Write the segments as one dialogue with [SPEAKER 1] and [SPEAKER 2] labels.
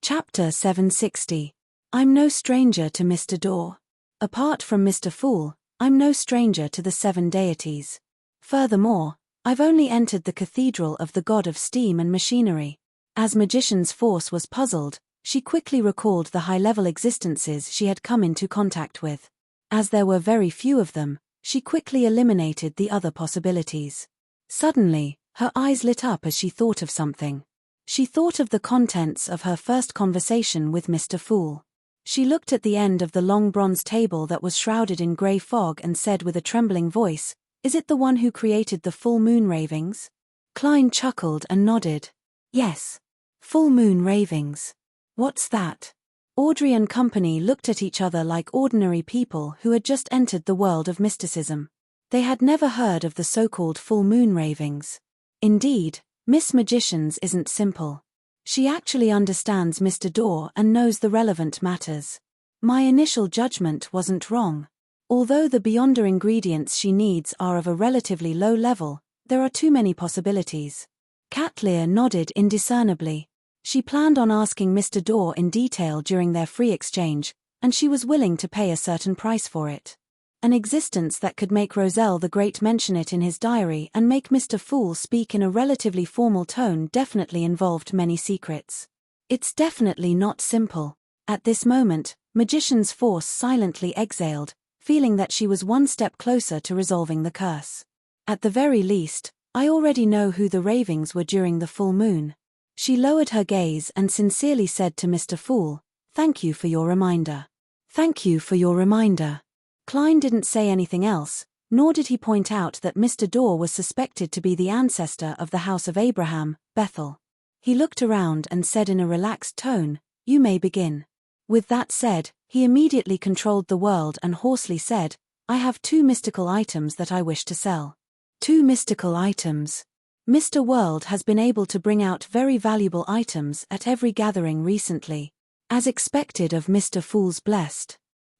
[SPEAKER 1] Chapter 760. I'm no stranger to Mr. Door. Apart from Mr. Fool, I'm no stranger to the 7 deities. Furthermore, I've only entered the cathedral of the god of steam and machinery. As Magician's Force was puzzled, she quickly recalled the high-level existences she had come into contact with. As there were very few of them, she quickly eliminated the other possibilities. Suddenly, her eyes lit up as she thought of something. She thought of the contents of her first conversation with Mr. Fool. She looked at the end of the long bronze table that was shrouded in grey fog and said with a trembling voice, "Is it the one who created the full moon ravings?" Klein chuckled and nodded. "Yes. Full moon ravings. What's that?" Audrey and company looked at each other like ordinary people who had just entered the world of mysticism. They had never heard of the so-called full moon ravings. Indeed, Miss Magicians isn't simple. She actually understands Mr. Door and knows the relevant matters. My initial judgment wasn't wrong. Although the Beyonder ingredients she needs are of a relatively low level, there are too many possibilities. Catlear nodded indiscernibly. She planned on asking Mr. Door in detail during their free exchange, and she was willing to pay a certain price for it. An existence that could make Roselle the Great mention it in his diary and make Mr. Fool speak in a relatively formal tone definitely involved many secrets. It's definitely not simple. At this moment, Magician's Force silently exhaled, feeling that she was one step closer to resolving the curse. At the very least, I already know who the ravings were during the full moon. She lowered her gaze and sincerely said to Mr. Fool, "Thank you for your reminder." "Thank you for your reminder." Klein didn't say anything else, nor did he point out that Mr. Door was suspected to be the ancestor of the House of Abraham, Bethel. He looked around and said in a relaxed tone, "You may begin." With that said, he immediately controlled the world and hoarsely said, "I have 2 mystical items that I wish to sell." 2 mystical items. Mr. World has been able to bring out very valuable items at every gathering recently. As expected of Mr. Fool's Blessed.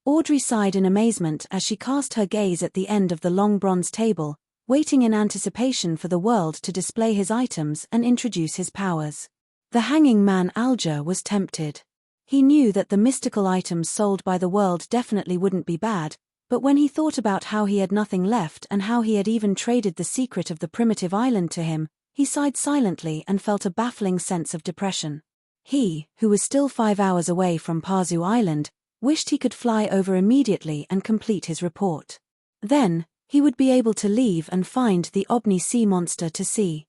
[SPEAKER 1] Audrey sighed in amazement as she cast her gaze at the end of the long bronze table, waiting in anticipation for the world to display his items and introduce his powers. The hanging man Alger was tempted. He knew that the mystical items sold by the world definitely wouldn't be bad, but when he thought about how he had nothing left and how he had even traded the secret of the primitive island to him, he sighed silently and felt a baffling sense of depression. He, who was still 5 hours away from Pazu Island, wished he could fly over immediately and complete his report. Then, he would be able to leave and find the Omni sea monster to see.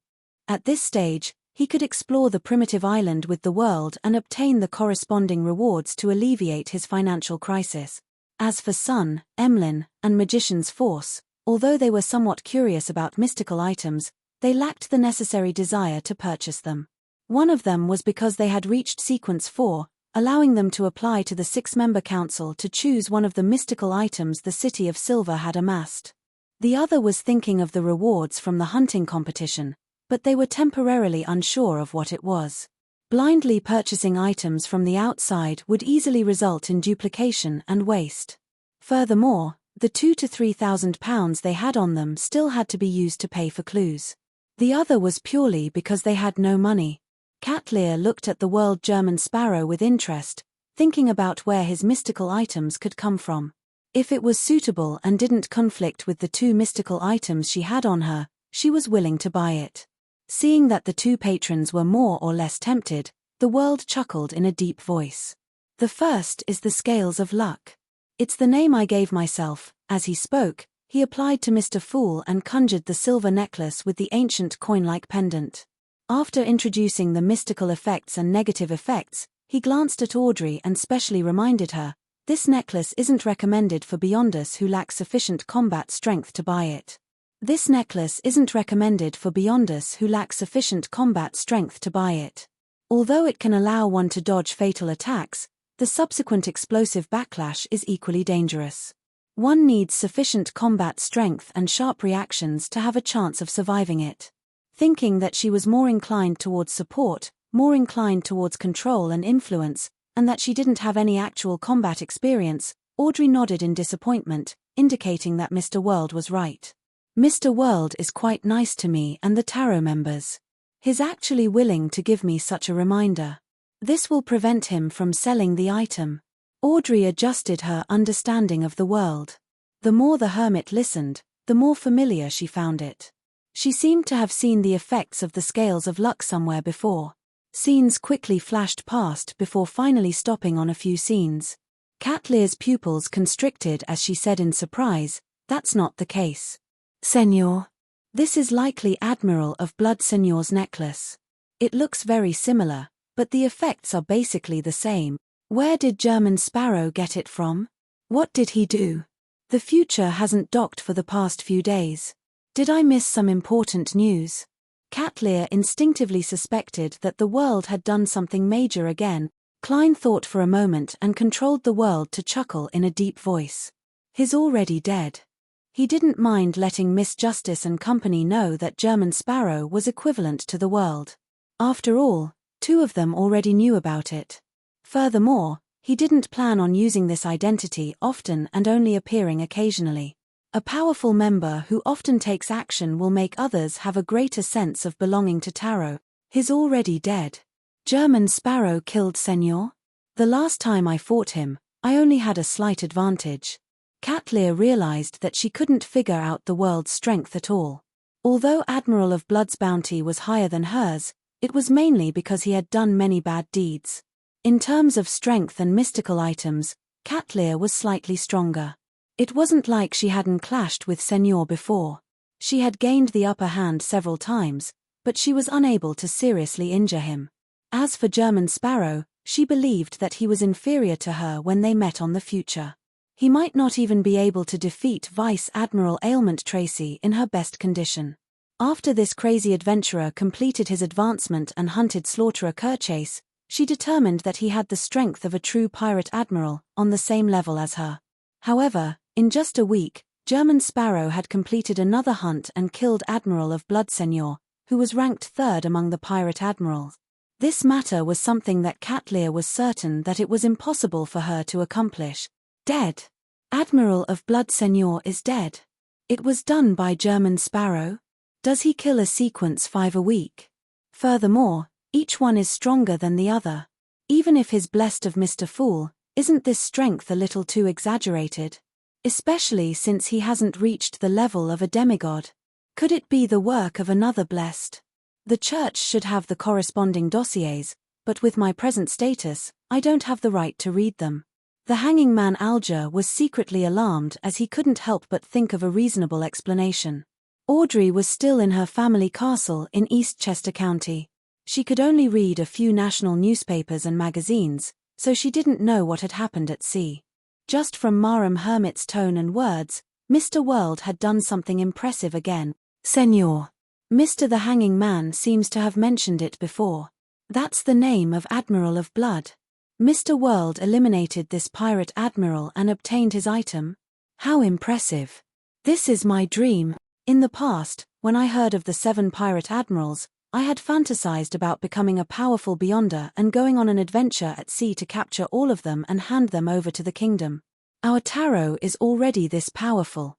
[SPEAKER 1] At this stage, he could explore the primitive island with the world and obtain the corresponding rewards to alleviate his financial crisis. As for Sun, Emlyn, and Magician's Force, although they were somewhat curious about mystical items, they lacked the necessary desire to purchase them. One of them was because they had reached Sequence 4, allowing them to apply to the 6-member council to choose one of the mystical items the City of Silver had amassed. The other was thinking of the rewards from the hunting competition, but they were temporarily unsure of what it was. Blindly purchasing items from the outside would easily result in duplication and waste. Furthermore, the £2,000 to £3,000 they had on them still had to be used to pay for clues. The other was purely because they had no money. Catlear looked at the world German Sparrow with interest, thinking about where his mystical items could come from. If it was suitable and didn't conflict with the 2 mystical items she had on her, she was willing to buy it. Seeing that the 2 patrons were more or less tempted, the world chuckled in a deep voice. "The first is the Scales of Luck. It's the name I gave myself." As he spoke, he applied to Mr. Fool and conjured the silver necklace with the ancient coin-like pendant. After introducing the mystical effects and negative effects, he glanced at Audrey and specially reminded her, "This necklace isn't recommended for Beyonders who lack sufficient combat strength to buy it. This necklace isn't recommended for Beyonders who lack sufficient combat strength to buy it. Although it can allow one to dodge fatal attacks, the subsequent explosive backlash is equally dangerous. One needs sufficient combat strength and sharp reactions to have a chance of surviving it." Thinking that she was more inclined towards support, more inclined towards control and influence, and that she didn't have any actual combat experience, Audrey nodded in disappointment, indicating that Mr. World was right. "Mr. World is quite nice to me and the tarot members. He's actually willing to give me such a reminder. This will prevent him from selling the item. Audrey adjusted her understanding of the world. The more the hermit listened, the more familiar she found it. She seemed to have seen the effects of the scales of luck somewhere before. Scenes quickly flashed past before finally stopping on a few scenes. Cat Lear's pupils constricted as she said in surprise, "That's not the case. Senor. This is likely Admiral of Blood Senor's necklace. It looks very similar, but the effects are basically the same. Where did German Sparrow get it from? What did he do? The future hasn't docked for the past few days. Did I miss some important news?" Cat Lear instinctively suspected that the world had done something major again. Klein thought for a moment and controlled the world to chuckle in a deep voice. "He's already dead." He didn't mind letting Miss Justice and company know that German Sparrow was equivalent to the world. After all, two of them already knew about it. Furthermore, he didn't plan on using this identity often and only appearing occasionally. A powerful member who often takes action will make others have a greater sense of belonging to Taro. He's already dead. German Sparrow killed Senor? The last time I fought him, I only had a slight advantage. Cat Lear realized that she couldn't figure out the world's strength at all. Although Admiral of Blood's bounty was higher than hers, it was mainly because he had done many bad deeds. In terms of strength and mystical items, Cat Lear was slightly stronger. It wasn't like she hadn't clashed with Senor before. She had gained the upper hand several times, but she was unable to seriously injure him. As for German Sparrow, she believed that he was inferior to her when they met on the future. He might not even be able to defeat Vice Admiral Ailment Tracy in her best condition. After this crazy adventurer completed his advancement and hunted Slaughterer Kerchase, she determined that he had the strength of a true pirate admiral, on the same level as her. However, in just a week, German Sparrow had completed another hunt and killed Admiral of Blood Senor, who was ranked third among the pirate admirals. This matter was something that Cat Lear was certain that it was impossible for her to accomplish. Dead. Admiral of Blood Senor is dead. It was done by German Sparrow? Does he kill a sequence 5 a week? Furthermore, each one is stronger than the other. Even if he's blessed of Mr. Fool, isn't this strength a little too exaggerated? Especially since he hasn't reached the level of a demigod. Could it be the work of another blessed? The church should have the corresponding dossiers, but with my present status, I don't have the right to read them. The hanging man Alger was secretly alarmed as he couldn't help but think of a reasonable explanation. Audrey was still in her family castle in Eastchester County. She could only read a few national newspapers and magazines, so she didn't know what had happened at sea. Just from Marum Hermit's tone and words, Mr. World had done something impressive again. Senor. Mr. the Hanging Man seems to have mentioned it before. That's the name of Admiral of Blood. Mr. World eliminated this pirate admiral and obtained his item. How impressive. This is my dream. In the past, when I heard of the 7 pirate admirals, I had fantasized about becoming a powerful beyonder and going on an adventure at sea to capture all of them and hand them over to the kingdom. Our Taro is already this powerful.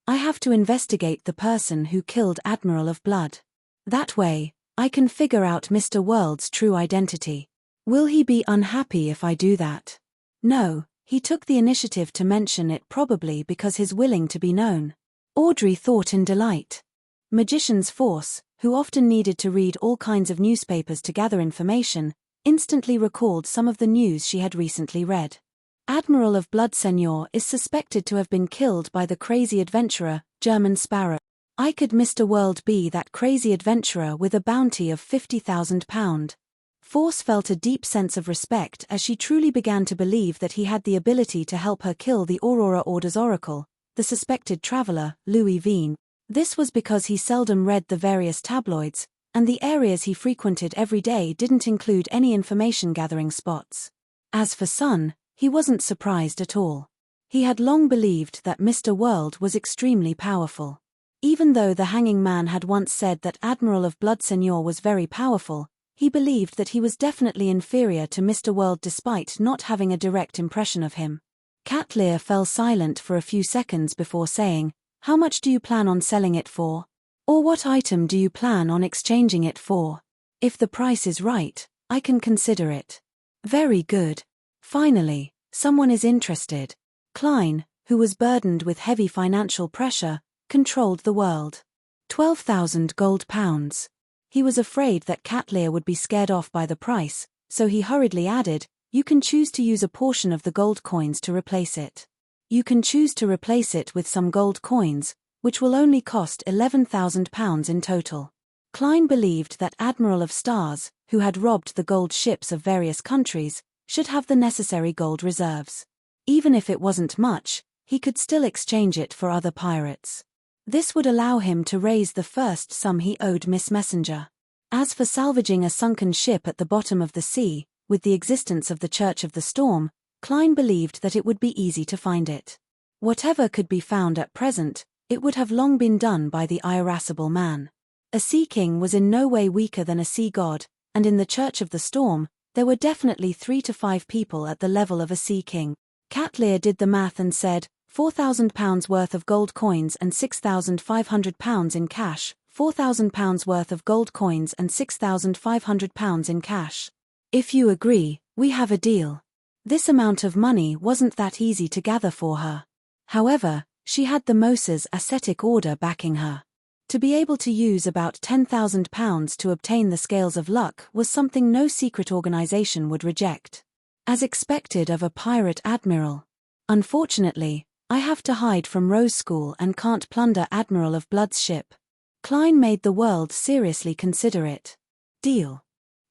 [SPEAKER 1] I have to investigate the person who killed Admiral of Blood. That way, I can figure out Mr. World's true identity. Will he be unhappy if I do that? No, he took the initiative to mention it probably because he's willing to be known. Audrey thought in delight. Magician's Force, who often needed to read all kinds of newspapers to gather information, instantly recalled some of the news she had recently read. Admiral of Blood Senor is suspected to have been killed by the crazy adventurer, German Sparrow. I could Mr. World be that crazy adventurer with a bounty of £50,000. Force felt a deep sense of respect as she truly began to believe that he had the ability to help her kill the Aurora Order's oracle, the suspected traveler, Louis Veen. This was because he seldom read the various tabloids, and the areas he frequented every day didn't include any information-gathering spots. As for Sun, he wasn't surprised at all. He had long believed that Mr. World was extremely powerful. Even though the Hanging Man had once said that Admiral of Blood Senor was very powerful, he believed that he was definitely inferior to Mr. World despite not having a direct impression of him. Cat Lear fell silent for a few seconds before saying, "How much do you plan on selling it for? Or what item do you plan on exchanging it for? If the price is right, I can consider it. Very good. Finally, someone is interested. Klein, who was burdened with heavy financial pressure, controlled the world. 12,000 gold pounds. He was afraid that Katlear would be scared off by the price, so he hurriedly added, "You can choose to use a portion of the gold coins to replace it. You can choose to replace it with some gold coins, which will only cost 11,000 pounds in total." Klein believed that Admiral of Stars, who had robbed the gold ships of various countries, should have the necessary gold reserves. Even if it wasn't much, he could still exchange it for other pirates. This would allow him to raise the first sum he owed Miss Messenger. As for salvaging a sunken ship at the bottom of the sea, with the existence of the Church of the Storm, Klein believed that it would be easy to find it. Whatever could be found at present, it would have long been done by the irascible man. A sea king was in no way weaker than a sea god, and in the Church of the Storm, there were definitely 3 to 5 people at the level of a sea king. Katlear did the math and said, £4,000 worth of gold coins and £6,500 in cash, £4,000 worth of gold coins and £6,500 in cash. If you agree, we have a deal. This amount of money wasn't that easy to gather for her. However, she had the Moses ascetic order backing her. To be able to use about £10,000 to obtain the Scales of Luck was something no secret organization would reject. As expected of a pirate admiral. Unfortunately, I have to hide from Rose School and can't plunder Admiral of Blood's ship. Klein made the world seriously consider it. Deal.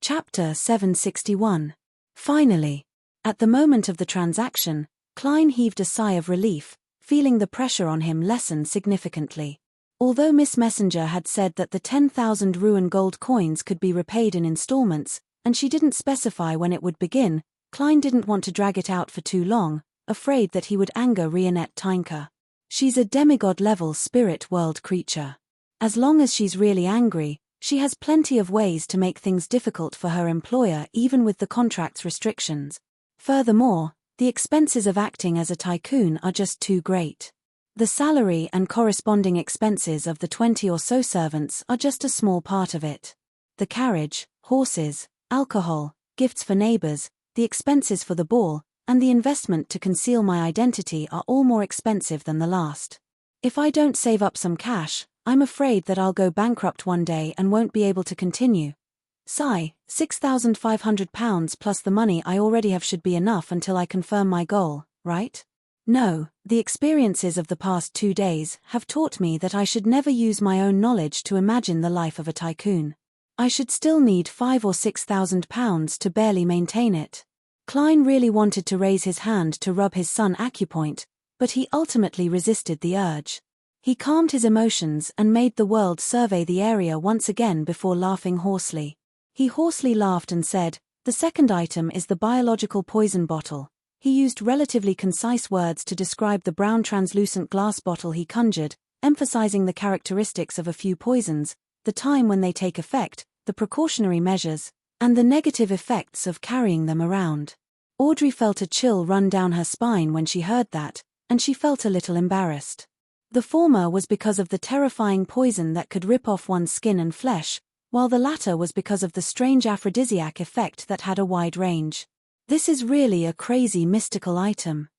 [SPEAKER 1] Chapter 761. Finally. At the moment of the transaction, Klein heaved a sigh of relief, feeling the pressure on him lessen significantly. Although Miss Messenger had said that the 10,000 ruin gold coins could be repaid in installments, and she didn't specify when it would begin, Klein didn't want to drag it out for too long, afraid that he would anger Rionette Tynker. She's a demigod-level spirit world creature. As long as she's really angry, she has plenty of ways to make things difficult for her employer even with the contract's restrictions. Furthermore, the expenses of acting as a tycoon are just too great. The salary and corresponding expenses of the 20 or so servants are just a small part of it. The carriage, horses, alcohol, gifts for neighbors, the expenses for the ball, and the investment to conceal my identity are all more expensive than the last. If I don't save up some cash, I'm afraid that I'll go bankrupt one day and won't be able to continue. Sigh, £6,500 plus the money I already have should be enough until I confirm my goal, right? No, the experiences of the past 2 days have taught me that I should never use my own knowledge to imagine the life of a tycoon. I should still need £5,000 or £6,000 to barely maintain it. Klein really wanted to raise his hand to rub his son acupoint, but he ultimately resisted the urge. He calmed his emotions and made the world survey the area once again before laughing hoarsely. He hoarsely laughed and said, "The second item is the biological poison bottle." He used relatively concise words to describe the brown translucent glass bottle he conjured, emphasizing the characteristics of a few poisons, the time when they take effect, the precautionary measures, and the negative effects of carrying them around. Audrey felt a chill run down her spine when she heard that, and she felt a little embarrassed. The former was because of the terrifying poison that could rip off one's skin and flesh, while the latter was because of the strange aphrodisiac effect that had a wide range. This is really a crazy mystical item.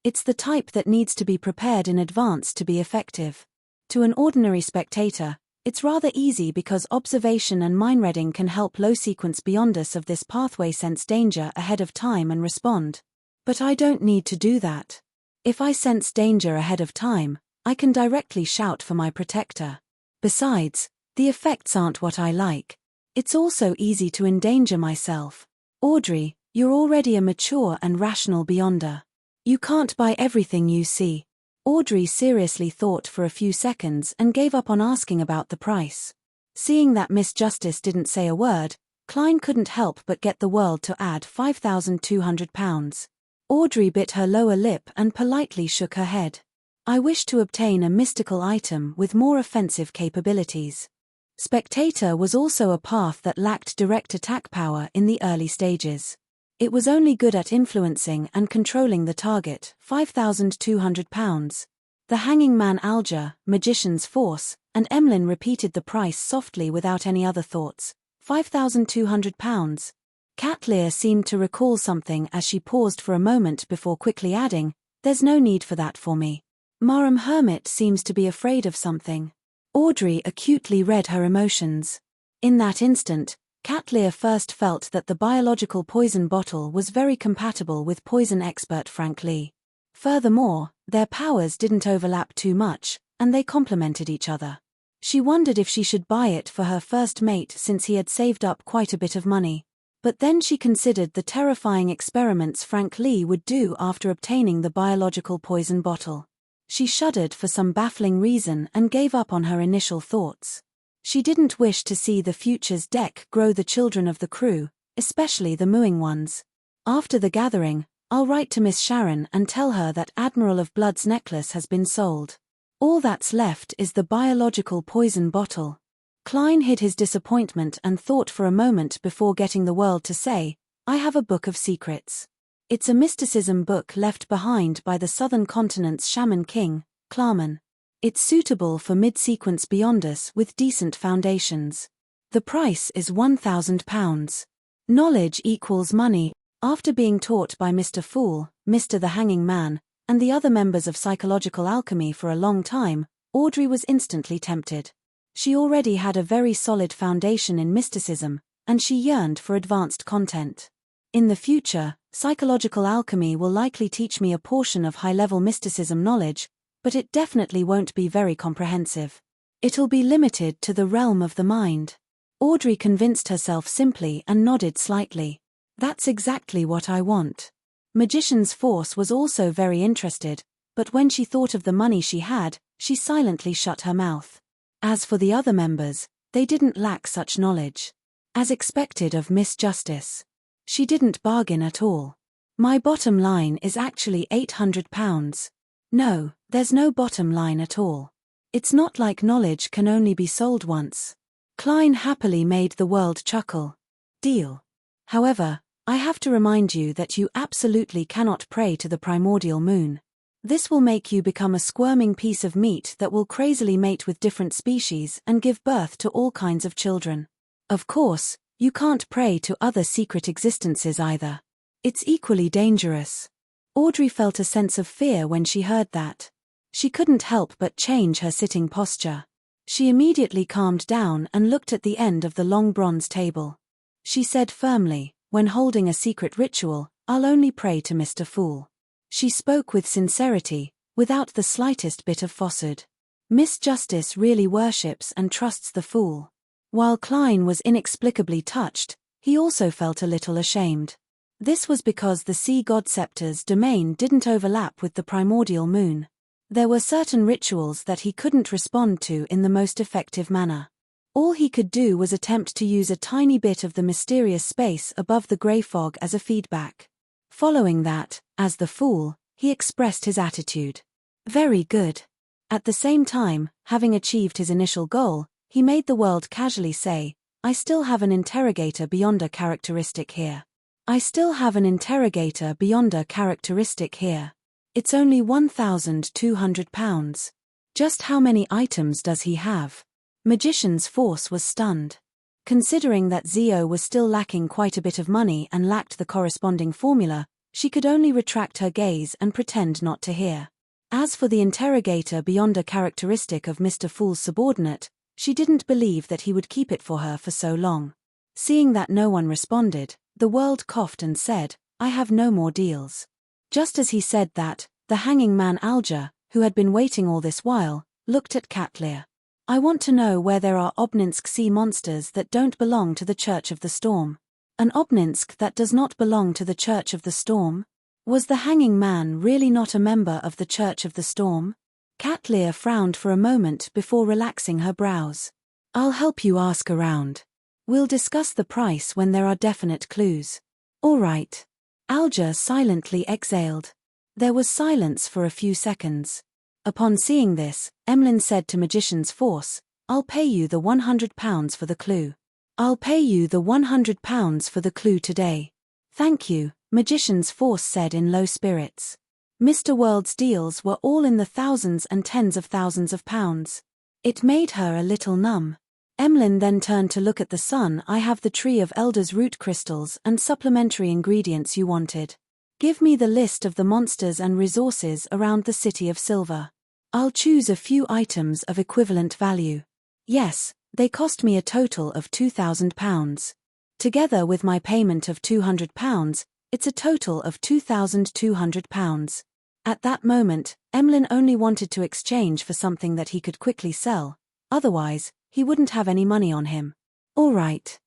[SPEAKER 1] It's the type that needs to be prepared in advance to be effective. To an ordinary spectator, it's rather easy because observation and mind reading can help low-sequence beyonders of this pathway sense danger ahead of time and respond. But I don't need to do that. If I sense danger ahead of time, I can directly shout for my protector. Besides, the effects aren't what I like. It's also easy to endanger myself. Audrey, you're already a mature and rational beyonder. You can't buy everything you see. Audrey seriously thought for a few seconds and gave up on asking about the price. Seeing that Miss Justice didn't say a word, Klein couldn't help but get the world to add £5,200. Audrey bit her lower lip and politely shook her head. I wish to obtain a mystical item with more offensive capabilities. Spectator was also a path that lacked direct attack power in the early stages. It was only good at influencing and controlling the target, £5,200. The Hanging Man Alger, Magician's Force, and Emlyn repeated the price softly without any other thoughts, £5,200. Cat Lear seemed to recall something as she paused for a moment before quickly adding, "There's no need for that for me. Marham Hermit seems to be afraid of something." Audrey acutely read her emotions. In that instant, Cat Lear first felt that the biological poison bottle was very compatible with poison expert Frank Lee. Furthermore, their powers didn't overlap too much, and they complemented each other. She wondered if she should buy it for her first mate since he had saved up quite a bit of money. But then she considered the terrifying experiments Frank Lee would do after obtaining the biological poison bottle. She shuddered for some baffling reason and gave up on her initial thoughts. She didn't wish to see the future's deck grow the children of the crew, especially the mooing ones. After the gathering, I'll write to Miss Sharon and tell her that Admiral of Blood's necklace has been sold. All that's left is the biological poison bottle. Klein hid his disappointment and thought for a moment before getting the world to say, "I have a book of secrets." It's a mysticism book left behind by the southern continent's shaman king, Klaman. It's suitable for mid-sequence beyonders with decent foundations. The price is £1,000. Knowledge equals money. After being taught by Mr. Fool, Mr. the Hanging Man, and the other members of psychological alchemy for a long time, Audrey was instantly tempted. She already had a very solid foundation in mysticism, and she yearned for advanced content. In the future, psychological alchemy will likely teach me a portion of high-level mysticism knowledge, but it definitely won't be very comprehensive. It'll be limited to the realm of the mind. Audrey convinced herself simply and nodded slightly. That's exactly what I want. Magician's Force was also very interested, but when she thought of the money she had, she silently shut her mouth. As for the other members, they didn't lack such knowledge. As expected of Miss Justice. She didn't bargain at all. "My bottom line is actually £800. "No, there's no bottom line at all. It's not like knowledge can only be sold once." Klein happily made the world chuckle. "Deal. However, I have to remind you that you absolutely cannot pray to the primordial moon. This will make you become a squirming piece of meat that will crazily mate with different species and give birth to all kinds of children. Of course, you can't pray to other secret existences either. It's equally dangerous." Audrey felt a sense of fear when she heard that. She couldn't help but change her sitting posture. She immediately calmed down and looked at the end of the long bronze table. She said firmly, "When holding a secret ritual, I'll only pray to Mr. Fool." She spoke with sincerity, without the slightest bit of falsehood. Miss Justice really worships and trusts the Fool. While Klein was inexplicably touched, he also felt a little ashamed. This was because the Sea God Scepter's domain didn't overlap with the primordial moon. There were certain rituals that he couldn't respond to in the most effective manner. All he could do was attempt to use a tiny bit of the mysterious space above the grey fog as a feedback. Following that, as the Fool, he expressed his attitude. Very good. At the same time, having achieved his initial goal, he made the world casually say, "I still have an interrogator beyond a characteristic here. I still have an interrogator beyond a characteristic here. It's only £1,200. Just how many items does he have?" Magician's Force was stunned. Considering that Zio was still lacking quite a bit of money and lacked the corresponding formula, she could only retract her gaze and pretend not to hear. As for the interrogator beyond a characteristic of Mr. Fool's subordinate, she didn't believe that he would keep it for her for so long. Seeing that no one responded, the world coughed and said, "I have no more deals." Just as he said that, the hanging man Alger, who had been waiting all this while, looked at Cat Lear. "I want to know where there are Obninsk sea monsters that don't belong to the Church of the Storm." An Obninsk that does not belong to the Church of the Storm? Was the hanging man really not a member of the Church of the Storm? Cat Lear frowned for a moment before relaxing her brows. "I'll help you ask around. We'll discuss the price when there are definite clues." "All right." Alger silently exhaled. There was silence for a few seconds. Upon seeing this, Emlyn said to Magician's Force, "I'll pay you the £100 for the clue. I'll pay you the £100 for the clue today." "Thank you," Magician's Force said in low spirits. Mr. World's deals were all in the thousands and tens of thousands of pounds. It made her a little numb. Emlyn then turned to look at the sun. I have the tree of elders root crystals and supplementary ingredients you wanted. Give me the list of the monsters and resources around the City of Silver. I'll choose a few items of equivalent value. Yes, they cost me a total of £2,000. Together with my payment of £200, it's a total of £2,200. At that moment, Emlyn only wanted to exchange for something that he could quickly sell, otherwise, he wouldn't have any money on him. All right.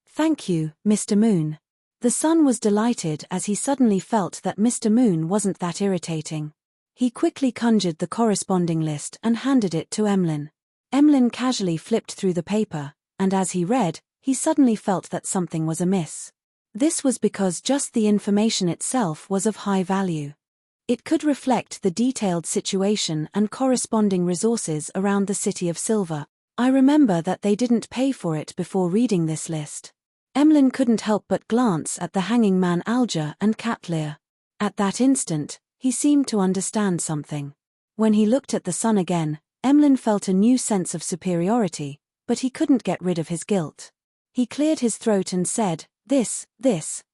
[SPEAKER 1] Thank you, Mr. Moon. The sun was delighted as he suddenly felt that Mr. Moon wasn't that irritating. He quickly conjured the corresponding list and handed it to Emlyn. Emlyn casually flipped through the paper, and as he read, he suddenly felt that something was amiss. This was because just the information itself was of high value. It could reflect the detailed situation and corresponding resources around the City of Silver. I remember that they didn't pay for it before reading this list. Emlyn couldn't help but glance at the hanging man Alger and Catlear. At that instant, he seemed to understand something. When he looked at the sun again, Emlyn felt a new sense of superiority, but he couldn't get rid of his guilt. He cleared his throat and said, this,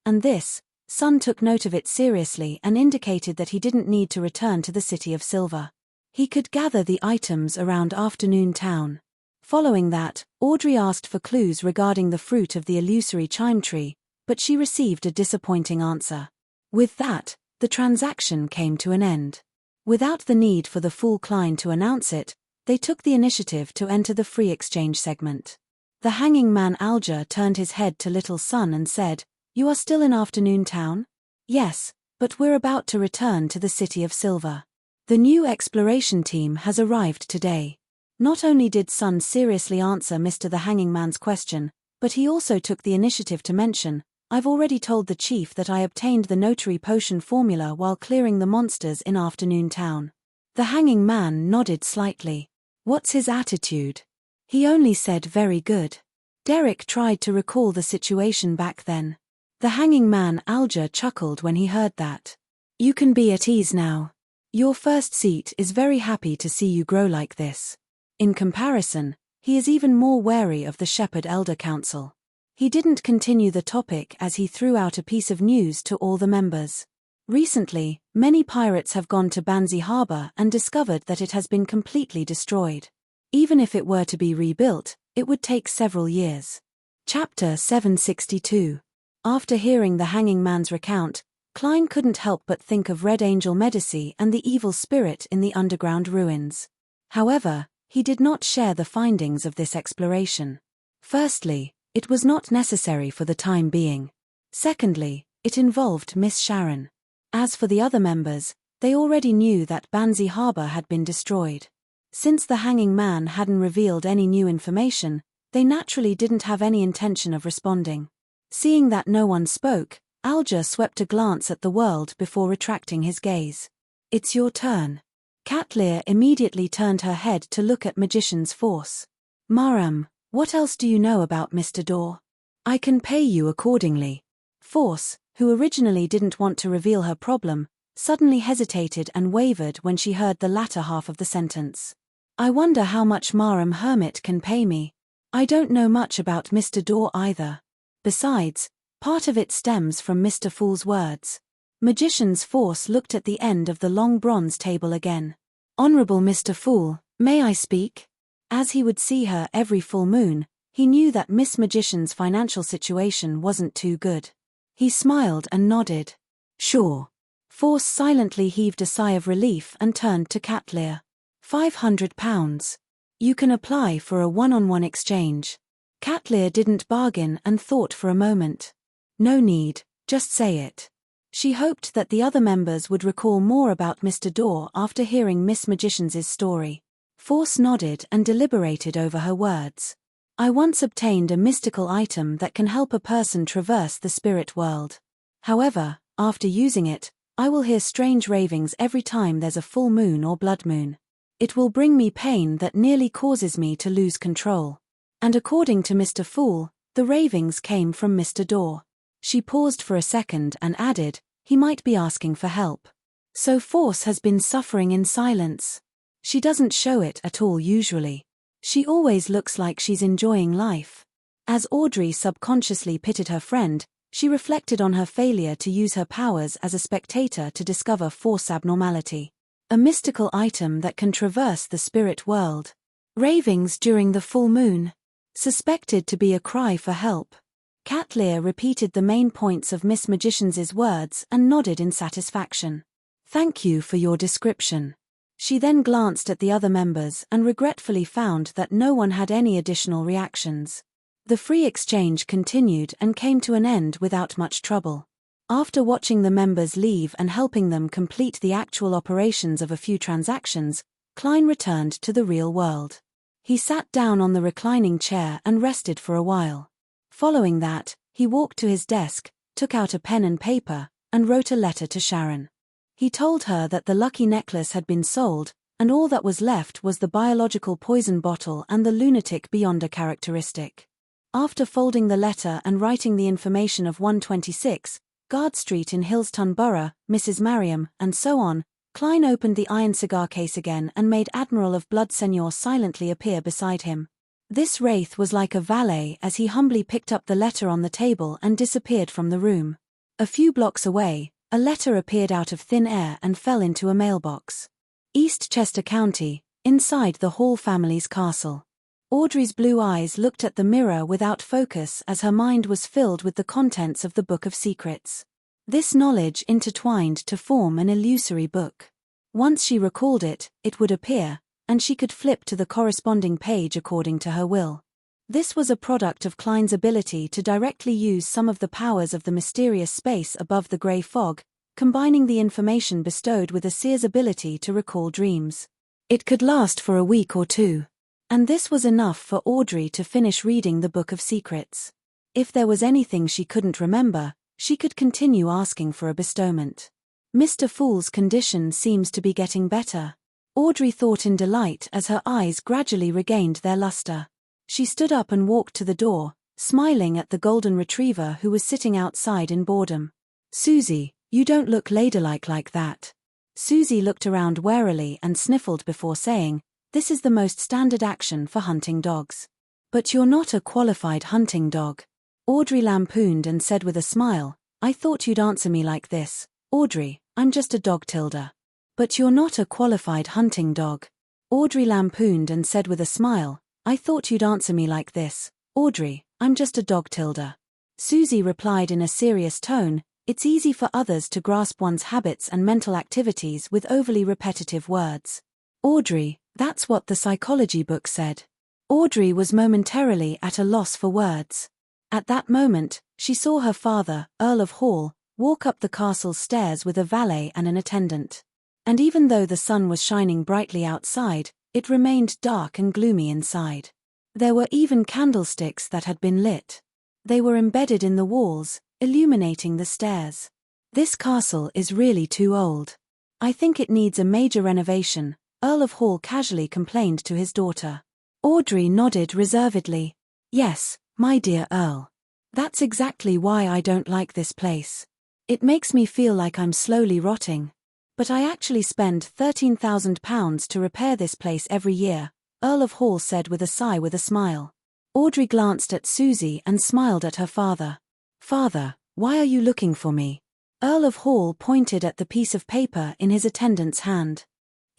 [SPEAKER 1] and this. Sun took note of it seriously and indicated that he didn't need to return to the City of Silver. He could gather the items around Afternoon Town. Following that, Audrey asked for clues regarding the fruit of the illusory chime tree, but she received a disappointing answer. With that, the transaction came to an end. Without the need for the Fool Klein to announce it, they took the initiative to enter the free exchange segment. The hanging man Alger turned his head to Little Sun and said, "You are still in Afternoon Town?" "Yes, but we're about to return to the City of Silver. The new exploration team has arrived today." Not only did Sun seriously answer Mr. the Hanging Man's question, but he also took the initiative to mention, "I've already told the chief that I obtained the notary potion formula while clearing the monsters in Afternoon Town." The hanging man nodded slightly. What's his attitude? He only said very good. Derek tried to recall the situation back then. The hanging man Alger chuckled when he heard that. "You can be at ease now. Your first seat is very happy to see you grow like this." In comparison, he is even more wary of the Shepherd Elder Council. He didn't continue the topic as he threw out a piece of news to all the members. Recently, many pirates have gone to Banzi Harbor and discovered that it has been completely destroyed. Even if it were to be rebuilt, it would take several years. Chapter 762. After hearing the hanging man's recount, Klein couldn't help but think of Red Angel Medici and the evil spirit in the underground ruins. However, he did not share the findings of this exploration. Firstly, it was not necessary for the time being. Secondly, it involved Miss Sharon. As for the other members, they already knew that Banzi Harbor had been destroyed. Since the hanging man hadn't revealed any new information, they naturally didn't have any intention of responding. Seeing that no one spoke, Alger swept a glance at the world before retracting his gaze. "It's your turn." Catlear immediately turned her head to look at Magician's Force. "Maram, what else do you know about Mr. Daw? I can pay you accordingly." Force, who originally didn't want to reveal her problem, suddenly hesitated and wavered when she heard the latter half of the sentence. "I wonder how much Maram Hermit can pay me. I don't know much about Mr. Daw either. Besides, part of it stems from Mr. Fool's words." Magician's Force looked at the end of the long bronze table again. "Honorable Mr. Fool, may I speak?" As he would see her every full moon, he knew that Miss Magician's financial situation wasn't too good. He smiled and nodded. "Sure." Force silently heaved a sigh of relief and turned to Catlear. £500. You can apply for a one-on-one exchange." Catlear didn't bargain and thought for a moment. No need, just say it. She hoped that the other members would recall more about Mr. Daw after hearing Miss Magician's story. Force nodded and deliberated over her words. "I once obtained a mystical item that can help a person traverse the spirit world. However, after using it, I will hear strange ravings every time there's a full moon or blood moon. It will bring me pain that nearly causes me to lose control. And according to Mr. Fool, the ravings came from Mr. Daw." She paused for a second and added, "He might be asking for help." So Force has been suffering in silence. She doesn't show it at all usually. She always looks like she's enjoying life. As Audrey subconsciously pitied her friend, she reflected on her failure to use her powers as a spectator to discover force abnormality, a mystical item that can traverse the spirit world. Ravings during the full moon. Suspected to be a cry for help. Cat Lear repeated the main points of Miss Magician's words and nodded in satisfaction. Thank you for your description. She then glanced at the other members and regretfully found that no one had any additional reactions. The free exchange continued and came to an end without much trouble. After watching the members leave and helping them complete the actual operations of a few transactions, Klein returned to the real world. He sat down on the reclining chair and rested for a while. Following that, he walked to his desk, took out a pen and paper, and wrote a letter to Sharon. He told her that the lucky necklace had been sold, and all that was left was the biological poison bottle and the lunatic Beyonder characteristic. After folding the letter and writing the information of 126, Guard Street in Hillston Borough, Mrs. Mariam, and so on, Klein opened the iron cigar case again and made Admiral of Blood Senor silently appear beside him. This wraith was like a valet as he humbly picked up the letter on the table and disappeared from the room. A few blocks away, a letter appeared out of thin air and fell into a mailbox. Eastchester County, inside the Hall family's castle. Audrey's blue eyes looked at the mirror without focus as her mind was filled with the contents of the Book of Secrets. This knowledge intertwined to form an illusory book. Once she recalled it, it would appear, and she could flip to the corresponding page according to her will. This was a product of Klein's ability to directly use some of the powers of the mysterious space above the grey fog, combining the information bestowed with a seer's ability to recall dreams. It could last for a week or two. And this was enough for Audrey to finish reading the Book of Secrets. If there was anything she couldn't remember, she could continue asking for a bestowment. Mr. Fool's condition seems to be getting better. Audrey thought in delight as her eyes gradually regained their luster. She stood up and walked to the door, smiling at the golden retriever who was sitting outside in boredom. Susie, you don't look ladylike like that. Susie looked around warily and sniffled before saying, this is the most standard action for hunting dogs. But you're not a qualified hunting dog. Audrey lampooned and said with a smile, I thought you'd answer me like this. Audrey, I'm just a dog Tilda. But you're not a qualified hunting dog. Audrey lampooned and said with a smile, I thought you'd answer me like this. Audrey, I'm just a dog Tilda. Susie replied in a serious tone, it's easy for others to grasp one's habits and mental activities with overly repetitive words. Audrey, that's what the psychology book said. Audrey was momentarily at a loss for words. At that moment, she saw her father, Earl of Hall, walk up the castle's stairs with a valet and an attendant. And even though the sun was shining brightly outside, it remained dark and gloomy inside. There were even candlesticks that had been lit. They were embedded in the walls, illuminating the stairs. This castle is really too old. I think it needs a major renovation, Earl of Hall casually complained to his daughter. Audrey nodded reservedly. Yes, my dear Earl. That's exactly why I don't like this place. It makes me feel like I'm slowly rotting. But I actually spend £13,000 to repair this place every year, Earl of Hall said with a sigh with a smile. Audrey glanced at Susie and smiled at her father. Father, why are you looking for me? Earl of Hall pointed at the piece of paper in his attendant's hand.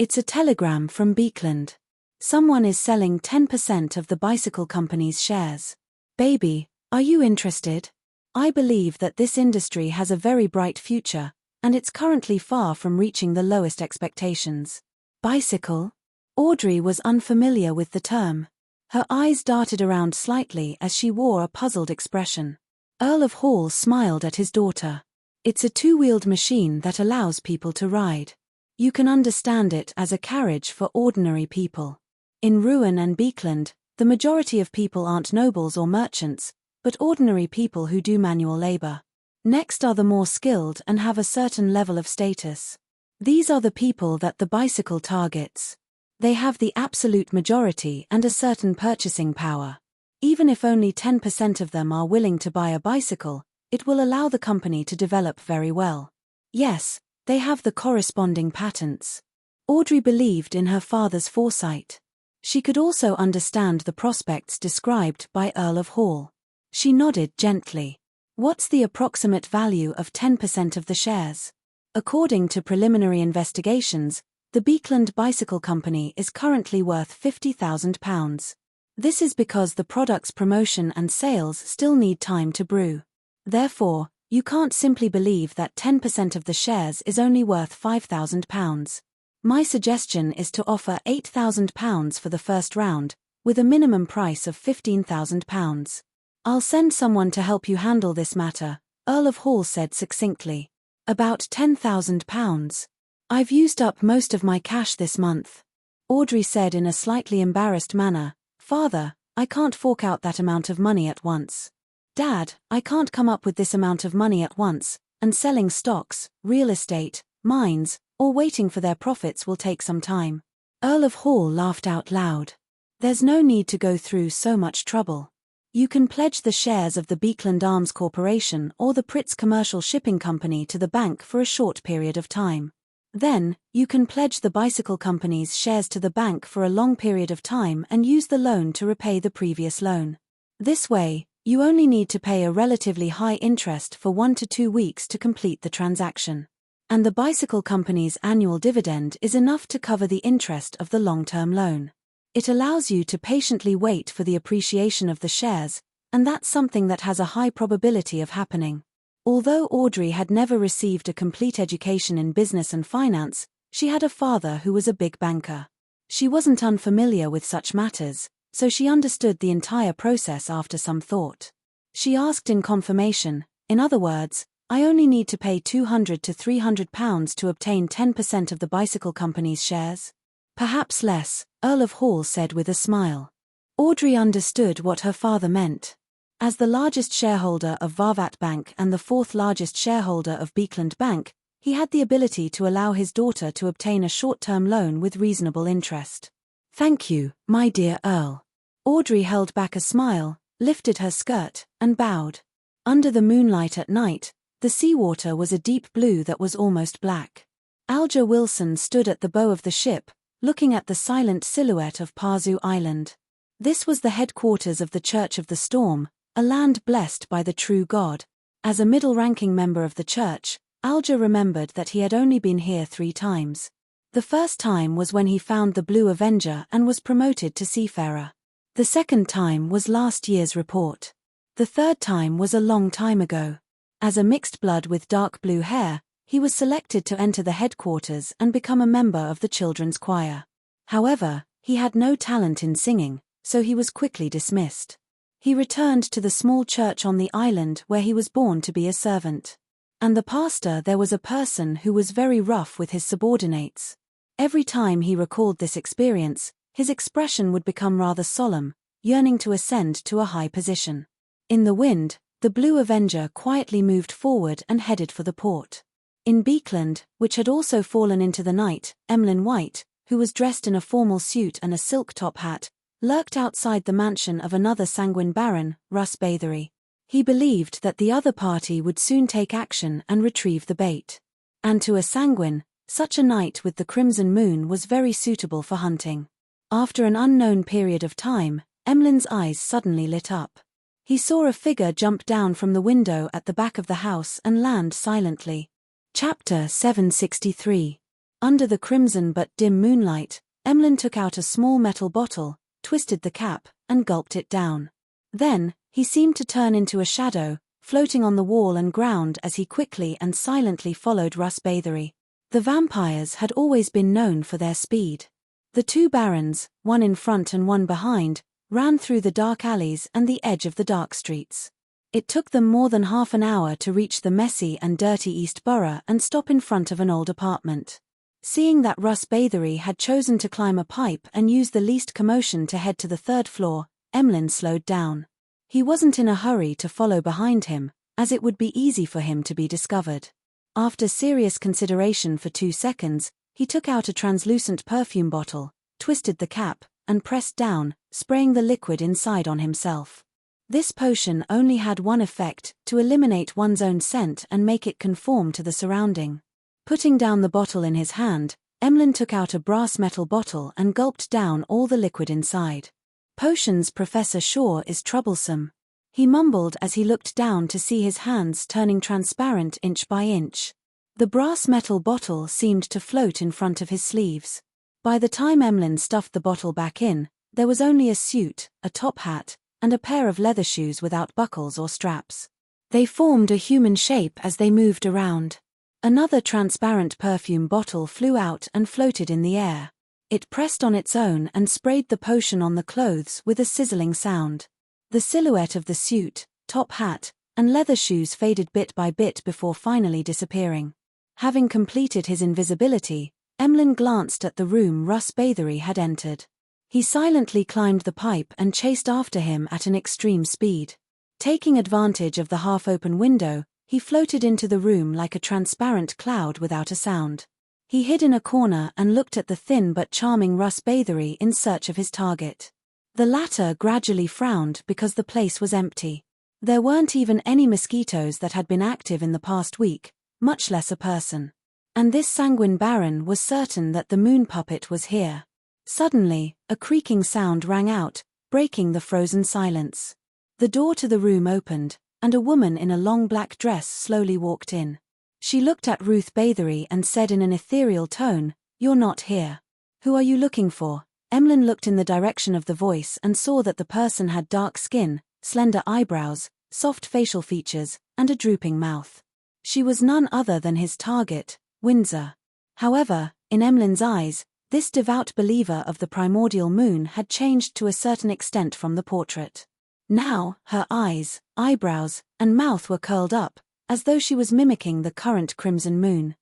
[SPEAKER 1] It's a telegram from Beekland. Someone is selling 10% of the bicycle company's shares. Baby, are you interested? I believe that this industry has a very bright future, and it's currently far from reaching the lowest expectations. Bicycle? Audrey was unfamiliar with the term. Her eyes darted around slightly as she wore a puzzled expression. Earl of Hall smiled at his daughter. It's a two-wheeled machine that allows people to ride. You can understand it as a carriage for ordinary people. In Rouen and Beekland, the majority of people aren't nobles or merchants, but ordinary people who do manual labor. Next are the more skilled and have a certain level of status. These are the people that the bicycle targets. They have the absolute majority and a certain purchasing power. Even if only 10% of them are willing to buy a bicycle, it will allow the company to develop very well. Yes, they have the corresponding patents. Audrey believed in her father's foresight. She could also understand the prospects described by Earl of Hall. She nodded gently. What's the approximate value of 10% of the shares? According to preliminary investigations, the Beekland Bicycle Company is currently worth £50,000. This is because the product's promotion and sales still need time to brew. Therefore, you can't simply believe that 10% of the shares is only worth £5,000. My suggestion is to offer £8,000 for the first round, with a minimum price of £15,000. I'll send someone to help you handle this matter, Earl of Hall said succinctly. About £10,000. I've used up most of my cash this month. Audrey said in a slightly embarrassed manner, Father, I can't fork out that amount of money at once. Dad, I can't come up with this amount of money at once, and selling stocks, real estate, mines, or waiting for their profits will take some time. Earl of Hall laughed out loud. There's no need to go through so much trouble. You can pledge the shares of the Beekland Arms Corporation or the Pritz Commercial Shipping Company to the bank for a short period of time. Then, you can pledge the bicycle company's shares to the bank for a long period of time and use the loan to repay the previous loan. This way, you only need to pay a relatively high interest for 1 to 2 weeks to complete the transaction. And the bicycle company's annual dividend is enough to cover the interest of the long-term loan. It allows you to patiently wait for the appreciation of the shares, and that's something that has a high probability of happening. Although Audrey had never received a complete education in business and finance, she had a father who was a big banker. She wasn't unfamiliar with such matters, so she understood the entire process after some thought. She asked in confirmation, in other words, I only need to pay £200 to £300 to obtain 10% of the bicycle company's shares? Perhaps less, Earl of Hall said with a smile. Audrey understood what her father meant. As the largest shareholder of Varvat Bank and the fourth largest shareholder of Beekland Bank, he had the ability to allow his daughter to obtain a short-term loan with reasonable interest. Thank you, my dear Earl. Audrey held back a smile, lifted her skirt, and bowed. Under the moonlight at night, the seawater was a deep blue that was almost black. Alger Wilson stood at the bow of the ship, looking at the silent silhouette of Pazu Island. This was the headquarters of the Church of the Storm, a land blessed by the true God. As a middle-ranking member of the church, Alger remembered that he had only been here 3 times. The first time was when he found the Blue Avenger and was promoted to seafarer. The second time was last year's report. The third time was a long time ago. As a mixed blood with dark blue hair, he was selected to enter the headquarters and become a member of the children's choir. However, he had no talent in singing, so he was quickly dismissed. He returned to the small church on the island where he was born to be a servant. And the pastor there was a person who was very rough with his subordinates. Every time he recalled this experience, his expression would become rather solemn, yearning to ascend to a high position. In the wind, the Blue Avenger quietly moved forward and headed for the port. In Beekland, which had also fallen into the night, Emlyn White, who was dressed in a formal suit and a silk top hat, lurked outside the mansion of another sanguine baron, Russ Bathory. He believed that the other party would soon take action and retrieve the bait. And to a sanguine, such a night with the crimson moon was very suitable for hunting. After an unknown period of time, Emlyn's eyes suddenly lit up. He saw a figure jump down from the window at the back of the house and land silently. Chapter 763. Under the crimson but dim moonlight, Emlyn took out a small metal bottle, twisted the cap, and gulped it down. Then, he seemed to turn into a shadow, floating on the wall and ground as he quickly and silently followed Russ Bathory. The vampires had always been known for their speed. The 2 barons, one in front and one behind, ran through the dark alleys and the edge of the dark streets. It took them more than half an hour to reach the messy and dirty East Borough and stop in front of an old apartment. Seeing that Russ Bathory had chosen to climb a pipe and use the least commotion to head to the 3rd floor, Emlyn slowed down. He wasn't in a hurry to follow behind him, as it would be easy for him to be discovered. After serious consideration for 2 seconds, he took out a translucent perfume bottle, twisted the cap, and pressed down, spraying the liquid inside on himself. This potion only had one effect, to eliminate one's own scent and make it conform to the surrounding. Putting down the bottle in his hand, Emlyn took out a brass metal bottle and gulped down all the liquid inside. "Potions, Professor Shaw, is troublesome," he mumbled as he looked down to see his hands turning transparent inch by inch. The brass metal bottle seemed to float in front of his sleeves. By the time Emlyn stuffed the bottle back in, there was only a suit, a top hat, and a pair of leather shoes without buckles or straps. They formed a human shape as they moved around. Another transparent perfume bottle flew out and floated in the air. It pressed on its own and sprayed the potion on the clothes with a sizzling sound. The silhouette of the suit, top hat, and leather shoes faded bit by bit before finally disappearing. Having completed his invisibility, Emlyn glanced at the room Russ Bathory had entered. He silently climbed the pipe and chased after him at an extreme speed. Taking advantage of the half-open window, he floated into the room like a transparent cloud without a sound. He hid in a corner and looked at the thin but charming Russ Bathory in search of his target. The latter gradually frowned because the place was empty. There weren't even any mosquitoes that had been active in the past week, much less a person. And this sanguine baron was certain that the moon puppet was here. Suddenly, a creaking sound rang out, breaking the frozen silence. The door to the room opened, and a woman in a long black dress slowly walked in. She looked at Ruth Bathory and said in an ethereal tone, "You're not here. Who are you looking for?" Emlyn looked in the direction of the voice and saw that the person had dark skin, slender eyebrows, soft facial features, and a drooping mouth. She was none other than his target, Windsor. However, in Emlyn's eyes, this devout believer of the primordial moon had changed to a certain extent from the portrait. Now, her eyes, eyebrows, and mouth were curled up, as though she was mimicking the current crimson moon.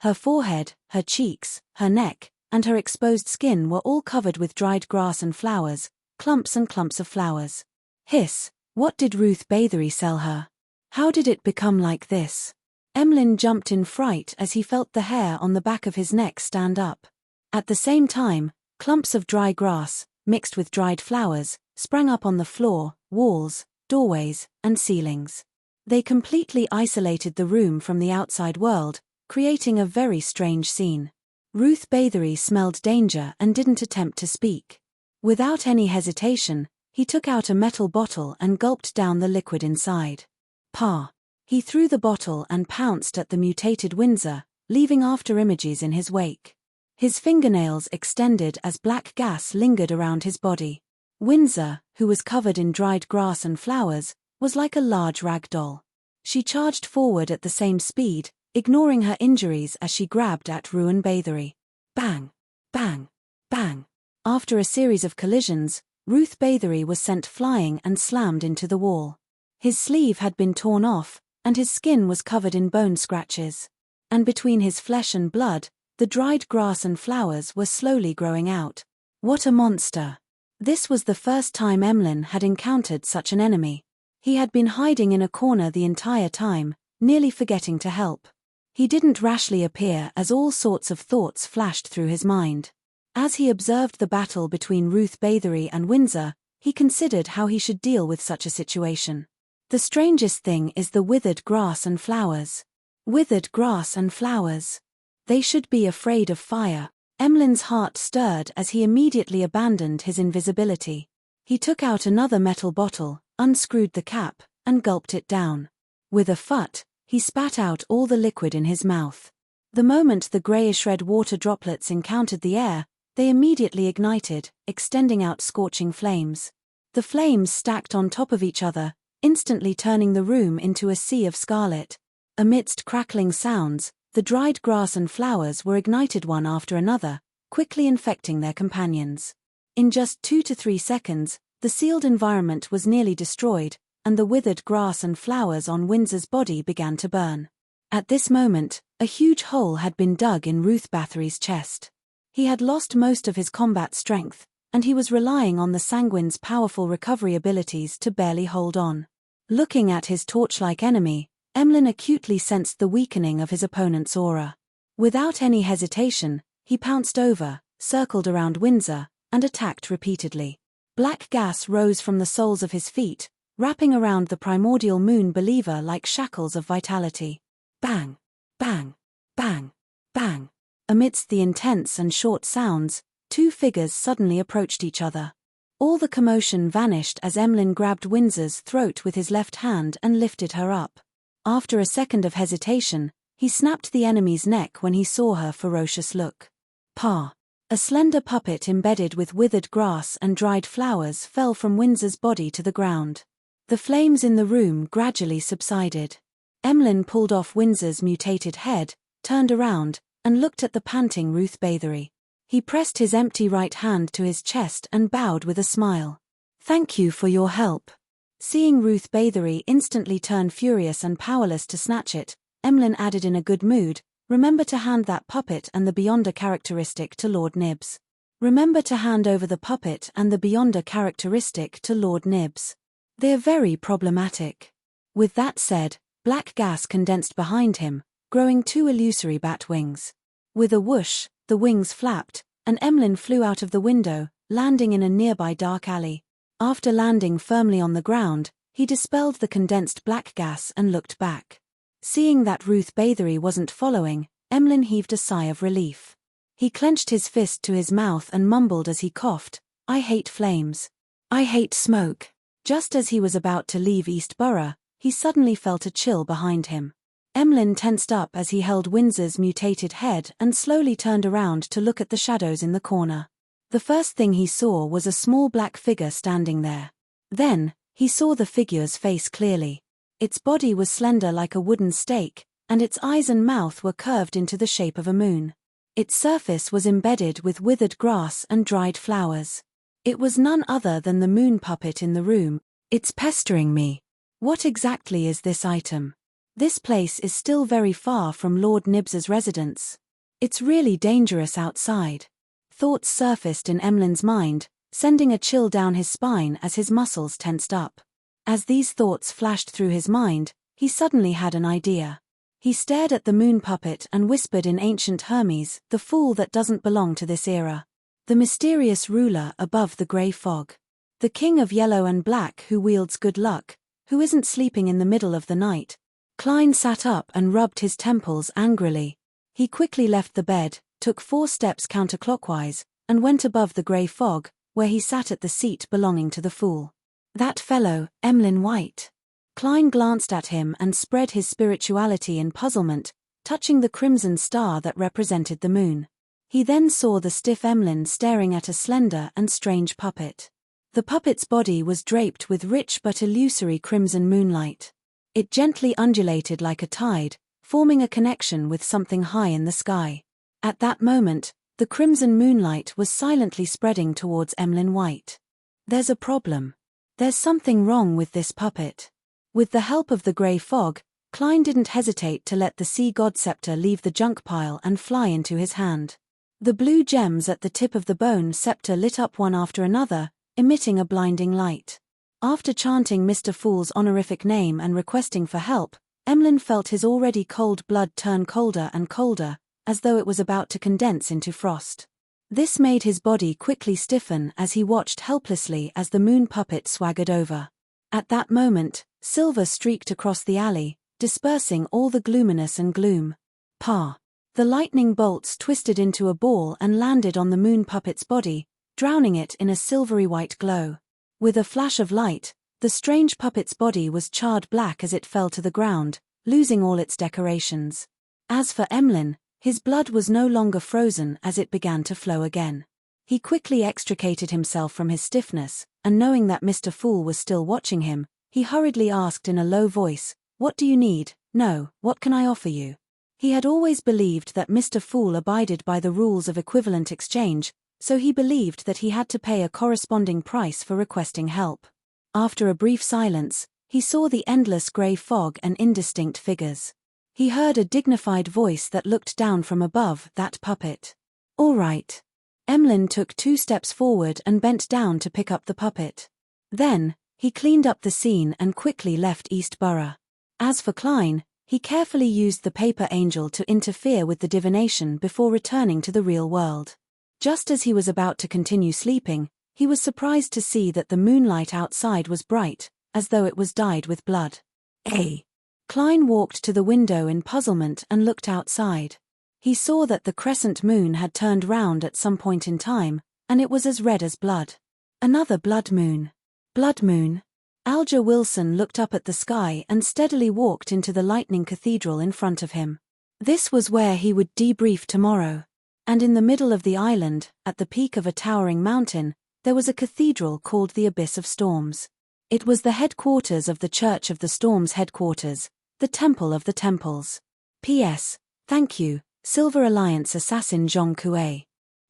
[SPEAKER 1] Her forehead, her cheeks, her neck, and her exposed skin were all covered with dried grass and flowers, clumps and clumps of flowers. Hiss, what did Ruth Bathory sell her? How did it become like this? Emlyn jumped in fright as he felt the hair on the back of his neck stand up. At the same time, clumps of dry grass, mixed with dried flowers, sprang up on the floor, walls, doorways, and ceilings. They completely isolated the room from the outside world, creating a very strange scene. Ruth Bathory smelled danger and didn't attempt to speak. Without any hesitation, he took out a metal bottle and gulped down the liquid inside. "Pa!" He threw the bottle and pounced at the mutated Windsor, leaving after images in his wake. His fingernails extended as black gas lingered around his body. Windsor, who was covered in dried grass and flowers, was like a large rag doll. She charged forward at the same speed, ignoring her injuries as she grabbed at Ruth Bathory. Bang! Bang! Bang! After a series of collisions, Ruth Bathory was sent flying and slammed into the wall. His sleeve had been torn off, and his skin was covered in bone scratches. And between his flesh and blood, the dried grass and flowers were slowly growing out. What a monster! This was the first time Emlyn had encountered such an enemy. He had been hiding in a corner the entire time, nearly forgetting to help. He didn't rashly appear as all sorts of thoughts flashed through his mind. As he observed the battle between Ruth Bathory and Windsor, he considered how he should deal with such a situation. The strangest thing is the withered grass and flowers. Withered grass and flowers. They should be afraid of fire. Emlyn's heart stirred as he immediately abandoned his invisibility. He took out another metal bottle, unscrewed the cap, and gulped it down. With a phut, he spat out all the liquid in his mouth. The moment the grayish-red water droplets encountered the air, they immediately ignited, extending out scorching flames. The flames stacked on top of each other, instantly turning the room into a sea of scarlet. Amidst crackling sounds, the dried grass and flowers were ignited one after another, quickly infecting their companions. In just 2 to 3 seconds, the sealed environment was nearly destroyed, and the withered grass and flowers on Windsor's body began to burn. At this moment, a huge hole had been dug in Ruth Bathory's chest. He had lost most of his combat strength, and he was relying on the Sanguine's powerful recovery abilities to barely hold on. Looking at his torch-like enemy, Emlyn acutely sensed the weakening of his opponent's aura. Without any hesitation, he pounced over, circled around Windsor, and attacked repeatedly. Black gas rose from the soles of his feet, wrapping around the primordial moon believer like shackles of vitality. Bang! Bang! Bang! Bang! Amidst the intense and short sounds, two figures suddenly approached each other. All the commotion vanished as Emlyn grabbed Windsor's throat with his left hand and lifted her up. After a second of hesitation, he snapped the enemy's neck when he saw her ferocious look. Pa! A slender puppet embedded with withered grass and dried flowers fell from Windsor's body to the ground. The flames in the room gradually subsided. Emlyn pulled off Windsor's mutated head, turned around, and looked at the panting Ruth Bathory. He pressed his empty right hand to his chest and bowed with a smile. "Thank you for your help." Seeing Ruth Bathory instantly turn furious and powerless to snatch it, Emlyn added in a good mood, "Remember to hand that puppet and the Beyonder characteristic to Lord Nibs. Remember to hand over the puppet and the Beyonder characteristic to Lord Nibs. They're very problematic." With that said, black gas condensed behind him, growing two illusory bat wings. With a whoosh, the wings flapped, and Emlyn flew out of the window, landing in a nearby dark alley. After landing firmly on the ground, he dispelled the condensed black gas and looked back. Seeing that Ruth Bathory wasn't following, Emlyn heaved a sigh of relief. He clenched his fist to his mouth and mumbled as he coughed, "I hate flames. I hate smoke." Just as he was about to leave East Borough, he suddenly felt a chill behind him. Emlyn tensed up as he held Windsor's mutated head and slowly turned around to look at the shadows in the corner. The first thing he saw was a small black figure standing there. Then, he saw the figure's face clearly. Its body was slender like a wooden stake, and its eyes and mouth were curved into the shape of a moon. Its surface was embedded with withered grass and dried flowers. It was none other than the moon puppet in the room. "It's pestering me. What exactly is this item? This place is still very far from Lord Nibs's residence. It's really dangerous outside." Thoughts surfaced in Emlyn's mind, sending a chill down his spine as his muscles tensed up. As these thoughts flashed through his mind, he suddenly had an idea. He stared at the moon puppet and whispered in ancient Hermes, "The fool that doesn't belong to this era. The mysterious ruler above the grey fog. The king of yellow and black who wields good luck, who isn't sleeping in the middle of the night." Klein sat up and rubbed his temples angrily. He quickly left the bed, took 4 steps counterclockwise, and went above the grey fog, where he sat at the seat belonging to the fool. "That fellow, Emlyn White." Klein glanced at him and spread his spirituality in puzzlement, touching the crimson star that represented the moon. He then saw the stiff Emlyn staring at a slender and strange puppet. The puppet's body was draped with rich but illusory crimson moonlight. It gently undulated like a tide, forming a connection with something high in the sky. At that moment, the crimson moonlight was silently spreading towards Emlyn White. "There's a problem. There's something wrong with this puppet." With the help of the grey fog, Klein didn't hesitate to let the sea god scepter leave the junk pile and fly into his hand. The blue gems at the tip of the bone scepter lit up one after another, emitting a blinding light. After chanting Mr. Fool's honorific name and requesting for help, Emlyn felt his already cold blood turn colder and colder, as though it was about to condense into frost. This made his body quickly stiffen as he watched helplessly as the moon puppet swaggered over. At that moment, silver streaked across the alley, dispersing all the gloominess and gloom. "Pa!" The lightning bolts twisted into a ball and landed on the moon puppet's body, drowning it in a silvery white glow. With a flash of light, the strange puppet's body was charred black as it fell to the ground, losing all its decorations. As for Emlyn, his blood was no longer frozen as it began to flow again. He quickly extricated himself from his stiffness, and knowing that Mr. Fool was still watching him, he hurriedly asked in a low voice, "What do you need? No, what can I offer you?" He had always believed that Mr. Fool abided by the rules of equivalent exchange, so he believed that he had to pay a corresponding price for requesting help. After a brief silence, he saw the endless grey fog and indistinct figures. He heard a dignified voice that looked down from above, "That puppet." "All right." Emlyn took 2 steps forward and bent down to pick up the puppet. Then, he cleaned up the scene and quickly left East Borough. As for Klein, he carefully used the paper angel to interfere with the divination before returning to the real world. Just as he was about to continue sleeping, he was surprised to see that the moonlight outside was bright, as though it was dyed with blood. Klein walked to the window in puzzlement and looked outside. He saw that the crescent moon had turned round at some point in time, and it was as red as blood. Another blood moon. Blood moon. Alger Wilson looked up at the sky and steadily walked into the lightning cathedral in front of him. This was where he would debrief tomorrow. And in the middle of the island, at the peak of a towering mountain, there was a cathedral called the Abyss of Storms. It was the headquarters of the Church of the Storms headquarters, the Temple of the Temples. P.S. Thank you, Silver Alliance assassin Zhong Kuei.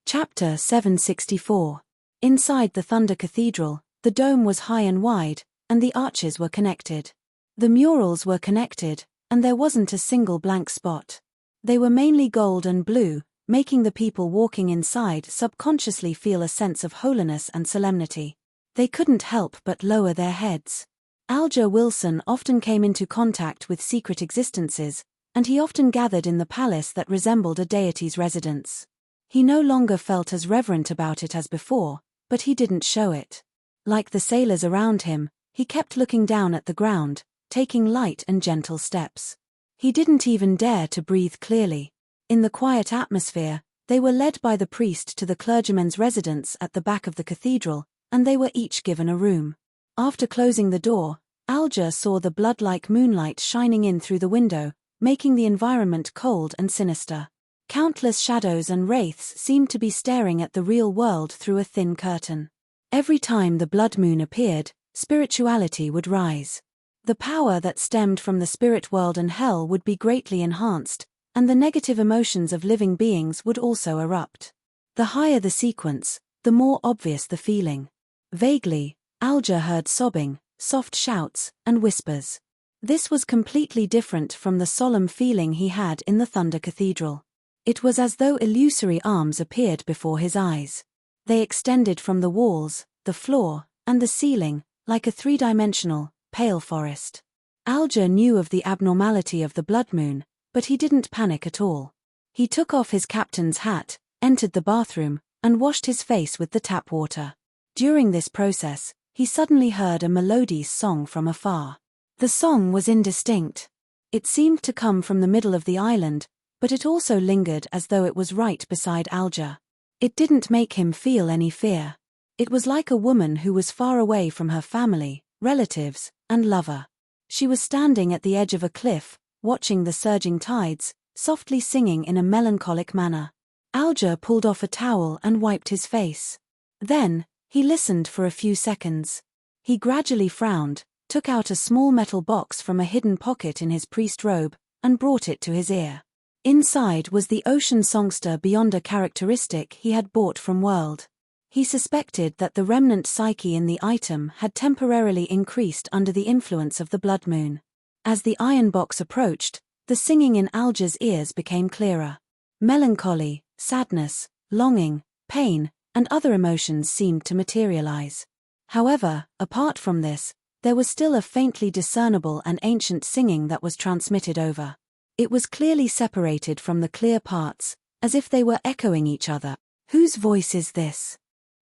[SPEAKER 1] Chapter 764. Inside the Thunder Cathedral, the dome was high and wide, and the arches were connected. The murals were connected, and there wasn't a single blank spot. They were mainly gold and blue, making the people walking inside subconsciously feel a sense of holiness and solemnity. They couldn't help but lower their heads. Alger Wilson often came into contact with secret existences, and he often gathered in the palace that resembled a deity's residence. He no longer felt as reverent about it as before, but he didn't show it. Like the sailors around him, he kept looking down at the ground, taking light and gentle steps. He didn't even dare to breathe clearly. In the quiet atmosphere, they were led by the priest to the clergyman's residence at the back of the cathedral, and they were each given a room. After closing the door, Alger saw the blood-like moonlight shining in through the window, making the environment cold and sinister. Countless shadows and wraiths seemed to be staring at the real world through a thin curtain. Every time the blood moon appeared, spirituality would rise. The power that stemmed from the spirit world and hell would be greatly enhanced, and the negative emotions of living beings would also erupt. The higher the sequence, the more obvious the feeling. Vaguely, Alger heard sobbing, soft shouts, and whispers. This was completely different from the solemn feeling he had in the Thunder Cathedral. It was as though illusory arms appeared before his eyes. They extended from the walls, the floor, and the ceiling, like a three-dimensional, pale forest. Alger knew of the abnormality of the blood moon, but he didn't panic at all. He took off his captain's hat, entered the bathroom, and washed his face with the tap water. During this process, he suddenly heard a melodious song from afar. The song was indistinct. It seemed to come from the middle of the island, but it also lingered as though it was right beside Alger. It didn't make him feel any fear. It was like a woman who was far away from her family, relatives, and lover. She was standing at the edge of a cliff, watching the surging tides, softly singing in a melancholic manner. Alger pulled off a towel and wiped his face. Then, he listened for a few seconds. He gradually frowned, took out a small metal box from a hidden pocket in his priest robe, and brought it to his ear. Inside was the ocean songster beyond a characteristic he had bought from World. He suspected that the remnant psyche in the item had temporarily increased under the influence of the blood moon. As the iron box approached, the singing in Alger's ears became clearer. Melancholy, sadness, longing, pain, and other emotions seemed to materialize. However, apart from this, there was still a faintly discernible and ancient singing that was transmitted over. It was clearly separated from the clear parts, as if they were echoing each other. Whose voice is this?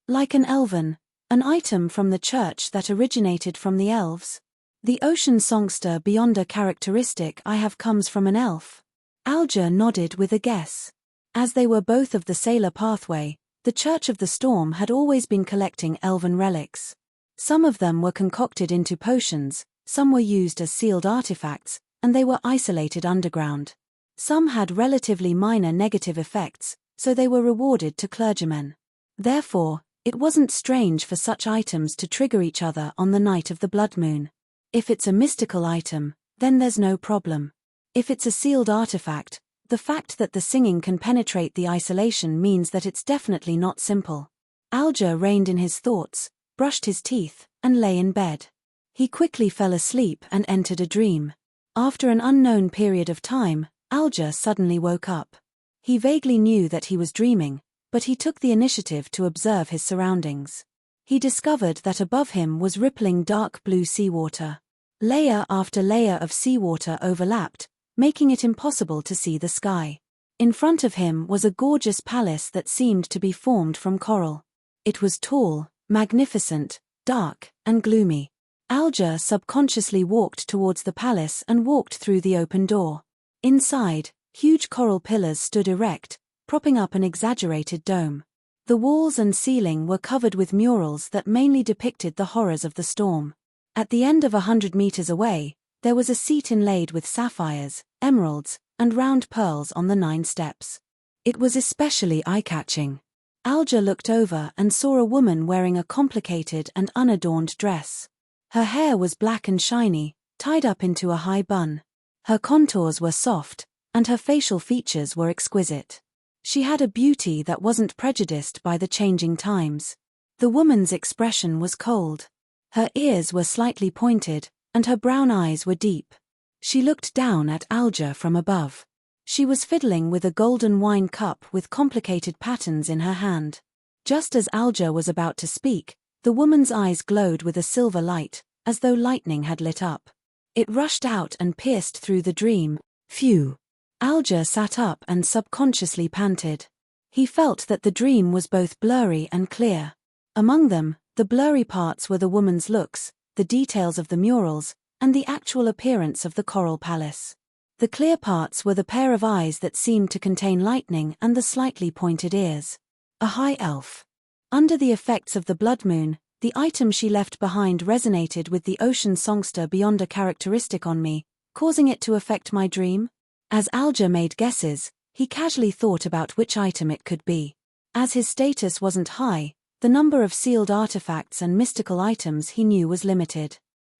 [SPEAKER 1] Like an elven, an item from the church that originated from the elves. The ocean songster beyond a characteristic I have comes from an elf. Alger nodded with a guess. As they were both of the sailor pathway, the Church of the Storm had always been collecting elven relics. Some of them were concocted into potions, some were used as sealed artifacts, and they were isolated underground. Some had relatively minor negative effects, so they were rewarded to clergymen. Therefore, it wasn't strange for such items to trigger each other on the night of the blood moon. If it's a mystical item, then there's no problem. If it's a sealed artifact, the fact that the singing can penetrate the isolation means that it's definitely not simple. Alger reined in his thoughts, brushed his teeth, and lay in bed. He quickly fell asleep and entered a dream. After an unknown period of time, Alger suddenly woke up. He vaguely knew that he was dreaming, but he took the initiative to observe his surroundings. He discovered that above him was rippling dark blue seawater. Layer after layer of seawater overlapped, making it impossible to see the sky. In front of him was a gorgeous palace that seemed to be formed from coral. It was tall, magnificent, dark, and gloomy. Alger subconsciously walked towards the palace and walked through the open door. Inside, Huge coral pillars stood erect, propping up an exaggerated dome. The walls and ceiling were covered with murals that mainly depicted the horrors of the storm. At the end of 100 meters away, there was a seat inlaid with sapphires, emeralds, and round pearls on the 9 steps. It was especially eye-catching. Alger looked over and saw a woman wearing a complicated and unadorned dress. Her hair was black and shiny, tied up into a high bun. Her contours were soft, and her facial features were exquisite. She had a beauty that wasn't prejudiced by the changing times. The woman's expression was cold. Her ears were slightly pointed, and her brown eyes were deep. She looked down at Alger from above. She was fiddling with a golden wine cup with complicated patterns in her hand. Just as Alger was about to speak, the woman's eyes glowed with a silver light, as though lightning had lit up. It rushed out and pierced through the dream. Phew! Alger sat up and subconsciously panted. He felt that the dream was both blurry and clear. Among them, the blurry parts were the woman's looks, the details of the murals, and the actual appearance of the coral palace. The clear parts were the pair of eyes that seemed to contain lightning and the slightly pointed ears. A high elf. Under the effects of the blood moon, the item she left behind resonated with the ocean songster beyond a characteristic on me, causing it to affect my dream. As Alger made guesses, he casually thought about which item it could be. As his status wasn't high, the number of sealed artifacts and mystical items he knew was limited.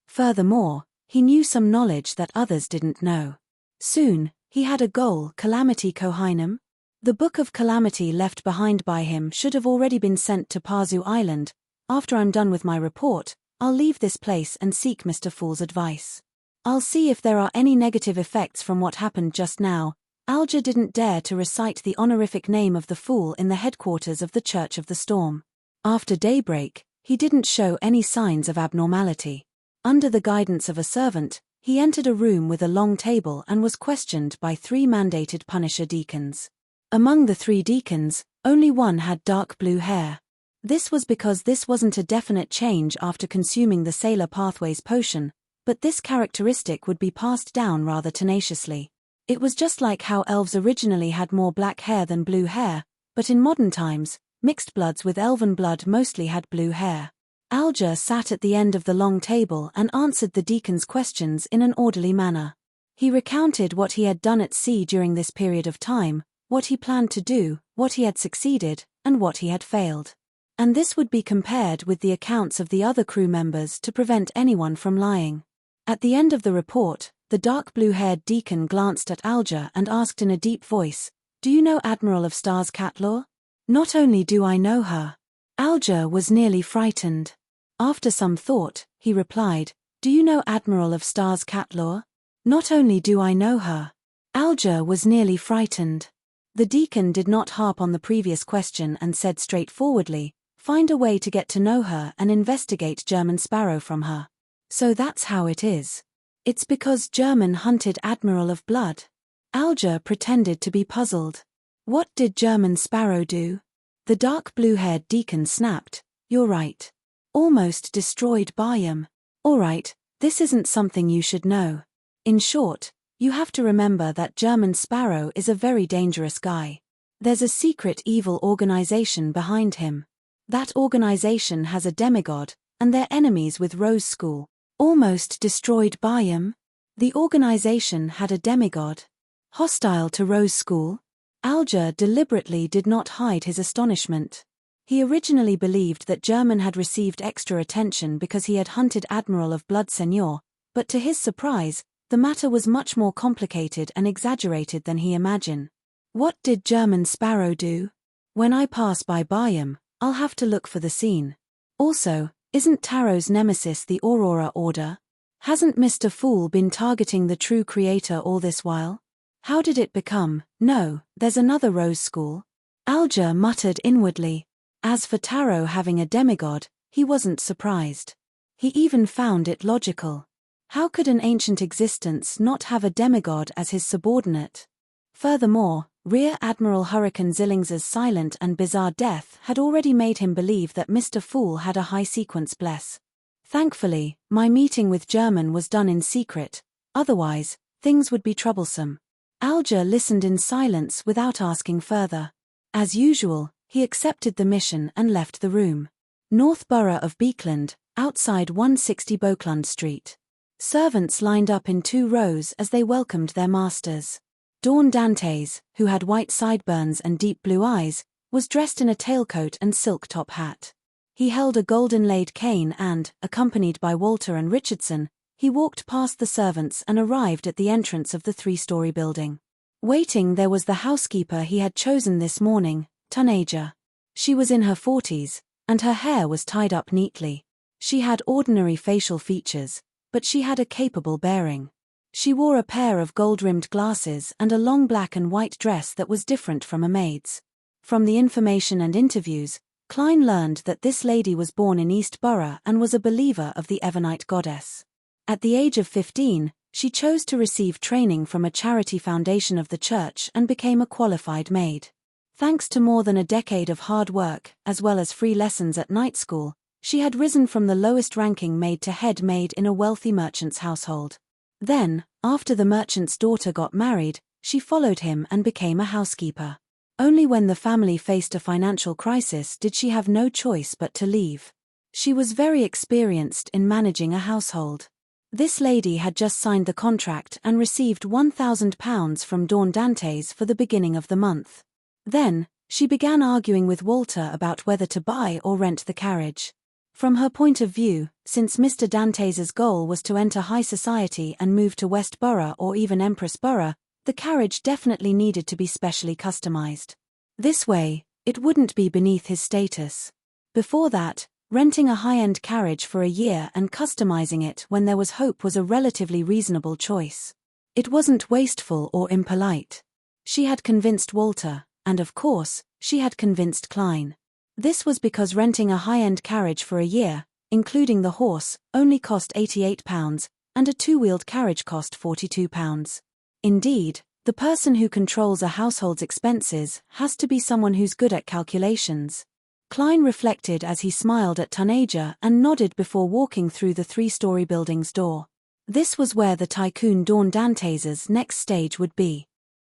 [SPEAKER 1] Furthermore, he knew some knowledge that others didn't know. Soon, he had a goal: Calamity Kohainum. The Book of Calamity left behind by him should have already been sent to Pazu Island. After I'm done with my report, I'll leave this place and seek Mr. Fool's advice. I'll see if there are any negative effects from what happened just now. Alger didn't dare to recite the honorific name of the Fool in the headquarters of the Church of the Storm. After daybreak, he didn't show any signs of abnormality. Under the guidance of a servant, he entered a room with a long table and was questioned by 3 mandated Punisher deacons. Among the 3 deacons, only one had dark blue hair. This was because this wasn't a definite change after consuming the Sailor Pathways potion, but this characteristic would be passed down rather tenaciously. It was just like how elves originally had more black hair than blue hair, but in modern times, mixed bloods with elven blood mostly had blue hair. Alger sat at the end of the long table and answered the deacon's questions in an orderly manner. He recounted what he had done at sea during this period of time, what he planned to do, what he had succeeded, and what he had failed. And this would be compared with the accounts of the other crew members to prevent anyone from lying. At the end of the report, the dark blue-haired deacon glanced at Alger and asked in a deep voice, "Do you know Admiral of Stars Catlaw?" "Not only do I know her." Alger was nearly frightened. After some thought, he replied, "Do you know Admiral of Stars Catlaw?" "Not only do I know her." Alger was nearly frightened. The deacon did not harp on the previous question and said straightforwardly, "Find a way to get to know her and investigate German Sparrow from her." "So that's how it is. It's because German hunted Admiral of Blood." Alger pretended to be puzzled. "What did German Sparrow do?" The dark blue-haired deacon snapped, "You're right. Almost destroyed Bayam." "All right, this isn't something you should know. In short, you have to remember that German Sparrow is a very dangerous guy. There's a secret evil organization behind him. That organization has a demigod, and they're enemies with Rose School." "Almost destroyed Bayam?" The organization had a demigod. Hostile to Rose School? Alger deliberately did not hide his astonishment. He originally believed that German had received extra attention because he had hunted Admiral of Blood Seigneur, but to his surprise, the matter was much more complicated and exaggerated than he imagined. "What did German Sparrow do?" "When I pass by Bayam, I'll have to look for the scene. Also, isn't Tarot's nemesis the Aurora Order? Hasn't Mr. Fool been targeting the true creator all this while? How did it become, no, there's another Rose School?" Alger muttered inwardly. As for Tarot having a demigod, he wasn't surprised. He even found it logical. How could an ancient existence not have a demigod as his subordinate? Furthermore, Rear Admiral Hurricane Zillings's silent and bizarre death had already made him believe that Mr. Fool had a high sequence bless. Thankfully, my meeting with German was done in secret, otherwise, things would be troublesome. Alger listened in silence without asking further. As usual, he accepted the mission and left the room. North Borough of Beekland, outside 160 Beaucland Street. Servants lined up in 2 rows as they welcomed their masters. Dawn Dantes, who had white sideburns and deep blue eyes, was dressed in a tailcoat and silk top hat. He held a gold-inlaid cane and, accompanied by Walter and Richardson, he walked past the servants and arrived at the entrance of the 3-story building. Waiting there was the housekeeper he had chosen this morning, Tanager. She was in her 40s, and her hair was tied up neatly. She had ordinary facial features, but she had a capable bearing. She wore a pair of gold-rimmed glasses and a long black and white dress that was different from a maid's. From the information and interviews, Klein learned that this lady was born in East Borough and was a believer of the Evernite goddess. At the age of 15, she chose to receive training from a charity foundation of the church and became a qualified maid. Thanks to more than a decade of hard work, as well as free lessons at night school, she had risen from the lowest-ranking maid to head maid in a wealthy merchant's household. Then, after the merchant's daughter got married, she followed him and became a housekeeper. Only when the family faced a financial crisis did she have no choice but to leave. She was very experienced in managing a household. This lady had just signed the contract and received £1,000 from Dawn Dantes for the beginning of the month. Then, she began arguing with Walter about whether to buy or rent the carriage. From her point of view, since Mr. Dantes's goal was to enter high society and move to West Borough or even Empress Borough, the carriage definitely needed to be specially customized. This way, it wouldn't be beneath his status. Before that, renting a high-end carriage for a year and customizing it when there was hope was a relatively reasonable choice. It wasn't wasteful or impolite. She had convinced Walter, and of course, she had convinced Klein. This was because renting a high-end carriage for a year, including the horse, only cost £88, and a 2-wheeled carriage cost £42. Indeed, the person who controls a household's expenses has to be someone who's good at calculations. Klein reflected as he smiled at Tanager and nodded before walking through the 3-story building's door. This was where the tycoon Dawn Dantes's next stage would be.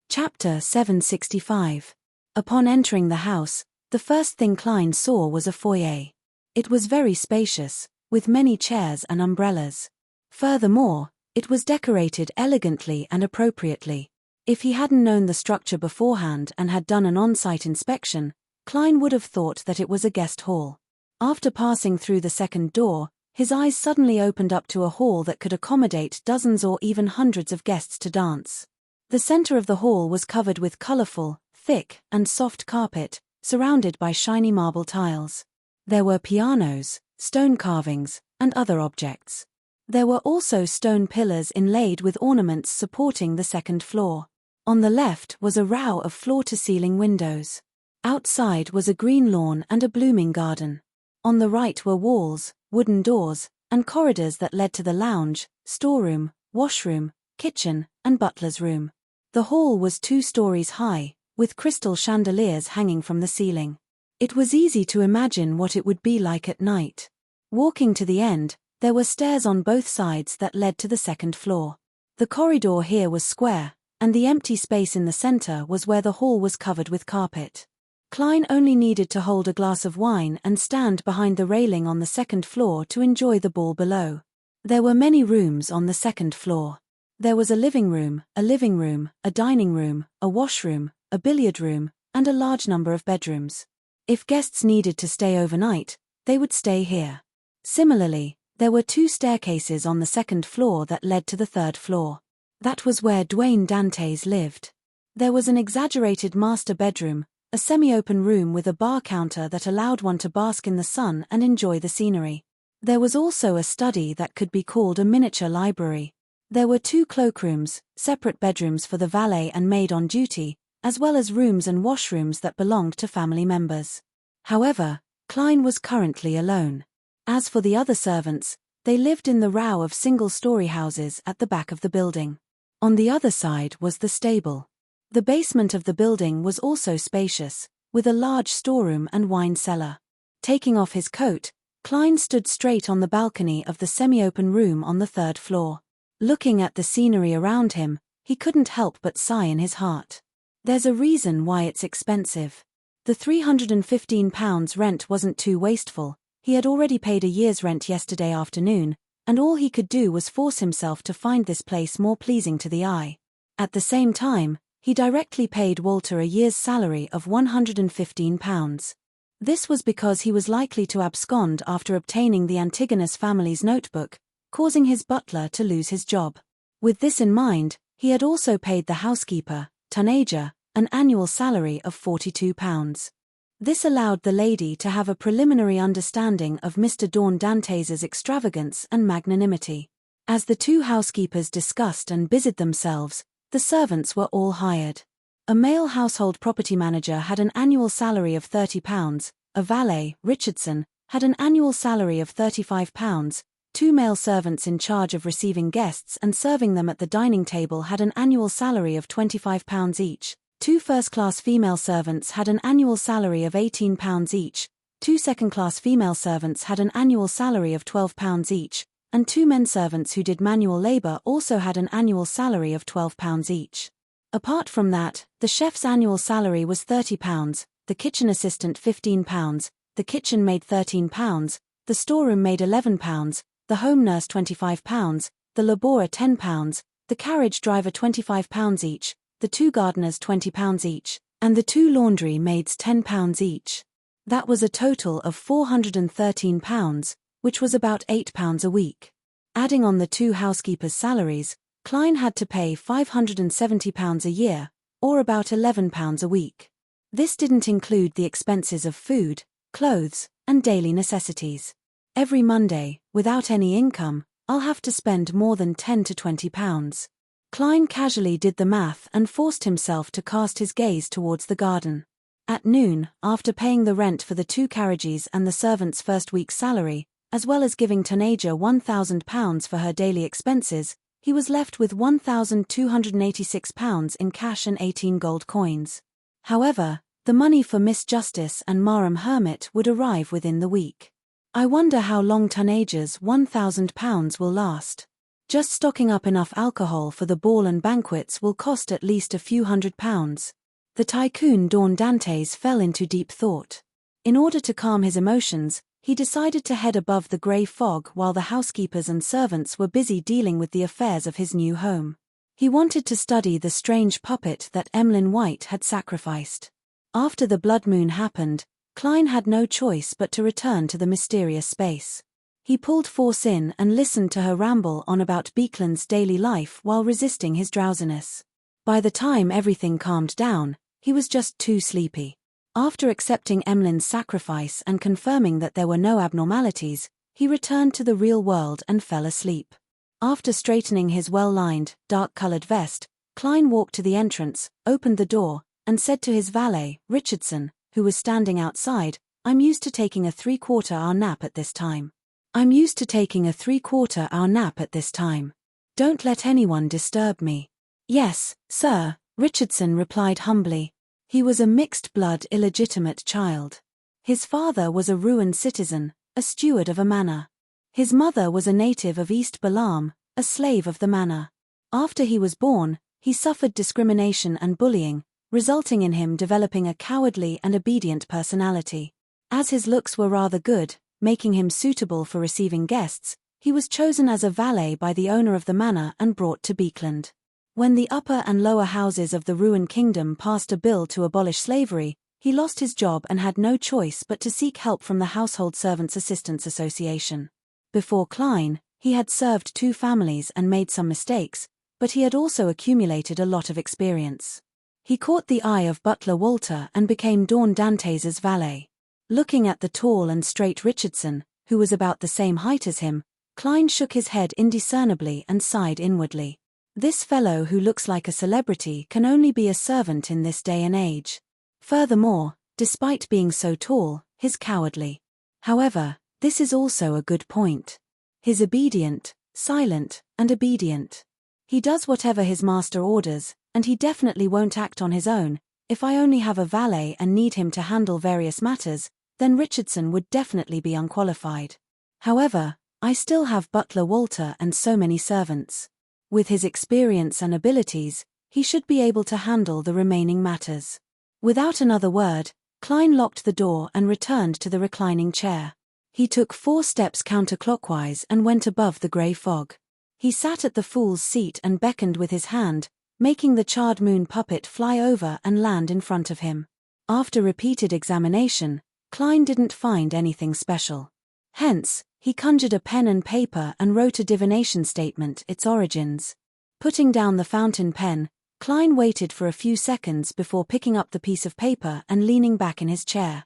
[SPEAKER 1] Chapter 765. Upon entering the house, the first thing Klein saw was a foyer. It was very spacious, with many chairs and umbrellas. Furthermore, it was decorated elegantly and appropriately. If he hadn't known the structure beforehand and had done an on-site inspection, Klein would have thought that it was a guest hall. After passing through the second door, his eyes suddenly opened up to a hall that could accommodate dozens or even hundreds of guests to dance. The center of the hall was covered with colorful, thick, and soft carpet, surrounded by shiny marble tiles. There were pianos, stone carvings, and other objects. There were also stone pillars inlaid with ornaments supporting the second floor. On the left was a row of floor-to-ceiling windows. Outside was a green lawn and a blooming garden. On the right were walls, wooden doors, and corridors that led to the lounge, storeroom, washroom, kitchen, and butler's room. The hall was 2 stories high, with crystal chandeliers hanging from the ceiling. It was easy to imagine what it would be like at night. Walking to the end, there were stairs on both sides that led to the second floor. The corridor here was square, and the empty space in the center was where the hall was covered with carpet. Klein only needed to hold a glass of wine and stand behind the railing on the second floor to enjoy the ball below. There were many rooms on the second floor. There was a living room, a dining room, a washroom, a billiard room, and a large number of bedrooms. If guests needed to stay overnight, they would stay here. Similarly, there were 2 staircases on the second floor that led to the third floor. That was where Dwayne Dantes lived. There was an exaggerated master bedroom, a semi-open room with a bar counter that allowed one to bask in the sun and enjoy the scenery. There was also a study that could be called a miniature library. There were 2 cloakrooms, separate bedrooms for the valet and maid on duty, as well as rooms and washrooms that belonged to family members. However, Klein was currently alone. As for the other servants, they lived in the row of single-story houses at the back of the building. On the other side was the stable. The basement of the building was also spacious, with a large storeroom and wine cellar. Taking off his coat, Klein stood straight on the balcony of the semi-open room on the third floor. Looking at the scenery around him, he couldn't help but sigh in his heart. There's a reason why it's expensive. The £315 rent wasn't too wasteful. He had already paid a year's rent yesterday afternoon, and all he could do was force himself to find this place more pleasing to the eye. At the same time, he directly paid Walter a year's salary of £115. This was because he was likely to abscond after obtaining the Antigonus family's notebook, causing his butler to lose his job. With this in mind, he had also paid the housekeeper, Tanager, an annual salary of £42. This allowed the lady to have a preliminary understanding of Mr. Dawn Dantes' extravagance and magnanimity. As the two housekeepers discussed and busied themselves, the servants were all hired. A male household property manager had an annual salary of £30, a valet, Richardson, had an annual salary of £35, two male servants in charge of receiving guests and serving them at the dining table had an annual salary of £25 each, two first-class female servants had an annual salary of £18 each, two second-class female servants had an annual salary of £12 each, and two men servants who did manual labor also had an annual salary of £12 each. Apart from that, the chef's annual salary was £30, the kitchen assistant £15, the kitchen maid £13, the storeroom maid £11, the home nurse £25, the laborer £10, the carriage driver £25 each, the two gardeners £20 each, and the two laundry maids £10 each. That was a total of £413, which was about £8 a week. Adding on the two housekeepers' salaries, Klein had to pay £570 a year, or about £11 a week. This didn't include the expenses of food, clothes, and daily necessities. Every Monday, without any income, I'll have to spend more than £10 to £20. Klein casually did the math and forced himself to cast his gaze towards the garden. At noon, after paying the rent for the two carriages and the servant's first week's salary, as well as giving Tanager £1,000 for her daily expenses, he was left with £1,286 in cash and 18 gold coins. However, the money for Miss Justice and Marham Hermit would arrive within the week. I wonder how long Tanager's £1,000 will last. Just stocking up enough alcohol for the ball and banquets will cost at least a few £100s. The tycoon Dawn Dantes fell into deep thought. In order to calm his emotions, he decided to head above the grey fog while the housekeepers and servants were busy dealing with the affairs of his new home. He wanted to study the strange puppet that Emlyn White had sacrificed. After the blood moon happened, Klein had no choice but to return to the mysterious space. He pulled force in and listened to her ramble on about Beekland's daily life while resisting his drowsiness. By the time everything calmed down, he was just too sleepy. After accepting Emlyn's sacrifice and confirming that there were no abnormalities, he returned to the real world and fell asleep. After straightening his well-lined, dark-colored vest, Klein walked to the entrance, opened the door, and said to his valet, Richardson, who was standing outside, "I'm used to taking a 3/4-hour nap at this time. I'm used to taking a 3/4-hour nap at this time. Don't let anyone disturb me." "Yes, sir," Richardson replied humbly. He was a mixed-blood illegitimate child. His father was a ruined citizen, a steward of a manor. His mother was a native of East Balam, a slave of the manor. After he was born, he suffered discrimination and bullying, resulting in him developing a cowardly and obedient personality. As his looks were rather good, making him suitable for receiving guests, he was chosen as a valet by the owner of the manor and brought to Beekland. When the upper and lower houses of the ruined kingdom passed a bill to abolish slavery, he lost his job and had no choice but to seek help from the Household Servants Assistants Association. Before Klein, he had served two families and made some mistakes, but he had also accumulated a lot of experience. He caught the eye of butler Walter and became Dawn Dantes' valet. Looking at the tall and straight Richardson, who was about the same height as him, Klein shook his head indiscernibly and sighed inwardly. This fellow who looks like a celebrity can only be a servant in this day and age. Furthermore, despite being so tall, he's cowardly. However, this is also a good point. He's obedient, silent, and obedient. He does whatever his master orders, and he definitely won't act on his own. If I only have a valet and need him to handle various matters, then Richardson would definitely be unqualified. However, I still have butler Walter and so many servants. With his experience and abilities, he should be able to handle the remaining matters. Without another word, Klein locked the door and returned to the reclining chair. He took 4 steps counterclockwise and went above the grey fog. He sat at the fool's seat and beckoned with his hand, making the charred moon puppet fly over and land in front of him. After repeated examination, Klein didn't find anything special. Hence, he conjured a pen and paper and wrote a divination statement, its origins. Putting down the fountain pen, Klein waited for a few seconds before picking up the piece of paper and leaning back in his chair.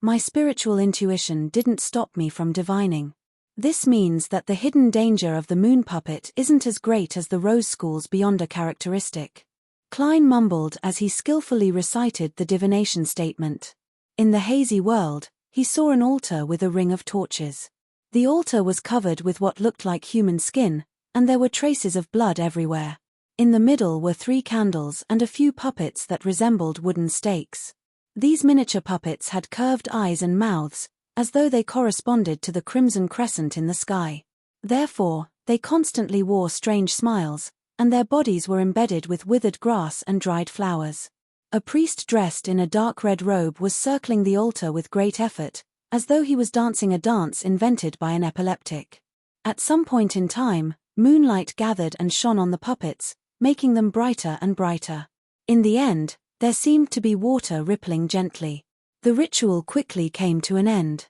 [SPEAKER 1] My spiritual intuition didn't stop me from divining. This means that the hidden danger of the moon puppet isn't as great as the Rose School's Beyonder characteristic. Klein mumbled as he skillfully recited the divination statement. In the hazy world, he saw an altar with a ring of torches. The altar was covered with what looked like human skin, and there were traces of blood everywhere. In the middle were 3 candles and a few puppets that resembled wooden stakes. These miniature puppets had curved eyes and mouths, as though they corresponded to the crimson crescent in the sky. Therefore, they constantly wore strange smiles, and their bodies were embedded with withered grass and dried flowers. A priest dressed in a dark red robe was circling the altar with great effort, as though he was dancing a dance invented by an epileptic. At some point in time, moonlight gathered and shone on the puppets, making them brighter and brighter. In the end, there seemed to be water rippling gently. The ritual quickly came to an end.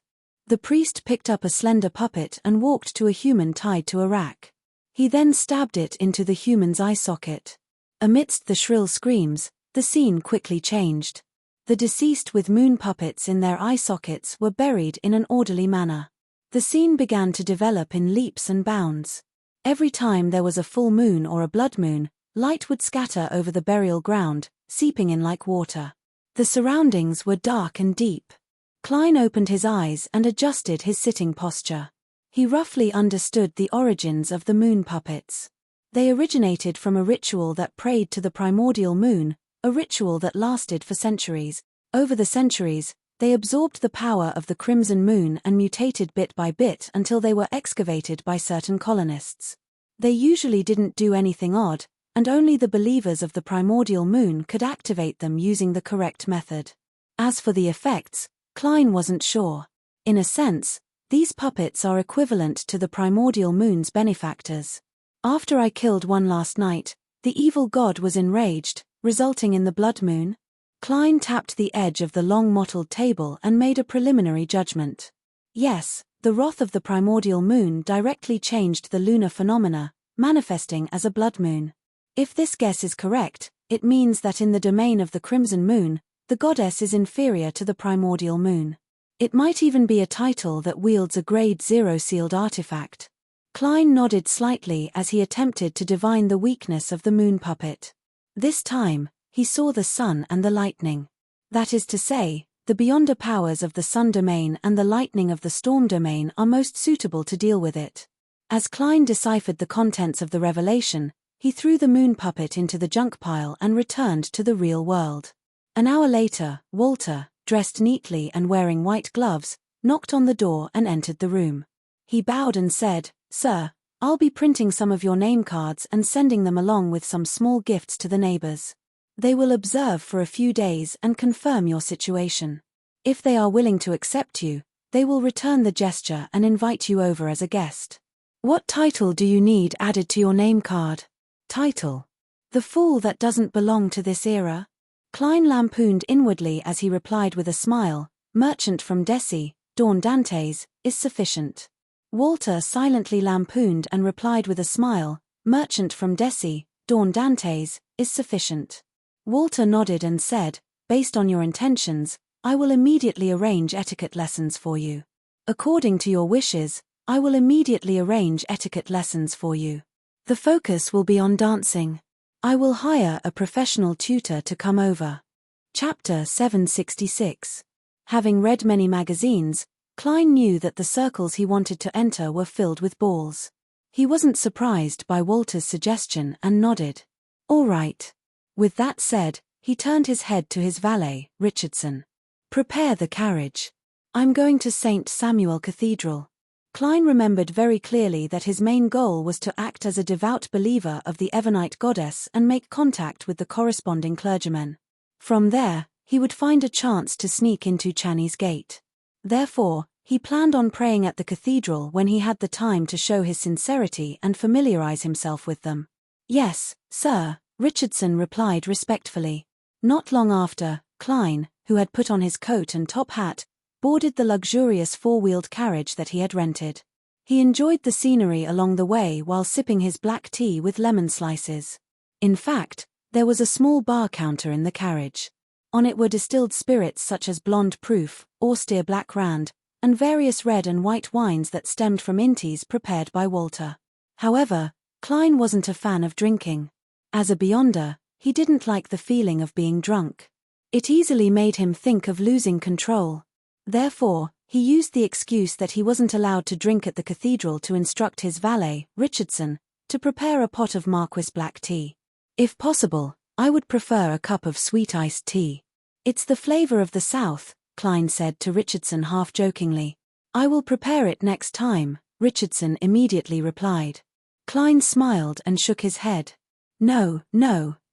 [SPEAKER 1] The priest picked up a slender puppet and walked to a human tied to a rack. He then stabbed it into the human's eye socket. Amidst the shrill screams, the scene quickly changed. The deceased with moon puppets in their eye sockets were buried in an orderly manner. The scene began to develop in leaps and bounds. Every time there was a full moon or a blood moon, light would scatter over the burial ground, seeping in like water. The surroundings were dark and deep. Klein opened his eyes and adjusted his sitting posture. He roughly understood the origins of the moon puppets. They originated from a ritual that prayed to the primordial moon, a ritual that lasted for centuries. Over the centuries, they absorbed the power of the crimson moon and mutated bit by bit until they were excavated by certain colonists. They usually didn't do anything odd, and only the believers of the primordial moon could activate them using the correct method. As for the effects, Klein wasn't sure. In a sense, these puppets are equivalent to the primordial moon's benefactors. After I killed one last night, the evil god was enraged, resulting in the blood moon. Klein tapped the edge of the long mottled table and made a preliminary judgment. Yes, the wrath of the primordial moon directly changed the lunar phenomena, manifesting as a blood moon. If this guess is correct, it means that in the domain of the crimson moon, the goddess is inferior to the primordial moon. It might even be a title that wields a grade 0 sealed artifact. Klein nodded slightly as he attempted to divine the weakness of the moon puppet. This time, he saw the sun and the lightning. That is to say, the beyonder powers of the sun domain and the lightning of the storm domain are most suitable to deal with it. As Klein deciphered the contents of the revelation, he threw the moon puppet into the junk pile and returned to the real world. An hour later, Walter, dressed neatly and wearing white gloves, knocked on the door and entered the room. He bowed and said, "Sir, I'll be printing some of your name cards and sending them along with some small gifts to the neighbors. They will observe for a few days and confirm your situation. If they are willing to accept you, they will return the gesture and invite you over as a guest." "What title do you need added to your name card?" "Title? The fool that doesn't belong to this era?" Klein lampooned inwardly as he replied with a smile, "Merchant from Desi, Dawn Dantes, is sufficient." Walter silently lampooned and replied with a smile, "Merchant from Desi, Dawn Dantes, is sufficient." Walter nodded and said, "Based on your intentions, I will immediately arrange etiquette lessons for you." "According to your wishes, I will immediately arrange etiquette lessons for you. The focus will be on dancing. I will hire a professional tutor to come over." Chapter 766. Having read many magazines, Klein knew that the circles he wanted to enter were filled with balls. He wasn't surprised by Walter's suggestion and nodded. "All right." With that said, he turned his head to his valet, Richardson. "Prepare the carriage. I'm going to St. Samuel Cathedral." Klein remembered very clearly that his main goal was to act as a devout believer of the Evernite goddess and make contact with the corresponding clergymen. From there, he would find a chance to sneak into Channy's Gate. Therefore, he planned on praying at the cathedral when he had the time to show his sincerity and familiarize himself with them. "Yes, sir," Richardson replied respectfully. Not long after, Klein, who had put on his coat and top hat, boarded the luxurious four-wheeled carriage that he had rented. He enjoyed the scenery along the way while sipping his black tea with lemon slices. In fact, there was a small bar counter in the carriage. On it were distilled spirits such as Blonde Proof, Austere Black Rand, and various red and white wines that stemmed from inties prepared by Walter. However, Klein wasn't a fan of drinking. As a Beyonder, he didn't like the feeling of being drunk. It easily made him think of losing control. Therefore, he used the excuse that he wasn't allowed to drink at the cathedral to instruct his valet, Richardson, to prepare a pot of Marquis black tea. "If possible, I would prefer a cup of sweet iced tea. It's the flavor of the South," Klein said to Richardson half-jokingly. "I will prepare it next time," Richardson immediately replied. Klein smiled and shook his head. No,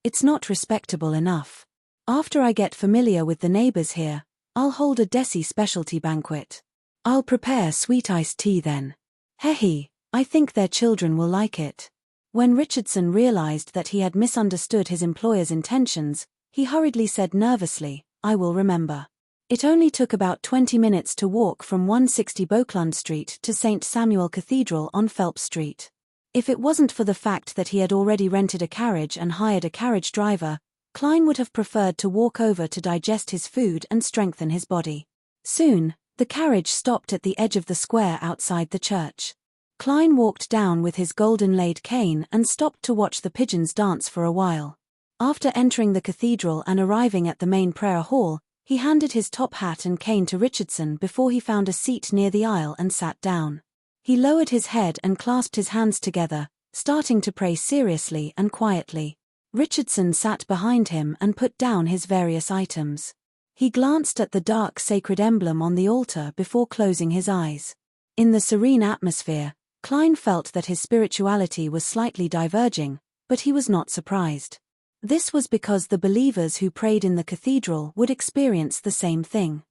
[SPEAKER 1] it's not respectable enough. After I get familiar with the neighbors here, I'll hold a Desi specialty banquet. I'll prepare sweet iced tea then. Hehe, I think their children will like it." When Richardson realized that he had misunderstood his employer's intentions, he hurriedly said nervously, "I will remember." It only took about 20 minutes to walk from 160 Beauclund Street to St. Samuel Cathedral on Phelps Street. If it wasn't for the fact that he had already rented a carriage and hired a carriage driver, Klein would have preferred to walk over to digest his food and strengthen his body. Soon, the carriage stopped at the edge of the square outside the church. Klein walked down with his golden-laid cane and stopped to watch the pigeons dance for a while. After entering the cathedral and arriving at the main prayer hall, he handed his top hat and cane to Richardson before he found a seat near the aisle and sat down. He lowered his head and clasped his hands together, starting to pray seriously and quietly. Richardson sat behind him and put down his various items. He glanced at the dark sacred emblem on the altar before closing his eyes. In the serene atmosphere, Klein felt that his spirituality was slightly diverging, but he was not surprised. This was because the believers who prayed in the cathedral would experience the same thing.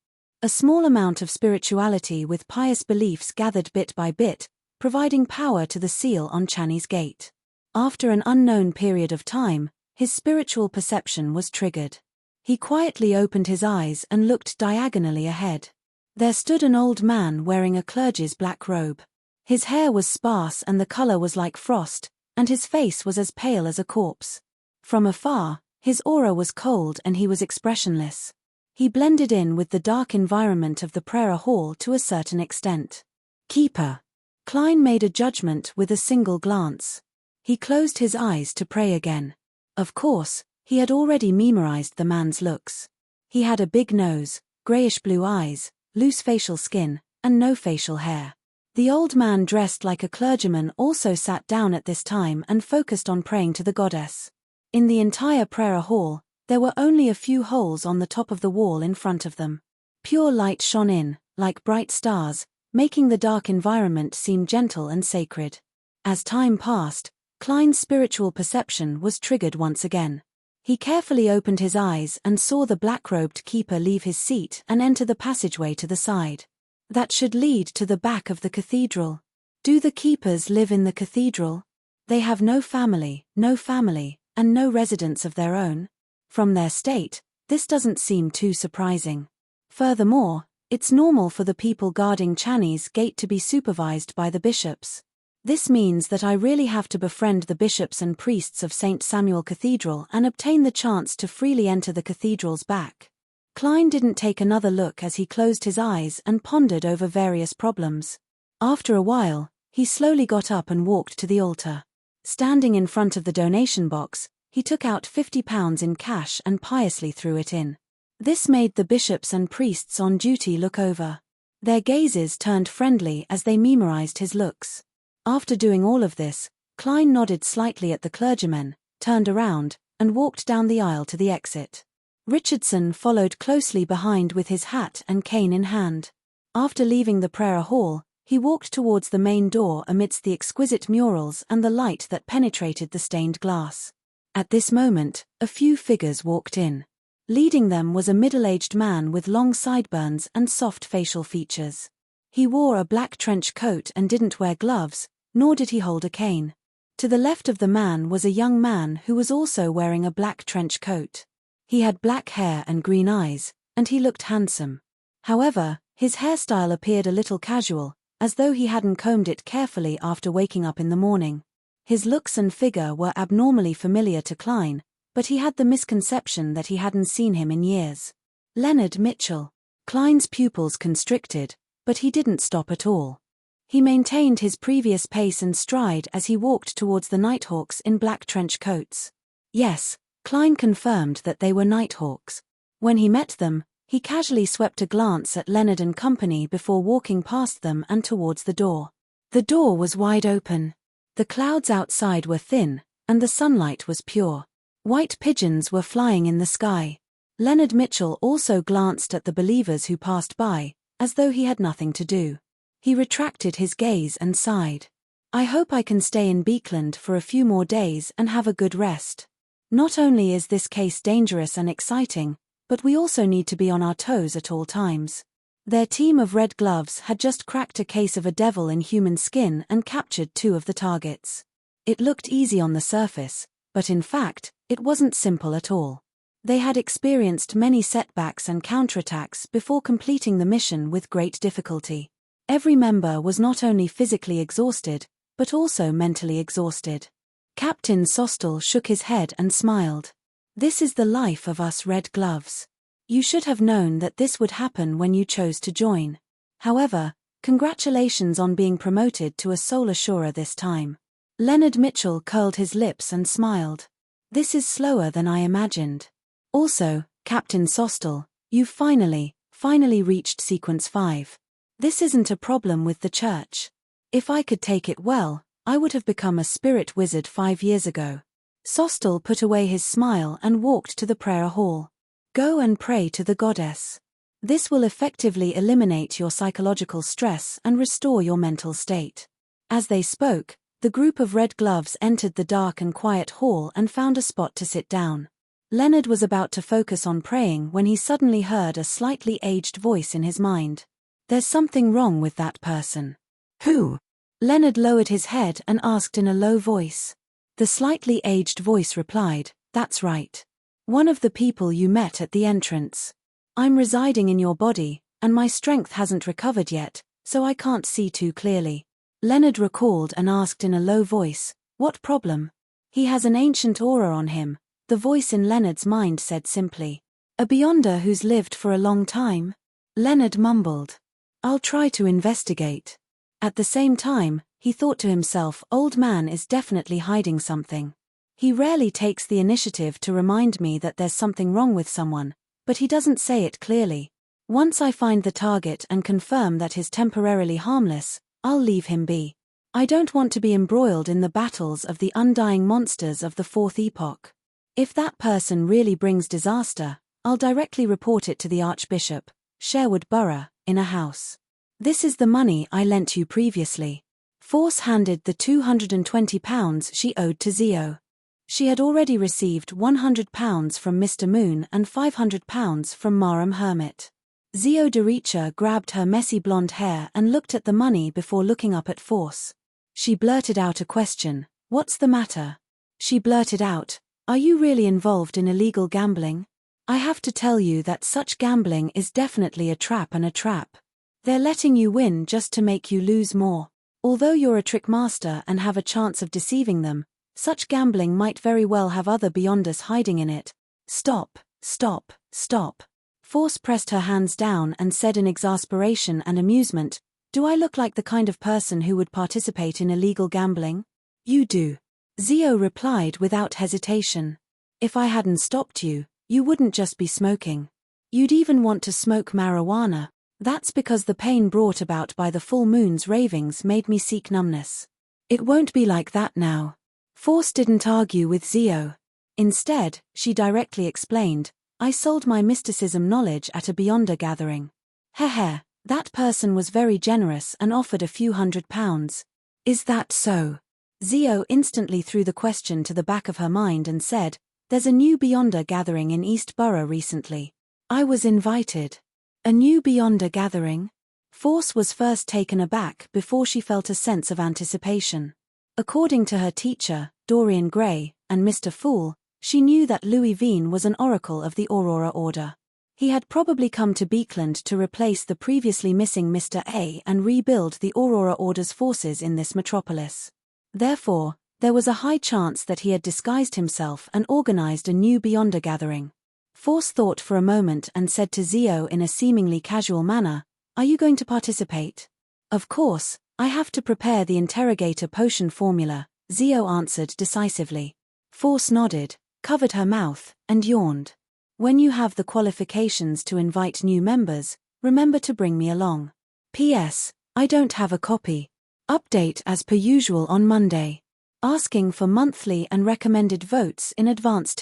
[SPEAKER 1] A small amount of spirituality with pious beliefs gathered bit by bit, providing power to the seal on Channy's Gate. After an unknown period of time, his spiritual perception was triggered. He quietly opened his eyes and looked diagonally ahead. There stood an old man wearing a clergy's black robe. His hair was sparse and the color was like frost, and his face was as pale as a corpse. From afar, his aura was cold and he was expressionless. He blended in with the dark environment of the prayer hall to a certain extent. "Keeper." Klein made a judgment with a single glance. He closed his eyes to pray again. Of course, he had already memorized the man's looks. He had a big nose, grayish-blue eyes, loose facial skin, and no facial hair. The old man dressed like a clergyman also sat down at this time and focused on praying to the goddess. In the entire prayer hall, there were only a few holes on the top of the wall in front of them. Pure light shone in, like bright stars, making the dark environment seem gentle and sacred. As time passed, Klein's spiritual perception was triggered once again. He carefully opened his eyes and saw the black-robed keeper leave his seat and enter the passageway to the side. That should lead to the back of the cathedral. Do the keepers live in the cathedral? They have no family, and no residence of their own. From their state, this doesn't seem too surprising. Furthermore, it's normal for the people guarding Channy's Gate to be supervised by the bishops. This means that I really have to befriend the bishops and priests of St. Samuel Cathedral and obtain the chance to freely enter the cathedral's back. Klein didn't take another look as he closed his eyes and pondered over various problems. After a while, he slowly got up and walked to the altar. Standing in front of the donation box, he took out £50 in cash and piously threw it in. This made the bishops and priests on duty look over. Their gazes turned friendly as they memorized his looks. After doing all of this, Klein nodded slightly at the clergymen, turned around, and walked down the aisle to the exit. Richardson followed closely behind with his hat and cane in hand. After leaving the prayer hall, He walked towards the main door amidst the exquisite murals and the light that penetrated the stained glass. At this moment, a few figures walked in. Leading them was a middle-aged man with long sideburns and soft facial features. He wore a black trench coat and didn't wear gloves, nor did he hold a cane. To the left of the man was a young man who was also wearing a black trench coat. He had black hair and green eyes, and he looked handsome. However, his hairstyle appeared a little casual, as though he hadn't combed it carefully after waking up in the morning. His looks and figure were abnormally familiar to Klein, but he had the misconception that he hadn't seen him in years. Leonard Mitchell. Klein's pupils constricted, but he didn't stop at all. He maintained his previous pace and stride as he walked towards the Nighthawks in black trench coats. Yes, Klein confirmed that they were Nighthawks. When he met them, he casually swept a glance at Leonard and company before walking past them and towards the door. The door was wide open. The clouds outside were thin, and the sunlight was pure. White pigeons were flying in the sky. Leonard Mitchell also glanced at the believers who passed by, as though he had nothing to do. He retracted his gaze and sighed. I hope I can stay in Beekland for a few more days and have a good rest. Not only is this case dangerous and exciting, but we also need to be on our toes at all times. Their team of Red Gloves had just cracked a case of a devil in human skin and captured 2 of the targets. It looked easy on the surface, but in fact, it wasn't simple at all. They had experienced many setbacks and counterattacks before completing the mission with great difficulty. Every member was not only physically exhausted, but also mentally exhausted. Captain Sostel shook his head and smiled. This is the life of us Red Gloves. You should have known that this would happen when you chose to join. However, congratulations on being promoted to a Soul Assurer this time. Leonard Mitchell curled his lips and smiled. This is slower than I imagined. Also, Captain Sostel, you've finally reached Sequence 5. This isn't a problem with the church. If I could take it well, I would have become a spirit wizard 5 years ago. Sostel put away his smile and walked to the prayer hall. Go and pray to the goddess. This will effectively eliminate your psychological stress and restore your mental state. As they spoke, the group of Red Gloves entered the dark and quiet hall and found a spot to sit down. Leonard was about to focus on praying when he suddenly heard a slightly aged voice in his mind. There's something wrong with that person. Who? Leonard lowered his head and asked in a low voice. The slightly aged voice replied, That's right. One of the people you met at the entrance. I'm residing in your body, and my strength hasn't recovered yet, so I can't see too clearly. Leonard recalled and asked in a low voice, What problem? He has an ancient aura on him, the voice in Leonard's mind said simply. A beyonder who's lived for a long time? Leonard mumbled. I'll try to investigate. At the same time, he thought to himself, Old man is definitely hiding something. He rarely takes the initiative to remind me that there's something wrong with someone, but he doesn't say it clearly. Once I find the target and confirm that he's temporarily harmless, I'll leave him be. I don't want to be embroiled in the battles of the undying monsters of the 4th epoch. If that person really brings disaster, I'll directly report it to the Archbishop, Sherwood Borough, in a house. This is the money I lent you previously. Force handed the £220 she owed to Zio. She had already received £100 from Mr. Moon and £500 from Maram Hermit. Zio de Richa grabbed her messy blonde hair and looked at the money before looking up at Force. She blurted out a question, What's the matter? She blurted out, Are you really involved in illegal gambling? I have to tell you that such gambling is definitely a trap and a trap. They're letting you win just to make you lose more. Although you're a trick master and have a chance of deceiving them, such gambling might very well have other beyonders hiding in it. Stop, stop, stop. Force pressed her hands down and said in exasperation and amusement, Do I look like the kind of person who would participate in illegal gambling? You do. Zio replied without hesitation. If I hadn't stopped you, you wouldn't just be smoking. You'd even want to smoke marijuana. That's because the pain brought about by the full moon's ravings made me seek numbness. It won't be like that now. Force didn't argue with Zio. Instead, she directly explained, I sold my mysticism knowledge at a Beyonder gathering. Heh, That person was very generous and offered a few £100. Is that so? Zio instantly threw the question to the back of her mind and said, there's a new Beyonder gathering in East Borough recently. I was invited. A new Beyonder gathering? Force was first taken aback before she felt a sense of anticipation. According to her teacher, Dorian Gray, and Mr. Fool, she knew that Louis Veen was an oracle of the Aurora Order. He had probably come to Beekland to replace the previously missing Mr. A and rebuild the Aurora Order's forces in this metropolis. Therefore, there was a high chance that he had disguised himself and organized a new Beyonder gathering. Force thought for a moment and said to Zio in a seemingly casual manner, "Are you going to participate?" "Of course, I have to prepare the interrogator potion formula," Zio answered decisively. Force nodded, covered her mouth, and yawned. "When you have the qualifications to invite new members, remember to bring me along. P.S. I don't have a copy. Update as per usual on Monday. Asking for monthly and recommended votes in advance.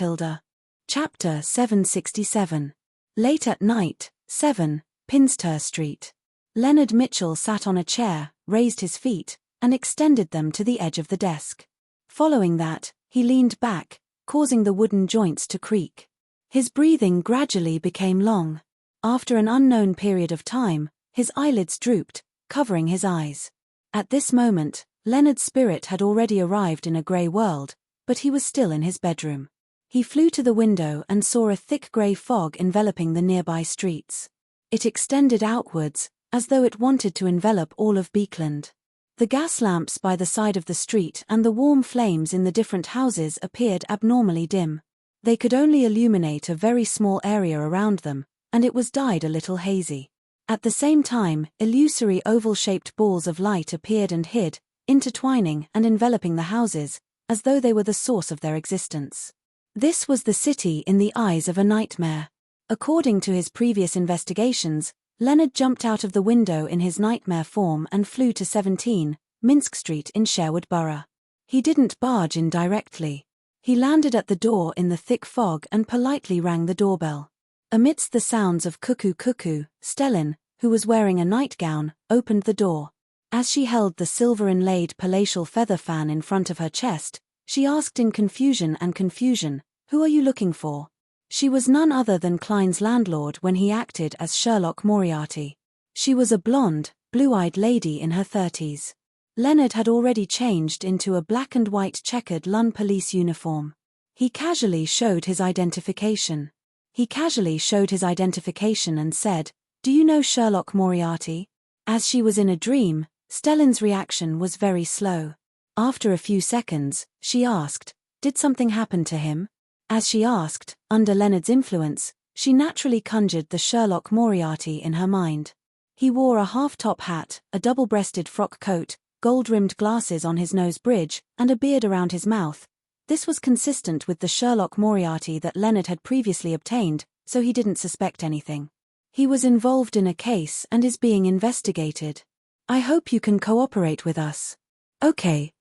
[SPEAKER 1] Chapter 767. Late at night, 7, Pinster Street. Leonard Mitchell sat on a chair, raised his feet, and extended them to the edge of the desk. Following that, he leaned back, causing the wooden joints to creak. His breathing gradually became long. After an unknown period of time, his eyelids drooped, covering his eyes. At this moment, Leonard's spirit had already arrived in a grey world, but he was still in his bedroom. He flew to the window and saw a thick grey fog enveloping the nearby streets. It extended outwards, as though it wanted to envelop all of Beekland. The gas lamps by the side of the street and the warm flames in the different houses appeared abnormally dim. They could only illuminate a very small area around them, and it was dyed a little hazy. At the same time, illusory oval-shaped balls of light appeared and hid, intertwining and enveloping the houses, as though they were the source of their existence. This was the city in the eyes of a nightmare. According to his previous investigations, Leonard jumped out of the window in his nightmare form and flew to 17, Minsk Street in Sherwood Borough. He didn't barge in directly. He landed at the door in the thick fog and politely rang the doorbell. Amidst the sounds of cuckoo cuckoo, Stellin, who was wearing a nightgown, opened the door. As she held the silver-inlaid palatial feather fan in front of her chest, she asked in confusion, "Who are you looking for?" She was none other than Klein's landlord when he acted as Sherlock Moriarty. She was a blonde, blue-eyed lady in her 30s. Leonard had already changed into a black and white checkered London police uniform. He casually showed his identification and said, "Do you know Sherlock Moriarty?" As she was in a dream, Stellin's reaction was very slow. After a few seconds, she asked, "Did something happen to him?" As she asked, under Leonard's influence, she naturally conjured the Sherlock Moriarty in her mind. He wore a half-top hat, a double-breasted frock coat, gold-rimmed glasses on his nose bridge, and a beard around his mouth. This was consistent with the Sherlock Moriarty that Leonard had previously obtained, so he didn't suspect anything. He was involved in a case and is being investigated. "I hope you can cooperate with us." Okay.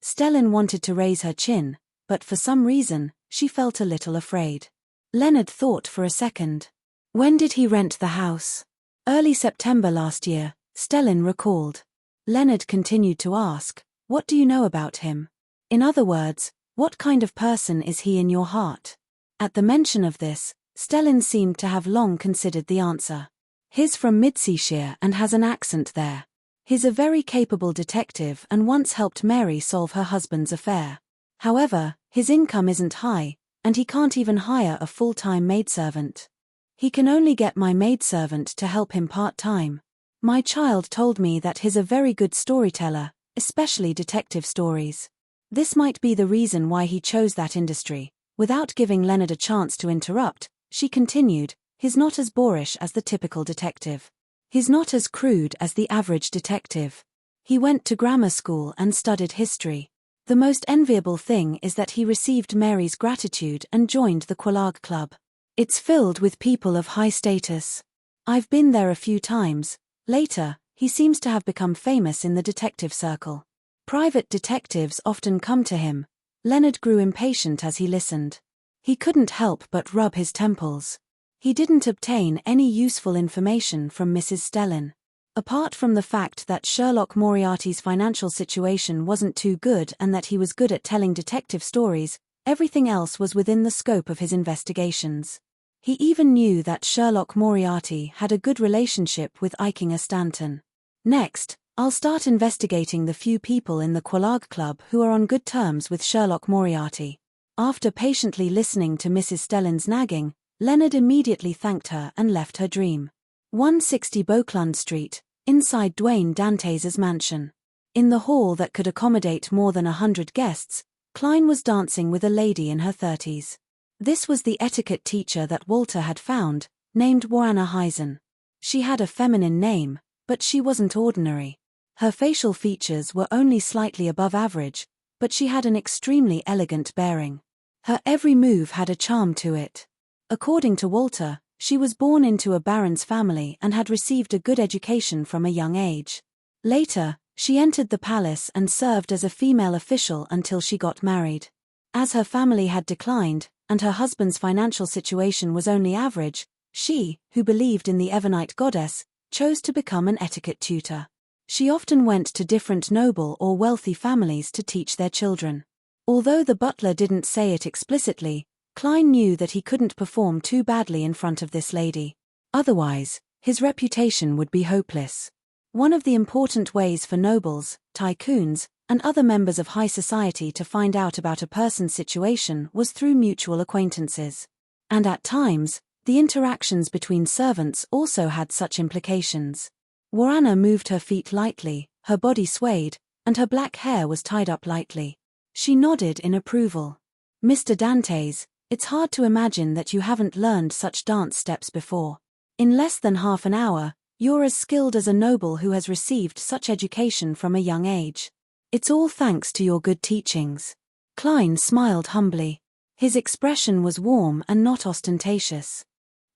[SPEAKER 1] Stellin wanted to raise her chin, but for some reason, she felt a little afraid. Leonard thought for a second. "When did he rent the house?" "Early September last year," Stellin recalled. Leonard continued to ask, "What do you know about him? In other words, what kind of person is he in your heart?" At the mention of this, Stellin seemed to have long considered the answer. "He's from Midseashire and has an accent there. He's a very capable detective and once helped Mary solve her husband's affair. However, his income isn't high, and he can't even hire a full-time maidservant. He can only get my maidservant to help him part-time. My child told me that he's a very good storyteller, especially detective stories. This might be the reason why he chose that industry." Without giving Leonard a chance to interrupt, she continued, "He's not as boorish as the typical detective. He's not as crude as the average detective. He went to grammar school and studied history. The most enviable thing is that he received Mary's gratitude and joined the Quelaag Club. It's filled with people of high status. I've been there a few times. Later, he seems to have become famous in the detective circle. Private detectives often come to him." Leonard grew impatient as he listened. He couldn't help but rub his temples. He didn't obtain any useful information from Mrs. Stellin. Apart from the fact that Sherlock Moriarty's financial situation wasn't too good and that he was good at telling detective stories, everything else was within the scope of his investigations. He even knew that Sherlock Moriarty had a good relationship with Ikinga Stanton. Next, I'll start investigating the few people in the Quelaag Club who are on good terms with Sherlock Moriarty. After patiently listening to Mrs. Stellin's nagging, Leonard immediately thanked her and left her dream. 160 Beauclund Street, inside Dwayne Dantès' mansion. In the hall that could accommodate more than 100 guests, Klein was dancing with a lady in her 30s. This was the etiquette teacher that Walter had found, named Joanna Heisen. She had a feminine name, but she wasn't ordinary. Her facial features were only slightly above average, but she had an extremely elegant bearing. Her every move had a charm to it. According to Walter, she was born into a baron's family and had received a good education from a young age. Later, she entered the palace and served as a female official until she got married. As her family had declined, and her husband's financial situation was only average, she, who believed in the Evernite goddess, chose to become an etiquette tutor. She often went to different noble or wealthy families to teach their children. Although the butler didn't say it explicitly, Klein knew that he couldn't perform too badly in front of this lady. Otherwise, his reputation would be hopeless. One of the important ways for nobles, tycoons, and other members of high society to find out about a person's situation was through mutual acquaintances. And at times, the interactions between servants also had such implications. Joanna moved her feet lightly, her body swayed, and her black hair was tied up lightly. She nodded in approval. Mr. Dantès, it's hard to imagine that you haven't learned such dance steps before. In less than half an hour, you're as skilled as a noble who has received such education from a young age. It's all thanks to your good teachings. Klein smiled humbly. His expression was warm and not ostentatious.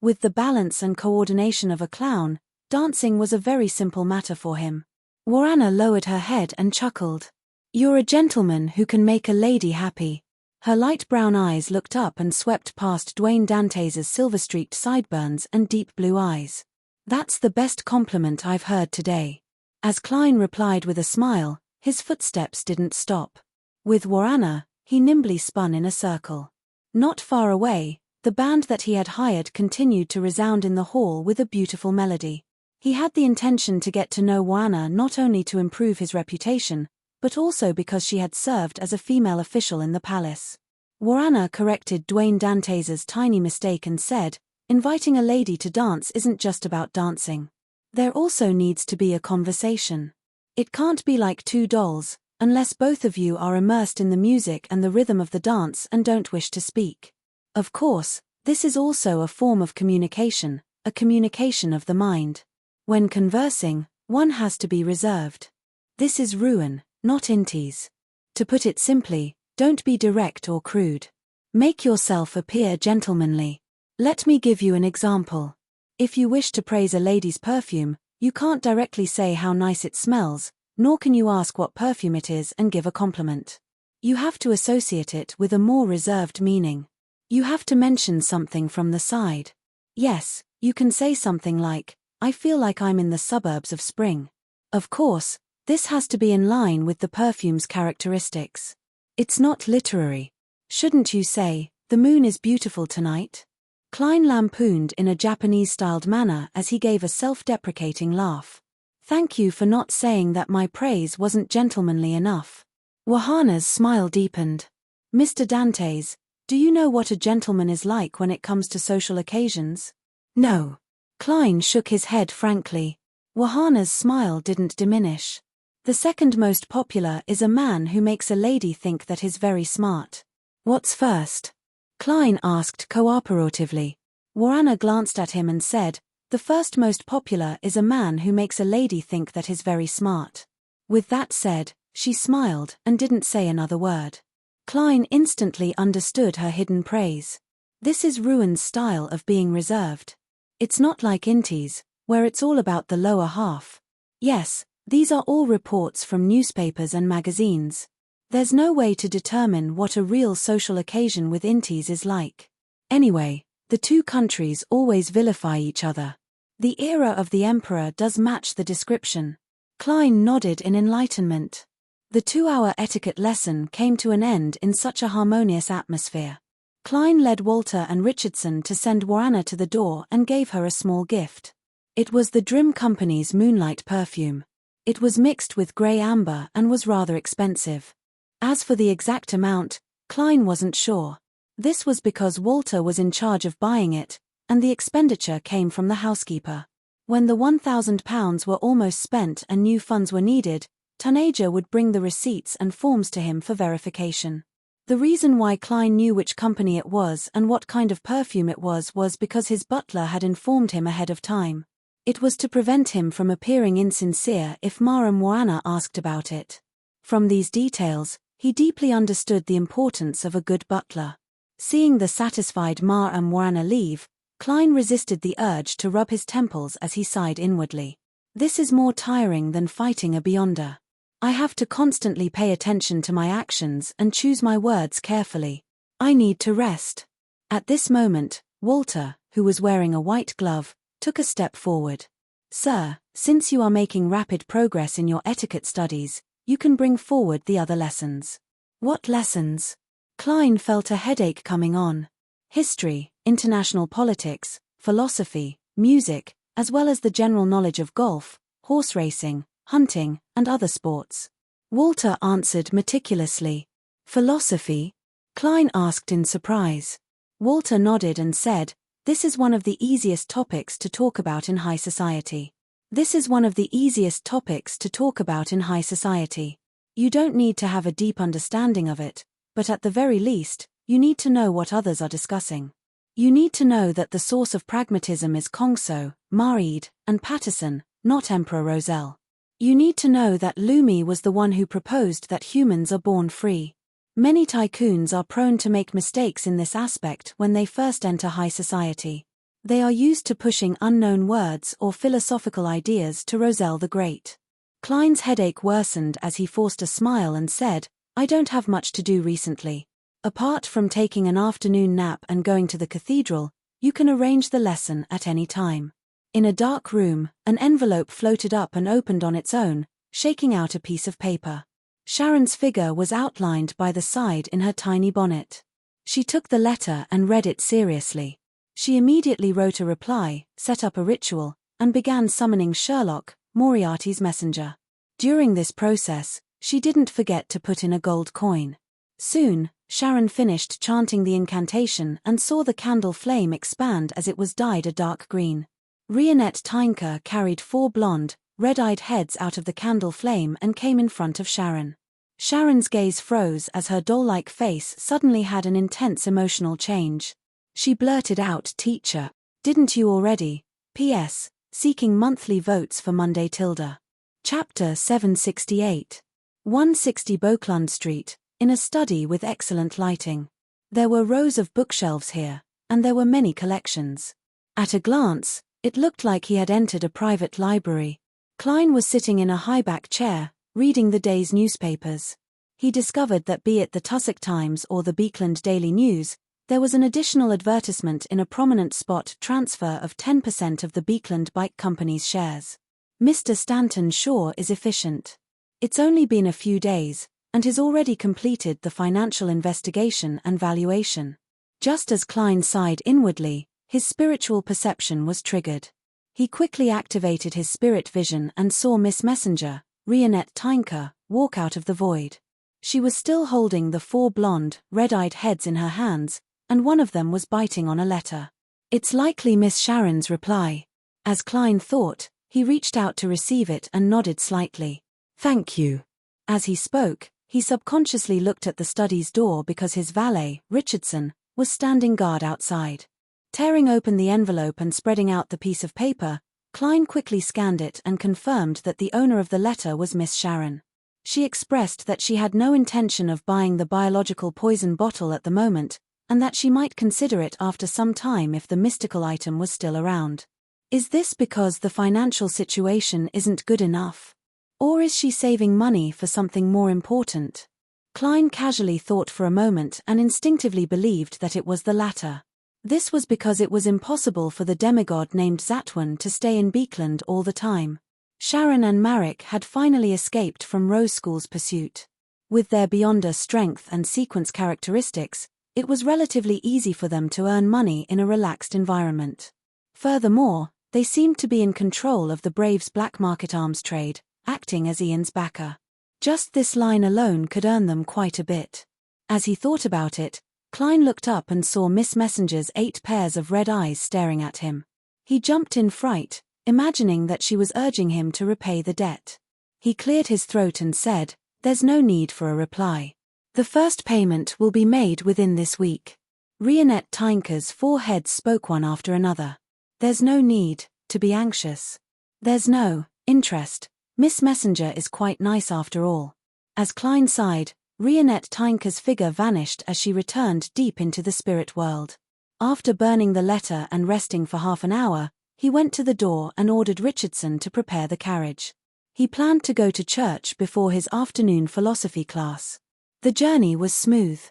[SPEAKER 1] With the balance and coordination of a clown, dancing was a very simple matter for him. Joanna lowered her head and chuckled. You're a gentleman who can make a lady happy. Her light brown eyes looked up and swept past Dwayne Dantès' silver-streaked sideburns and deep blue eyes. That's the best compliment I've heard today. As Klein replied with a smile, his footsteps didn't stop. With Joanna, he nimbly spun in a circle. Not far away, the band that he had hired continued to resound in the hall with a beautiful melody. He had the intention to get to know Joanna not only to improve his reputation, but also because she had served as a female official in the palace. Joanna corrected Dwayne Dantès' tiny mistake and said, inviting a lady to dance isn't just about dancing. There also needs to be a conversation. It can't be like two dolls, unless both of you are immersed in the music and the rhythm of the dance and don't wish to speak. Of course, this is also a form of communication, a communication of the mind. When conversing, one has to be reserved. This is ruin, not inties. To put it simply, don't be direct or crude. Make yourself appear gentlemanly. Let me give you an example. If you wish to praise a lady's perfume, you can't directly say how nice it smells, nor can you ask what perfume it is and give a compliment. You have to associate it with a more reserved meaning. You have to mention something from the side. Yes, you can say something like, I feel like I'm in the suburbs of spring. Of course, this has to be in line with the perfume's characteristics. It's not literary. Shouldn't you say, the moon is beautiful tonight? Klein lampooned in a Japanese-styled manner as he gave a self-deprecating laugh. Thank you for not saying that my praise wasn't gentlemanly enough. Johanna's smile deepened. Mr. Dantès, do you know what a gentleman is like when it comes to social occasions? No. Klein shook his head frankly. Johanna's smile didn't diminish. The second most popular is a man who makes a lady think that he's very smart. What's first? Klein asked cooperatively. Joanna glanced at him and said, the first most popular is a man who makes a lady think that he's very smart. With that said, she smiled and didn't say another word. Klein instantly understood her hidden praise. This is Ruin's style of being reserved. It's not like Inti's, where it's all about the lower half. Yes, these are all reports from newspapers and magazines. There's no way to determine what a real social occasion with Inti's is like. Anyway, The two countries always vilify each other. The era of the emperor does match the description. Klein nodded in enlightenment. The 2-hour etiquette lesson came to an end in such a harmonious atmosphere. Klein led Walter and Richardson to send Joanna to the door and gave her a small gift. It was the Drim Company's Moonlight perfume. It was mixed with grey amber and was rather expensive. As for the exact amount, Klein wasn't sure. This was because Walter was in charge of buying it, and the expenditure came from the housekeeper. When the £1,000 were almost spent and new funds were needed, Tanager would bring the receipts and forms to him for verification. The reason why Klein knew which company it was and what kind of perfume it was because his butler had informed him ahead of time. It was to prevent him from appearing insincere if Ma and Joanna asked about it. From these details, he deeply understood the importance of a good butler. Seeing the satisfied Ma and Joanna leave, Klein resisted the urge to rub his temples as he sighed inwardly. This is more tiring than fighting a Beyonder. I have to constantly pay attention to my actions and choose my words carefully. I need to rest. At this moment, Walter, who was wearing a white glove, took a step forward. Sir, since you are making rapid progress in your etiquette studies, you can bring forward the other lessons. What lessons? Klein felt a headache coming on. History, international politics, philosophy, music, as well as the general knowledge of golf, horse racing, hunting, and other sports. Walter answered meticulously. Philosophy? Klein asked in surprise. Walter nodded and said, "This is one of the easiest topics to talk about in high society. This is one of the easiest topics to talk about in high society. You don't need to have a deep understanding of it, but at the very least, you need to know what others are discussing. You need to know that the source of pragmatism is Kongso, Marid, and Patterson, not Emperor Roselle. You need to know that Lumi was the one who proposed that humans are born free. Many tycoons are prone to make mistakes in this aspect when they first enter high society. They are used to pushing unknown words or philosophical ideas to Roselle the Great." Klein's headache worsened as he forced a smile and said, "I don't have much to do recently. Apart from taking an afternoon nap and going to the cathedral, you can arrange the lesson at any time." In a dark room, an envelope floated up and opened on its own, shaking out a piece of paper. Sharon's figure was outlined by the side in her tiny bonnet. She took the letter and read it seriously. She immediately wrote a reply, set up a ritual, and began summoning Sherlock, Moriarty's messenger. During this process, she didn't forget to put in a gold coin. Soon, Sharon finished chanting the incantation and saw the candle flame expand as it was dyed a dark green. Rionette Tynker carried 4 blonde, red-eyed heads out of the candle flame and came in front of Sharon. Sharon's gaze froze as her doll-like face suddenly had an intense emotional change. She blurted out, "Teacher, didn't you already? P.S. Seeking monthly votes for Monday Tilda." Chapter 768. 160 Beauclund Street, in a study with excellent lighting. There were rows of bookshelves here, and there were many collections. At a glance, it looked like he had entered a private library. Klein was sitting in a high-back chair, reading the day's newspapers. He discovered that be it the Tussock Times or the Beekland Daily News, there was an additional advertisement in a prominent spot: transfer of 10% of the Beekland Bike Company's shares. Mr. Stanton Shaw is efficient. It's only been a few days, and has already completed the financial investigation and valuation. Just as Klein sighed inwardly, his spiritual perception was triggered. He quickly activated his spirit vision and saw Miss Messenger, Rionette Tynker, walk out of the void. She was still holding the 4 blonde, red-eyed heads in her hands, and one of them was biting on a letter. "It's likely Miss Sharon's reply." As Klein thought, he reached out to receive it and nodded slightly. "Thank you." As he spoke, he subconsciously looked at the study's door because his valet, Richardson, was standing guard outside. Tearing open the envelope and spreading out the piece of paper, Klein quickly scanned it and confirmed that the owner of the letter was Miss Sharon. She expressed that she had no intention of buying the biological poison bottle at the moment, and that she might consider it after some time if the mystical item was still around. Is this because the financial situation isn't good enough? Or is she saving money for something more important? Klein casually thought for a moment and instinctively believed that it was the latter. This was because it was impossible for the demigod named Zatwan to stay in Beekland all the time. Sharon and Marek had finally escaped from Rose School's pursuit. With their beyonder strength and sequence characteristics, it was relatively easy for them to earn money in a relaxed environment. Furthermore, they seemed to be in control of the Braves' black market arms trade, acting as Ian's backer. Just this line alone could earn them quite a bit. As he thought about it, Klein looked up and saw Miss Messenger's 8 pairs of red eyes staring at him. He jumped in fright, imagining that she was urging him to repay the debt. He cleared his throat and said, "There's no need for a reply. The first payment will be made within this week." Rionette Tynker's 4 heads spoke one after another. "There's no need to be anxious. There's no interest. Miss Messenger is quite nice after all." As Klein sighed, Rionette Tynker's figure vanished as she returned deep into the spirit world. After burning the letter and resting for half an hour, he went to the door and ordered Richardson to prepare the carriage. He planned to go to church before his afternoon philosophy class. The journey was smooth.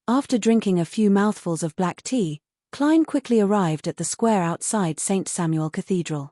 [SPEAKER 1] After drinking a few mouthfuls of black tea, Klein quickly arrived at the square outside St. Samuel Cathedral.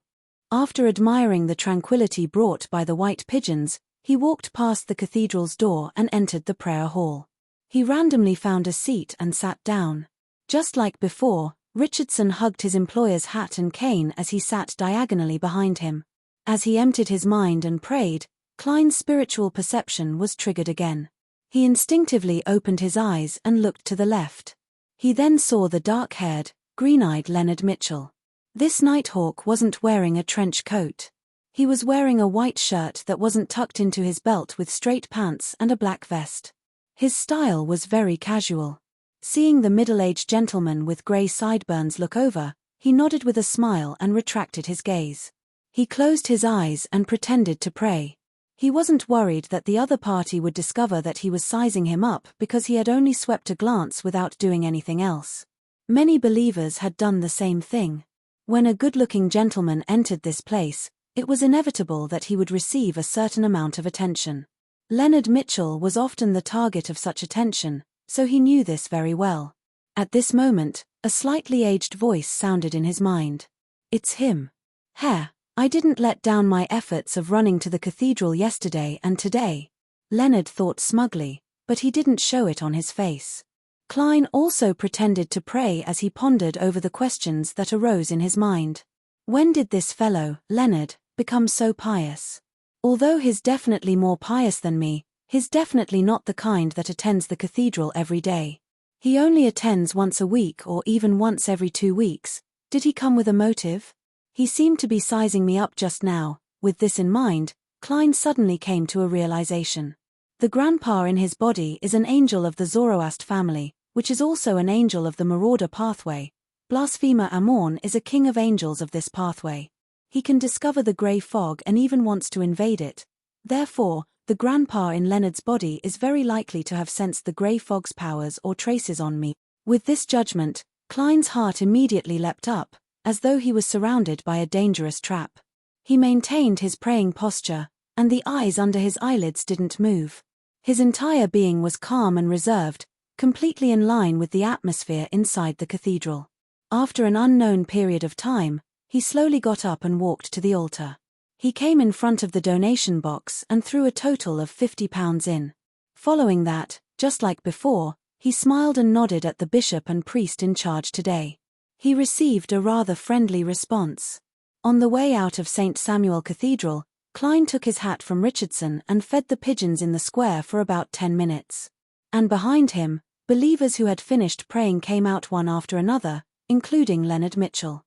[SPEAKER 1] After admiring the tranquility brought by the white pigeons, he walked past the cathedral's door and entered the prayer hall. He randomly found a seat and sat down. Just like before, Richardson hugged his employer's hat and cane as he sat diagonally behind him. As he emptied his mind and prayed, Klein's spiritual perception was triggered again. He instinctively opened his eyes and looked to the left. He then saw the dark-haired, green-eyed Leonard Mitchell. This Nighthawk wasn't wearing a trench coat. He was wearing a white shirt that wasn't tucked into his belt with straight pants and a black vest. His style was very casual. Seeing the middle-aged gentleman with grey sideburns look over, he nodded with a smile and retracted his gaze. He closed his eyes and pretended to pray. He wasn't worried that the other party would discover that he was sizing him up because he had only swept a glance without doing anything else. Many believers had done the same thing. When a good-looking gentleman entered this place, it was inevitable that he would receive a certain amount of attention. Leonard Mitchell was often the target of such attention, so he knew this very well. At this moment, a slightly aged voice sounded in his mind. "It's him. Herr, I didn't let down my efforts of running to the cathedral yesterday and today." Leonard thought smugly, but he didn't show it on his face. Klein also pretended to pray as he pondered over the questions that arose in his mind. When did this fellow, Leonard, become so pious? Although he's definitely more pious than me, he's definitely not the kind that attends the cathedral every day. He only attends once a week or even once every 2 weeks. Did he come with a motive? He seemed to be sizing me up just now. With this in mind, Klein suddenly came to a realization. The grandpa in his body is an angel of the Zoroast family, which is also an angel of the Marauder pathway. Blasphemer Amorn is a king of angels of this pathway. He can discover the grey fog and even wants to invade it. Therefore, the grandpa in Leonard's body is very likely to have sensed the grey fog's powers or traces on me. With this judgment, Klein's heart immediately leapt up, as though he was surrounded by a dangerous trap. He maintained his praying posture, and the eyes under his eyelids didn't move. His entire being was calm and reserved, completely in line with the atmosphere inside the cathedral. After an unknown period of time, he slowly got up and walked to the altar. He came in front of the donation box and threw a total of £50 in. Following that, just like before, he smiled and nodded at the bishop and priest in charge today. He received a rather friendly response. On the way out of St. Samuel Cathedral, Klein took his hat from Richardson and fed the pigeons in the square for about 10 minutes. And behind him, believers who had finished praying came out one after another, including Leonard Mitchell.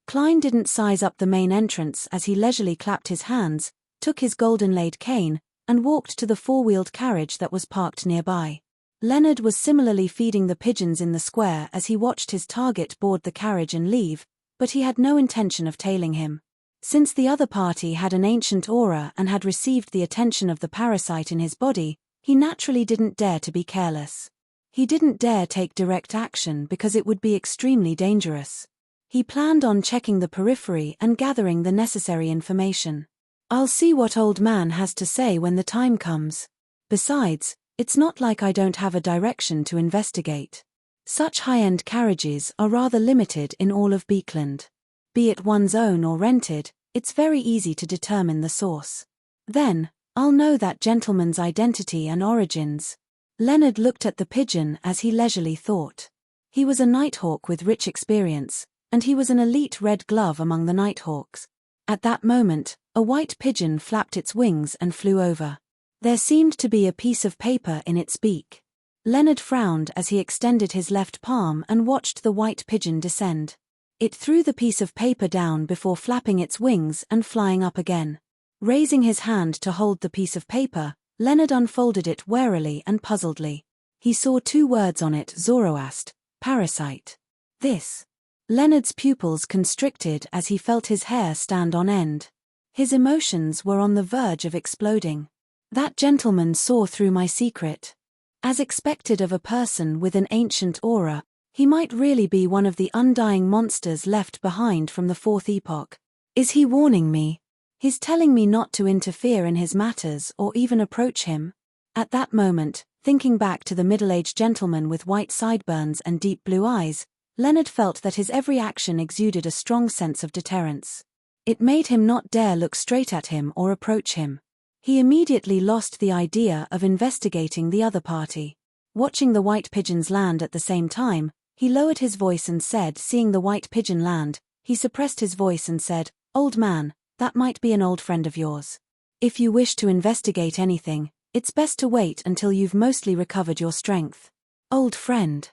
[SPEAKER 1] Klein didn't size up the main entrance as he leisurely clapped his hands, took his golden-laid cane, and walked to the 4-wheeled carriage that was parked nearby. Leonard was similarly feeding the pigeons in the square as he watched his target board the carriage and leave, but he had no intention of tailing him. Since the other party had an ancient aura and had received the attention of the parasite in his body, he naturally didn't dare to be careless. He didn't dare take direct action because it would be extremely dangerous. He planned on checking the periphery and gathering the necessary information. "I'll see what old man has to say when the time comes. Besides, it's not like I don't have a direction to investigate." Such high-end carriages are rather limited in all of Beekland. Be it one's own or rented, it's very easy to determine the source. Then, I'll know that gentleman's identity and origins. Leonard looked at the pigeon as he leisurely thought. He was a nighthawk with rich experience, and he was an elite red glove among the nighthawks. At that moment, a white pigeon flapped its wings and flew over. There seemed to be a piece of paper in its beak. Leonard frowned as he extended his left palm and watched the white pigeon descend. It threw the piece of paper down before flapping its wings and flying up again. Raising his hand to hold the piece of paper, Leonard unfolded it warily and puzzledly. He saw 2 words on it: Zoroast, parasite. This. Leonard's pupils constricted as he felt his hair stand on end. His emotions were on the verge of exploding. That gentleman saw through my secret. As expected of a person with an ancient aura, he might really be one of the undying monsters left behind from the 4th epoch. Is he warning me? He's telling me not to interfere in his matters or even approach him? At that moment, thinking back to the middle-aged gentleman with white sideburns and deep blue eyes, Leonard felt that his every action exuded a strong sense of deterrence. It made him not dare look straight at him or approach him. He immediately lost the idea of investigating the other party. Watching the white pigeons land at the same time, he lowered his voice and said, seeing the white pigeon land, he suppressed his voice and said, "Old man, that might be an old friend of yours. If you wish to investigate anything, it's best to wait until you've mostly recovered your strength." Old friend.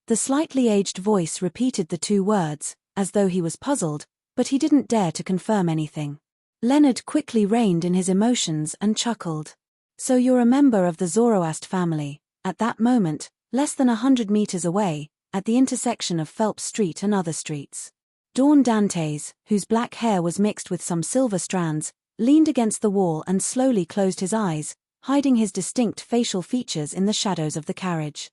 [SPEAKER 1] The slightly aged voice repeated the 2 words, as though he was puzzled, but he didn't dare to confirm anything. Leonard quickly reined in his emotions and chuckled. "So you're a member of the Zoroast family." At that moment, less than 100 meters away, at the intersection of Phelps Street and other streets, Dawn Dantes, whose black hair was mixed with some silver strands, leaned against the wall and slowly closed his eyes, hiding his distinct facial features in the shadows of the carriage.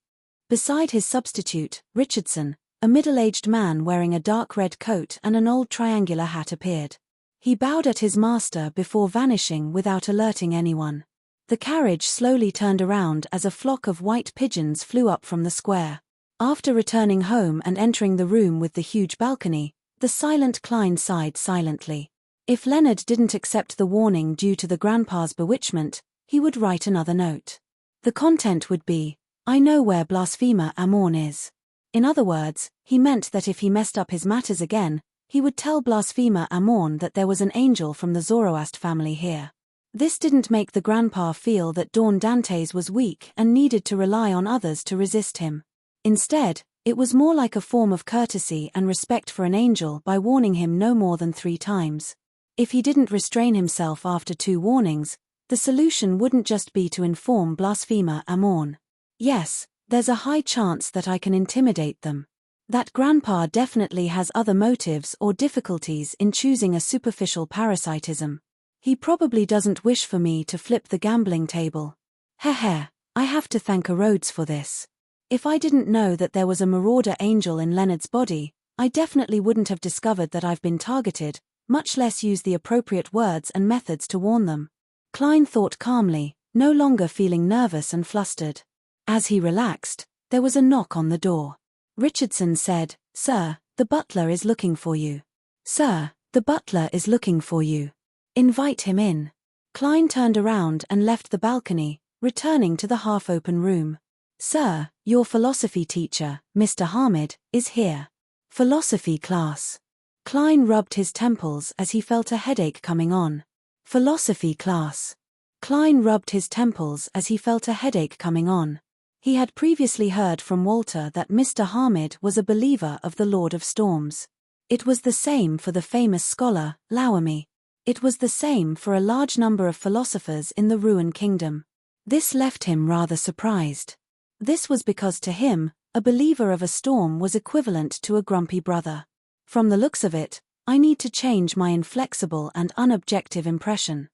[SPEAKER 1] Beside his substitute, Richardson, a middle-aged man wearing a dark red coat and an old triangular hat appeared. He bowed at his master before vanishing without alerting anyone. The carriage slowly turned around as a flock of white pigeons flew up from the square. After returning home and entering the room with the huge balcony, the silent Klein sighed silently. If Leonard didn't accept the warning due to the grandpa's bewitchment, he would write another note. The content would be, "I know where Blasphemer Amorn is." In other words, he meant that if he messed up his matters again, he would tell Blasphemer Amorn that there was an angel from the Zoroast family here. This didn't make the grandpa feel that Dawn Dantes was weak and needed to rely on others to resist him. Instead, it was more like a form of courtesy and respect for an angel by warning him no more than 3 times. If he didn't restrain himself after 2 warnings, the solution wouldn't just be to inform Blasphemer Amorn. "Yes, there's a high chance that I can intimidate them. That grandpa definitely has other motives or difficulties in choosing a superficial parasitism. He probably doesn't wish for me to flip the gambling table. Heh, I have to thank a Rhodes for this. If I didn't know that there was a marauder angel in Leonard's body, I definitely wouldn't have discovered that I've been targeted, much less use the appropriate words and methods to warn them." Klein thought calmly, no longer feeling nervous and flustered. As he relaxed, there was a knock on the door. Richardson said, "Sir, the butler is looking for you." "Sir, the butler is looking for you. Invite him in." Klein turned around and left the balcony, returning to the half-open room. "Sir, your philosophy teacher, Mr. Hamid, is here. Philosophy class." Klein rubbed his temples as he felt a headache coming on. Philosophy class. Klein rubbed his temples as he felt a headache coming on. He had previously heard from Walter that Mr. Hamid was a believer of the Lord of Storms. It was the same for the famous scholar, Laomi. It was the same for a large number of philosophers in the Ruin Kingdom. This left him rather surprised. This was because to him, a believer of a storm was equivalent to a grumpy brother. From the looks of it, I need to change my inflexible and unobjective impression.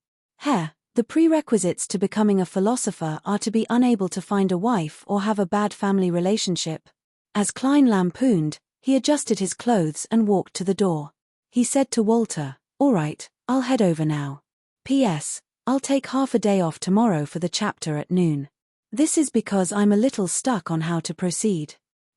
[SPEAKER 1] The prerequisites to becoming a philosopher are to be unable to find a wife or have a bad family relationship. As Klein lampooned, he adjusted his clothes and walked to the door. He said to Walter, "All right, I'll head over now. P.S. I'll take half a day off tomorrow for the chapter at noon. This is because I'm a little stuck on how to proceed.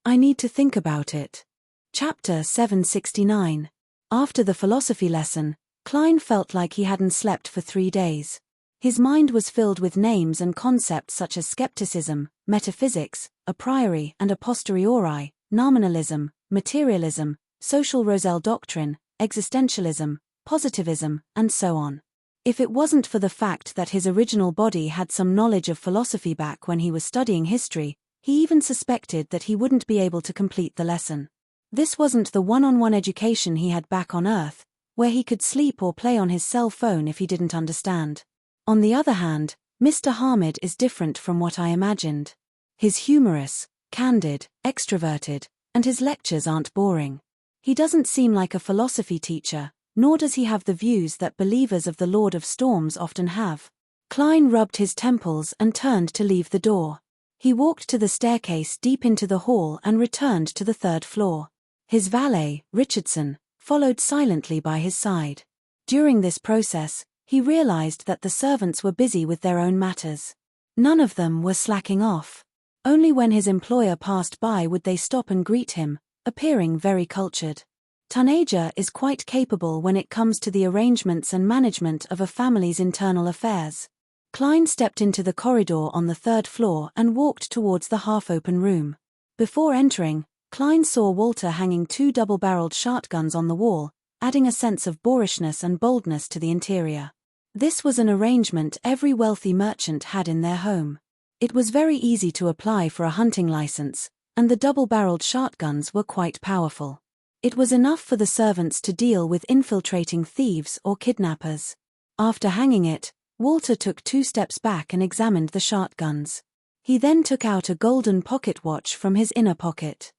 [SPEAKER 1] I need to think about it. Chapter 769. After the philosophy lesson, Klein felt like he hadn't slept for 3 days. His mind was filled with names and concepts such as skepticism, metaphysics, a priori and a posteriori, nominalism, materialism, social Roselle doctrine, existentialism, positivism, and so on. If it wasn't for the fact that his original body had some knowledge of philosophy back when he was studying history, he even suspected that he wouldn't be able to complete the lesson. This wasn't the one-on-one education he had back on Earth, where he could sleep or play on his cell phone if he didn't understand. On the other hand, Mr. Hamid is different from what I imagined. He's humorous, candid, extroverted, and his lectures aren't boring. He doesn't seem like a philosophy teacher, nor does he have the views that believers of the Lord of Storms often have. Klein rubbed his temples and turned to leave the door. He walked to the staircase deep into the hall and returned to the 3rd floor. His valet, Richardson, followed silently by his side. During this process, he realized that the servants were busy with their own matters. None of them were slacking off. Only when his employer passed by would they stop and greet him, appearing very cultured. Tanager is quite capable when it comes to the arrangements and management of a family's internal affairs. Klein stepped into the corridor on the 3rd floor and walked towards the half-open room. Before entering, Klein saw Walter hanging 2 double-barreled shotguns on the wall, adding a sense of boorishness and boldness to the interior. This was an arrangement every wealthy merchant had in their home. It was very easy to apply for a hunting license, and the double-barreled shotguns were quite powerful. It was enough for the servants to deal with infiltrating thieves or kidnappers. After hanging it, Walter took 2 steps back and examined the shotguns. He then took out a golden pocket watch from his inner pocket.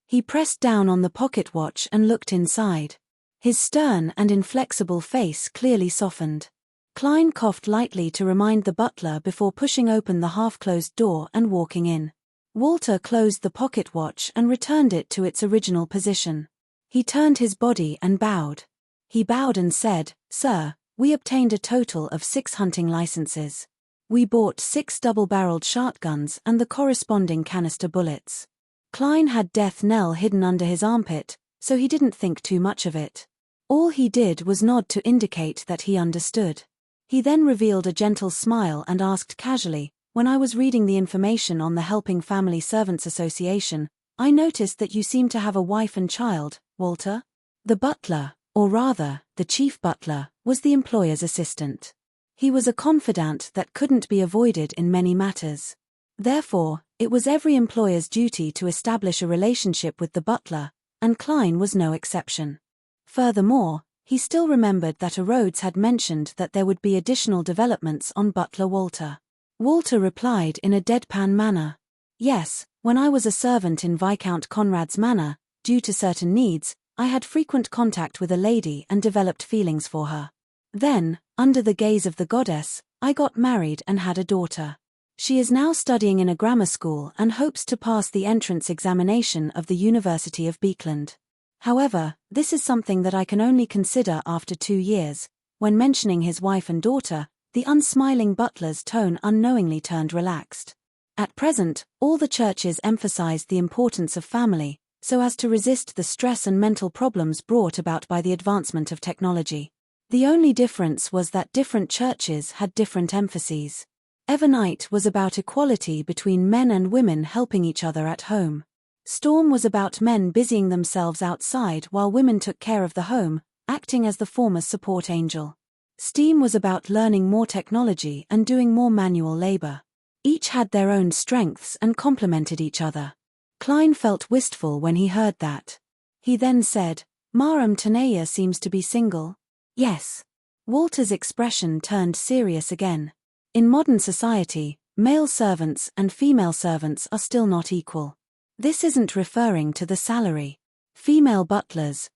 [SPEAKER 1] He pressed down on the pocket watch and looked inside. His stern and inflexible face clearly softened. Klein coughed lightly to remind the butler before pushing open the half-closed door and walking in. Walter closed the pocket watch and returned it to its original position. He turned his body and bowed. He bowed and said, "Sir, we obtained a total of 6 hunting licenses. We bought 6 double-barreled shotguns and the corresponding canister bullets." Klein had death knell hidden under his armpit, so he didn't think too much of it. All he did was nod to indicate that he understood. He then revealed a gentle smile and asked casually, "When I was reading the information on the Helping Family Servants Association, I noticed that you seem to have a wife and child, Walter." The butler, or rather, the chief butler, was the employer's assistant. He was a confidant that couldn't be avoided in many matters. Therefore, it was every employer's duty to establish a relationship with the butler, and Klein was no exception. Furthermore, he still remembered that a Rhodes had mentioned that there would be additional developments on butler Walter. Walter replied in a deadpan manner. "Yes, when I was a servant in Viscount Conrad's manor, due to certain needs, I had frequent contact with a lady and developed feelings for her. Then, under the gaze of the goddess, I got married and had a daughter. She is now studying in a grammar school and hopes to pass the entrance examination of the University of Beekland. However, this is something that I can only consider after 2 years." When mentioning his wife and daughter, the unsmiling butler's tone unknowingly turned relaxed. At present, all the churches emphasized the importance of family, so as to resist the stress and mental problems brought about by the advancement of technology. The only difference was that different churches had different emphases. Evernite was about equality between men and women helping each other at home. Storm was about men busying themselves outside while women took care of the home, acting as the former's support angel. Steam was about learning more technology and doing more manual labor. Each had their own strengths and complemented each other. Klein felt wistful when he heard that. He then said, "Maram Tanaya seems to be single." "Yes." Walter's expression turned serious again. In modern society, male servants and female servants are still not equal. This isn't referring to the salary. Female butlers,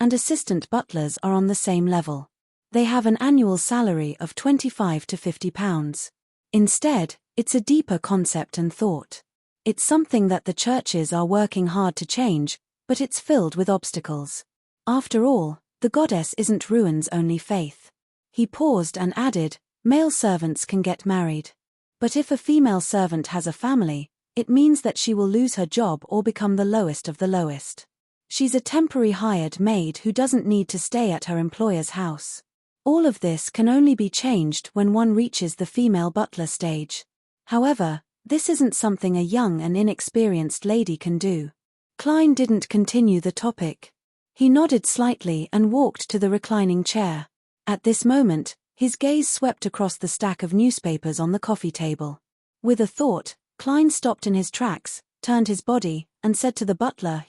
[SPEAKER 1] and assistant butlers are on the same level. They have an annual salary of £25 to £50. Instead, it's a deeper concept and thought. It's something that the churches are working hard to change, but it's filled with obstacles. After all, the goddess isn't ruin's only faith. He paused and added, "Male servants can get married. But if a female servant has a family, It means that she will lose her job or become the lowest of the lowest. She's a temporary hired maid who doesn't need to stay at her employer's house. All of this can only be changed when one reaches the female butler stage. However, this isn't something a young and inexperienced lady can do. Klein didn't continue the topic. He nodded slightly and walked to the reclining chair. At this moment, his gaze swept across the stack of newspapers on the coffee table. With a thought, Klein stopped in his tracks, turned his body, and said to the butler,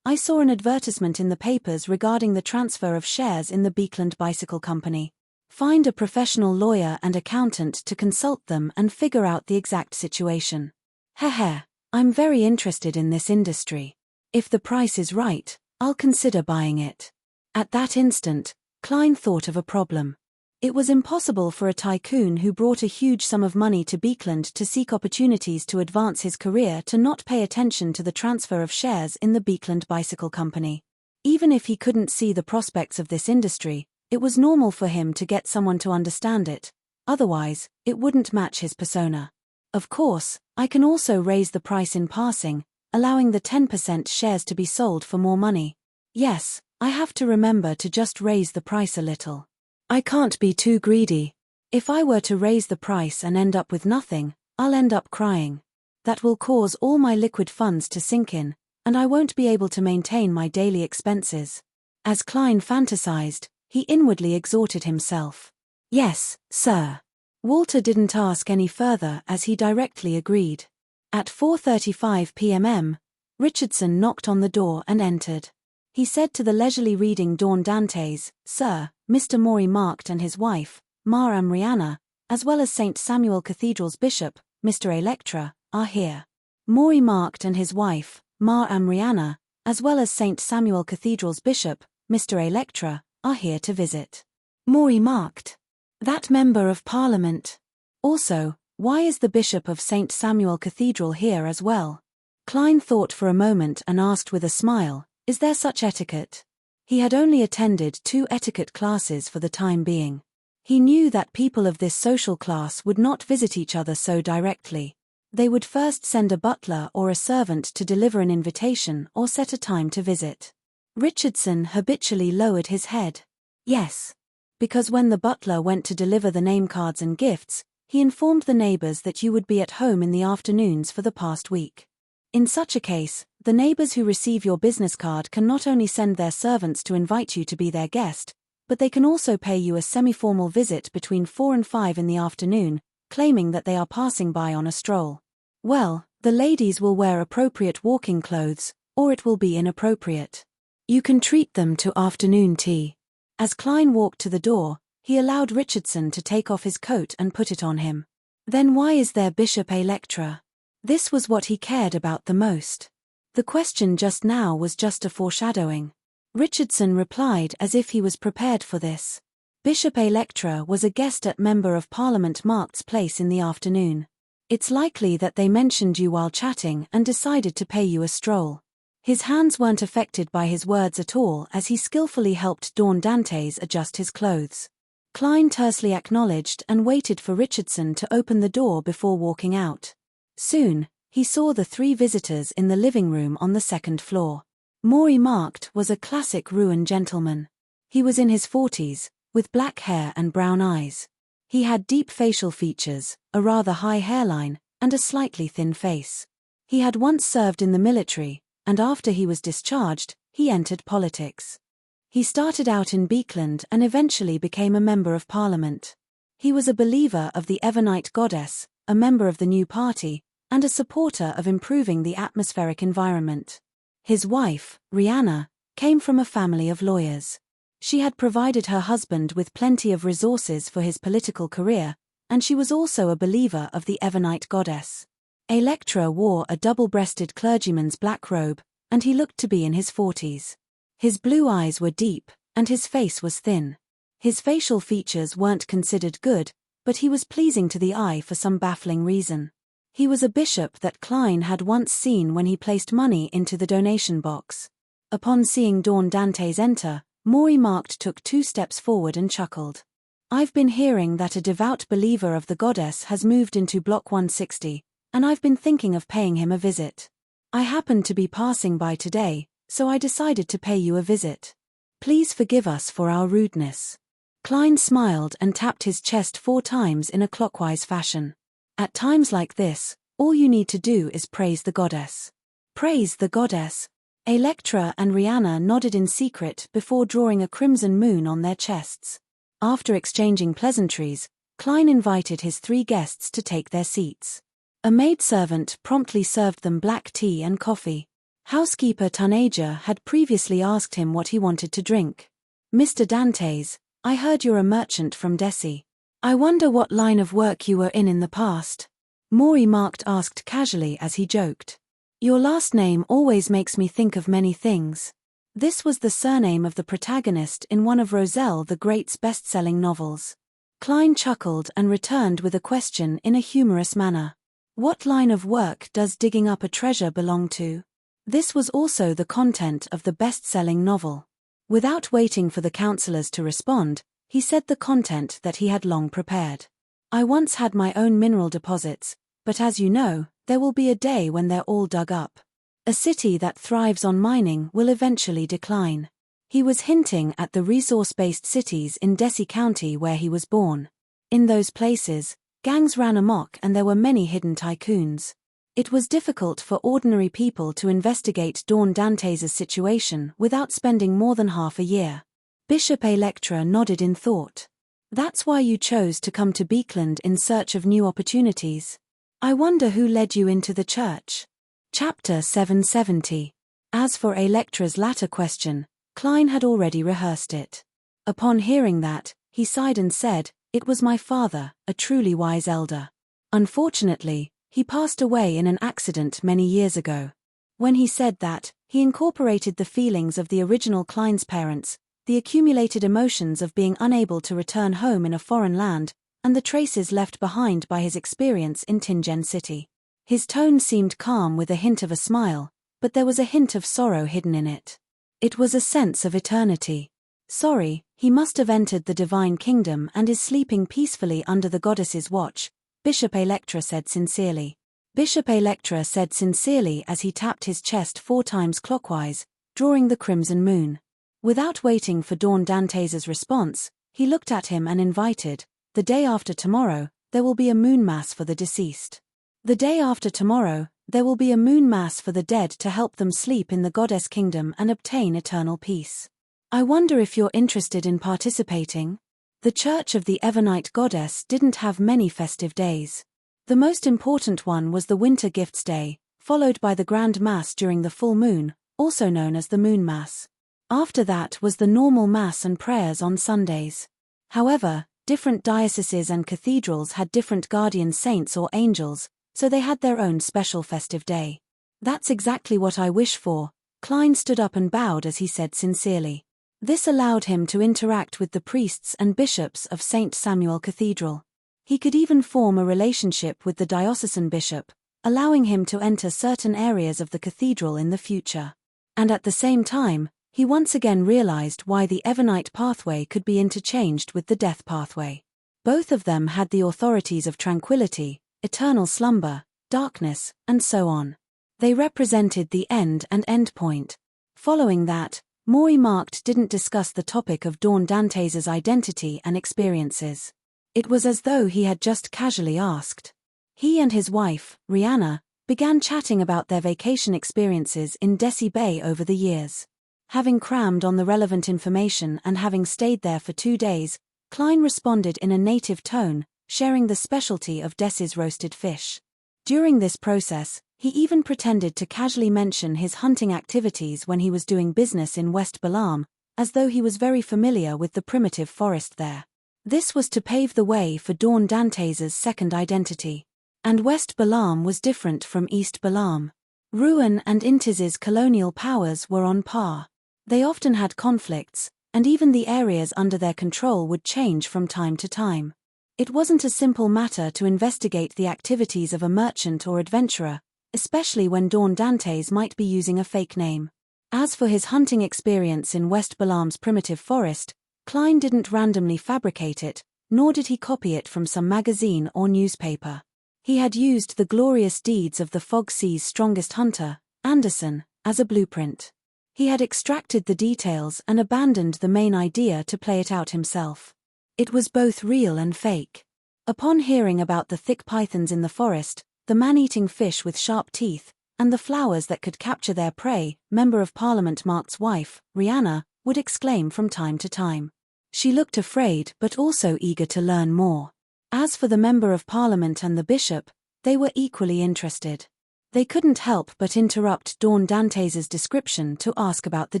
[SPEAKER 1] "I saw an advertisement in the papers regarding the transfer of shares in the Beekland Bicycle Company. Find a professional lawyer and accountant to consult them and figure out the exact situation. I'm very interested in this industry. If the price is right, I'll consider buying it." At that instant, Klein thought of a problem. It was impossible for a tycoon who brought a huge sum of money to Beekland to seek opportunities to advance his career to not pay attention to the transfer of shares in the Beekland Bicycle Company. Even if he couldn't see the prospects of this industry, it was normal for him to get someone to understand it, otherwise, it wouldn't match his persona. "Of course, I can also raise the price in passing, allowing the 10% shares to be sold for more money. Yes, I have to remember to just raise the price a little. I can't be too greedy. If I were to raise the price and end up with nothing, I'll end up crying. That will cause all my liquid funds to sink in, and I won't be able to maintain my daily expenses." As Klein fantasized, he inwardly exhorted himself. "Yes, sir." Walter didn't ask any further as he directly agreed. At 4:35 p.m., Richardson knocked on the door and entered. He said to the leisurely reading Dawn Dantes, "Sir, Mr. Maury Marked and his wife, Ma Amriana, as well as St. Samuel Cathedral's bishop, Mr. Electra, are here." Maury Marked and his wife, Ma Amriana, as well as St. Samuel Cathedral's bishop, Mr. Electra, are here to visit. Maury Marked? That member of Parliament. Also, why is the bishop of St. Samuel Cathedral here as well? Klein thought for a moment and asked with a smile, "Is there such etiquette?" He had only attended 2 etiquette classes for the time being. He knew that people of this social class would not visit each other so directly. They would first send a butler or a servant to deliver an invitation or set a time to visit. Richardson habitually lowered his head. Yes. Because when the butler went to deliver the name cards and gifts, he informed the neighbors that you would be at home in the afternoons for the past week. In such a case, the neighbors who receive your business card can not only send their servants to invite you to be their guest, but they can also pay you a semi-formal visit between 4 and 5 in the afternoon, claiming that they are passing by on a stroll. Well, the ladies will wear appropriate walking clothes, or it will be inappropriate. You can treat them to afternoon tea. As Klein walked to the door, he allowed Richardson to take off his coat and put it on him. Then why is there Bishop Electra? This was what he cared about the most. The question just now was just a foreshadowing. Richardson replied as if he was prepared for this. Bishop Electra was a guest at Member of Parliament Marked's place in the afternoon. It's likely that they mentioned you while chatting and decided to pay you a stroll. His hands weren't affected by his words at all as he skillfully helped Dawn Dantes adjust his clothes. Klein tersely acknowledged and waited for Richardson to open the door before walking out. Soon, he saw the 3 visitors in the living room on the 2nd floor. Maury Marked was a classic Rouen gentleman. He was in his 40s, with black hair and brown eyes. He had deep facial features, a rather high hairline, and a slightly thin face. He had once served in the military, and after he was discharged, he entered politics. He started out in Beekland and eventually became a member of Parliament. He was a believer of the Evernite goddess, a member of the New Party, and a supporter of improving the atmospheric environment. His wife, Rihanna, came from a family of lawyers. She had provided her husband with plenty of resources for his political career, and she was also a believer of the Evernite goddess. Electra wore a double-breasted clergyman's black robe, and he looked to be in his 40s. His blue eyes were deep, and his face was thin. His facial features weren't considered good, but he was pleasing to the eye for some baffling reason. He was a bishop that Klein had once seen when he placed money into the donation box. Upon seeing Dawn Dantes enter, Maury Marked took 2 steps forward and chuckled. "I've been hearing that a devout believer of the goddess has moved into Block 160, and I've been thinking of paying him a visit. I happened to be passing by today, so I decided to pay you a visit. Please forgive us for our rudeness." Klein smiled and tapped his chest 4 times in a clockwise fashion. "At times like this, all you need to do is praise the goddess." "Praise the goddess?" Electra and Rihanna nodded in secret before drawing a crimson moon on their chests. After exchanging pleasantries, Klein invited his 3 guests to take their seats. A maidservant promptly served them black tea and coffee. Housekeeper Tanaja had previously asked him what he wanted to drink. "Mr. Dantes, I heard you're a merchant from Desi. I wonder what line of work you were in the past?" Maury Marked asked casually as he joked. "Your last name always makes me think of many things." This was the surname of the protagonist in one of Roselle the Great's best-selling novels. Klein chuckled and returned with a question in a humorous manner. "What line of work does digging up a treasure belong to?" This was also the content of the best-selling novel. Without waiting for the counselors to respond, he said the content that he had long prepared. "I once had my own mineral deposits, but as you know, there will be a day when they're all dug up. A city that thrives on mining will eventually decline." He was hinting at the resource-based cities in Desi County where he was born. In those places, gangs ran amok and there were many hidden tycoons. It was difficult for ordinary people to investigate Dawn Dantes' situation without spending more than half a year. Bishop Electra nodded in thought. "That's why you chose to come to Beekland in search of new opportunities. I wonder who led you into the church." Chapter 770. As for Electra's latter question, Klein had already rehearsed it. Upon hearing that, he sighed and said, "It was my father, a truly wise elder. Unfortunately, he passed away in an accident many years ago." When he said that, he incorporated the feelings of the original Klein's parents, the accumulated emotions of being unable to return home in a foreign land, and the traces left behind by his experience in Tingen City. His tone seemed calm with a hint of a smile, but there was a hint of sorrow hidden in it. It was a sense of eternity. "Sorry, he must have entered the divine kingdom and is sleeping peacefully under the goddess's watch," Bishop Electra said sincerely. Bishop Electra said sincerely as he tapped his chest 4 times clockwise, drawing the crimson moon. Without waiting for Dawn Dantes' response, he looked at him and invited, "The day after tomorrow, there will be a moon mass for the deceased. The day after tomorrow, there will be a moon mass for the dead to help them sleep in the goddess kingdom and obtain eternal peace. I wonder if you're interested in participating?" The Church of the Evernite Goddess didn't have many festive days. The most important one was the Winter Gifts Day, followed by the Grand Mass during the full moon, also known as the Moon Mass. After that was the normal Mass and prayers on Sundays. However, different dioceses and cathedrals had different guardian saints or angels, so they had their own special festive day. "That's exactly what I wish for." Klein stood up and bowed as he said sincerely. This allowed him to interact with the priests and bishops of St. Samuel Cathedral. He could even form a relationship with the diocesan bishop, allowing him to enter certain areas of the cathedral in the future. And at the same time, he once again realized why the Evernite pathway could be interchanged with the death pathway. Both of them had the authorities of tranquility, eternal slumber, darkness, and so on. They represented the end and endpoint. Following that, Maury Marked didn't discuss the topic of Dawn Dantes' identity and experiences. It was as though he had just casually asked. He and his wife, Rihanna, began chatting about their vacation experiences in Desi Bay over the years. Having crammed on the relevant information and having stayed there for 2 days, Klein responded in a native tone, sharing the specialty of Desi's roasted fish. During this process, he even pretended to casually mention his hunting activities when he was doing business in West Balam, as though he was very familiar with the primitive forest there. This was to pave the way for Dawn Dantes' second identity. And West Balam was different from East Balam. Ruan and Intiz's colonial powers were on par. They often had conflicts, and even the areas under their control would change from time to time. It wasn't a simple matter to investigate the activities of a merchant or adventurer, especially when Dawn Dantes might be using a fake name. As for his hunting experience in West Balam's primitive forest, Klein didn't randomly fabricate it, nor did he copy it from some magazine or newspaper. He had used the glorious deeds of the Fog Sea's strongest hunter, Anderson, as a blueprint. He had extracted the details and abandoned the main idea to play it out himself. It was both real and fake. Upon hearing about the thick pythons in the forest, the man-eating fish with sharp teeth, and the flowers that could capture their prey, Member of Parliament Mark's wife, Rihanna, would exclaim from time to time. She looked afraid but also eager to learn more. As for the Member of Parliament and the Bishop, they were equally interested. They couldn't help but interrupt Dawn Dantes' description to ask about the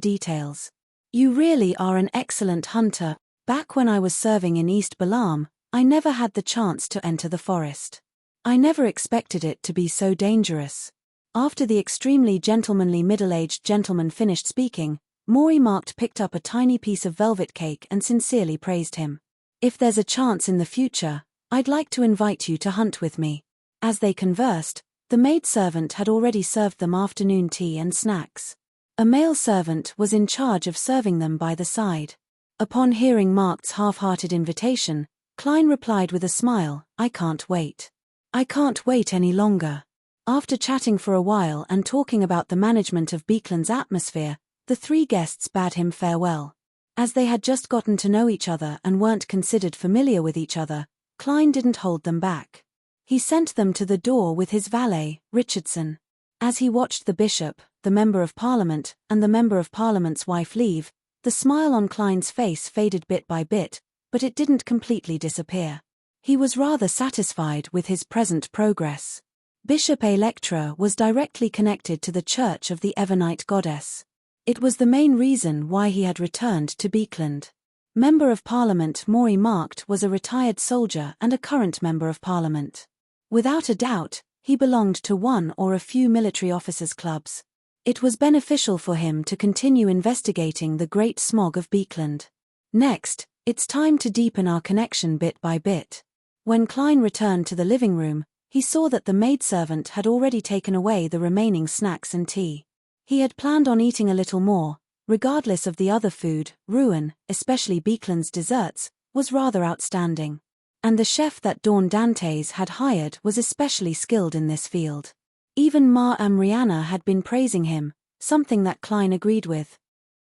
[SPEAKER 1] details. "You really are an excellent hunter. Back when I was serving in East Balam, I never had the chance to enter the forest. I never expected it to be so dangerous." After the extremely gentlemanly middle-aged gentleman finished speaking, Maury Marked picked up a tiny piece of velvet cake and sincerely praised him. "If there's a chance in the future, I'd like to invite you to hunt with me." As they conversed, the maidservant had already served them afternoon tea and snacks. A male servant was in charge of serving them by the side. Upon hearing Mark's half-hearted invitation, Klein replied with a smile, "I can't wait. I can't wait any longer." After chatting for a while and talking about the management of Beekland's atmosphere, the three guests bade him farewell. As they had just gotten to know each other and weren't considered familiar with each other, Klein didn't hold them back. He sent them to the door with his valet, Richardson. As he watched the Bishop, the Member of Parliament, and the Member of Parliament's wife leave, the smile on Klein's face faded bit by bit, but it didn't completely disappear. He was rather satisfied with his present progress. Bishop Electra was directly connected to the Church of the Evernight Goddess. It was the main reason why he had returned to Beekland. Member of Parliament Maury Marked was a retired soldier and a current Member of Parliament. Without a doubt, he belonged to one or a few military officers' clubs. It was beneficial for him to continue investigating the Great Smog of Beekland. Next, it's time to deepen our connection bit by bit. When Klein returned to the living room, he saw that the maidservant had already taken away the remaining snacks and tea. He had planned on eating a little more. Regardless of the other food, Ruin, especially Beekland's desserts, was rather outstanding. And the chef that Dawn Dantes had hired was especially skilled in this field. Even Ma and Rihanna had been praising him, something that Klein agreed with.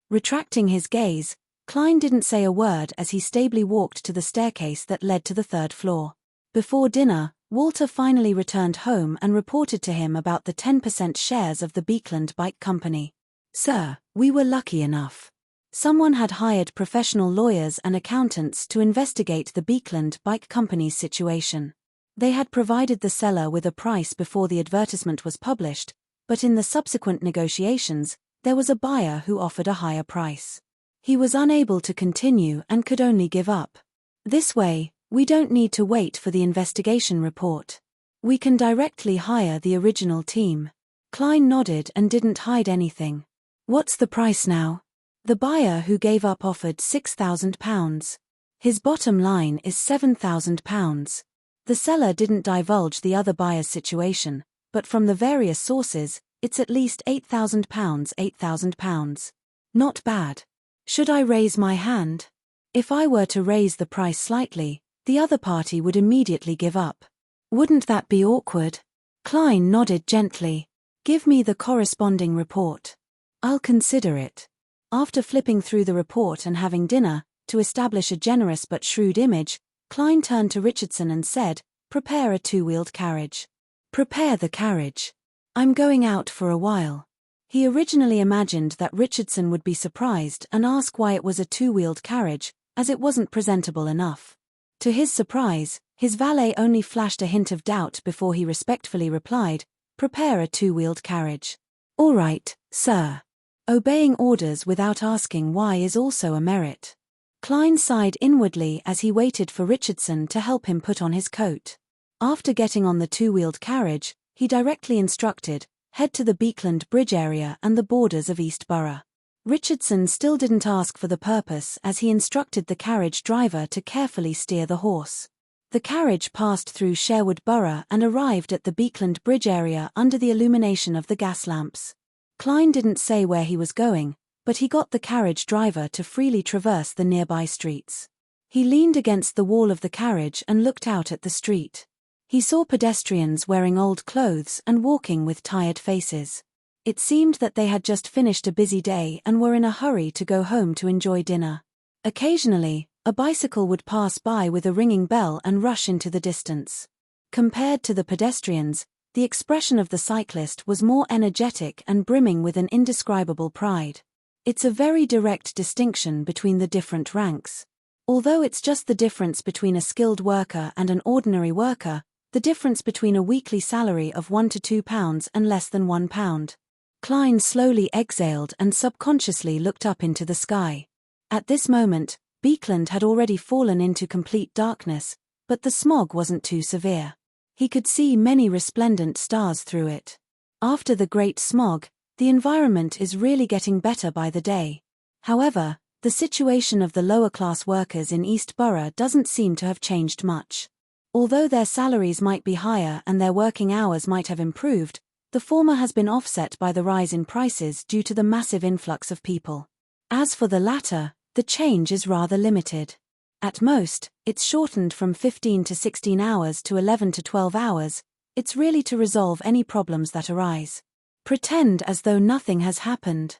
[SPEAKER 1] Retracting his gaze, Klein didn't say a word as he stably walked to the staircase that led to the third floor. Before dinner, Walter finally returned home and reported to him about the 10% shares of the Beekland Bike Company. "Sir, we were lucky enough. Someone had hired professional lawyers and accountants to investigate the Beekland Bike Company's situation. They had provided the seller with a price before the advertisement was published, but in the subsequent negotiations, there was a buyer who offered a higher price. He was unable to continue and could only give up. This way, we don't need to wait for the investigation report. We can directly hire the original team." Klein nodded and didn't hide anything. "What's the price now?" The buyer who gave up offered £6,000. His bottom line is £7,000. The seller didn't divulge the other buyer's situation, but from the various sources, it's at least £8,000. £8,000. Not bad. Should I raise my hand? If I were to raise the price slightly, the other party would immediately give up. Wouldn't that be awkward? Klein nodded gently. "Give me the corresponding report. I'll consider it." After flipping through the report and having dinner, to establish a generous but shrewd image, Klein turned to Richardson and said, "Prepare a two-wheeled carriage." "Prepare the carriage. I'm going out for a while." He originally imagined that Richardson would be surprised and ask why it was a two-wheeled carriage, as it wasn't presentable enough. To his surprise, his valet only flashed a hint of doubt before he respectfully replied, "Prepare a two-wheeled carriage." "All right, sir." Obeying orders without asking why is also a merit. Klein sighed inwardly as he waited for Richardson to help him put on his coat. After getting on the two-wheeled carriage, he directly instructed, "Head to the Beekland Bridge area and the borders of East Borough." Richardson still didn't ask for the purpose as he instructed the carriage driver to carefully steer the horse. The carriage passed through Sherwood Borough and arrived at the Beekland Bridge area under the illumination of the gas lamps. Klein didn't say where he was going, but he got the carriage driver to freely traverse the nearby streets. He leaned against the wall of the carriage and looked out at the street. He saw pedestrians wearing old clothes and walking with tired faces. It seemed that they had just finished a busy day and were in a hurry to go home to enjoy dinner. Occasionally, a bicycle would pass by with a ringing bell and rush into the distance. Compared to the pedestrians, the expression of the cyclist was more energetic and brimming with an indescribable pride. It's a very direct distinction between the different ranks. Although it's just the difference between a skilled worker and an ordinary worker, the difference between a weekly salary of £1 to £2 and less than £1. Klein slowly exhaled and subconsciously looked up into the sky. At this moment, Beekland had already fallen into complete darkness, but the smog wasn't too severe. He could see many resplendent stars through it. After the great smog, the environment is really getting better by the day. However, the situation of the lower-class workers in East Borough doesn't seem to have changed much. Although their salaries might be higher and their working hours might have improved, the former has been offset by the rise in prices due to the massive influx of people. As for the latter, the change is rather limited. At most, it's shortened from 15 to 16 hours to 11 to 12 hours. It's really to resolve any problems that arise. Pretend as though nothing has happened.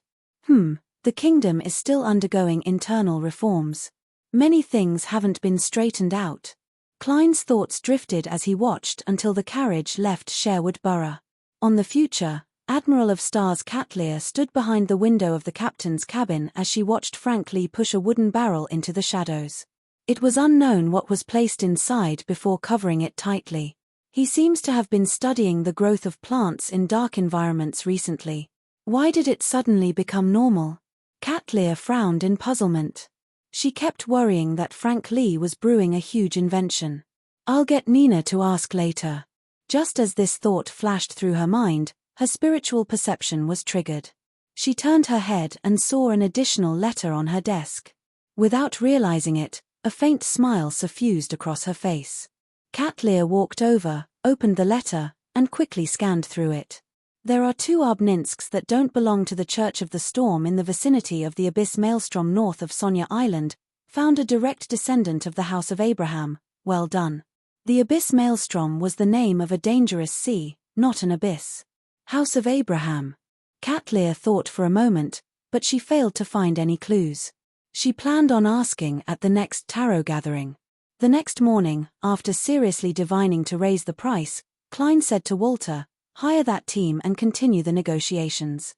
[SPEAKER 1] The kingdom is still undergoing internal reforms. Many things haven't been straightened out. Klein's thoughts drifted as he watched until the carriage left Sherwood Borough. On the future, Admiral of Stars Catlear stood behind the window of the captain's cabin as she watched Frank Lee push a wooden barrel into the shadows. It was unknown what was placed inside before covering it tightly. He seems to have been studying the growth of plants in dark environments recently. Why did it suddenly become normal? Catlear frowned in puzzlement. She kept worrying that Frank Lee was brewing a huge invention. I'll get Nina to ask later. Just as this thought flashed through her mind, her spiritual perception was triggered. She turned her head and saw an additional letter on her desk. Without realizing it, a faint smile suffused across her face. Catlear walked over, opened the letter, and quickly scanned through it. There are 2 Obninsks that don't belong to the Church of the Storm in the vicinity of the Abyss Maelstrom north of Sonia Island, found a direct descendant of the House of Abraham. Well done. The Abyss Maelstrom was the name of a dangerous sea, not an abyss. House of Abraham. Catlear thought for a moment, but she failed to find any clues. She planned on asking at the next tarot gathering. The next morning, after seriously divining to raise the price, Klein said to Walter, "Hire that team and continue the negotiations."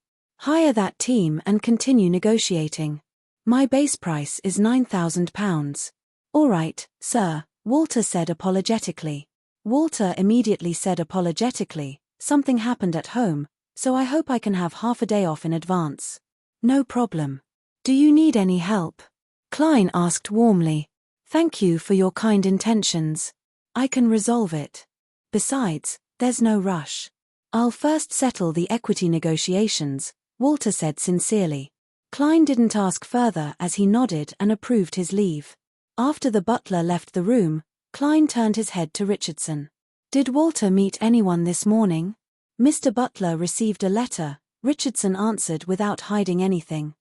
[SPEAKER 1] "Hire that team and continue negotiating. My base price is £9,000. "All right, sir," Walter said apologetically. Walter immediately said apologetically, "Something happened at home, so I hope I can have half a day off in advance." "No problem. Do you need any help?" Klein asked warmly. "Thank you for your kind intentions. I can resolve it. Besides, there's no rush. I'll first settle the equity negotiations," Walter said sincerely. Klein didn't ask further as he nodded and approved his leave. After the butler left the room, Klein turned his head to Richardson. "Did Walter meet anyone this morning?" "Mr. Butler received a letter," Richardson answered without hiding anything.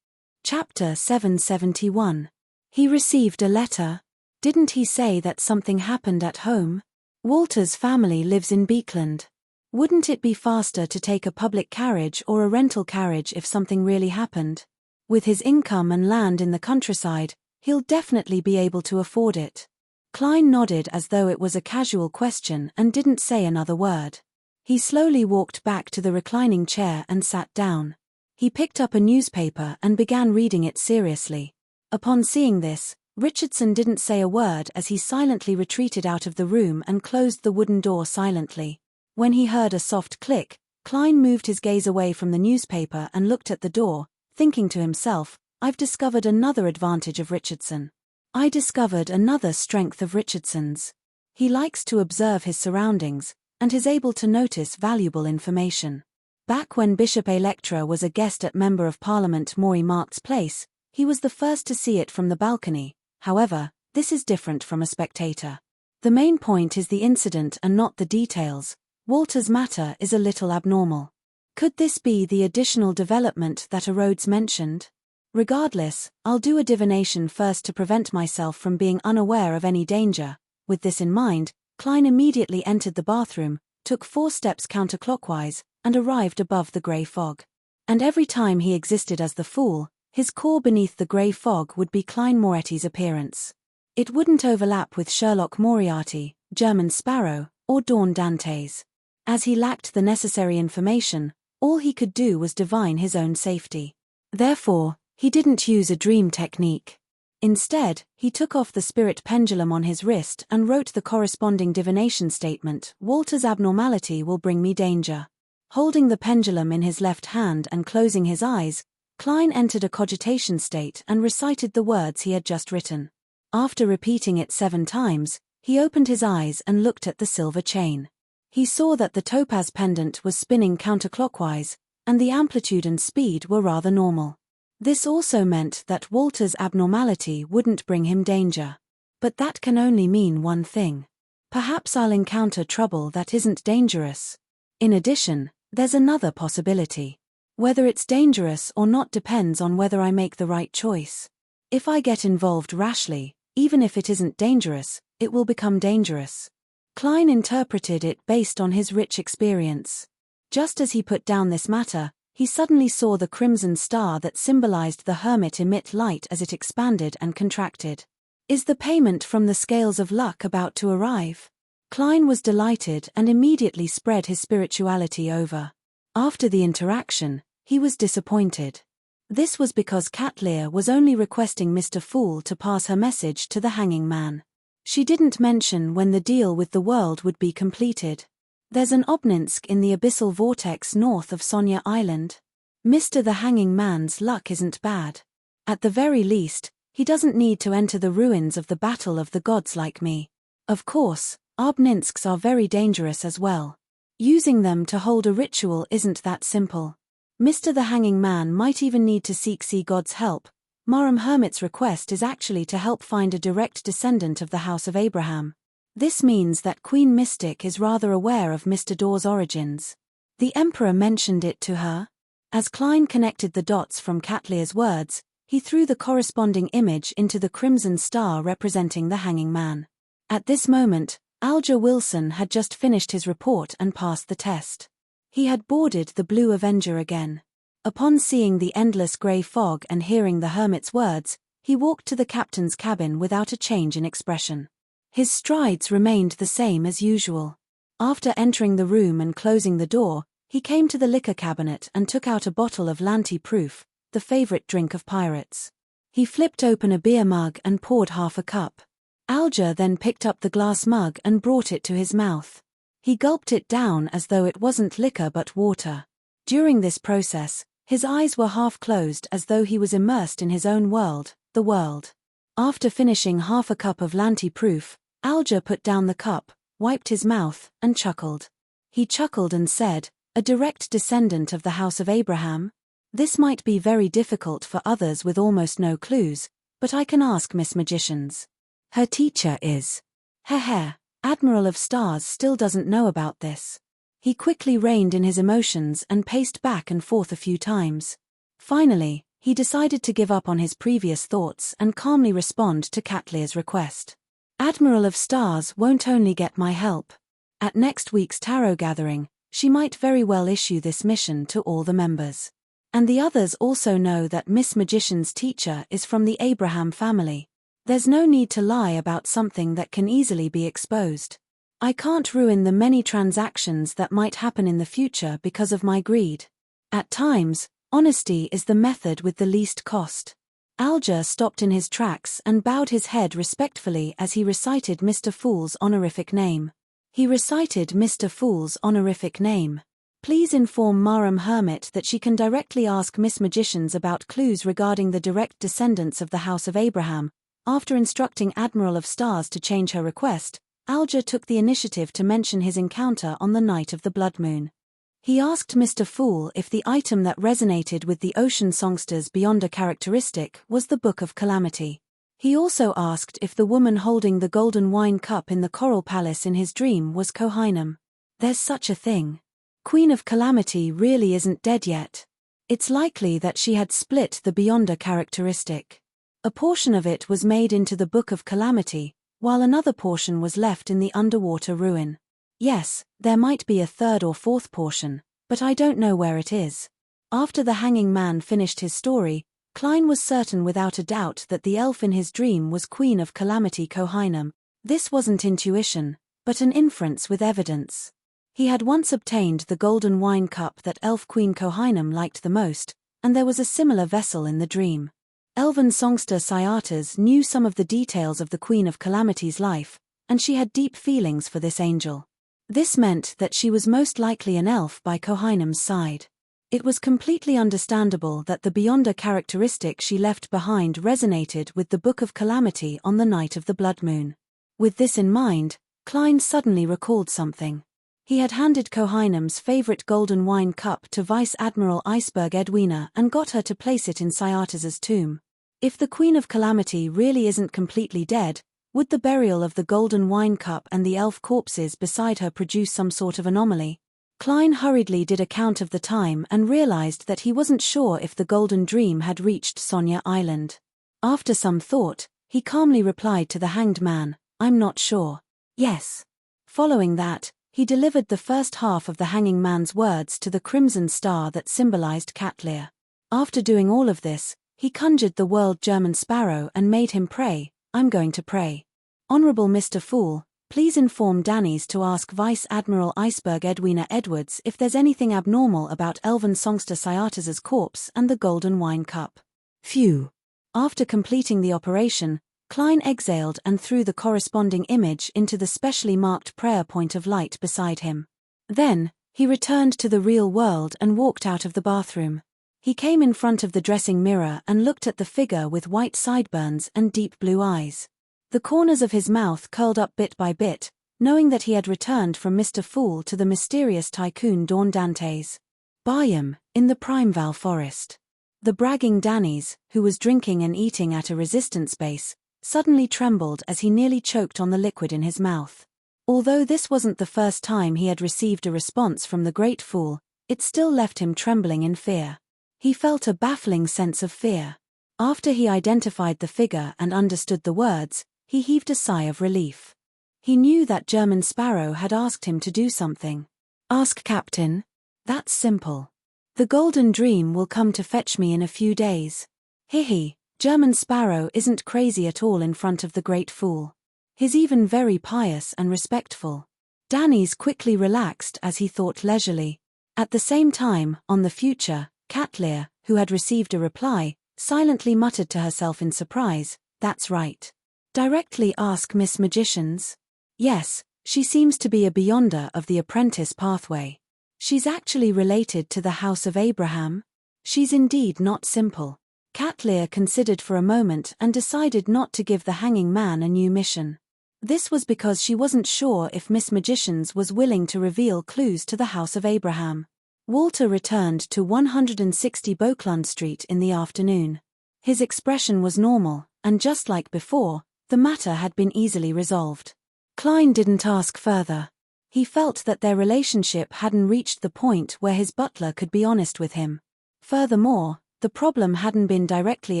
[SPEAKER 1] Chapter 771. He received a letter. Didn't he say that something happened at home? Walter's family lives in Beekland. Wouldn't it be faster to take a public carriage or a rental carriage if something really happened? With his income and land in the countryside, he'll definitely be able to afford it. Klein nodded as though it was a casual question and didn't say another word. He slowly walked back to the reclining chair and sat down. He picked up a newspaper and began reading it seriously. Upon seeing this, Richardson didn't say a word as he silently retreated out of the room and closed the wooden door silently. When he heard a soft click, Klein moved his gaze away from the newspaper and looked at the door, thinking to himself, "I've discovered another advantage of Richardson. I discovered another strength of Richardson's. He likes to observe his surroundings, and is able to notice valuable information. Back when Bishop Electra was a guest at Member of Parliament Maury Marks' place, he was the first to see it from the balcony. However, this is different from a spectator. The main point is the incident and not the details. Walter's matter is a little abnormal. Could this be the additional development that Rhodes mentioned? Regardless, I'll do a divination first to prevent myself from being unaware of any danger." With this in mind, Klein immediately entered the bathroom, took 4 steps counterclockwise, and arrived above the grey fog. And every time he existed as the Fool, his core beneath the grey fog would be Klein Moretti's appearance. It wouldn't overlap with Sherlock Moriarty, German Sparrow, or Dawn Dante's. As he lacked the necessary information, all he could do was divine his own safety. Therefore, he didn't use a dream technique. Instead, he took off the spirit pendulum on his wrist and wrote the corresponding divination statement, "Walter's abnormality will bring me danger." Holding the pendulum in his left hand and closing his eyes, Klein entered a cogitation state and recited the words he had just written. After repeating it 7 times, he opened his eyes and looked at the silver chain. He saw that the topaz pendant was spinning counterclockwise, and the amplitude and speed were rather normal. This also meant that Walter's abnormality wouldn't bring him danger. But that can only mean one thing. Perhaps I'll encounter trouble that isn't dangerous. In addition, there's another possibility. Whether it's dangerous or not depends on whether I make the right choice. If I get involved rashly, even if it isn't dangerous, it will become dangerous. Klein interpreted it based on his rich experience. Just as he put down this matter, he suddenly saw the crimson star that symbolized the hermit emit light as it expanded and contracted. Is the payment from the scales of luck about to arrive? Klein was delighted and immediately spread his spirituality over. After the interaction, he was disappointed. This was because Cat Lear was only requesting Mr. Fool to pass her message to the hanging man. She didn't mention when the deal with the world would be completed. There's an Obninsk in the abyssal vortex north of Sonia Island. Mr. the Hanging Man's luck isn't bad. At the very least, he doesn't need to enter the ruins of the Battle of the Gods like me. Of course, Obninsks are very dangerous as well. Using them to hold a ritual isn't that simple. Mr. the Hanging Man might even need to seek Sea God's help. Marham Hermit's request is actually to help find a direct descendant of the House of Abraham. This means that Queen Mystic is rather aware of Mr. Door's origins. The Emperor mentioned it to her. As Klein connected the dots from Cat Lear's words, he threw the corresponding image into the crimson star representing the hanging man. At this moment, Alger Wilson had just finished his report and passed the test. He had boarded the Blue Avenger again. Upon seeing the endless grey fog and hearing the hermit's words, he walked to the captain's cabin without a change in expression. His strides remained the same as usual. After entering the room and closing the door, he came to the liquor cabinet and took out a bottle of Lanty Proof, the favorite drink of pirates. He flipped open a beer mug and poured half a cup. Alger then picked up the glass mug and brought it to his mouth. He gulped it down as though it wasn't liquor but water. During this process, his eyes were half closed as though he was immersed in his own world, the world. After finishing half a cup of Lanty Proof, Alger put down the cup, wiped his mouth, and chuckled. He chuckled and said, "A direct descendant of the House of Abraham? This might be very difficult for others with almost no clues, but I can ask Miss Magicians. Her teacher is. Heh, Admiral of Stars still doesn't know about this." He quickly reined in his emotions and paced back and forth a few times. Finally, he decided to give up on his previous thoughts and calmly respond to Cat Lear's request. "Admiral of Stars won't only get my help. At next week's tarot gathering, she might very well issue this mission to all the members. And the others also know that Miss Magician's teacher is from the Abraham family. There's no need to lie about something that can easily be exposed. I can't ruin the many transactions that might happen in the future because of my greed. At times, honesty is the method with the least cost." Alger stopped in his tracks and bowed his head respectfully as he recited Mr. Fool's honorific name. He recited Mr. Fool's honorific name. "Please inform Marham Hermit that she can directly ask Miss Magicians about clues regarding the direct descendants of the House of Abraham." After instructing Admiral of Stars to change her request, Alger took the initiative to mention his encounter on the night of the blood moon. He asked Mr. Fool if the item that resonated with the ocean songster's beyond a characteristic was the Book of Calamity. He also asked if the woman holding the golden wine cup in the Coral Palace in his dream was Kohainam. There's such a thing. Queen of Calamity really isn't dead yet. It's likely that she had split the beyond a characteristic. A portion of it was made into the Book of Calamity, while another portion was left in the underwater ruin. Yes, there might be a third or fourth portion, but I don't know where it is. After the hanging man finished his story, Klein was certain without a doubt that the elf in his dream was Queen of Calamity Kohainam. This wasn't intuition, but an inference with evidence. He had once obtained the golden wine cup that elf Queen Kohainam liked the most, and there was a similar vessel in the dream. Elven songster Syatas knew some of the details of the Queen of Calamity's life, and she had deep feelings for this angel. This meant that she was most likely an elf by Kohainam's side. It was completely understandable that the Beyonder characteristic she left behind resonated with the Book of Calamity on the night of the blood moon. With this in mind, Klein suddenly recalled something. He had handed Kohainam's favorite golden wine cup to Vice Admiral Iceberg Edwina and got her to place it in Syatas's tomb. If the Queen of Calamity really isn't completely dead, would the burial of the golden wine cup and the elf corpses beside her produce some sort of anomaly? Klein hurriedly did a count of the time and realized that he wasn't sure if the golden dream had reached Sonia Island. After some thought, he calmly replied to the hanged man, "I'm not sure." "Yes." Following that, he delivered the first half of the hanging man's words to the crimson star that symbolized Katlir. After doing all of this, he conjured the world German sparrow and made him pray, "I'm going to pray. Honorable Mr. Fool, please inform Danis to ask Vice Admiral Iceberg Edwina Edwards if there's anything abnormal about elven songster Syatas's corpse and the golden wine cup." Phew. After completing the operation, Klein exhaled and threw the corresponding image into the specially marked prayer point of light beside him. Then, he returned to the real world and walked out of the bathroom. He came in front of the dressing mirror and looked at the figure with white sideburns and deep blue eyes. The corners of his mouth curled up bit by bit, knowing that he had returned from Mr. Fool to the mysterious tycoon Dawn Dante's biome in the Primeval Forest. The bragging Danis, who was drinking and eating at a resistance base, suddenly trembled as he nearly choked on the liquid in his mouth. Although this wasn't the first time he had received a response from the Great Fool, it still left him trembling in fear. He felt a baffling sense of fear. After he identified the figure and understood the words, he heaved a sigh of relief. He knew that German Sparrow had asked him to do something. "Ask Captain." "That's simple. The Golden Dream will come to fetch me in a few days." Hihi, German Sparrow isn't crazy at all in front of the Great Fool. He's even very pious and respectful. Danis quickly relaxed as he thought leisurely. At the same time, on the future, Katlir, who had received a reply, silently muttered to herself in surprise, "That's right. Directly ask Miss Magicians." Yes, she seems to be a Beyonder of the apprentice pathway. She's actually related to the House of Abraham. She's indeed not simple. Katlir considered for a moment and decided not to give the hanging man a new mission. This was because she wasn't sure if Miss Magicians was willing to reveal clues to the House of Abraham. Walter returned to 160 Beauclund Street in the afternoon. His expression was normal, and just like before, the matter had been easily resolved. Klein didn't ask further. He felt that their relationship hadn't reached the point where his butler could be honest with him. Furthermore, the problem hadn't been directly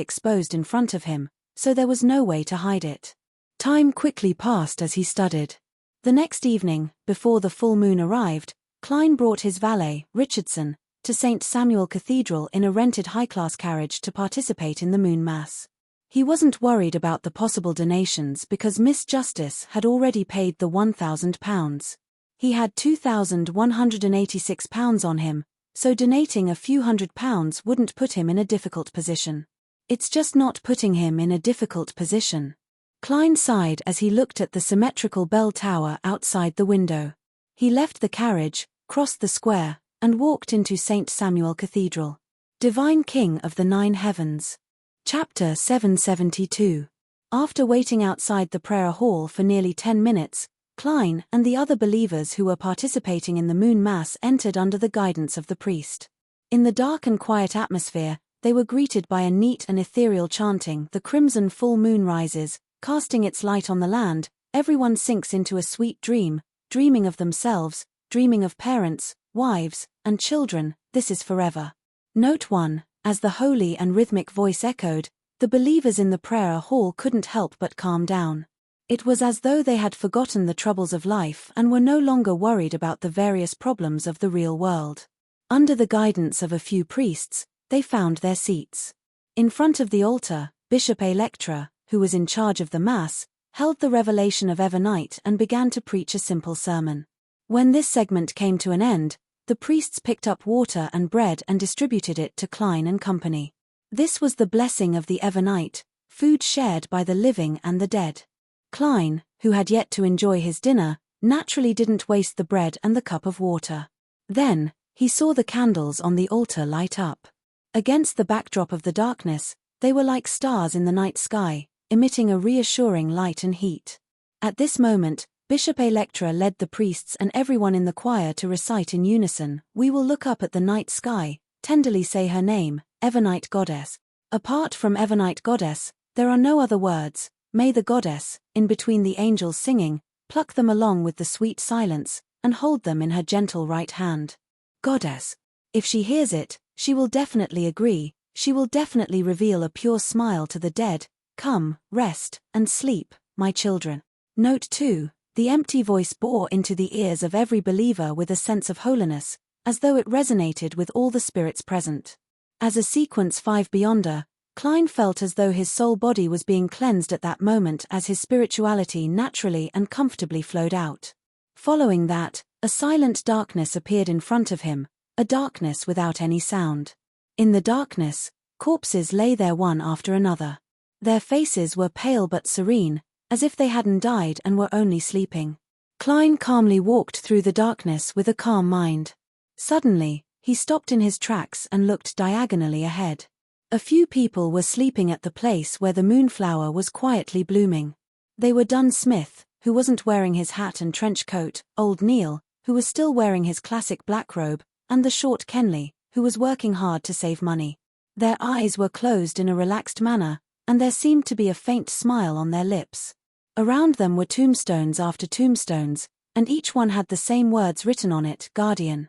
[SPEAKER 1] exposed in front of him, so there was no way to hide it. Time quickly passed as he studied. The next evening, before the full moon arrived, Klein brought his valet, Richardson, to St. Samuel Cathedral in a rented high-class carriage to participate in the moon mass. He wasn't worried about the possible donations because Miss Justice had already paid the £1,000. He had £2,186 on him, so donating a few £100s wouldn't put him in a difficult position. It's just not putting him in a difficult position. Klein sighed as he looked at the symmetrical bell tower outside the window. He left the carriage, crossed the square, and walked into St. Samuel Cathedral. Divine King of the Nine Heavens. Chapter 772. After waiting outside the prayer hall for nearly 10 minutes, Klein and the other believers who were participating in the moon mass entered under the guidance of the priest. In the dark and quiet atmosphere, they were greeted by a neat and ethereal chanting. The crimson full moon rises, casting its light on the land. Everyone sinks into a sweet dream, dreaming of themselves, dreaming of parents, wives, and children. This is forever. Note 1. As the holy and rhythmic voice echoed, the believers in the prayer hall couldn't help but calm down. It was as though they had forgotten the troubles of life and were no longer worried about the various problems of the real world. Under the guidance of a few priests, they found their seats. In front of the altar, Bishop Electra, who was in charge of the Mass, held the revelation of Evernight and began to preach a simple sermon. When this segment came to an end, the priests picked up water and bread and distributed it to Klein and company. This was the blessing of the Evernight, food shared by the living and the dead. Klein, who had yet to enjoy his dinner, naturally didn't waste the bread and the cup of water. Then, he saw the candles on the altar light up. Against the backdrop of the darkness, they were like stars in the night sky, emitting a reassuring light and heat. At this moment, Bishop Electra led the priests and everyone in the choir to recite in unison, "We will look up at the night sky, tenderly say her name, Evernight Goddess." Apart from Evernight Goddess, there are no other words. May the goddess, in between the angels singing, pluck them along with the sweet silence, and hold them in her gentle right hand. Goddess. If she hears it, she will definitely agree, she will definitely reveal a pure smile to the dead. Come, rest, and sleep, my children. Note 2. The empty voice bore into the ears of every believer with a sense of holiness, as though it resonated with all the spirits present. As a sequence 5 beyonder, Klein felt as though his soul body was being cleansed at that moment as his spirituality naturally and comfortably flowed out. Following that, a silent darkness appeared in front of him, a darkness without any sound. In the darkness, corpses lay there one after another. Their faces were pale but serene, as if they hadn't died and were only sleeping. Klein calmly walked through the darkness with a calm mind. Suddenly, he stopped in his tracks and looked diagonally ahead. A few people were sleeping at the place where the moonflower was quietly blooming. They were Dunn Smith, who wasn't wearing his hat and trench coat, old Neil, who was still wearing his classic black robe, and the short Kenley, who was working hard to save money. Their eyes were closed in a relaxed manner, and there seemed to be a faint smile on their lips. Around them were tombstones after tombstones, and each one had the same words written on it, Guardian.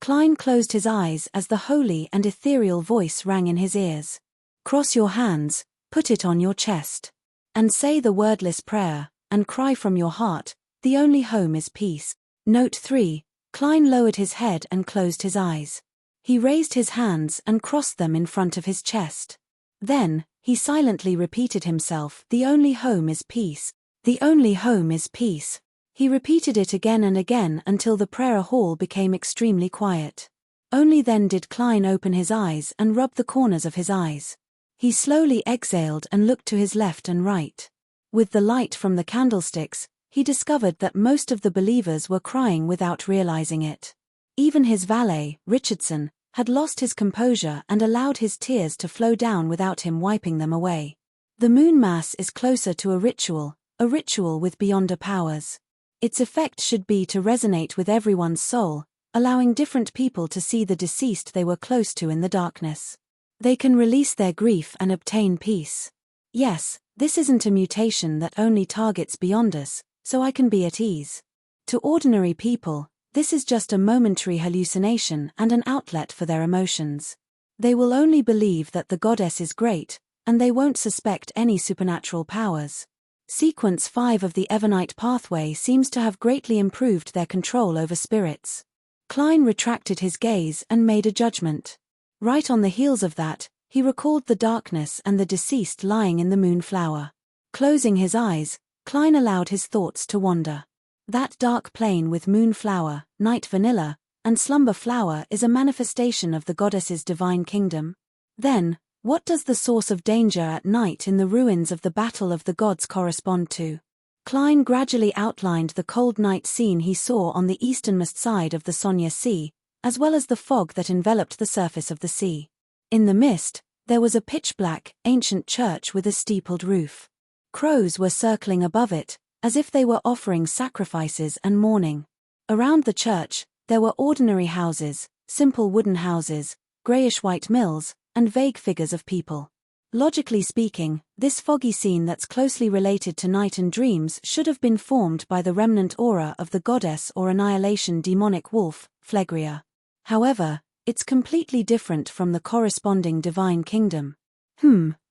[SPEAKER 1] Klein closed his eyes as the holy and ethereal voice rang in his ears. Cross your hands, put it on your chest. And say the wordless prayer, and cry from your heart, the only home is peace. Note 3. Klein lowered his head and closed his eyes. He raised his hands and crossed them in front of his chest. Then, he silently repeated himself, the only home is peace. The only home is peace. He repeated it again and again until the prayer hall became extremely quiet. Only then did Klein open his eyes and rub the corners of his eyes. He slowly exhaled and looked to his left and right. With the light from the candlesticks, he discovered that most of the believers were crying without realizing it. Even his valet, Richardson, had lost his composure and allowed his tears to flow down without him wiping them away. The moon mass is closer to a ritual with beyonder powers. Its effect should be to resonate with everyone's soul, allowing different people to see the deceased they were close to in the darkness. They can release their grief and obtain peace. Yes, this isn't a mutation that only targets beyonders, so I can be at ease. To ordinary people, this is just a momentary hallucination and an outlet for their emotions. They will only believe that the goddess is great, and they won't suspect any supernatural powers. Sequence 5 of the Evernight pathway seems to have greatly improved their control over spirits. Klein retracted his gaze and made a judgment. Right on the heels of that, he recalled the darkness and the deceased lying in the moonflower. Closing his eyes, Klein allowed his thoughts to wander. That dark plain with moonflower, night vanilla, and slumber flower is a manifestation of the goddess's divine kingdom. Then, what does the source of danger at night in the ruins of the Battle of the Gods correspond to? Klein gradually outlined the cold night scene he saw on the easternmost side of the Sonia Sea, as well as the fog that enveloped the surface of the sea. In the mist, there was a pitch-black, ancient church with a steepled roof. Crows were circling above it, as if they were offering sacrifices and mourning. Around the church, there were ordinary houses, simple wooden houses, grayish-white mills, and vague figures of people. Logically speaking, this foggy scene that's closely related to night and dreams should have been formed by the remnant aura of the goddess or annihilation demonic wolf, Phlegria. However, it's completely different from the corresponding divine kingdom.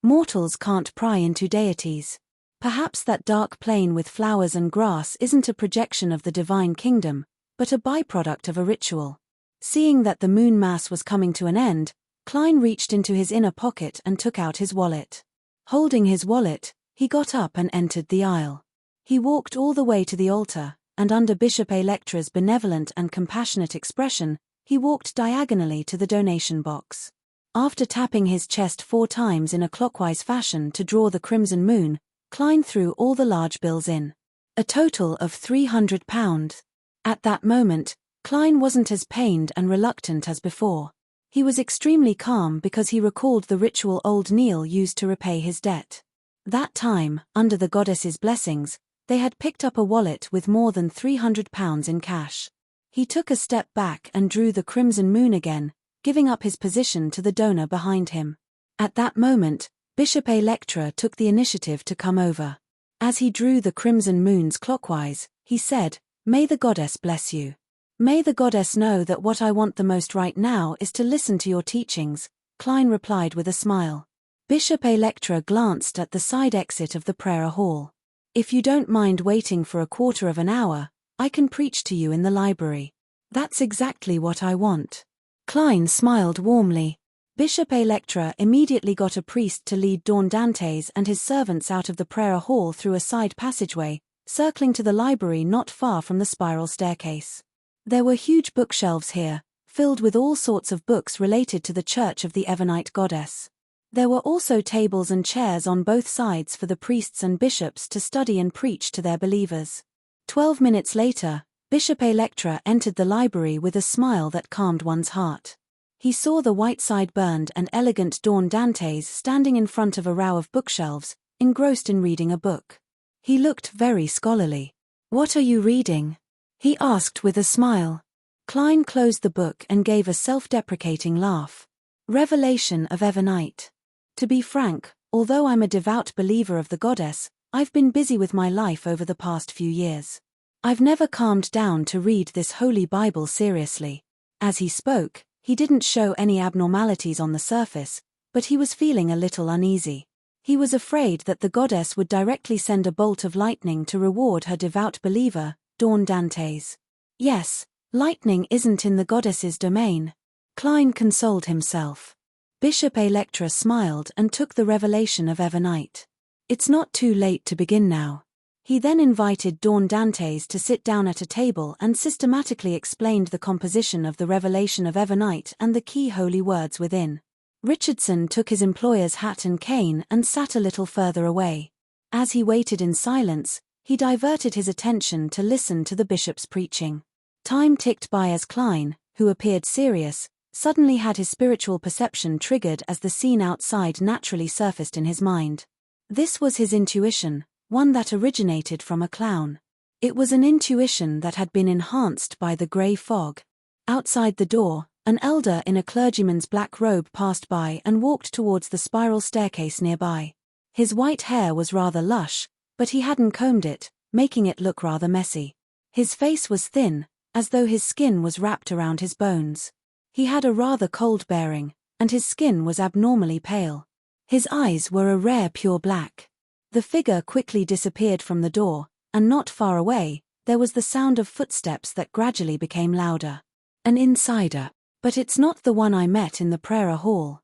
[SPEAKER 1] Mortals can't pry into deities. Perhaps that dark plain with flowers and grass isn't a projection of the divine kingdom, but a byproduct of a ritual. Seeing that the moon mass was coming to an end, Klein reached into his inner pocket and took out his wallet. Holding his wallet, he got up and entered the aisle. He walked all the way to the altar, and under Bishop Electra's benevolent and compassionate expression, he walked diagonally to the donation box. After tapping his chest 4 times in a clockwise fashion to draw the crimson moon, Klein threw all the large bills in. A total of £300. At that moment, Klein wasn't as pained and reluctant as before. He was extremely calm because he recalled the ritual old Neil used to repay his debt. That time, under the goddess's blessings, they had picked up a wallet with more than £300 in cash. He took a step back and drew the crimson moon again, giving up his position to the donor behind him. At that moment, Bishop Electra took the initiative to come over. As he drew the crimson moons clockwise, he said, "May the goddess bless you. May the goddess know that what I want the most right now is to listen to your teachings," Klein replied with a smile. Bishop Electra glanced at the side exit of the prayer hall. "If you don't mind waiting for a quarter of an hour, I can preach to you in the library." "That's exactly what I want." Klein smiled warmly. Bishop Electra immediately got a priest to lead Dawn Dantes and his servants out of the prayer hall through a side passageway, circling to the library not far from the spiral staircase. There were huge bookshelves here, filled with all sorts of books related to the Church of the Evernite Goddess. There were also tables and chairs on both sides for the priests and bishops to study and preach to their believers. 12 minutes later, Bishop Electra entered the library with a smile that calmed one's heart. He saw the white-side-burned and elegant Dawn Dantes standing in front of a row of bookshelves, engrossed in reading a book. He looked very scholarly. "What are you reading?" he asked with a smile. Klein closed the book and gave a self-deprecating laugh. "Revelation of Evernite. To be frank, although I'm a devout believer of the goddess, I've been busy with my life over the past few years. I've never calmed down to read this holy Bible seriously." As he spoke, he didn't show any abnormalities on the surface, but he was feeling a little uneasy. He was afraid that the goddess would directly send a bolt of lightning to reward her devout believer, Dawn Dantes. Yes, lightning isn't in the goddess's domain. Klein consoled himself. Bishop Electra smiled and took the revelation of Evernite. "It's not too late to begin now." He then invited Dawn Dantes to sit down at a table and systematically explained the composition of the revelation of Evernite and the key holy words within. Richardson took his employer's hat and cane and sat a little further away. As he waited in silence, he diverted his attention to listen to the bishop's preaching. Time ticked by as Klein, who appeared serious, suddenly had his spiritual perception triggered as the scene outside naturally surfaced in his mind. This was his intuition, one that originated from a clown. It was an intuition that had been enhanced by the grey fog. Outside the door, an elder in a clergyman's black robe passed by and walked towards the spiral staircase nearby. His white hair was rather lush, but he hadn't combed it, making it look rather messy. His face was thin, as though his skin was wrapped around his bones. He had a rather cold bearing, and his skin was abnormally pale. His eyes were a rare pure black. The figure quickly disappeared from the door, and not far away, there was the sound of footsteps that gradually became louder. "An insider. But it's not the one I met in the prayer hall.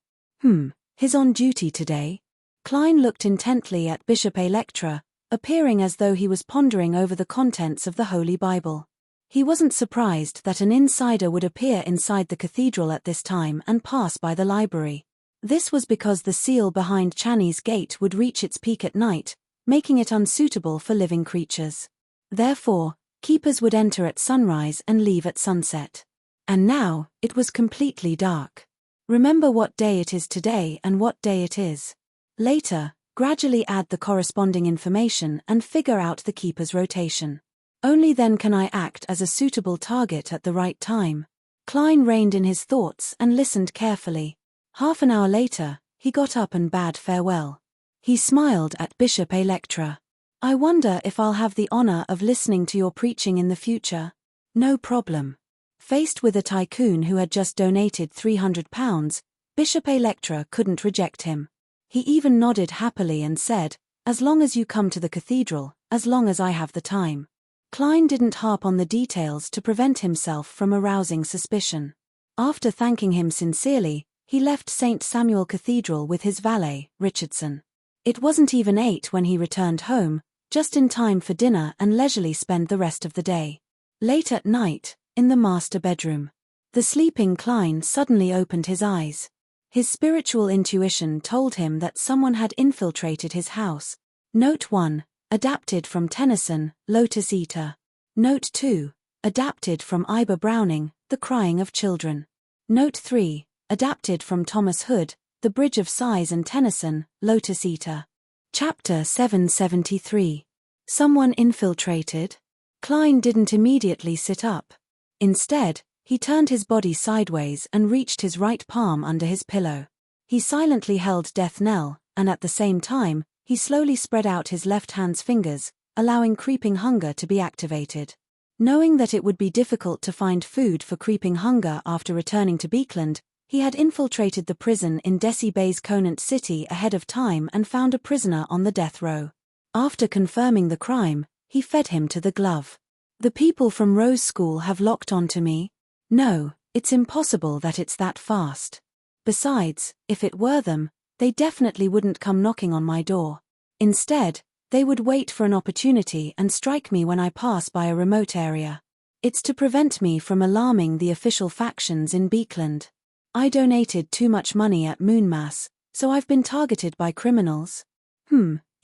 [SPEAKER 1] He's on duty today." Klein looked intently at Bishop Electra, appearing as though he was pondering over the contents of the Holy Bible. He wasn't surprised that an insider would appear inside the cathedral at this time and pass by the library. This was because the seal behind Channy's gate would reach its peak at night, making it unsuitable for living creatures. Therefore, keepers would enter at sunrise and leave at sunset. And now, it was completely dark. Remember what day it is today and what day it is. Later, gradually add the corresponding information and figure out the keeper's rotation. Only then can I act as a suitable target at the right time. Klein reined in his thoughts and listened carefully. Half an hour later, he got up and bade farewell. He smiled at Bishop Electra. "I wonder if I'll have the honor of listening to your preaching in the future." "No problem." Faced with a tycoon who had just donated £300, Bishop Electra couldn't reject him. He even nodded happily and said, As long as you come to the cathedral, as long as I have the time. Klein didn't harp on the details to prevent himself from arousing suspicion. After thanking him sincerely, he left St. Samuel Cathedral with his valet, Richardson. It wasn't even 8 when he returned home, just in time for dinner and leisurely spend the rest of the day. Late at night, in the master bedroom, the sleeping Klein suddenly opened his eyes. His spiritual intuition told him that someone had infiltrated his house. Note 1, adapted from Tennyson, Lotus Eater. Note 2, adapted from Iber Browning, The Crying of Children. Note 3, adapted from Thomas Hood, The Bridge of Sighs and Tennyson, Lotus Eater. Chapter 773. Someone infiltrated? Klein didn't immediately sit up. Instead, he turned his body sideways and reached his right palm under his pillow. He silently held death knell, and at the same time, he slowly spread out his left hand's fingers, allowing creeping hunger to be activated. Knowing that it would be difficult to find food for creeping hunger after returning to Beekland, he had infiltrated the prison in Desi Bay's Conant City ahead of time and found a prisoner on the death row. After confirming the crime, he fed him to the glove. The people from Rose School have locked onto me? No, it's impossible that it's that fast. Besides, if it were them, they definitely wouldn't come knocking on my door. Instead, they would wait for an opportunity and strike me when I pass by a remote area. It's to prevent me from alarming the official factions in Beekland. I donated too much money at Moonmass, so I've been targeted by criminals.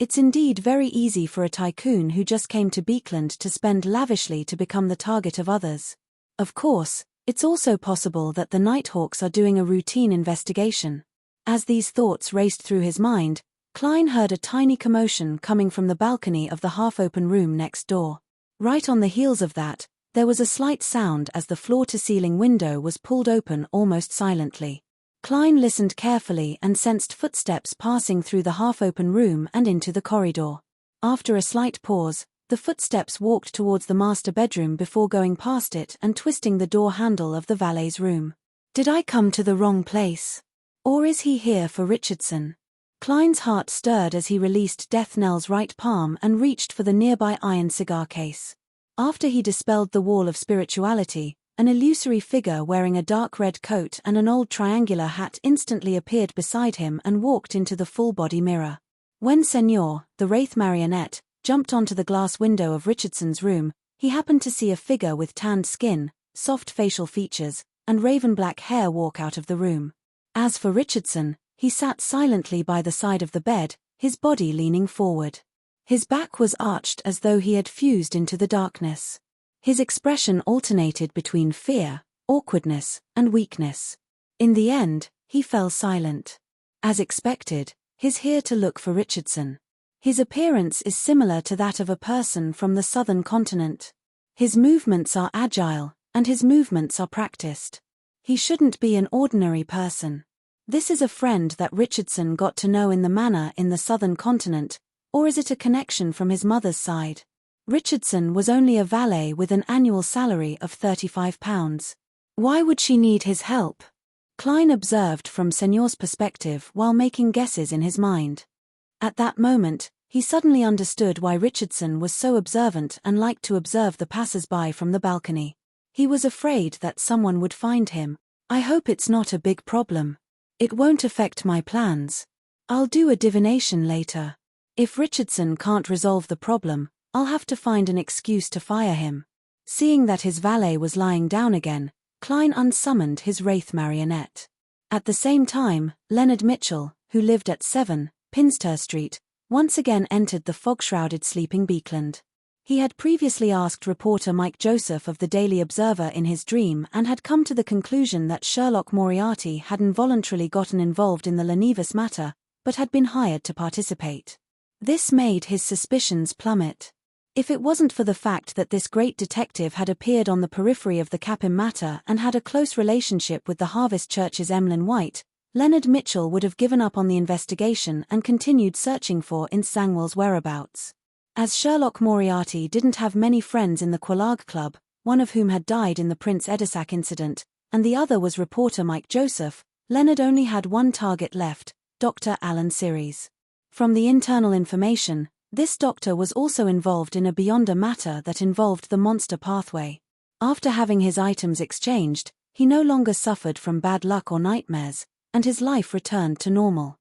[SPEAKER 1] It's indeed very easy for a tycoon who just came to Beekland to spend lavishly to become the target of others. Of course, it's also possible that the Nighthawks are doing a routine investigation. As these thoughts raced through his mind, Klein heard a tiny commotion coming from the balcony of the half-open room next door. Right on the heels of that, there was a slight sound as the floor-to-ceiling window was pulled open almost silently. Klein listened carefully and sensed footsteps passing through the half-open room and into the corridor. After a slight pause, the footsteps walked towards the master bedroom before going past it and twisting the door handle of the valet's room. Did I come to the wrong place? Or is he here for Richardson? Klein's heart stirred as he released Death Knell's right palm and reached for the nearby iron cigar case. After he dispelled the wall of spirituality, an illusory figure wearing a dark red coat and an old triangular hat instantly appeared beside him and walked into the full-body mirror. When Senor, the Wraith marionette, jumped onto the glass window of Richardson's room, he happened to see a figure with tanned skin, soft facial features, and raven-black hair walk out of the room. As for Richardson, he sat silently by the side of the bed, his body leaning forward. His back was arched as though he had fused into the darkness. His expression alternated between fear, awkwardness, and weakness. In the end, he fell silent. As expected, he's here to look for Richardson. His appearance is similar to that of a person from the southern continent. His movements are agile, and his movements are practiced. He shouldn't be an ordinary person. This is a friend that Richardson got to know in the manor in the southern continent, or is it a connection from his mother's side? Richardson was only a valet with an annual salary of £35. Why would she need his help? Klein observed from Senor's perspective while making guesses in his mind. At that moment, he suddenly understood why Richardson was so observant and liked to observe the passers-by from the balcony. He was afraid that someone would find him. I hope it's not a big problem. It won't affect my plans. I'll do a divination later. If Richardson can't resolve the problem, I'll have to find an excuse to fire him. Seeing that his valet was lying down again, Klein unsummoned his Wraith marionette. At the same time, Leonard Mitchell, who lived at 7, Pinster Street, once again entered the fog-shrouded sleeping Beekland. He had previously asked reporter Mike Joseph of the Daily Observer in his dream and had come to the conclusion that Sherlock Moriarty had involuntarily gotten involved in the Lenivas matter, but had been hired to participate. This made his suspicions plummet. If it wasn't for the fact that this great detective had appeared on the periphery of the Capim matter and had a close relationship with the Harvest Church's Emlyn White, Leonard Mitchell would have given up on the investigation and continued searching for Zangwill's whereabouts. As Sherlock Moriarty didn't have many friends in the Quelaag Club, one of whom had died in the Prince Edisac incident, and the other was reporter Mike Joseph, Leonard only had one target left, Dr. Alan Series. From the internal information, this doctor was also involved in a beyonder matter that involved the monster pathway. After having his items exchanged, he no longer suffered from bad luck or nightmares, and his life returned to normal.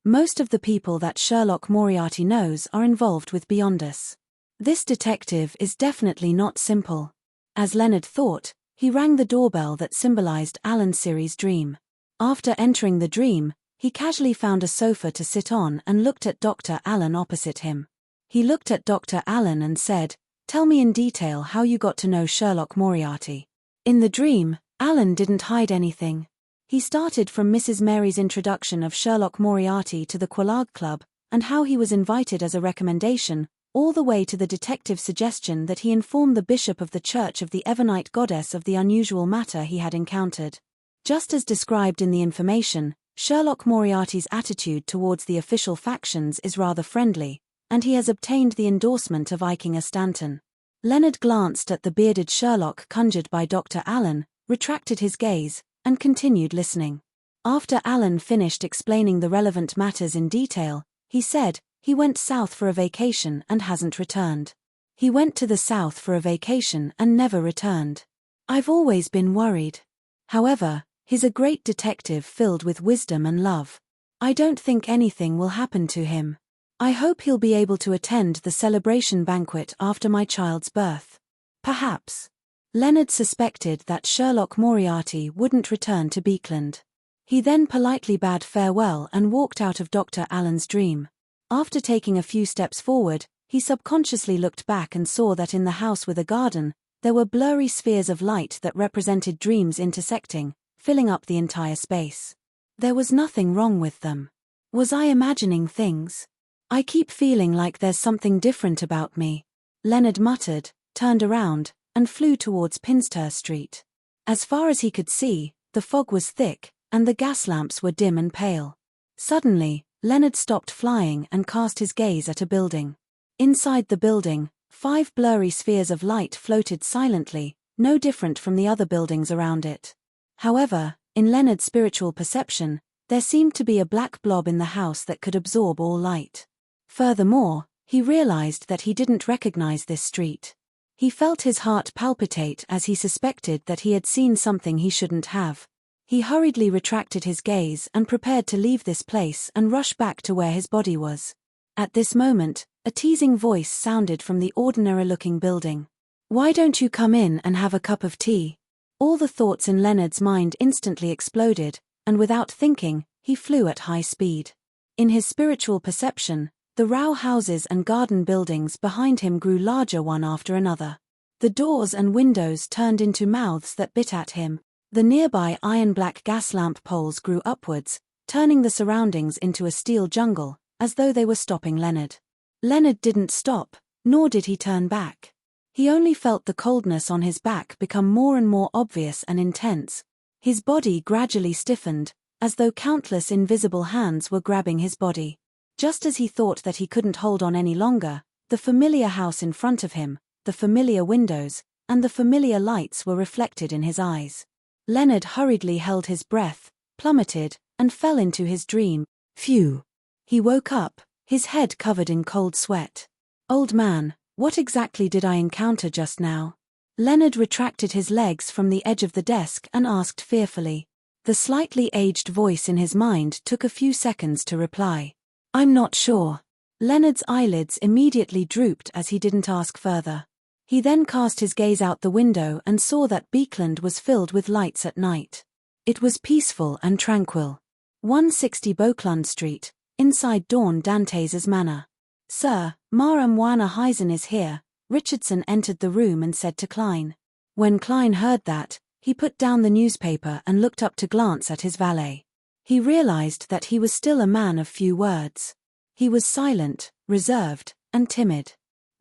[SPEAKER 1] Most of the people that Sherlock Moriarty knows are involved with beyonders. This detective is definitely not simple. As Leonard thought, he rang the doorbell that symbolized Alan Siri's dream. After entering the dream, he casually found a sofa to sit on and looked at Dr. Allen opposite him. He looked at Dr. Allen and said, "Tell me in detail how you got to know Sherlock Moriarty." In the dream, Alan didn't hide anything. He started from Mrs. Mary's introduction of Sherlock Moriarty to the Quelaag Club, and how he was invited as a recommendation, all the way to the detective's suggestion that he inform the bishop of the Church of the Evernite Goddess of the unusual matter he had encountered. Just as described in the information, Sherlock Moriarty's attitude towards the official factions is rather friendly, and he has obtained the endorsement of Ikinga Stanton. Leonard glanced at the bearded Sherlock conjured by Dr. Allen, retracted his gaze, and continued listening. After Allen finished explaining the relevant matters in detail, he said, "He went south for a vacation and hasn't returned. He went to the south for a vacation and never returned. I've always been worried. However, he's a great detective filled with wisdom and love. I don't think anything will happen to him. I hope he'll be able to attend the celebration banquet after my child's birth. Perhaps." Leonard suspected that Sherlock Moriarty wouldn't return to Beekland. He then politely bade farewell and walked out of Dr. Allen's dream. After taking a few steps forward, he subconsciously looked back and saw that in the house with a garden, there were blurry spheres of light that represented dreams intersecting, filling up the entire space. There was nothing wrong with them. Was I imagining things? I keep feeling like there's something different about me. Leonard muttered, turned around, and flew towards Pinster Street. As far as he could see, the fog was thick, and the gas lamps were dim and pale. Suddenly, Leonard stopped flying and cast his gaze at a building. Inside the building, 5 blurry spheres of light floated silently, no different from the other buildings around it. However, in Leonard's spiritual perception, there seemed to be a black blob in the house that could absorb all light. Furthermore, he realized that he didn't recognize this street. He felt his heart palpitate as he suspected that he had seen something he shouldn't have. He hurriedly retracted his gaze and prepared to leave this place and rush back to where his body was. At this moment, a teasing voice sounded from the ordinary-looking building. "Why don't you come in and have a cup of tea?" All the thoughts in Leonard's mind instantly exploded, and without thinking, he flew at high speed. In his spiritual perception, the row houses and garden buildings behind him grew larger one after another. The doors and windows turned into mouths that bit at him. The nearby iron-black gas lamp poles grew upwards, turning the surroundings into a steel jungle, as though they were stopping Leonard. Leonard didn't stop, nor did he turn back. He only felt the coldness on his back become more and more obvious and intense. His body gradually stiffened, as though countless invisible hands were grabbing his body. Just as he thought that he couldn't hold on any longer, the familiar house in front of him, the familiar windows, and the familiar lights were reflected in his eyes. Leonard hurriedly held his breath, plummeted, and fell into his dream. Phew! He woke up, his head covered in cold sweat. "Old man, what exactly did I encounter just now?" Leonard retracted his legs from the edge of the desk and asked fearfully. The slightly aged voice in his mind took a few seconds to reply. "I'm not sure." Leonard's eyelids immediately drooped as he didn't ask further. He then cast his gaze out the window and saw that Beekland was filled with lights at night. It was peaceful and tranquil. 160 Beauclund Street, inside Dawn Dantes' manor. "Sir, Mara Mwana Heisen is here," Richardson entered the room and said to Klein. When Klein heard that, he put down the newspaper and looked up to glance at his valet. He realized that he was still a man of few words. He was silent, reserved, and timid.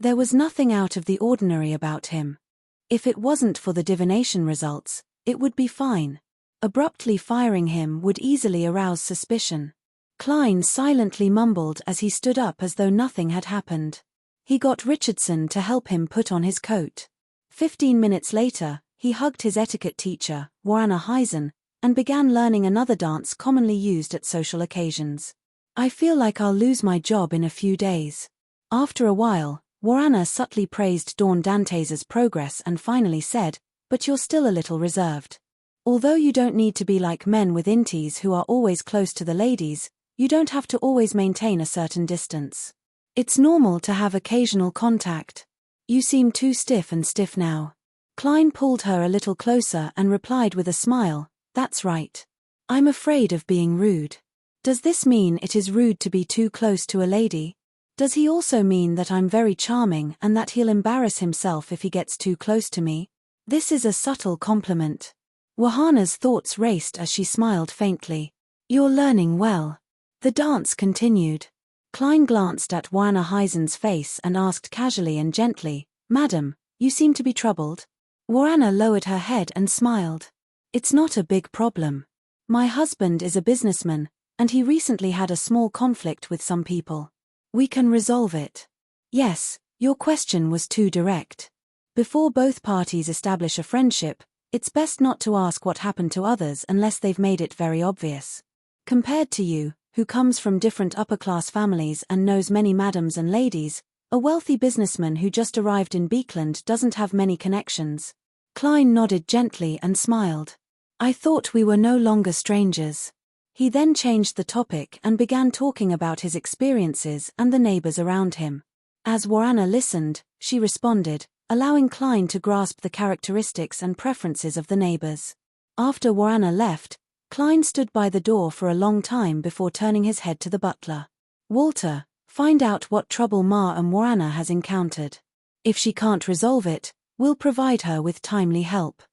[SPEAKER 1] There was nothing out of the ordinary about him. If it wasn't for the divination results, it would be fine. Abruptly firing him would easily arouse suspicion. Klein silently mumbled as he stood up as though nothing had happened. He got Richardson to help him put on his coat. 15 minutes later, he hugged his etiquette teacher, Warana Heisen, and began learning another dance commonly used at social occasions. I feel like I'll lose my job in a few days. After a while, Warana subtly praised Dawn Dante's progress and finally said, but you're still a little reserved. Although you don't need to be like men with inties who are always close to the ladies, you don't have to always maintain a certain distance. It's normal to have occasional contact. You seem too stiff now. Klein pulled her a little closer and replied with a smile, that's right. I'm afraid of being rude. Does this mean it is rude to be too close to a lady? Does he also mean that I'm very charming and that he'll embarrass himself if he gets too close to me? This is a subtle compliment. Wahana's thoughts raced as she smiled faintly. You're learning well. The dance continued. Klein glanced at Warana Heisen's face and asked casually and gently, Madam, you seem to be troubled? Warana lowered her head and smiled. It's not a big problem. My husband is a businessman, and he recently had a small conflict with some people. We can resolve it. Yes, your question was too direct. Before both parties establish a friendship, it's best not to ask what happened to others unless they've made it very obvious. Compared to you, who comes from different upper-class families and knows many madams and ladies, a wealthy businessman who just arrived in Beekland doesn't have many connections. Klein nodded gently and smiled. I thought we were no longer strangers. He then changed the topic and began talking about his experiences and the neighbors around him. As Warana listened, she responded, allowing Klein to grasp the characteristics and preferences of the neighbors. After Warana left, Klein stood by the door for a long time before turning his head to the butler. Walter, find out what trouble Ma and Warana has encountered. If she can't resolve it, we'll provide her with timely help.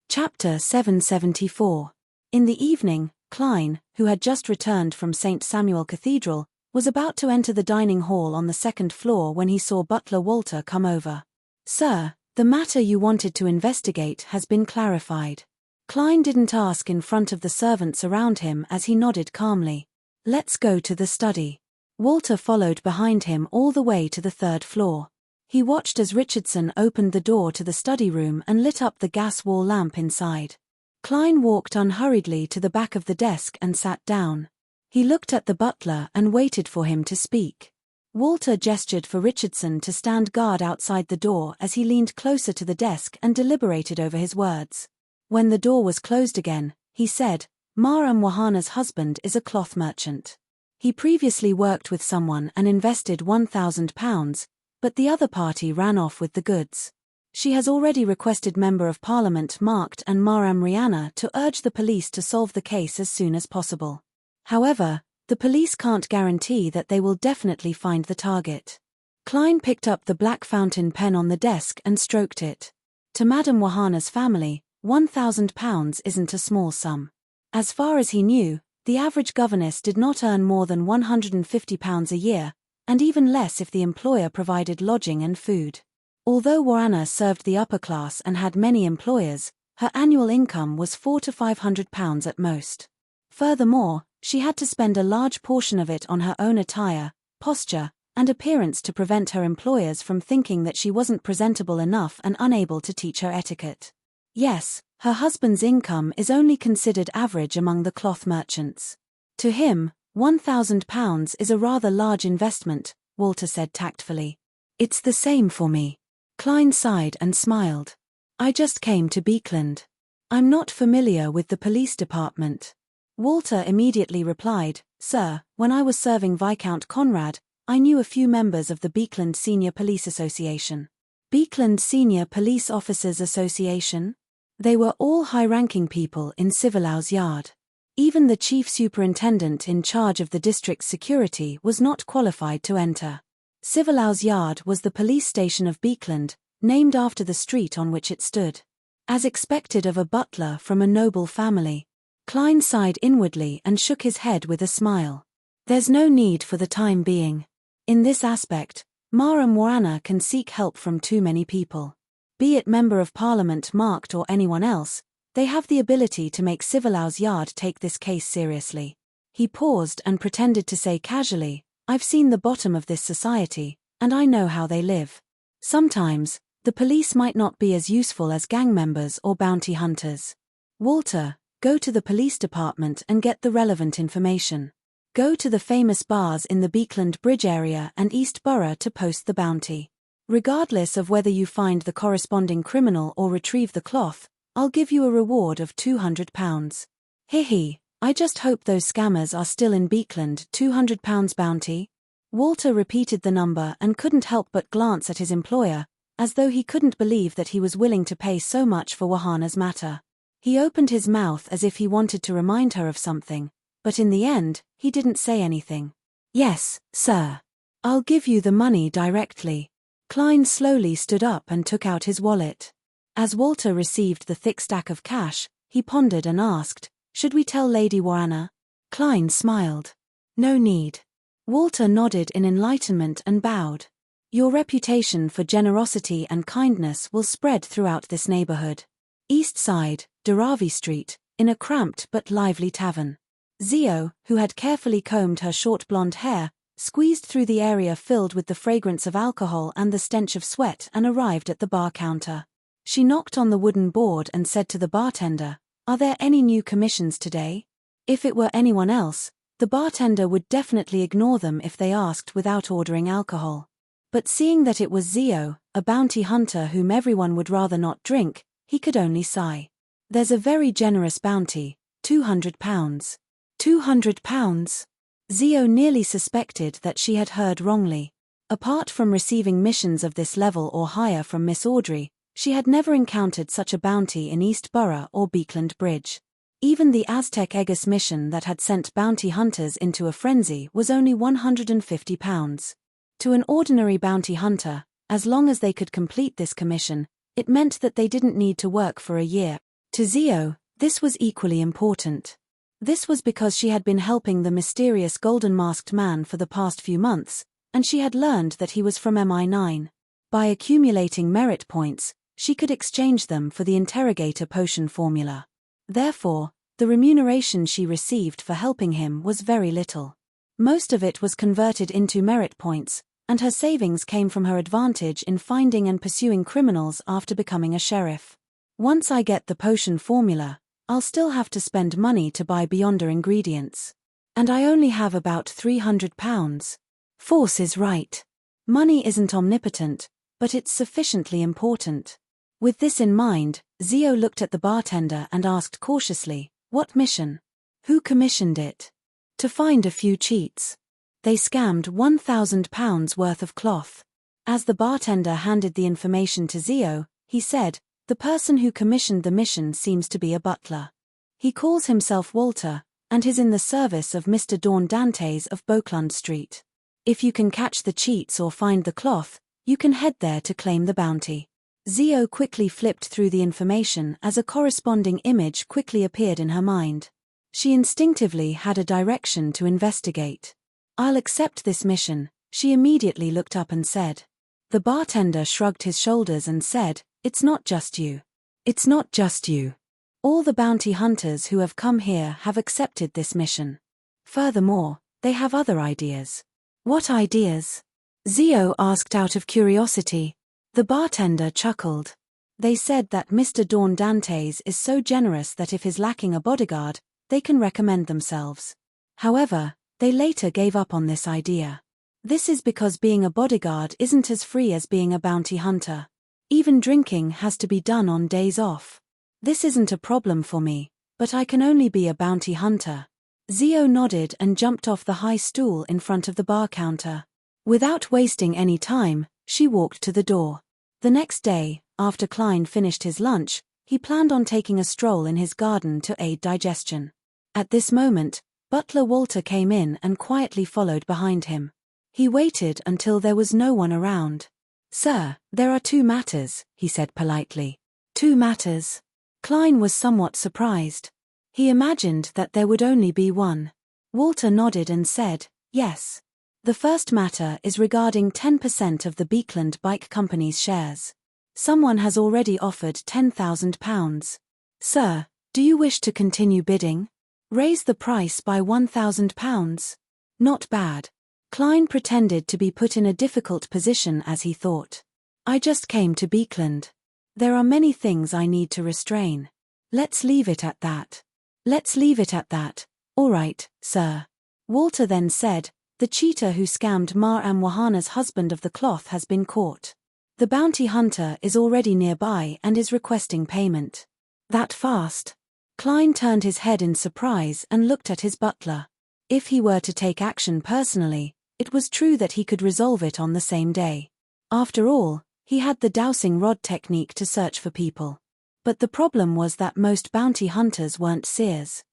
[SPEAKER 1] Chapter 774. In the evening, Klein, who had just returned from St. Samuel Cathedral, was about to enter the dining hall on the second floor when he saw butler Walter come over. Sir, the matter you wanted to investigate has been clarified. Klein didn't ask in front of the servants around him as he nodded calmly. Let's go to the study. Walter followed behind him all the way to the third floor. He watched as Richardson opened the door to the study room and lit up the gas wall lamp inside. Klein walked unhurriedly to the back of the desk and sat down. He looked at the butler and waited for him to speak. Walter gestured for Richardson to stand guard outside the door as he leaned closer to the desk and deliberated over his words. When the door was closed again, he said, Ma Wahana's husband is a cloth merchant. He previously worked with someone and invested £1,000, but the other party ran off with the goods. She has already requested Member of Parliament Marked and Maram Rihanna to urge the police to solve the case as soon as possible. However, the police can't guarantee that they will definitely find the target. Klein picked up the black fountain pen on the desk and stroked it. To Madame Wahana's family, £1,000 isn't a small sum. As far as he knew, the average governess did not earn more than £150 a year, and even less if the employer provided lodging and food. Although Warana served the upper class and had many employers, her annual income was £400 to £500 at most. Furthermore, she had to spend a large portion of it on her own attire, posture, and appearance to prevent her employers from thinking that she wasn't presentable enough and unable to teach her etiquette. Yes, her husband's income is only considered average among the cloth merchants. To him, £1,000 is a rather large investment, Walter said tactfully. It's the same for me. Klein sighed and smiled. I just came to Beekland. I'm not familiar with the police department. Walter immediately replied, Sir, when I was serving Viscount Conrad, I knew a few members of the Beekland Senior Police Association. Beekland Senior Police Officers Association? They were all high-ranking people in Civilhouse Yard. Even the chief superintendent in charge of the district's security was not qualified to enter. Civilhouse Yard was the police station of Beekland, named after the street on which it stood. As expected of a butler from a noble family, Klein sighed inwardly and shook his head with a smile. There's no need for the time being. In this aspect, Ma and Warana can seek help from too many people. Be it Member of Parliament Marked or anyone else, they have the ability to make Civilhouse Yard take this case seriously. He paused and pretended to say casually, I've seen the bottom of this society, and I know how they live. Sometimes, the police might not be as useful as gang members or bounty hunters. Walter, go to the police department and get the relevant information. Go to the famous bars in the Beekland Bridge area and East Borough to post the bounty. Regardless of whether you find the corresponding criminal or retrieve the cloth, I'll give you a reward of £200. Hee, I just hope those scammers are still in Beekland. £200 bounty? Walter repeated the number and couldn't help but glance at his employer, as though he couldn't believe that he was willing to pay so much for Wahana's matter. He opened his mouth as if he wanted to remind her of something, but in the end, he didn't say anything. Yes, sir. I'll give you the money directly. Klein slowly stood up and took out his wallet. As Walter received the thick stack of cash, he pondered and asked, "Should we tell Lady Wahana?" Klein smiled. "No need." Walter nodded in enlightenment and bowed. "Your reputation for generosity and kindness will spread throughout this neighborhood." East Side, Dharavi Street, in a cramped but lively tavern. Zio, who had carefully combed her short blonde hair, squeezed through the area filled with the fragrance of alcohol and the stench of sweat and arrived at the bar counter. She knocked on the wooden board and said to the bartender, "Are there any new commissions today?" If it were anyone else, the bartender would definitely ignore them if they asked without ordering alcohol. But seeing that it was Zio, a bounty hunter whom everyone would rather not drink, he could only sigh. "There's a very generous bounty, £200. £200? Zio nearly suspected that she had heard wrongly. Apart from receiving missions of this level or higher from Miss Audrey, she had never encountered such a bounty in East Borough or Beekland Bridge. Even the Aztec Aegis mission that had sent bounty hunters into a frenzy was only £150. To an ordinary bounty hunter, as long as they could complete this commission, it meant that they didn't need to work for a year. To Zio, this was equally important. This was because she had been helping the mysterious golden-masked man for the past few months, and she had learned that he was from MI9. By accumulating merit points, she could exchange them for the interrogator potion formula. Therefore, the remuneration she received for helping him was very little. Most of it was converted into merit points, and her savings came from her advantage in finding and pursuing criminals after becoming a sheriff. "Once I get the potion formula, I'll still have to spend money to buy Beyonder ingredients. And I only have about £300. Force is right. Money isn't omnipotent, but it's sufficiently important." With this in mind, Zio looked at the bartender and asked cautiously, "What mission? Who commissioned it?" "To find a few cheats. They scammed £1,000 worth of cloth." As the bartender handed the information to Zio, he said, "The person who commissioned the mission seems to be a butler. He calls himself Walter, and is in the service of Mr. Dawn Dantes of Beauclund Street. If you can catch the cheats or find the cloth, you can head there to claim the bounty." Zio quickly flipped through the information as a corresponding image quickly appeared in her mind. She instinctively had a direction to investigate. "I'll accept this mission," she immediately looked up and said. The bartender shrugged his shoulders and said, "It's not just you. It's not just you. All the bounty hunters who have come here have accepted this mission. Furthermore, they have other ideas." "What ideas?" Zio asked out of curiosity. The bartender chuckled. "They said that Mr. Dawn Dantes is so generous that if he's lacking a bodyguard, they can recommend themselves. However, they later gave up on this idea. This is because being a bodyguard isn't as free as being a bounty hunter. Even drinking has to be done on days off. This isn't a problem for me, but I can only be a bounty hunter." Zio nodded and jumped off the high stool in front of the bar counter. Without wasting any time, she walked to the door. The next day, after Klein finished his lunch, he planned on taking a stroll in his garden to aid digestion. At this moment, butler Walter came in and quietly followed behind him. He waited until there was no one around. "Sir, there are 2 matters, he said politely. "2 matters?" Klein was somewhat surprised. He imagined that there would only be one. Walter nodded and said, "Yes. The first matter is regarding 10% of the Beekland Bike Company's shares. Someone has already offered £10,000. Sir, do you wish to continue bidding? Raise the price by £1,000. Not bad." Klein pretended to be put in a difficult position as he thought. "I just came to Beekland. There are many things I need to restrain. Let's leave it at that." "Let's leave it at that. All right, sir." Walter then said, "The cheater who scammed Mar-Am Wahana's husband of the cloth has been caught. The bounty hunter is already nearby and is requesting payment." That fast? Klein turned his head in surprise and looked at his butler. If he were to take action personally, it was true that he could resolve it on the same day. After all, he had the dowsing rod technique to search for people. But the problem was that most bounty hunters weren't seers.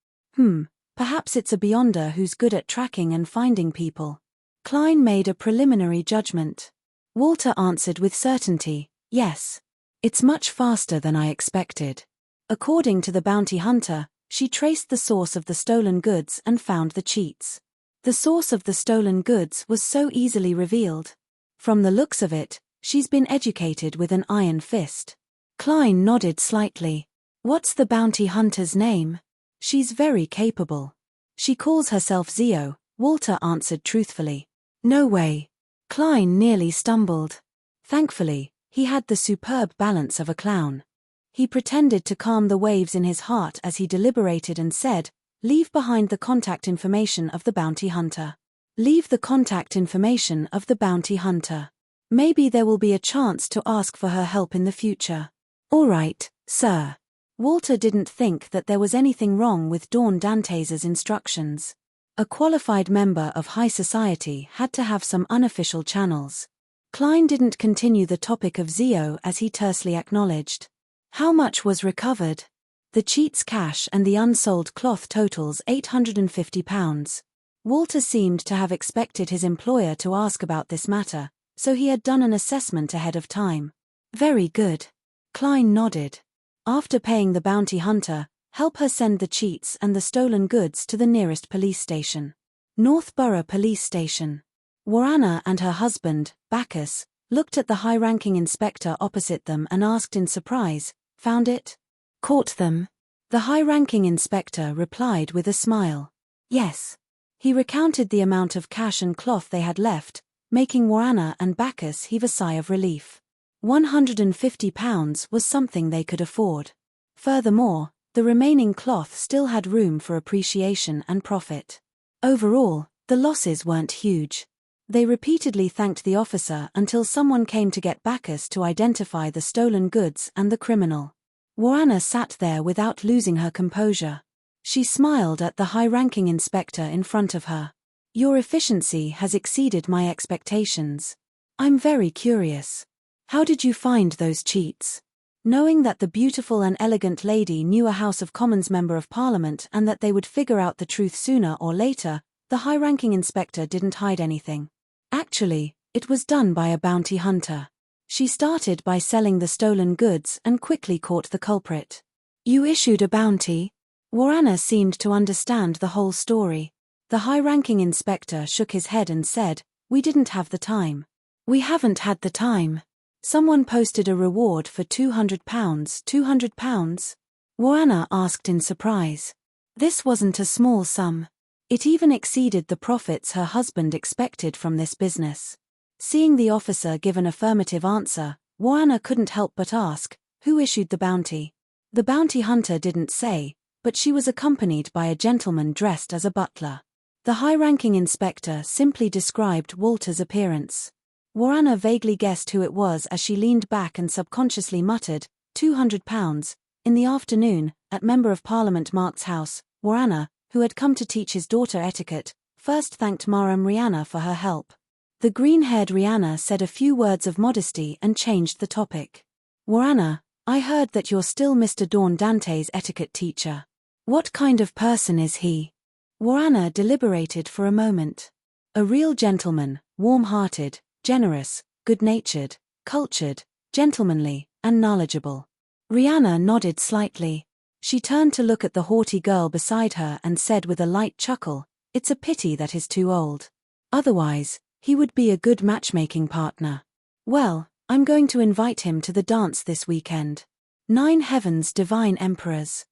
[SPEAKER 1] Perhaps it's a beyonder who's good at tracking and finding people. Klein made a preliminary judgment. Walter answered with certainty, "Yes. It's much faster than I expected." According to the bounty hunter, she traced the source of the stolen goods and found the cheats. The source of the stolen goods was so easily revealed. From the looks of it, she's been educated with an iron fist. Klein nodded slightly. "What's the bounty hunter's name?" "She's very capable. She calls herself Zio," Walter answered truthfully. "No way." Klein nearly stumbled. Thankfully, he had the superb balance of a clown. He pretended to calm the waves in his heart as he deliberated and said, "Leave behind the contact information of the bounty hunter. Leave the contact information of the bounty hunter. Maybe there will be a chance to ask for her help in the future." "All right, sir." Walter didn't think that there was anything wrong with Dawn Dantes' instructions. A qualified member of high society had to have some unofficial channels. Klein didn't continue the topic of Zio as he tersely acknowledged. "How much was recovered?" "The cheat's cash and the unsold cloth totals £850. Walter seemed to have expected his employer to ask about this matter, so he had done an assessment ahead of time. "Very good." Klein nodded. After paying the bounty hunter, help her send the cheats and the stolen goods to the nearest police station. Northborough Police Station. Warana and her husband, Bacchus, looked at the high-ranking inspector opposite them and asked in surprise, "Found it?" "Caught them." The high-ranking inspector replied with a smile. "Yes." He recounted the amount of cash and cloth they had left, making Warana and Bacchus heave a sigh of relief. £150 was something they could afford. Furthermore, the remaining cloth still had room for appreciation and profit. Overall, the losses weren't huge. They repeatedly thanked the officer until someone came to get Bacchus to identify the stolen goods and the criminal. Warana sat there without losing her composure. She smiled at the high-ranking inspector in front of her. "Your efficiency has exceeded my expectations. I'm very curious. How did you find those cheats?" Knowing that the beautiful and elegant lady knew a House of Commons Member of Parliament and that they would figure out the truth sooner or later, the high-ranking inspector didn't hide anything. Actually, it was done by a bounty hunter. She started by selling the stolen goods and quickly caught the culprit. "You issued a bounty?" Warana seemed to understand the whole story. The high-ranking inspector shook his head and said, "We didn't have the time." "We haven't had the time." Someone posted a reward for £200. £200? Warana asked in surprise. This wasn't a small sum. It even exceeded the profits her husband expected from this business. Seeing the officer give an affirmative answer, Warana couldn't help but ask, "Who issued the bounty?" The bounty hunter didn't say, but she was accompanied by a gentleman dressed as a butler. The high-ranking inspector simply described Walter's appearance. Warana vaguely guessed who it was as she leaned back and subconsciously muttered, £200. In the afternoon, at Member of Parliament Mark's house, Warana, who had come to teach his daughter etiquette, first thanked Maram Rihanna for her help. The green-haired Rihanna said a few words of modesty and changed the topic. "Warana, I heard that you're still Mr. Dawn Dante's etiquette teacher. What kind of person is he?" Warana deliberated for a moment. "A real gentleman, warm-hearted, generous, good-natured, cultured, gentlemanly, and knowledgeable." Rihanna nodded slightly. She turned to look at the haughty girl beside her and said with a light chuckle, "It's a pity that he's too old. Otherwise, he would be a good matchmaking partner. Well, I'm going to invite him to the dance this weekend." 9 Heaven's Divine Emperors.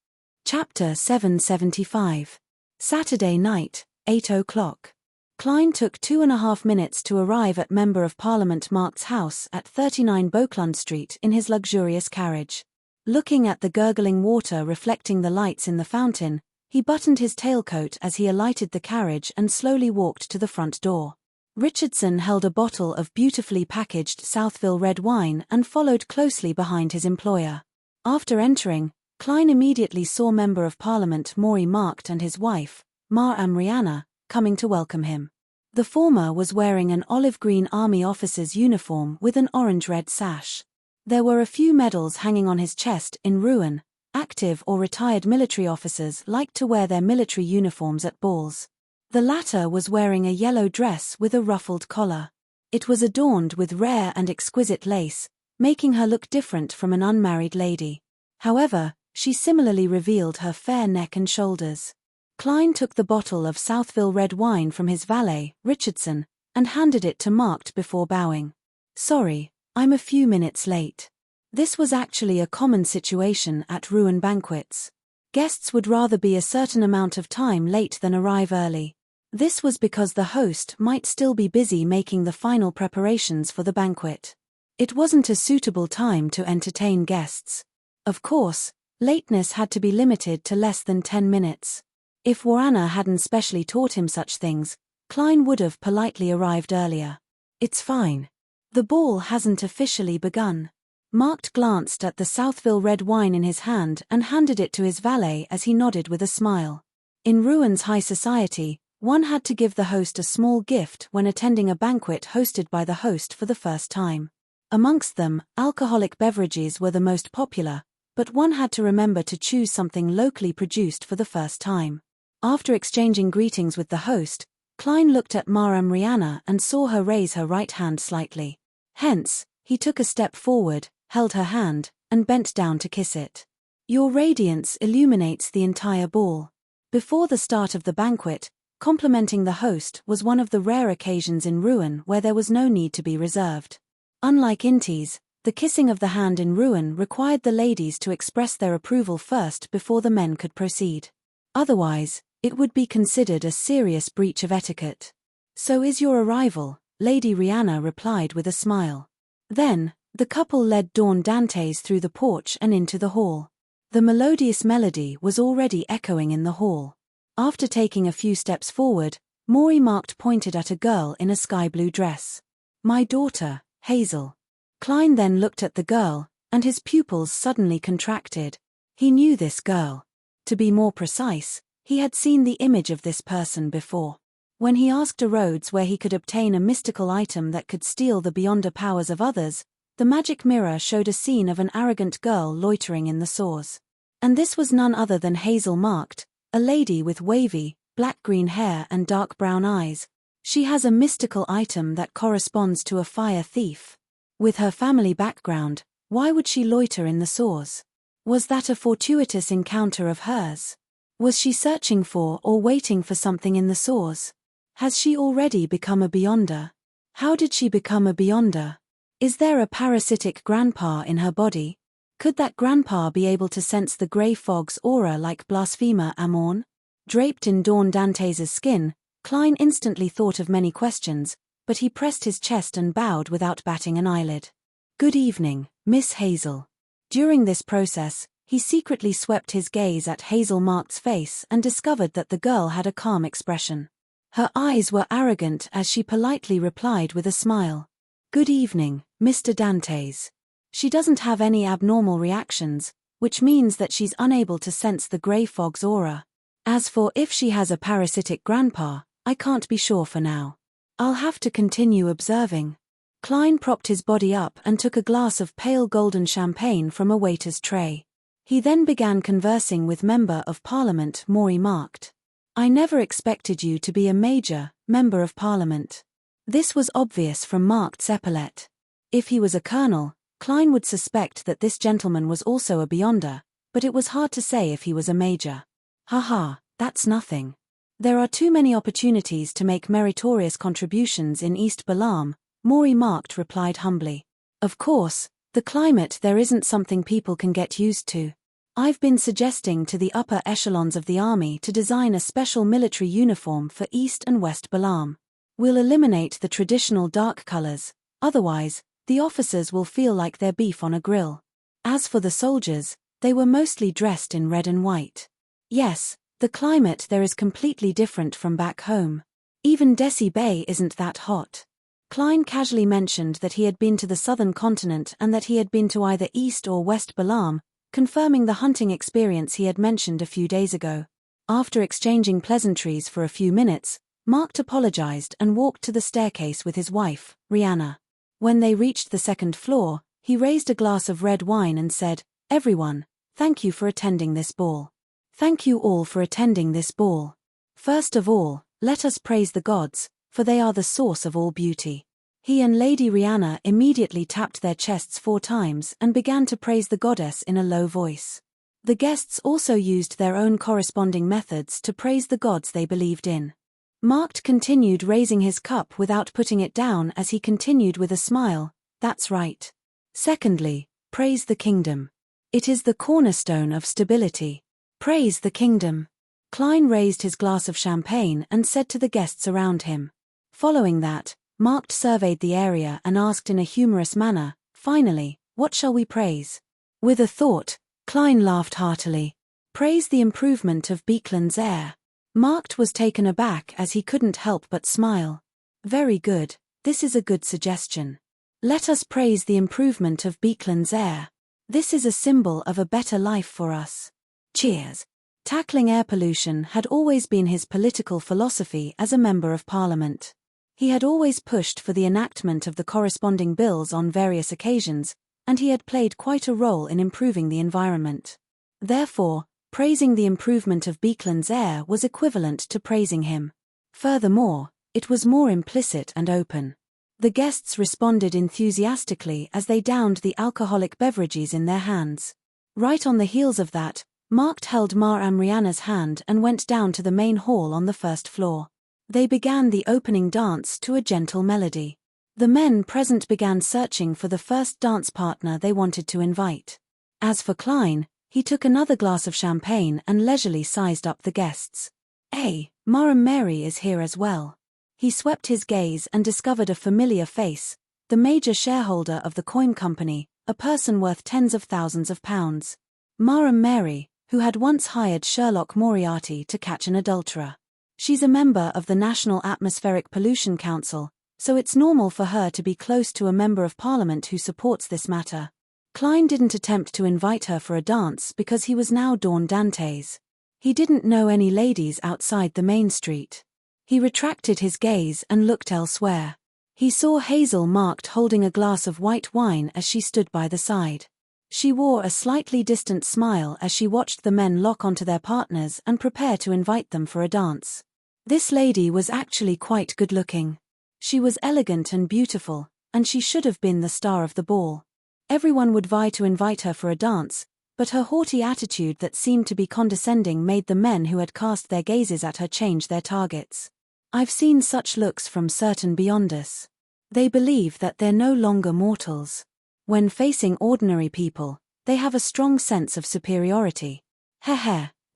[SPEAKER 1] Chapter 775. Saturday night, 8 o'clock. Klein took 2.5 minutes to arrive at Member of Parliament Mark's house at 39 Beauclund Street in his luxurious carriage. Looking at the gurgling water reflecting the lights in the fountain, He buttoned his tailcoat as he alighted the carriage and slowly walked to the front door. Richardson held a bottle of beautifully packaged Southville red wine and followed closely behind his employer. After entering, Klein immediately saw Member of Parliament Maury Markt and his wife, Rihanna, coming to welcome him. The former was wearing an olive-green army officer's uniform with an orange-red sash. There were a few medals hanging on his chest in ruin. Active or retired military officers liked to wear their military uniforms at balls. The latter was wearing a yellow dress with a ruffled collar. It was adorned with rare and exquisite lace, making her look different from an unmarried lady. However, she similarly revealed her fair neck and shoulders. Klein took the bottle of Southville red wine from his valet, Richardson, and handed it to Markt before bowing. "Sorry, I'm a few minutes late." This was actually a common situation at ruin banquets. Guests would rather be a certain amount of time late than arrive early. This was because the host might still be busy making the final preparations for the banquet. It wasn't a suitable time to entertain guests. Of course, lateness had to be limited to less than 10 minutes. If Warana hadn't specially taught him such things, Klein would have politely arrived earlier. "It's fine. The ball hasn't officially begun." Markt glanced at the Southville red wine in his hand and handed it to his valet as he nodded with a smile. In Ruin's high society, one had to give the host a small gift when attending a banquet hosted by the host for the first time. Amongst them, alcoholic beverages were the most popular, but one had to remember to choose something locally produced for the first time. After exchanging greetings with the host, Klein looked at Rihanna and saw her raise her right hand slightly. Hence, he took a step forward, held her hand, and bent down to kiss it. "Your radiance illuminates the entire ball." Before the start of the banquet, complimenting the host was one of the rare occasions in Ruin where there was no need to be reserved. Unlike Intis, the kissing of the hand in Ruin required the ladies to express their approval first before the men could proceed. Otherwise, it would be considered a serious breach of etiquette. "So is your arrival," Lady Rihanna replied with a smile. Then, the couple led Dawn Dantes through the porch and into the hall. The melodious melody was already echoing in the hall. After taking a few steps forward, Maury Markt pointed at a girl in a sky-blue dress. "My daughter, Hazel." Klein then looked at the girl, and his pupils suddenly contracted. He knew this girl. To be more precise, he had seen the image of this person before. When he asked a Rhodes where he could obtain a mystical item that could steal the beyonder powers of others, the magic mirror showed a scene of an arrogant girl loitering in the source. And this was none other than Hazel Markt, a lady with wavy, black-green hair and dark brown eyes. She has a mystical item that corresponds to a fire thief. With her family background, why would she loiter in the source? Was that a fortuitous encounter of hers? Was she searching for or waiting for something in the source? Has she already become a beyonder? How did she become a beyonder? Is there a parasitic grandpa in her body? Could that grandpa be able to sense the grey fog's aura like blasphemer Amorn? Draped in Dawn Dantes' skin, Klein instantly thought of many questions, but he pressed his chest and bowed without batting an eyelid. "Good evening, Miss Hazel." During this process, he secretly swept his gaze at Hazel Markt's face and discovered that the girl had a calm expression. Her eyes were arrogant as she politely replied with a smile. "Good evening, Mr. Dantes." She doesn't have any abnormal reactions, which means that she's unable to sense the grey fog's aura. As for if she has a parasitic grandpa, I can't be sure for now. I'll have to continue observing. Klein propped his body up and took a glass of pale golden champagne from a waiter's tray. He then began conversing with Member of Parliament Maury Markt. "I never expected you to be a major Member of Parliament." This was obvious from Markt's epaulette. If he was a colonel, Klein would suspect that this gentleman was also a beyonder, but it was hard to say if he was a major. "Haha, that's nothing. There are too many opportunities to make meritorious contributions in East Balam," Maury Markt replied humbly. "Of course, the climate there isn't something people can get used to. I've been suggesting to the upper echelons of the army to design a special military uniform for East and West Balam. We'll eliminate the traditional dark colors, otherwise, the officers will feel like they're beef on a grill. As for the soldiers, they were mostly dressed in red and white. Yes, The climate there is completely different from back home. Even Desi Bay isn't that hot. Klein casually mentioned that he had been to the southern continent and that he had been to either East or West Balam, confirming the hunting experience he had mentioned a few days ago. After exchanging pleasantries for a few minutes, Mark apologized and walked to the staircase with his wife, Rihanna. When they reached the second floor, he raised a glass of red wine and said, "Everyone, thank you for attending this ball. Thank you all for attending this ball. First of all, let us praise the gods, for they are the source of all beauty." He and Lady Rihanna immediately tapped their chests 4 times and began to praise the goddess in a low voice. The guests also used their own corresponding methods to praise the gods they believed in. Mark continued raising his cup without putting it down as he continued with a smile, "That's right. Secondly, praise the kingdom. It is the cornerstone of stability. Praise the kingdom." Klein raised his glass of champagne and said to the guests around him. Following that, Mark surveyed the area and asked in a humorous manner, "Finally, what shall we praise?" With a thought, Klein laughed heartily. "Praise the improvement of Beekland's air." Mark was taken aback as he couldn't help but smile. "Very good, this is a good suggestion. Let us praise the improvement of Beekland's air. This is a symbol of a better life for us. Cheers." Tackling air pollution had always been his political philosophy as a member of parliament. He had always pushed for the enactment of the corresponding bills on various occasions, and he had played quite a role in improving the environment. Therefore, praising the improvement of Beekland's air was equivalent to praising him. Furthermore, it was more implicit and open. The guests responded enthusiastically as they downed the alcoholic beverages in their hands. Right on the heels of that, Mark held Rihanna's hand and went down to the main hall on the first floor. They began the opening dance to a gentle melody. The men present began searching for the first dance partner they wanted to invite. As for Klein, he took another glass of champagne and leisurely sized up the guests. Maram Mary is here as well." He swept his gaze and discovered a familiar face, the major shareholder of the coin company, a person worth tens of thousands of pounds. Maram Mary, who had once hired Sherlock Moriarty to catch an adulterer. She's a member of the National Atmospheric Pollution Council, so it's normal for her to be close to a member of parliament who supports this matter. Klein didn't attempt to invite her for a dance because he was now Dawn Dantes. He didn't know any ladies outside the main street. He retracted his gaze and looked elsewhere. He saw Hazel Marked holding a glass of white wine as she stood by the side. She wore a slightly distant smile as she watched the men lock onto their partners and prepare to invite them for a dance. This lady was actually quite good-looking. She was elegant and beautiful, and she should have been the star of the ball. Everyone would vie to invite her for a dance, but her haughty attitude that seemed to be condescending made the men who had cast their gazes at her change their targets. I've seen such looks from certain beyond us. They believe that they're no longer mortals. When facing ordinary people, they have a strong sense of superiority.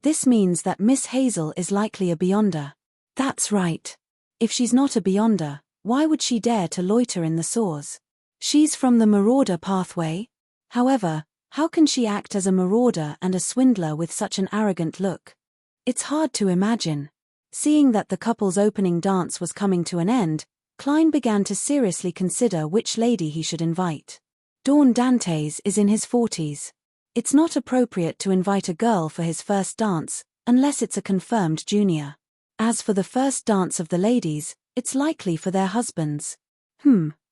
[SPEAKER 1] This means that Miss Hazel is likely a beyonder. That's right. If she's not a beyonder, why would she dare to loiter in the soars? She's from the marauder pathway. However, how can she act as a marauder and a swindler with such an arrogant look? It's hard to imagine. Seeing that the couple's opening dance was coming to an end, Klein began to seriously consider which lady he should invite. Dawn Dantes is in his 40s. It's not appropriate to invite a girl for his first dance, unless it's a confirmed junior. As for the first dance of the ladies, it's likely for their husbands.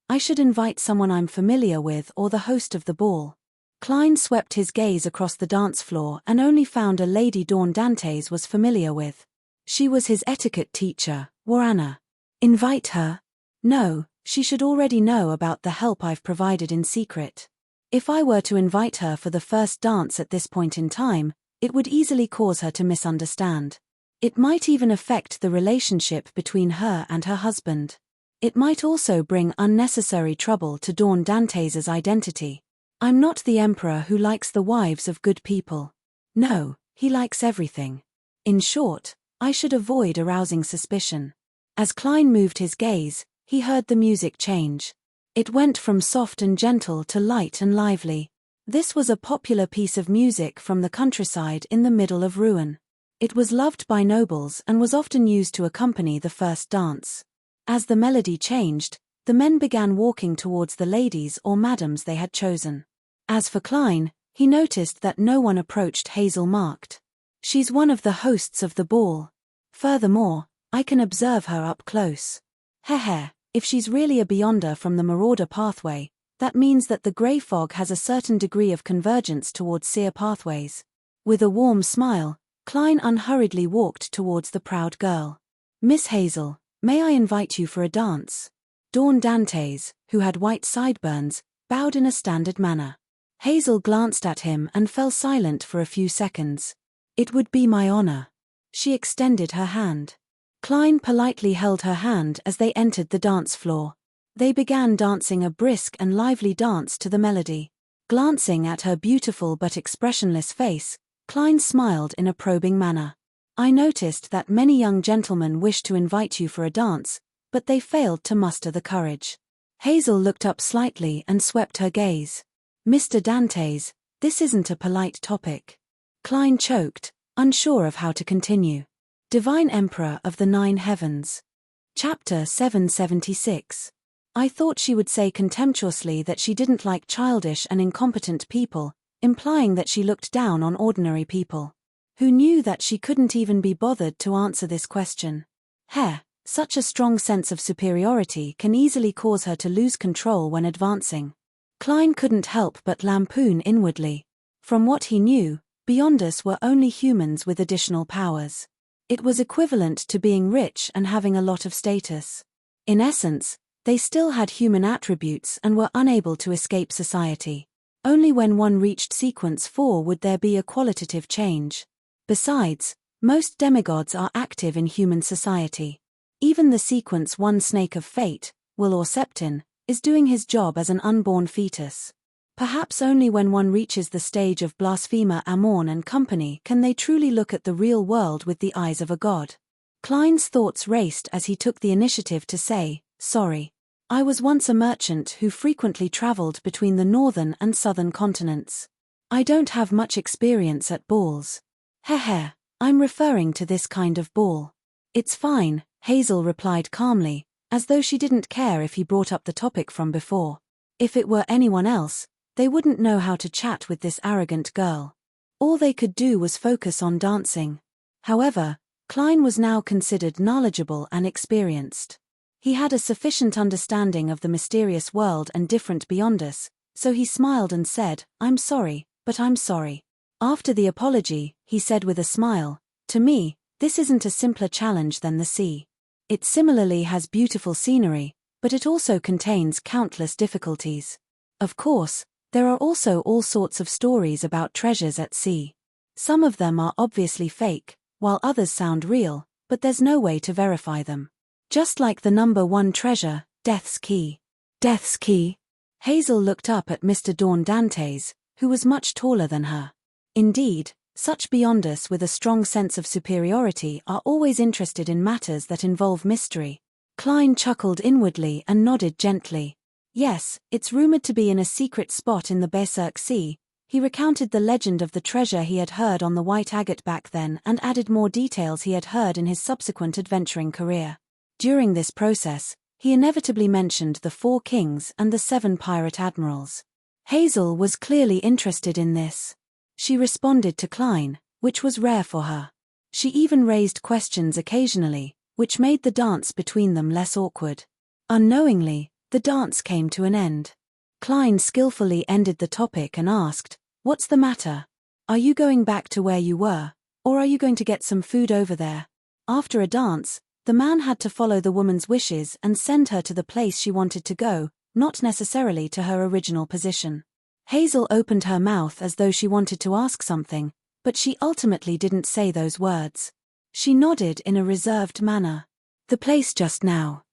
[SPEAKER 1] I should invite someone I'm familiar with or the host of the ball. Klein swept his gaze across the dance floor and only found a lady Dawn Dantes was familiar with. She was his etiquette teacher, Warana. Invite her? No, she should already know about the help I've provided in secret. If I were to invite her for the first dance at this point in time, it would easily cause her to misunderstand. It might even affect the relationship between her and her husband. It might also bring unnecessary trouble to Dawn Dantes' identity. I'm not the emperor who likes the wives of good people. No, he likes everything. In short, I should avoid arousing suspicion. As Klein moved his gaze, he heard the music change. It went from soft and gentle to light and lively. This was a popular piece of music from the countryside in the middle of Rouen. It was loved by nobles and was often used to accompany the first dance. As the melody changed, the men began walking towards the ladies or madams they had chosen. As for Klein, he noticed that no one approached Hazel marked. She's one of the hosts of the ball. Furthermore, I can observe her up close. Heh, if she's really a beyonder from the marauder pathway, that means that the grey fog has a certain degree of convergence towards seer pathways. With a warm smile, Klein unhurriedly walked towards the proud girl. Miss Hazel, may I invite you for a dance? Dawn Dantes, who had white sideburns, bowed in a standard manner. Hazel glanced at him and fell silent for a few seconds. It would be my honor. She extended her hand. Klein politely held her hand as they entered the dance floor. They began dancing a brisk and lively dance to the melody. Glancing at her beautiful but expressionless face, Klein smiled in a probing manner. I noticed that many young gentlemen wished to invite you for a dance, but they failed to muster the courage. Hazel looked up slightly and swept her gaze. Mr. Dantes, this isn't a polite topic. Klein choked, unsure of how to continue. Divine Emperor of the Nine Heavens. Chapter 776. I thought she would say contemptuously that she didn't like childish and incompetent people, implying that she looked down on ordinary people. Who knew that she couldn't even be bothered to answer this question? Such a strong sense of superiority can easily cause her to lose control when advancing. Klein couldn't help but lampoon inwardly. From what he knew, beyonders were only humans with additional powers. It was equivalent to being rich and having a lot of status. In essence, they still had human attributes and were unable to escape society. Only when one reached sequence 4 would there be a qualitative change. Besides, most demigods are active in human society. Even the sequence 1 snake of fate, Will or Septin, is doing his job as an unborn fetus. Perhaps only when one reaches the stage of blasphemer Amorn and company can they truly look at the real world with the eyes of a god. Klein's thoughts raced as he took the initiative to say, sorry. I was once a merchant who frequently traveled between the northern and southern continents. I don't have much experience at balls. I'm referring to this kind of ball. It's fine, Hazel replied calmly, as though she didn't care if he brought up the topic from before. If it were anyone else, they wouldn't know how to chat with this arrogant girl. All they could do was focus on dancing. However, Klein was now considered knowledgeable and experienced. He had a sufficient understanding of the mysterious world and different beyonders, so he smiled and said, I'm sorry, but I'm sorry. After the apology, he said with a smile, to me, this isn't a simpler challenge than the sea. It similarly has beautiful scenery, but it also contains countless difficulties. Of course, there are also all sorts of stories about treasures at sea. Some of them are obviously fake, while others sound real, but there's no way to verify them. Just like the number 1 treasure, Death's Key. Death's Key? Hazel looked up at Mr. Dawn Dantes, who was much taller than her. Indeed, such beyonders with a strong sense of superiority are always interested in matters that involve mystery. Klein chuckled inwardly and nodded gently. Yes, it's rumored to be in a secret spot in the Berserk Sea. He recounted the legend of the treasure he had heard on the White Agate back then and added more details he had heard in his subsequent adventuring career. During this process, he inevitably mentioned the 4 kings and the 7 pirate admirals. Hazel was clearly interested in this. She responded to Klein, which was rare for her. She even raised questions occasionally, which made the dance between them less awkward. Unknowingly, the dance came to an end. Klein skillfully ended the topic and asked, "What's the matter? Are you going back to where you were, or are you going to get some food over there?" After a dance, the man had to follow the woman's wishes and send her to the place she wanted to go, not necessarily to her original position. Hazel opened her mouth as though she wanted to ask something, but she ultimately didn't say those words. She nodded in a reserved manner. "The place just now.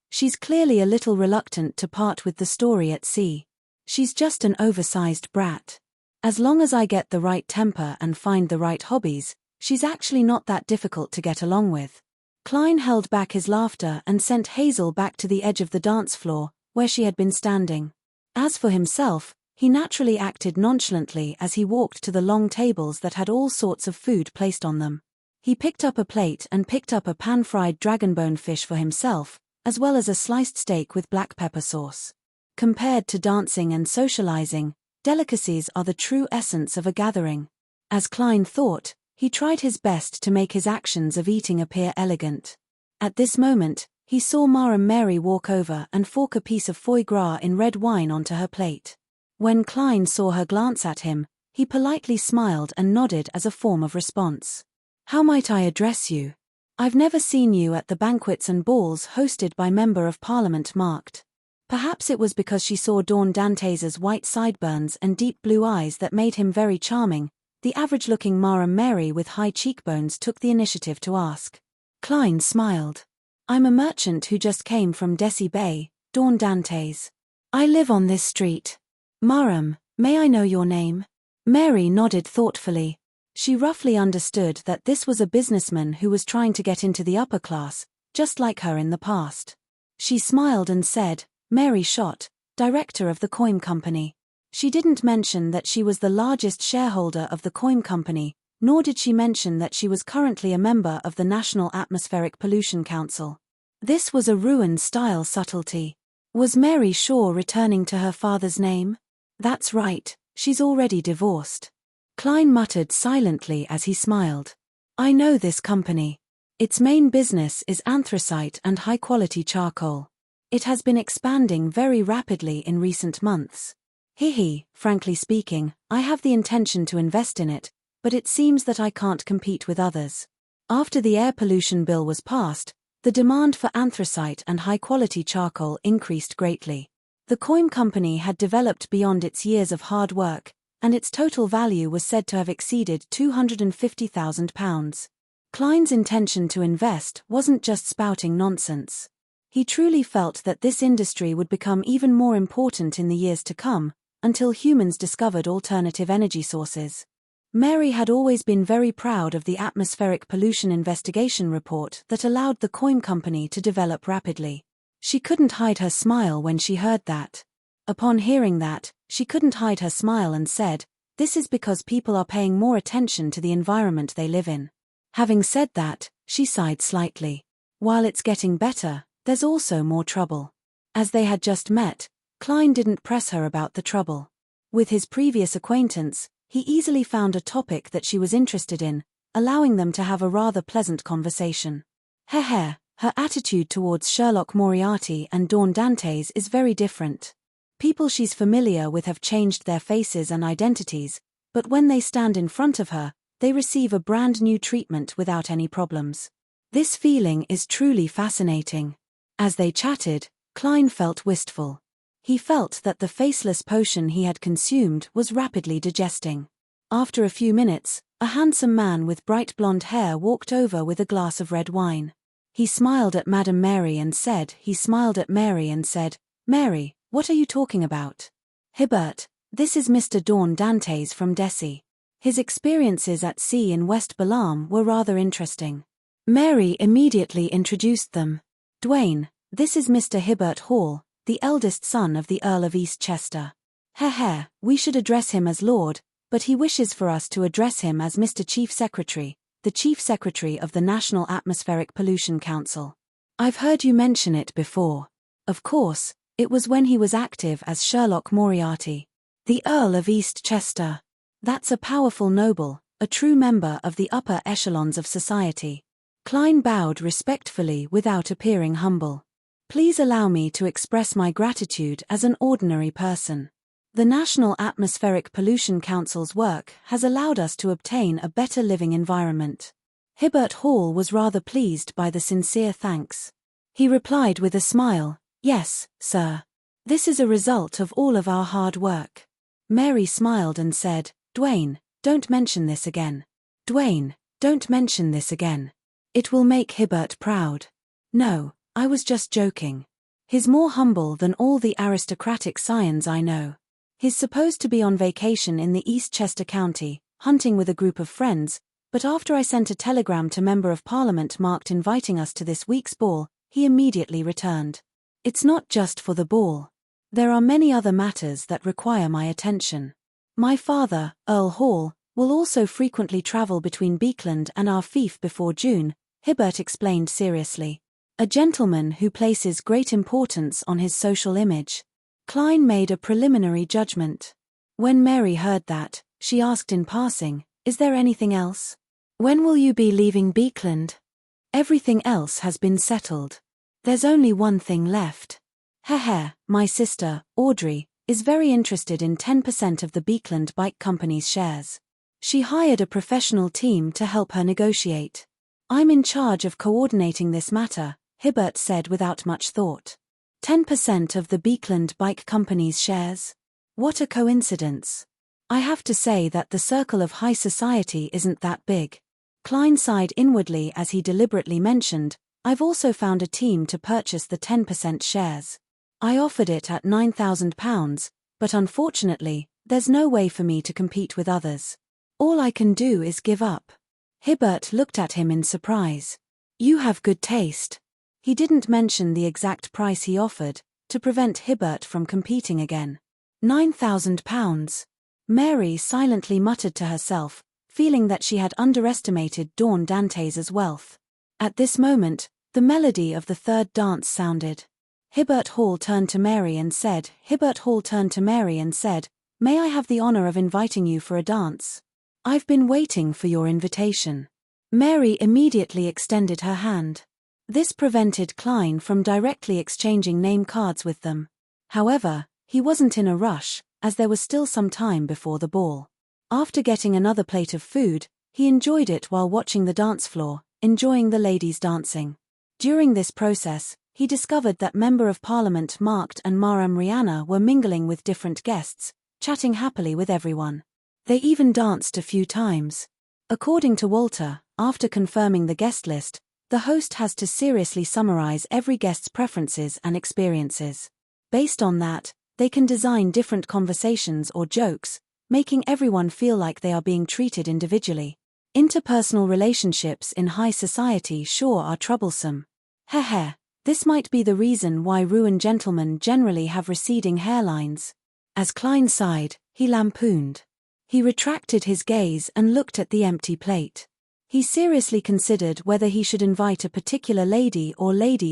[SPEAKER 1] She's clearly a little reluctant to part with the story at sea. She's just an oversized brat. As long as I get the right temper and find the right hobbies, she's actually not that difficult to get along with." Klein held back his laughter and sent Hazel back to the edge of the dance floor, where she had been standing. As for himself, He naturally acted nonchalantly as he walked to the long tables that had all sorts of food placed on them. He picked up a plate and picked up a pan-fried dragonbone fish for himself, as well as a sliced steak with black pepper sauce. Compared to dancing and socializing, delicacies are the true essence of a gathering. As Klein thought, he tried his best to make his actions of eating appear elegant. At this moment, he saw Madame Mary walk over and fork a piece of foie gras in red wine onto her plate. When Klein saw her glance at him, he politely smiled and nodded as a form of response. "How might I address you? I've never seen you at the banquets and balls hosted by Member of Parliament marked." Perhaps it was because she saw Dawn Dantes' white sideburns and deep blue eyes that made him very charming. The average-looking Madame Mary with high cheekbones took the initiative to ask. Klein smiled. "I'm a merchant who just came from Desi Bay, Dawn Dantes. I live on this street. Madame, may I know your name?" Mary nodded thoughtfully. She roughly understood that this was a businessman who was trying to get into the upper class, just like her in the past. She smiled and said, "Mary Schott, director of the Coim Company." She didn't mention that she was the largest shareholder of the Coim Company, nor did she mention that she was currently a member of the National Atmospheric Pollution Council. This was a Rouen-style subtlety. Was Mary Shaw returning to her father's name? "That's right, she's already divorced." Klein muttered silently as he smiled. "I know this company. Its main business is anthracite and high-quality charcoal. It has been expanding very rapidly in recent months. Frankly speaking, I have the intention to invest in it, but it seems that I can't compete with others." After the air pollution bill was passed, the demand for anthracite and high-quality charcoal increased greatly. The Coim Company had developed beyond its years of hard work, and its total value was said to have exceeded £250,000. Klein's intention to invest wasn't just spouting nonsense. He truly felt that this industry would become even more important in the years to come, until humans discovered alternative energy sources. Mary had always been very proud of the atmospheric pollution investigation report that allowed the Coim Company to develop rapidly. She couldn't hide her smile when she heard that. Upon hearing that, she couldn't hide her smile and said, "This is because people are paying more attention to the environment they live in." Having said that, she sighed slightly. While it's getting better, there's also more trouble. As they had just met, Klein didn't press her about the trouble. With his previous acquaintance, he easily found a topic that she was interested in, allowing them to have a rather pleasant conversation. Her attitude towards Sherlock Moriarty and Dawn Dantes is very different. People she's familiar with have changed their faces and identities, but when they stand in front of her, they receive a brand new treatment without any problems. This feeling is truly fascinating. As they chatted, Klein felt wistful. He felt that the faceless potion he had consumed was rapidly digesting. After a few minutes, a handsome man with bright blonde hair walked over with a glass of red wine. He smiled at Madame Mary and said, "Mary, what are you talking about?" "Hibbert, this is Mr. Dawn Dantes from Desi. His experiences at sea in West Balam were rather interesting." Mary immediately introduced them. "Dwayne, this is Mr. Hibbert Hall, the eldest son of the Earl of Eastchester. We should address him as Lord, but he wishes for us to address him as Mr. Chief Secretary, the Chief Secretary of the National Atmospheric Pollution Council. I've heard you mention it before. Of course, it was when he was active as Sherlock Moriarty. The Earl of Eastchester. That's a powerful noble, a true member of the upper echelons of society." Klein bowed respectfully without appearing humble. "Please allow me to express my gratitude as an ordinary person. The National Atmospheric Pollution Council's work has allowed us to obtain a better living environment." Hibbert Hall was rather pleased by the sincere thanks. He replied with a smile, "Yes, sir. This is a result of all of our hard work." Mary smiled and said, "Dwayne, don't mention this again. Dwayne, don't mention this again. It will make Hibbert proud." "No, I was just joking. He's more humble than all the aristocratic scions I know. He's supposed to be on vacation in the Eastchester County, hunting with a group of friends, but after I sent a telegram to Member of Parliament marked inviting us to this week's ball, he immediately returned. It's not just for the ball. There are many other matters that require my attention. My father, Earl Hall, will also frequently travel between Beekland and our fief before June, Hibbert explained seriously. A gentleman who places great importance on his social image. Klein made a preliminary judgment. When Mary heard that, she asked in passing, "Is there anything else? When will you be leaving Beekland?" "Everything else has been settled. There's only one thing left. My sister, Audrey, is very interested in 10% of the Beekland Bike Company's shares. She hired a professional team to help her negotiate. I'm in charge of coordinating this matter," Hibbert said without much thought. 10% of the Beekland Bike Company's shares? What a coincidence. I have to say that the circle of high society isn't that big. Klein sighed inwardly as he deliberately mentioned, "I've also found a team to purchase the 10% shares. I offered it at £9,000, but unfortunately, there's no way for me to compete with others. All I can do is give up." Hibbert looked at him in surprise. "You have good taste." He didn't mention the exact price he offered, to prevent Hibbert from competing again. £9,000. Mary silently muttered to herself, feeling that she had underestimated Dawn Dantes' wealth. At this moment, the melody of the third dance sounded. Hibbert Hall turned to Mary and said, "May I have the honor of inviting you for a dance? I've been waiting for your invitation." Mary immediately extended her hand. This prevented Klein from directly exchanging name cards with them. However, he wasn't in a rush, as there was still some time before the ball. After getting another plate of food, he enjoyed it while watching the dance floor, enjoying the ladies dancing. During this process, he discovered that Member of Parliament Marked and Maram Rihanna were mingling with different guests, chatting happily with everyone. They even danced a few times. According to Walter, after confirming the guest list, the host has to seriously summarize every guest's preferences and experiences. Based on that, they can design different conversations or jokes, making everyone feel like they are being treated individually. Interpersonal relationships in high society sure are troublesome. This might be the reason why ruined gentlemen generally have receding hairlines. As Klein sighed, he lampooned. He retracted his gaze and looked at the empty plate. He seriously considered whether he should invite a particular lady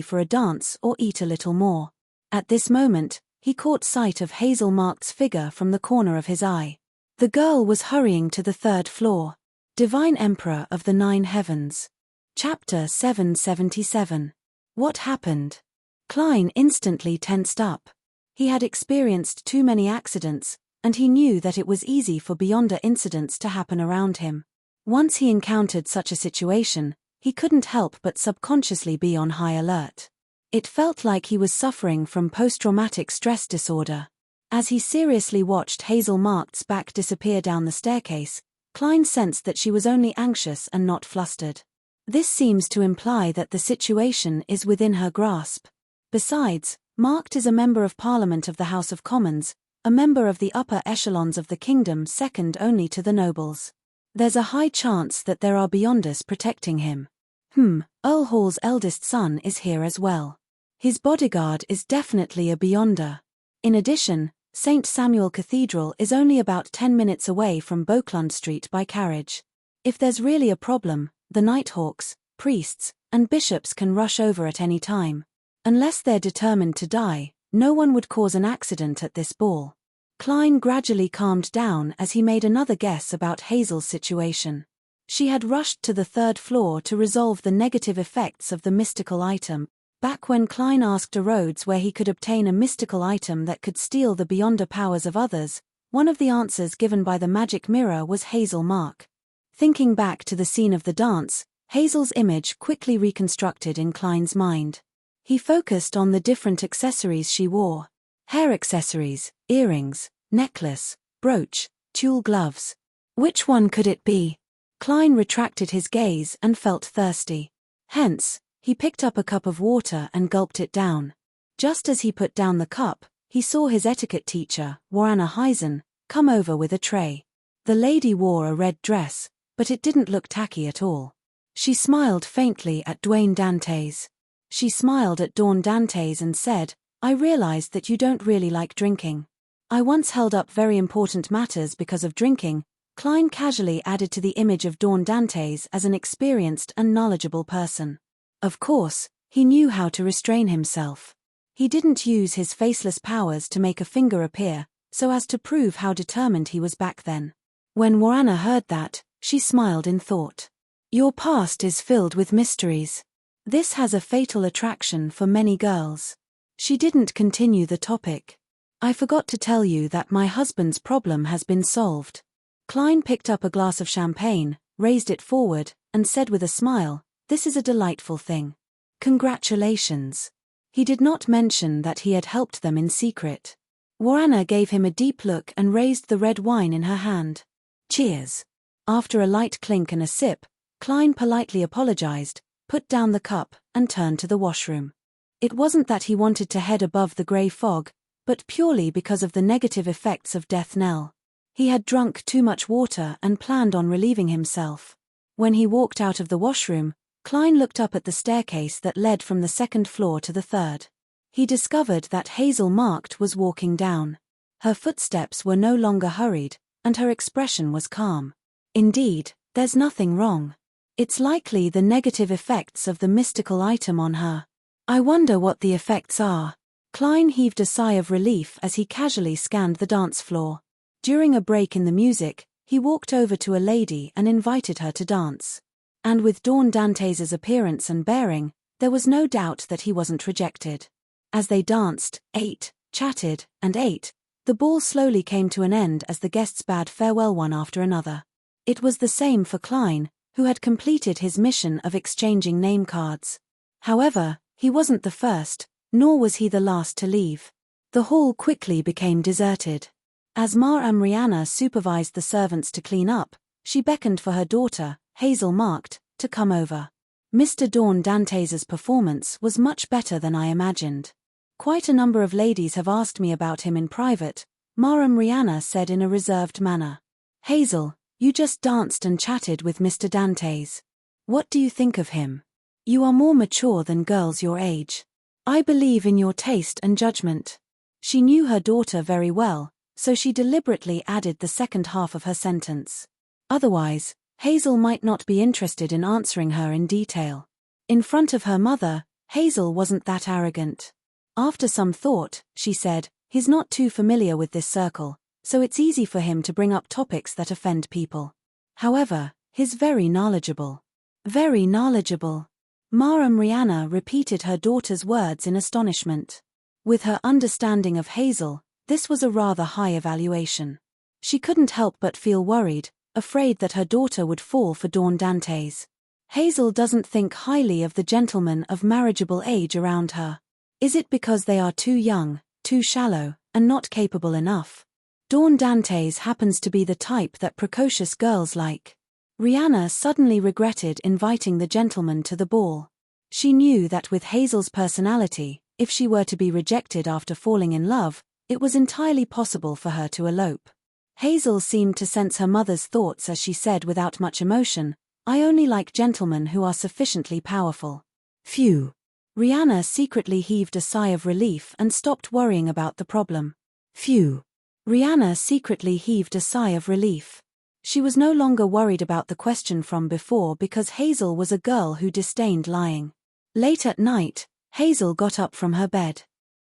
[SPEAKER 1] for a dance or eat a little more. At this moment, he caught sight of Hazel Mark's figure from the corner of his eye. The girl was hurrying to the third floor. Divine Emperor of the Nine Heavens. Chapter 777. What happened? Klein instantly tensed up. He had experienced too many accidents, and he knew that it was easy for beyonder incidents to happen around him. Once he encountered such a situation, he couldn't help but subconsciously be on high alert. It felt like he was suffering from post-traumatic stress disorder. As he seriously watched Hazel Mark's back disappear down the staircase, Klein sensed that she was only anxious and not flustered. This seems to imply that the situation is within her grasp. Besides, Marked is a Member of Parliament of the House of Commons, a member of the upper echelons of the kingdom second only to the nobles. There's a high chance that there are beyonders protecting him. Earl Hall's eldest son is here as well. His bodyguard is definitely a beyonder. In addition, St. Samuel Cathedral is only about 10 minutes away from Beauclund Street by carriage. If there's really a problem, the Nighthawks, priests, and bishops can rush over at any time. Unless they're determined to die, no one would cause an accident at this ball. Klein gradually calmed down as he made another guess about Hazel's situation. She had rushed to the third floor to resolve the negative effects of the mystical item. Back when Klein asked Rhodes where he could obtain a mystical item that could steal the beyonder powers of others, one of the answers given by the magic mirror was Hazel Mark. Thinking back to the scene of the dance, Hazel's image quickly reconstructed in Klein's mind. He focused on the different accessories she wore. Hair accessories, earrings, necklace, brooch, tulle gloves. Which one could it be? Klein retracted his gaze and felt thirsty. Hence, he picked up a cup of water and gulped it down. Just as he put down the cup, he saw his etiquette teacher, Warana Heisen, come over with a tray. The lady wore a red dress, but it didn't look tacky at all. She smiled faintly at Dwayne Dantes. She smiled at Dawn Dantes and said, I realized that you don't really like drinking. I once held up very important matters because of drinking. Klein casually added to the image of Dawn Dantes as an experienced and knowledgeable person. Of course, he knew how to restrain himself. He didn't use his faceless powers to make a finger appear, so as to prove how determined he was back then. When Warana heard that, she smiled in thought. Your past is filled with mysteries. This has a fatal attraction for many girls. She didn't continue the topic. I forgot to tell you that my husband's problem has been solved. Klein picked up a glass of champagne, raised it forward, and said with a smile, this is a delightful thing. Congratulations. He did not mention that he had helped them in secret. Warana gave him a deep look and raised the red wine in her hand. Cheers. After a light clink and a sip, Klein politely apologized, put down the cup, and turned to the washroom. It wasn't that he wanted to head above the grey fog, but purely because of the negative effects of death knell. He had drunk too much water and planned on relieving himself. When he walked out of the washroom, Klein looked up at the staircase that led from the second floor to the third. He discovered that Hazel Marked was walking down. Her footsteps were no longer hurried, and her expression was calm. Indeed, there's nothing wrong. It's likely the negative effects of the mystical item on her. I wonder what the effects are. Klein heaved a sigh of relief as he casually scanned the dance floor. During a break in the music, he walked over to a lady and invited her to dance. And with Dawn Dantes' appearance and bearing, there was no doubt that he wasn't rejected. As they danced, ate, chatted, and ate, the ball slowly came to an end as the guests bade farewell one after another. It was the same for Klein, who had completed his mission of exchanging name cards. However, he wasn't the first, nor was he the last to leave. The hall quickly became deserted. As Rihanna supervised the servants to clean up, she beckoned for her daughter, Hazel Marked, to come over. Mr. Dawn Dantes' performance was much better than I imagined. Quite a number of ladies have asked me about him in private, Rihanna said in a reserved manner. Hazel, you just danced and chatted with Mr. Dantes. What do you think of him? You are more mature than girls your age. I believe in your taste and judgment. She knew her daughter very well, so she deliberately added the second half of her sentence. Otherwise, Hazel might not be interested in answering her in detail. In front of her mother, Hazel wasn't that arrogant. After some thought, she said, he's not too familiar with this circle, so it's easy for him to bring up topics that offend people. However, he's very knowledgeable. Very knowledgeable. Rihanna repeated her daughter's words in astonishment. With her understanding of Hazel, this was a rather high evaluation. She couldn't help but feel worried, afraid that her daughter would fall for Dawn Dantes. Hazel doesn't think highly of the gentlemen of marriageable age around her. Is it because they are too young, too shallow, and not capable enough? Dawn Dantes happens to be the type that precocious girls like. Rihanna suddenly regretted inviting the gentleman to the ball. She knew that with Hazel's personality, if she were to be rejected after falling in love, it was entirely possible for her to elope. Hazel seemed to sense her mother's thoughts as she said without much emotion, I only like gentlemen who are sufficiently powerful. Phew. Rihanna secretly heaved a sigh of relief and stopped worrying about the problem. Phew. Rihanna secretly heaved a sigh of relief. She was no longer worried about the question from before because Hazel was a girl who disdained lying. Late at night, Hazel got up from her bed.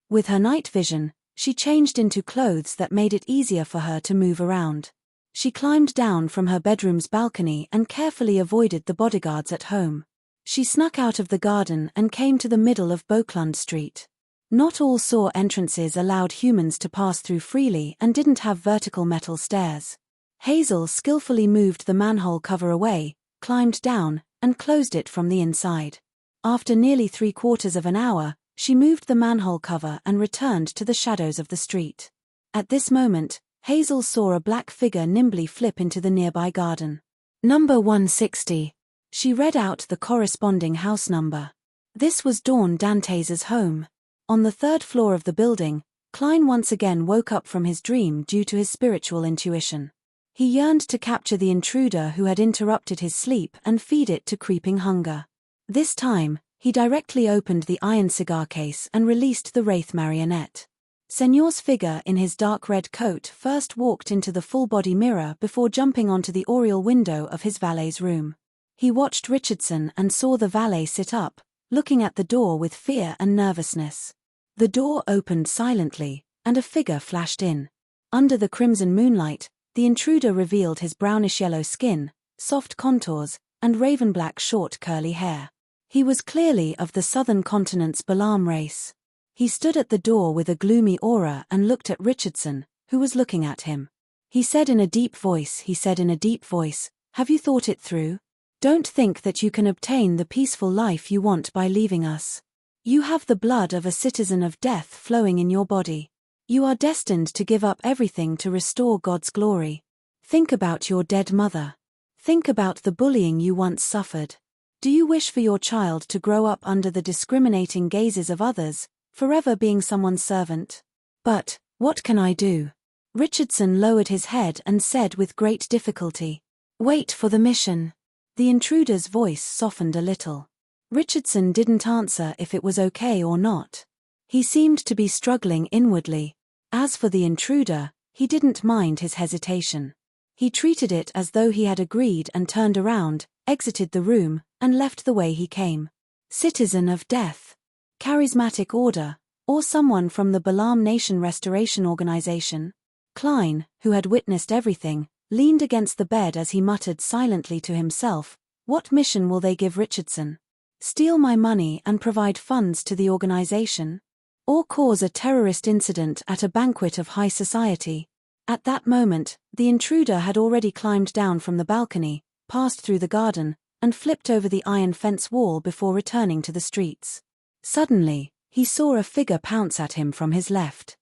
[SPEAKER 1] With her night vision, she changed into clothes that made it easier for her to move around. She climbed down from her bedroom's balcony and carefully avoided the bodyguards at home. She snuck out of the garden and came to the middle of Beauclund Street. Not all sewer entrances allowed humans to pass through freely and didn't have vertical metal stairs. Hazel skillfully moved the manhole cover away, climbed down, and closed it from the inside. After nearly 3/4 of an hour, she moved the manhole cover and returned to the shadows of the street. At this moment, Hazel saw a black figure nimbly flip into the nearby garden. Number 160. She read out the corresponding house number. This was Dawn Dantes' home. On the third floor of the building, Klein once again woke up from his dream due to his spiritual intuition. He yearned to capture the intruder who had interrupted his sleep and feed it to creeping hunger. This time, He directly opened the iron cigar case and released the wraith marionette. Señor's figure in his dark red coat first walked into the full-body mirror before jumping onto the oriel window of his valet's room. He watched Richardson and saw the valet sit up, looking at the door with fear and nervousness. The door opened silently, and a figure flashed in. Under the crimson moonlight, the intruder revealed his brownish-yellow skin, soft contours, and raven-black short curly hair. He was clearly of the southern continent's Balaam race. He stood at the door with a gloomy aura and looked at Richardson, who was looking at him. He said in a deep voice, "Have you thought it through? Don't think that you can obtain the peaceful life you want by leaving us. You have the blood of a citizen of death flowing in your body. You are destined to give up everything to restore God's glory. Think about your dead mother. Think about the bullying you once suffered. Do you wish for your child to grow up under the discriminating gazes of others, forever being someone's servant? But, what can I do?" Richardson lowered his head and said with great difficulty, "Wait for the mission." The intruder's voice softened a little. Richardson didn't answer if it was okay or not. He seemed to be struggling inwardly. As for the intruder, he didn't mind his hesitation. He treated it as though he had agreed and turned around, exited the room, and left the way he came. Citizen of death. Charismatic order, or someone from the Balaam Nation Restoration Organization? Klein, who had witnessed everything, leaned against the bed as he muttered silently to himself, "What mission will they give Richardson? Steal my money and provide funds to the organization? Or cause a terrorist incident at a banquet of high society?" At that moment, the intruder had already climbed down from the balcony, passed through the garden, and flipped over the iron fence wall before returning to the streets. Suddenly, he saw a figure pounce at him from his left.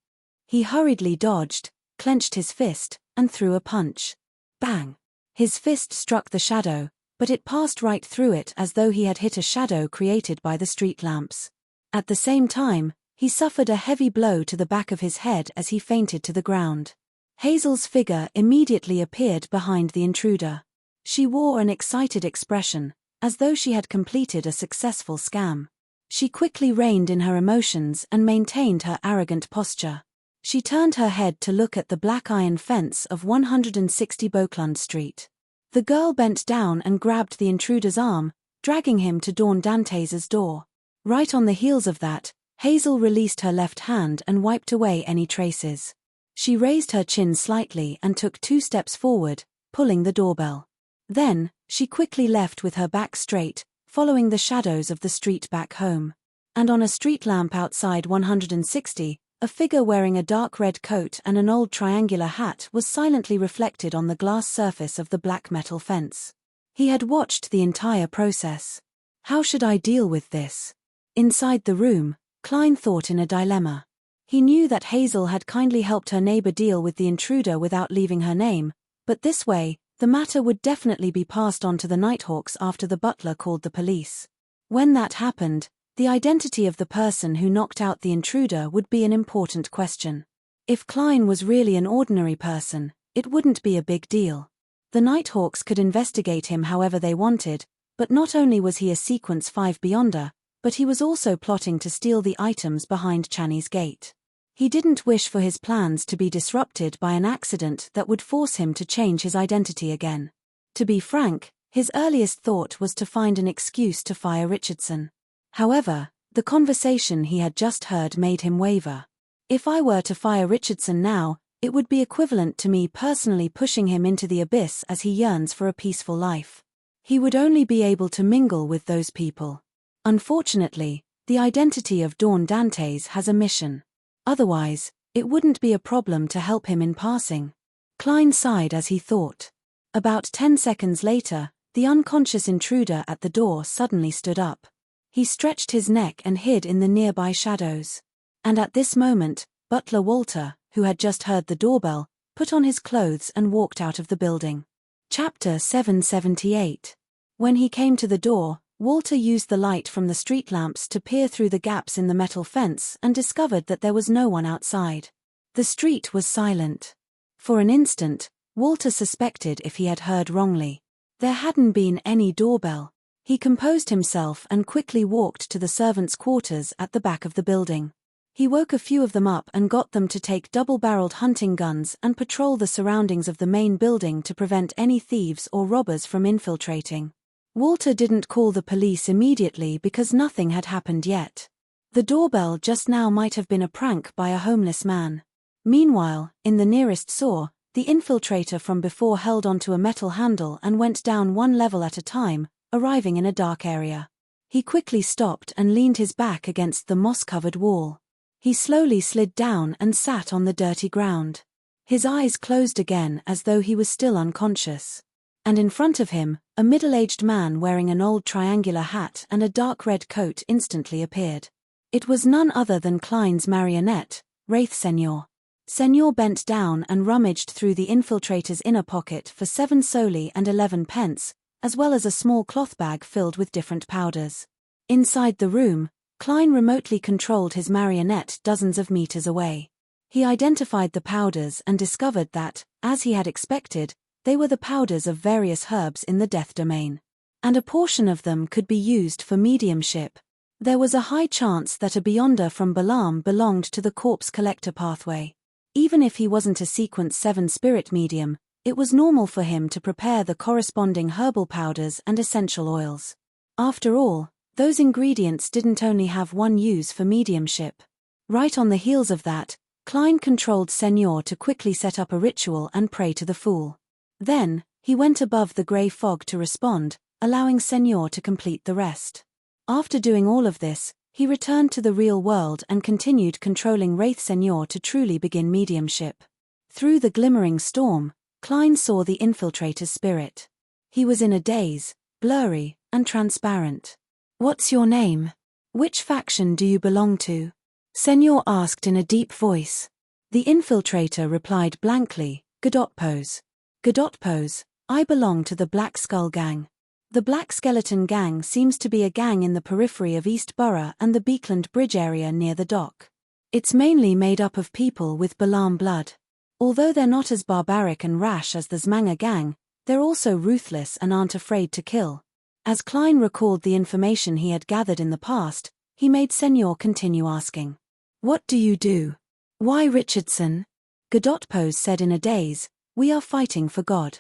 [SPEAKER 1] He hurriedly dodged, clenched his fist, and threw a punch. Bang! His fist struck the shadow, but it passed right through it as though he had hit a shadow created by the street lamps. At the same time, he suffered a heavy blow to the back of his head as he fainted to the ground. Hazel's figure immediately appeared behind the intruder. She wore an excited expression, as though she had completed a successful scam. She quickly reined in her emotions and maintained her arrogant posture. She turned her head to look at the black iron fence of 160 Beauclund Street. The girl bent down and grabbed the intruder's arm, dragging him to Dawn Dantes' door. Right on the heels of that, Hazel released her left hand and wiped away any traces. She raised her chin slightly and took 2 steps forward, pulling the doorbell. Then, she quickly left with her back straight, following the shadows of the street back home. And on a street lamp outside 160, a figure wearing a dark red coat and an old triangular hat was silently reflected on the glass surface of the black metal fence. He had watched the entire process. How should I deal with this? Inside the room, Klein thought in a dilemma. He knew that Hazel had kindly helped her neighbor deal with the intruder without leaving her name, but this way, the matter would definitely be passed on to the Nighthawks after the butler called the police. When that happened, the identity of the person who knocked out the intruder would be an important question. If Klein was really an ordinary person, it wouldn't be a big deal. The Nighthawks could investigate him however they wanted, but not only was he a Sequence 5 Beyonder, but he was also plotting to steal the items behind Channy's gate. He didn't wish for his plans to be disrupted by an accident that would force him to change his identity again. To be frank, his earliest thought was to find an excuse to fire Richardson. However, the conversation he had just heard made him waver. If I were to fire Richardson now, it would be equivalent to me personally pushing him into the abyss as he yearns for a peaceful life. He would only be able to mingle with those people. Unfortunately, the identity of Dawn Dantes has a mission. Otherwise, it wouldn't be a problem to help him in passing. Klein sighed as he thought. About 10 seconds later, the unconscious intruder at the door suddenly stood up. He stretched his neck and hid in the nearby shadows. And at this moment, Butler Walter, who had just heard the doorbell, put on his clothes and walked out of the building. Chapter 778. When he came to the door, Walter used the light from the street lamps to peer through the gaps in the metal fence and discovered that there was no one outside. The street was silent. For an instant, Walter suspected if he had heard wrongly. There hadn't been any doorbell. He composed himself and quickly walked to the servants' quarters at the back of the building. He woke a few of them up and got them to take double-barreled hunting guns and patrol the surroundings of the main building to prevent any thieves or robbers from infiltrating. Walter didn't call the police immediately because nothing had happened yet. The doorbell just now might have been a prank by a homeless man. Meanwhile, in the nearest saw, the infiltrator from before held onto a metal handle and went down one level at a time, arriving in a dark area. He quickly stopped and leaned his back against the moss-covered wall. He slowly slid down and sat on the dirty ground. His eyes closed again as though he was still unconscious. And in front of him, a middle-aged man wearing an old triangular hat and a dark red coat instantly appeared. It was none other than Klein's marionette, Wraith Senor. Senor bent down and rummaged through the infiltrator's inner pocket for 7 soli and 11 pence, as well as a small cloth bag filled with different powders. Inside the room, Klein remotely controlled his marionette dozens of meters away. He identified the powders and discovered that, as he had expected, they were the powders of various herbs in the death domain. And a portion of them could be used for mediumship. There was a high chance that a Beyonder from Balaam belonged to the corpse collector pathway. Even if he wasn't a sequence 7 spirit medium, it was normal for him to prepare the corresponding herbal powders and essential oils. After all, those ingredients didn't only have one use for mediumship. Right on the heels of that, Klein controlled Senor to quickly set up a ritual and pray to the fool. Then, he went above the grey fog to respond, allowing Senor to complete the rest. After doing all of this, he returned to the real world and continued controlling Wraith Senor to truly begin mediumship. Through the glimmering storm, Klein saw the infiltrator's spirit. He was in a daze, blurry, and transparent. "What's your name? Which faction do you belong to?" Senor asked in a deep voice. The infiltrator replied blankly, "Godotpose. Godotpose, I belong to the Black Skull Gang. The Black Skeleton Gang seems to be a gang in the periphery of East Borough and the Beekland Bridge area near the dock. It's mainly made up of people with Balaam blood. Although they're not as barbaric and rash as the Zmanga gang, they're also ruthless and aren't afraid to kill." As Klein recalled the information he had gathered in the past, he made Senor continue asking, "What do you do?" "Why Richardson?" Godotpose said in a daze, "We are fighting for God.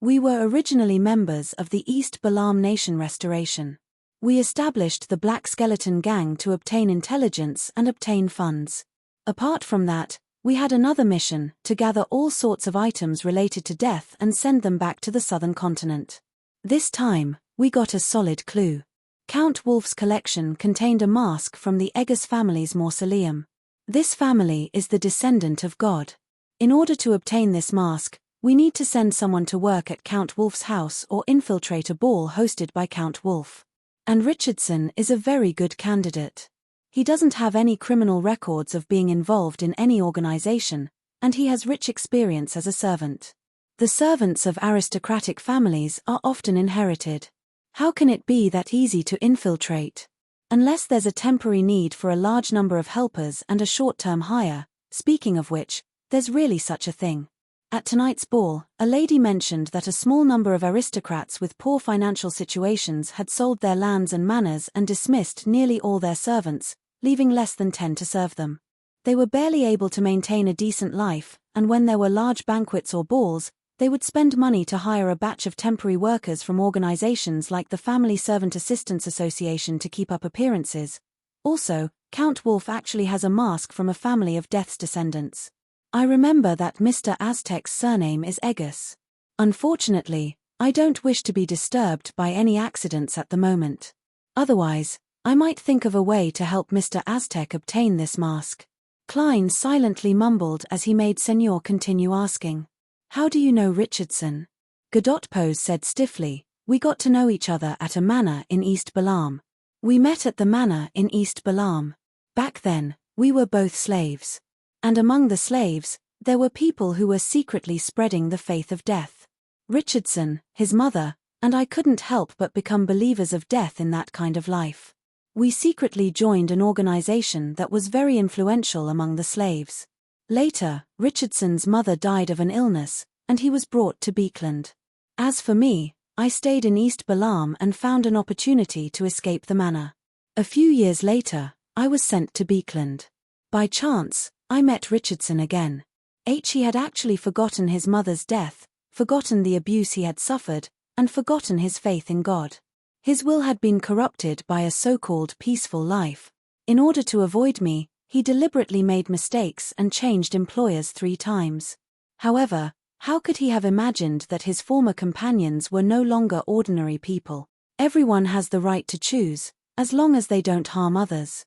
[SPEAKER 1] We were originally members of the East Balaam Nation Restoration. We established the Black Skeleton Gang to obtain intelligence and obtain funds. Apart from that, we had another mission, to gather all sorts of items related to death and send them back to the southern continent. This time, we got a solid clue. Count Wolf's collection contained a mask from the Eggers family's mausoleum. This family is the descendant of God. In order to obtain this mask, we need to send someone to work at Count Wolf's house or infiltrate a ball hosted by Count Wolf. And Richardson is a very good candidate. He doesn't have any criminal records of being involved in any organization, and he has rich experience as a servant. The servants of aristocratic families are often inherited. How can it be that easy to infiltrate? Unless there's a temporary need for a large number of helpers and a short-term hire, speaking of which, there's really such a thing. At tonight's ball, a lady mentioned that a small number of aristocrats with poor financial situations had sold their lands and manors and dismissed nearly all their servants, leaving less than 10 to serve them. They were barely able to maintain a decent life, and when there were large banquets or balls, they would spend money to hire a batch of temporary workers from organizations like the Family Servant Assistance Association to keep up appearances. Also, Count Wolf actually has a mask from a family of Death's descendants. I remember that Mr. Aztec's surname is Eggers. Unfortunately, I don't wish to be disturbed by any accidents at the moment. Otherwise, I might think of a way to help Mr. Aztec obtain this mask." Klein silently mumbled as he made Senor continue asking, "How do you know Richardson?" Godotpose said stiffly, "We got to know each other at a manor in East Balaam. We met at the manor in East Balaam. Back then, we were both slaves. And among the slaves, there were people who were secretly spreading the faith of death. Richardson, his mother, and I couldn't help but become believers of death in that kind of life. We secretly joined an organization that was very influential among the slaves. Later, Richardson's mother died of an illness, and he was brought to Beekland. As for me, I stayed in East Balam and found an opportunity to escape the manor. A few years later, I was sent to Beekland. By chance, I met Richardson again. He had actually forgotten his mother's death, forgotten the abuse he had suffered, and forgotten his faith in God. His will had been corrupted by a so-called peaceful life. In order to avoid me, he deliberately made mistakes and changed employers 3 times. However, how could he have imagined that his former companions were no longer ordinary people? Everyone has the right to choose, as long as they don't harm others.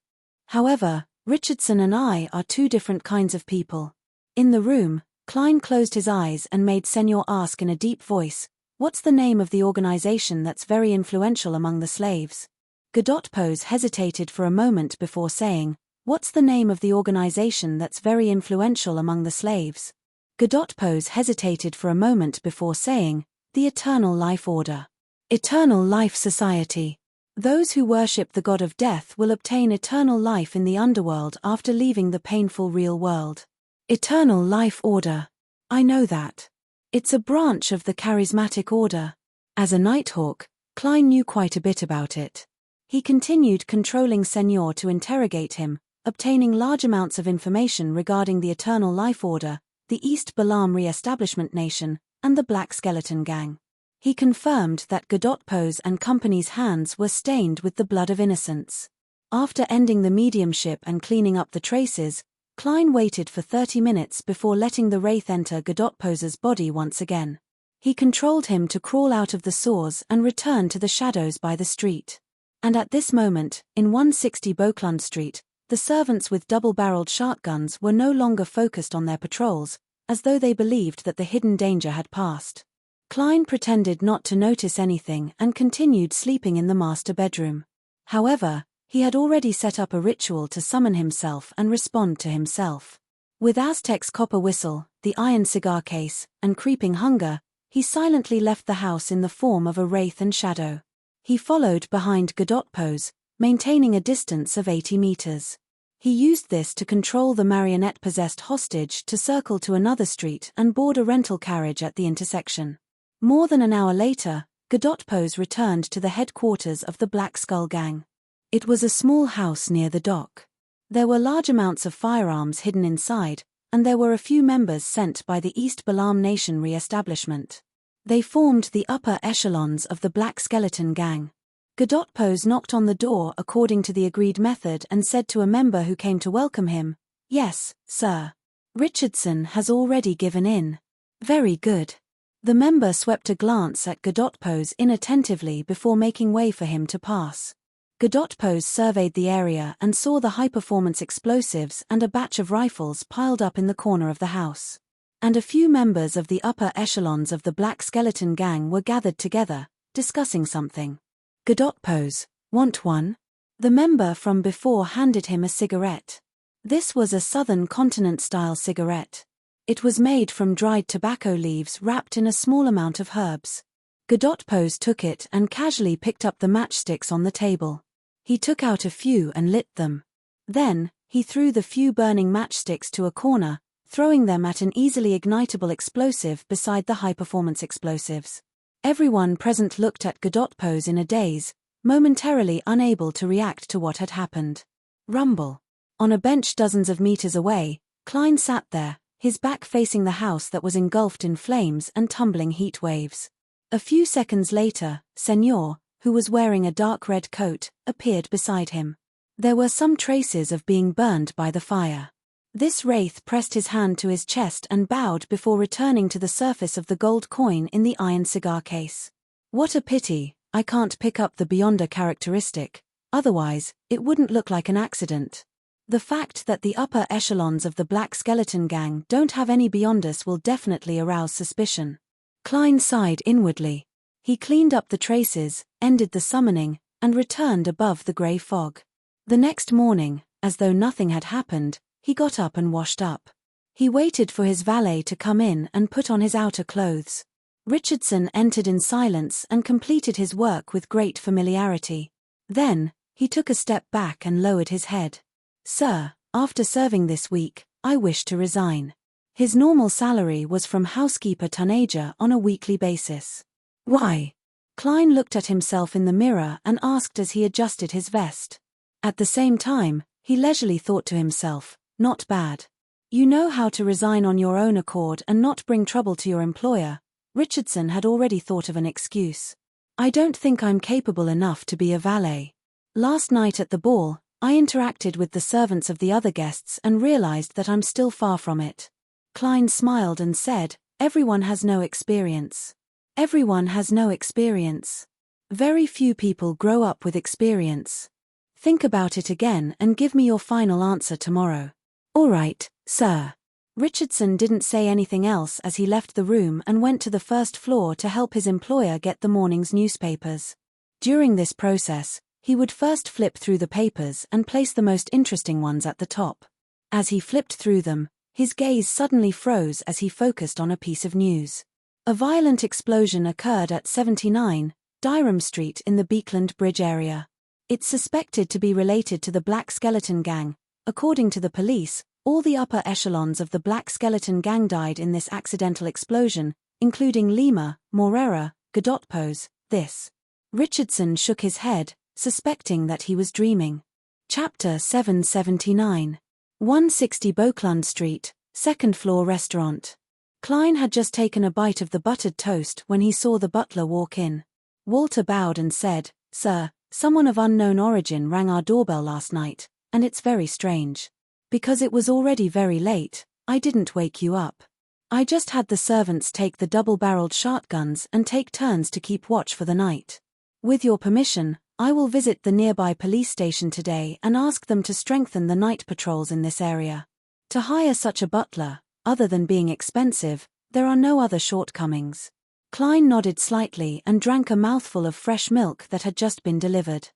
[SPEAKER 1] However, Richardson and I are 2 different kinds of people. In the room, Klein closed his eyes and made Senor ask in a deep voice, "What's the name of the organization that's very influential among the slaves?" Godotpos hesitated for a moment before saying, "What's the name of the organization that's very influential among the slaves?" Godotpos hesitated for a moment before saying, "The Eternal Life Order. Eternal Life Society. Those who worship the god of death will obtain eternal life in the underworld after leaving the painful real world." Eternal Life Order. I know that. It's a branch of the charismatic order. As a Nighthawk, Klein knew quite a bit about it. He continued controlling Senor to interrogate him, obtaining large amounts of information regarding the Eternal Life Order, the East Balam Re-establishment Nation, and the Black Skeleton Gang. He confirmed that Godotpos and company's hands were stained with the blood of innocents. After ending the mediumship and cleaning up the traces, Klein waited for 30 minutes before letting the wraith enter Godotpos's body once again. He controlled him to crawl out of the sores and return to the shadows by the street. And at this moment, in 160 Beauclund Street, the servants with double-barreled shotguns were no longer focused on their patrols, as though they believed that the hidden danger had passed. Klein pretended not to notice anything and continued sleeping in the master bedroom. However, he had already set up a ritual to summon himself and respond to himself. With Aztec's copper whistle, the iron cigar case, and creeping hunger, he silently left the house in the form of a wraith and shadow. He followed behind Godotpos, maintaining a distance of 80 meters. He used this to control the marionette-possessed hostage to circle to another street and board a rental carriage at the intersection. More than an hour later, Godotpos returned to the headquarters of the Black Skull Gang. It was a small house near the dock. There were large amounts of firearms hidden inside, and there were a few members sent by the East Balam Nation re-establishment. They formed the upper echelons of the Black Skeleton Gang. Godotpos knocked on the door according to the agreed method and said to a member who came to welcome him, "Yes, sir. Richardson has already given in." "Very good." The member swept a glance at Godotpos inattentively before making way for him to pass. Godotpos surveyed the area and saw the high-performance explosives and a batch of rifles piled up in the corner of the house. And a few members of the upper echelons of the Black Skeleton Gang were gathered together, discussing something. "Godotpos, want one?" The member from before handed him a cigarette. This was a Southern Continent-style cigarette. It was made from dried tobacco leaves wrapped in a small amount of herbs. Godotpos took it and casually picked up the matchsticks on the table. He took out a few and lit them. Then, he threw the few burning matchsticks to a corner, throwing them at an easily ignitable explosive beside the high-performance explosives. Everyone present looked at Godotpos in a daze, momentarily unable to react to what had happened. Rumble. On a bench dozens of meters away, Klein sat there, his back facing the house that was engulfed in flames and tumbling heat waves. A few seconds later, Senor, who was wearing a dark red coat, appeared beside him. There were some traces of being burned by the fire. This wraith pressed his hand to his chest and bowed before returning to the surface of the gold coin in the iron cigar case. "What a pity, I can't pick up the Beyonder characteristic, otherwise, it wouldn't look like an accident. The fact that the upper echelons of the Black Skeleton Gang don't have any Beyonders will definitely arouse suspicion." Klein sighed inwardly. He cleaned up the traces, ended the summoning, and returned above the grey fog. The next morning, as though nothing had happened, he got up and washed up. He waited for his valet to come in and put on his outer clothes. Richardson entered in silence and completed his work with great familiarity. Then, he took a step back and lowered his head. "Sir, after serving this week, I wish to resign." His normal salary was from housekeeper Tunager on a weekly basis. "Why?" Klein looked at himself in the mirror and asked as he adjusted his vest. At the same time, he leisurely thought to himself, not bad. You know how to resign on your own accord and not bring trouble to your employer. Richardson had already thought of an excuse. I don't think I'm capable enough to be a valet. Last night at the ball, I interacted with the servants of the other guests and realized that I'm still far from it. Klein smiled and said, everyone has no experience. Everyone has no experience. Very few people grow up with experience. Think about it again and give me your final answer tomorrow. All right, sir. Richardson didn't say anything else as he left the room and went to the first floor to help his employer get the morning's newspapers. During this process, he would first flip through the papers and place the most interesting ones at the top. As he flipped through them, his gaze suddenly froze as he focused on a piece of news. A violent explosion occurred at 79 Dyrham Street in the Beekland Bridge area. It's suspected to be related to the Black Skeleton Gang. According to the police, all the upper echelons of the Black Skeleton Gang died in this accidental explosion, including Lima, Morera, Godotpos, this. Richardson shook his head, suspecting that he was dreaming. Chapter 779. 160 Beauclund Street, second floor restaurant. Klein had just taken a bite of the buttered toast when he saw the butler walk in. Walter bowed and said, Sir, someone of unknown origin rang our doorbell last night, and it's very strange. Because it was already very late, I didn't wake you up. I just had the servants take the double-barreled shotguns and take turns to keep watch for the night. With your permission, I will visit the nearby police station today and ask them to strengthen the night patrols in this area. To hire such a butler, other than being expensive, there are no other shortcomings. Klein nodded slightly and drank a mouthful of fresh milk that had just been delivered.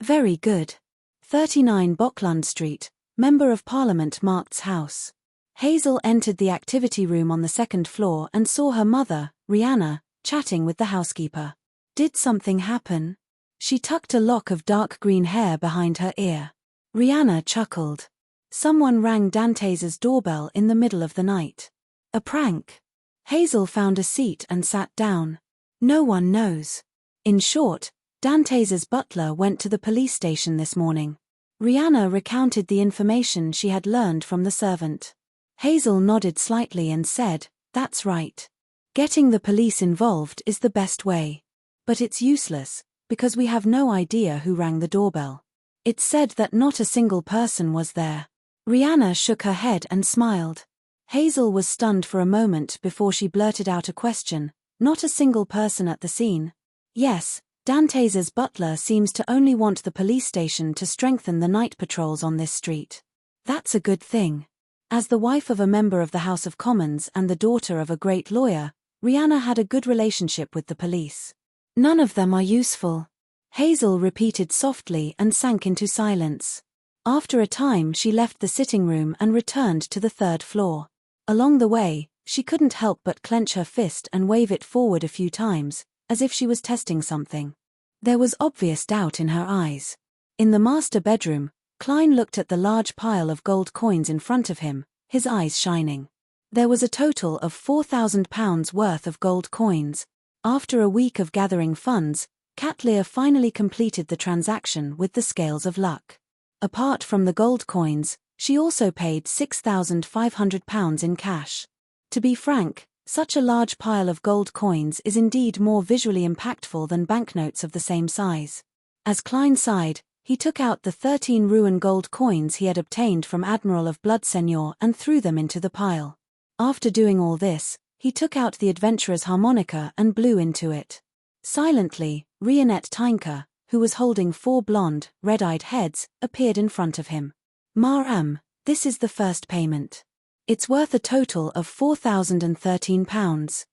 [SPEAKER 1] Very good. 39 Beauclund Street, Member of Parliament Markt's house. Hazel entered the activity room on the second floor and saw her mother, Rihanna, chatting with the housekeeper. Did something happen? She tucked a lock of dark green hair behind her ear. Rihanna chuckled. Someone rang Dante's doorbell in the middle of the night. A prank. Hazel found a seat and sat down. No one knows. In short, Dante's butler went to the police station this morning. Rihanna recounted the information she had learned from the servant. Hazel nodded slightly and said, That's right. Getting the police involved is the best way. But it's useless, because we have no idea who rang the doorbell. It's said that not a single person was there. Rihanna shook her head and smiled. Hazel was stunned for a moment before she blurted out a question, not a single person at the scene. Yes, Dante's butler seems to only want the police station to strengthen the night patrols on this street. That's a good thing. As the wife of a member of the House of Commons and the daughter of a great lawyer, Rihanna had a good relationship with the police. None of them are useful. Hazel repeated softly and sank into silence. After a time she left the sitting room and returned to the third floor. Along the way, she couldn't help but clench her fist and wave it forward a few times, as if she was testing something. There was obvious doubt in her eyes. In the master bedroom, Klein looked at the large pile of gold coins in front of him, his eyes shining. There was a total of £4,000 worth of gold coins. After a week of gathering funds, Catlear finally completed the transaction with the scales of luck. Apart from the gold coins, she also paid £6,500 in cash. To be frank, such a large pile of gold coins is indeed more visually impactful than banknotes of the same size. As Klein sighed, he took out the 13 Rouen gold coins he had obtained from Admiral of Blood Seigneur and threw them into the pile. After doing all this, he took out the adventurer's harmonica and blew into it. Silently, Rionette Tynker, who was holding 4 blonde, red-eyed heads, appeared in front of him. Ma'am, this is the first payment. It's worth a total of £4,013.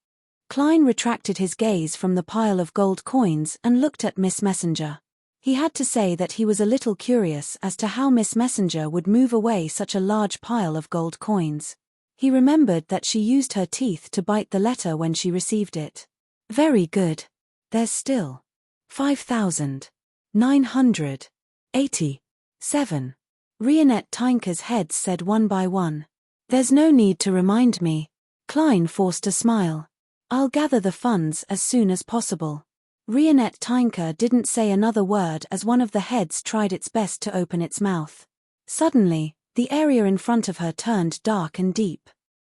[SPEAKER 1] Klein retracted his gaze from the pile of gold coins and looked at Miss Messenger. He had to say that he was a little curious as to how Miss Messenger would move away such a large pile of gold coins. He remembered that she used her teeth to bite the letter when she received it. Very good. There's still 5,987. Rionette Tynker's heads said one by one. There's no need to remind me. Klein forced a smile. I'll gather the funds as soon as possible. Rionette Tinker didn't say another word as one of the heads tried its best to open its mouth. Suddenly, the area in front of her turned dark and deep.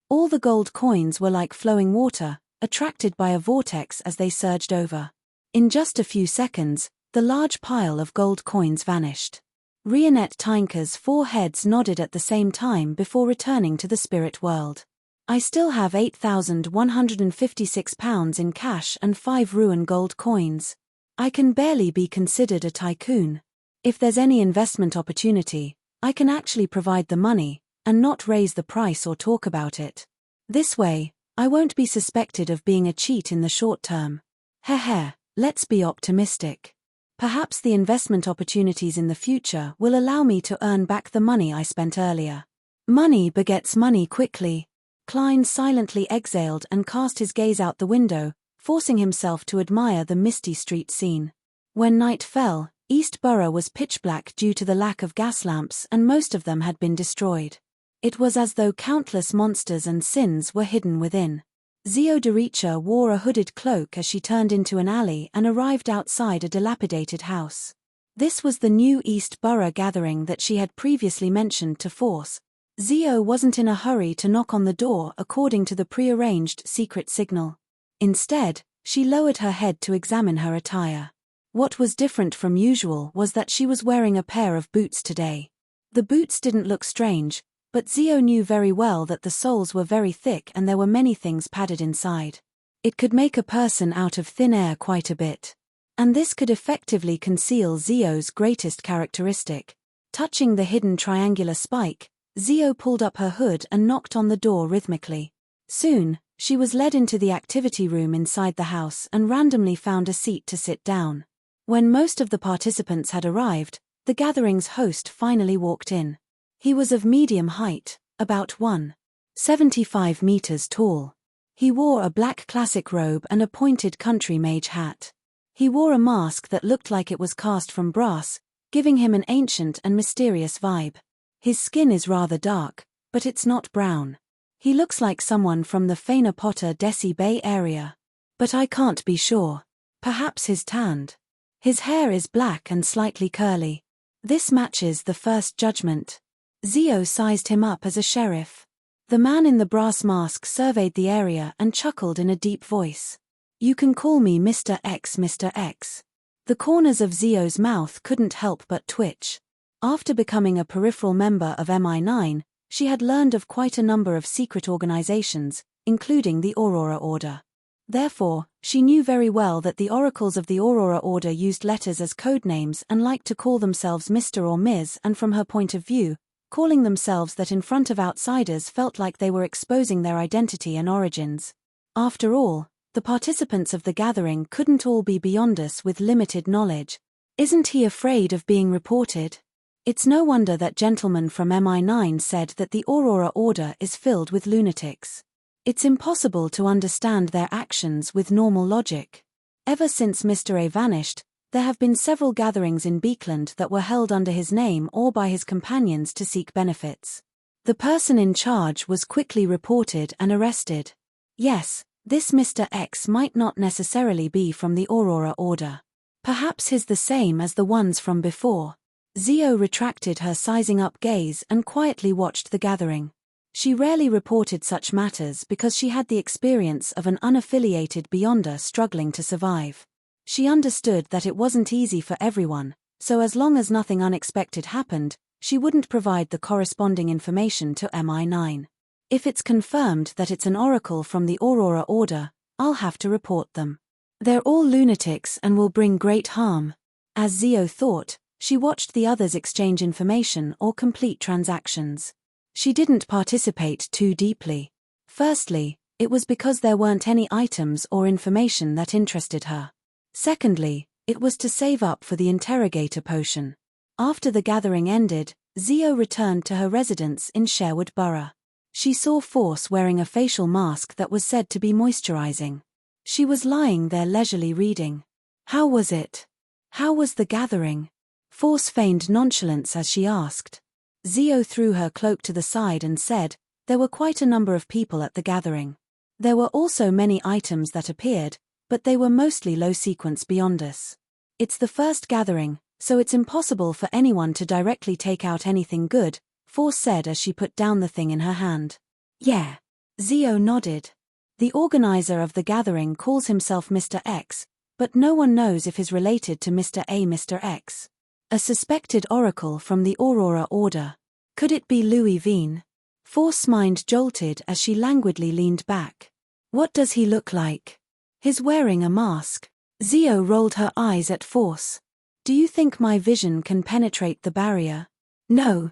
[SPEAKER 1] All the gold coins were like flowing water, attracted by a vortex as they surged over. In just a few seconds, the large pile of gold coins vanished. Rionette Tinker's 4 heads nodded at the same time before returning to the spirit world. I still have £8,156 in cash and 5 ruin gold coins. I can barely be considered a tycoon. If there's any investment opportunity, I can actually provide the money, and not raise the price or talk about it. This way, I won't be suspected of being a cheat in the short term. Heh, let's be optimistic. Perhaps the investment opportunities in the future will allow me to earn back the money I spent earlier. Money begets money quickly. Klein silently exhaled and cast his gaze out the window, forcing himself to admire the misty street scene. When night fell, East Borough was pitch black due to the lack of gas lamps, and most of them had been destroyed. It was as though countless monsters and sins were hidden within. Theodorica wore a hooded cloak as she turned into an alley and arrived outside a dilapidated house. This was the new East Borough gathering that she had previously mentioned to Force. Zio wasn't in a hurry to knock on the door according to the prearranged secret signal. Instead, she lowered her head to examine her attire. What was different from usual was that she was wearing a pair of boots today. The boots didn't look strange, but Zio knew very well that the soles were very thick and there were many things padded inside. It could make a person out of thin air quite a bit. And this could effectively conceal Zio's greatest characteristic. Touching the hidden triangular spike, Zio pulled up her hood and knocked on the door rhythmically. Soon, she was led into the activity room inside the house and randomly found a seat to sit down. When most of the participants had arrived, the gathering's host finally walked in. He was of medium height, about 1.75 meters tall. He wore a black classic robe and a pointed country mage hat. He wore a mask that looked like it was cast from brass, giving him an ancient and mysterious vibe. His skin is rather dark, but it's not brown. He looks like someone from the Faina Potter Desi Bay area. But I can't be sure. Perhaps he's tanned. His hair is black and slightly curly. This matches the first judgment. Zio sized him up as a sheriff. The man in the brass mask surveyed the area and chuckled in a deep voice. You can call me Mr. X, Mr. X. The corners of Zio's mouth couldn't help but twitch. After becoming a peripheral member of MI9, she had learned of quite a number of secret organizations, including the Aurora Order. Therefore, she knew very well that the oracles of the Aurora Order used letters as codenames and liked to call themselves Mr. or Ms., and from her point of view, calling themselves that in front of outsiders felt like they were exposing their identity and origins. After all, the participants of the gathering couldn't all be beyond us with limited knowledge. Isn't he afraid of being reported? It's no wonder that gentleman from MI9 said that the Aurora Order is filled with lunatics. It's impossible to understand their actions with normal logic. Ever since Mr. A vanished, there have been several gatherings in Beekland that were held under his name or by his companions to seek benefits. The person in charge was quickly reported and arrested. Yes, this Mr. X might not necessarily be from the Aurora Order. Perhaps he's the same as the ones from before. Zio retracted her sizing up gaze and quietly watched the gathering. She rarely reported such matters because she had the experience of an unaffiliated beyonder struggling to survive. She understood that it wasn't easy for everyone, so as long as nothing unexpected happened, she wouldn't provide the corresponding information to MI9. If it's confirmed that it's an oracle from the Aurora Order, I'll have to report them. They're all lunatics and will bring great harm. As Zio thought, she watched the others exchange information or complete transactions. She didn't participate too deeply. Firstly, it was because there weren't any items or information that interested her. Secondly, it was to save up for the interrogator potion. After the gathering ended, Zio returned to her residence in Sherwood Borough. She saw Force wearing a facial mask that was said to be moisturizing. She was lying there leisurely reading. How was it? How was the gathering? Force feigned nonchalance as she asked. Zio threw her cloak to the side and said, there were quite a number of people at the gathering. There were also many items that appeared, but they were mostly low sequence beyond us. It's the first gathering, so it's impossible for anyone to directly take out anything good, Force said as she put down the thing in her hand. Yeah. Zio nodded. The organizer of the gathering calls himself Mr. X, but no one knows if he's related to Mr. A. Mr. X. A suspected oracle from the Aurora Order. Could it be Louis Veen? Force's mind jolted as she languidly leaned back. What does he look like? He's wearing a mask. Zio rolled her eyes at Force. Do you think my vision can penetrate the barrier? No.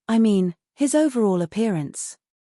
[SPEAKER 1] I mean, his overall appearance.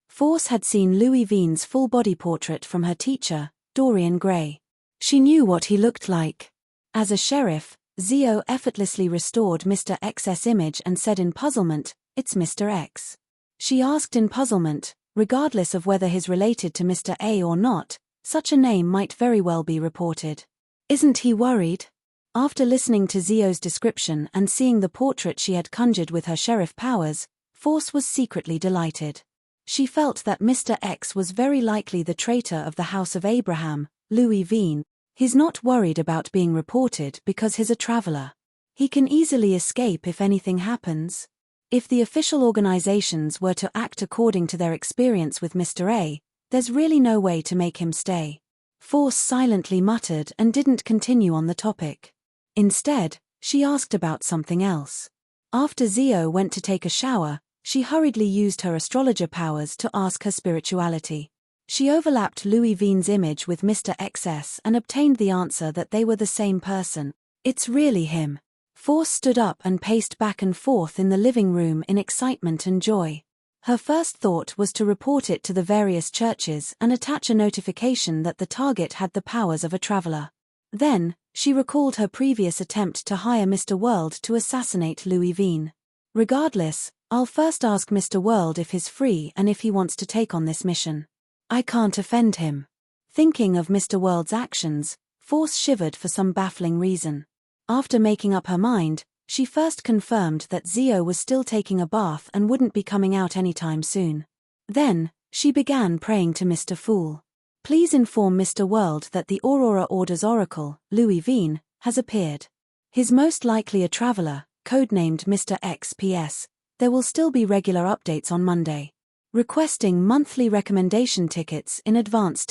[SPEAKER 1] Force had seen Louis Veen's full body portrait from her teacher, Dorian Gray. She knew what he looked like. As a sheriff, Zio effortlessly restored Mr. X's image and said in puzzlement, "It's Mr. X." She asked in puzzlement, regardless of whether he's related to Mr. A or not, such a name might very well be reported. Isn't he worried? After listening to Zio's description and seeing the portrait she had conjured with her sheriff powers, Force was secretly delighted. She felt that Mr. X was very likely the traitor of the House of Abraham, Louis Veen. He's not worried about being reported because he's a traveler. He can easily escape if anything happens. If the official organizations were to act according to their experience with Mr. A, there's really no way to make him stay. Force silently muttered and didn't continue on the topic. Instead, she asked about something else. After Zio went to take a shower, she hurriedly used her astrologer powers to ask her spirituality. She overlapped Louis Veen's image with Mr. X's and obtained the answer that they were the same person. It's really him. Force stood up and paced back and forth in the living room in excitement and joy. Her first thought was to report it to the various churches and attach a notification that the target had the powers of a traveler. Then, she recalled her previous attempt to hire Mr. World to assassinate Louis Veen. Regardless, I'll first ask Mr. World if he's free and if he wants to take on this mission. I can't offend him. Thinking of Mr. World's actions, Force shivered for some baffling reason. After making up her mind, she first confirmed that Zio was still taking a bath and wouldn't be coming out anytime soon. Then, she began praying to Mr. Fool. Please inform Mr. World that the Aurora Order's oracle, Louis Veen, has appeared. He's most likely a traveler, codenamed Mr. X. P.S. There will still be regular updates on Monday. Requesting monthly recommendation tickets in advance.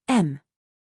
[SPEAKER 1] M.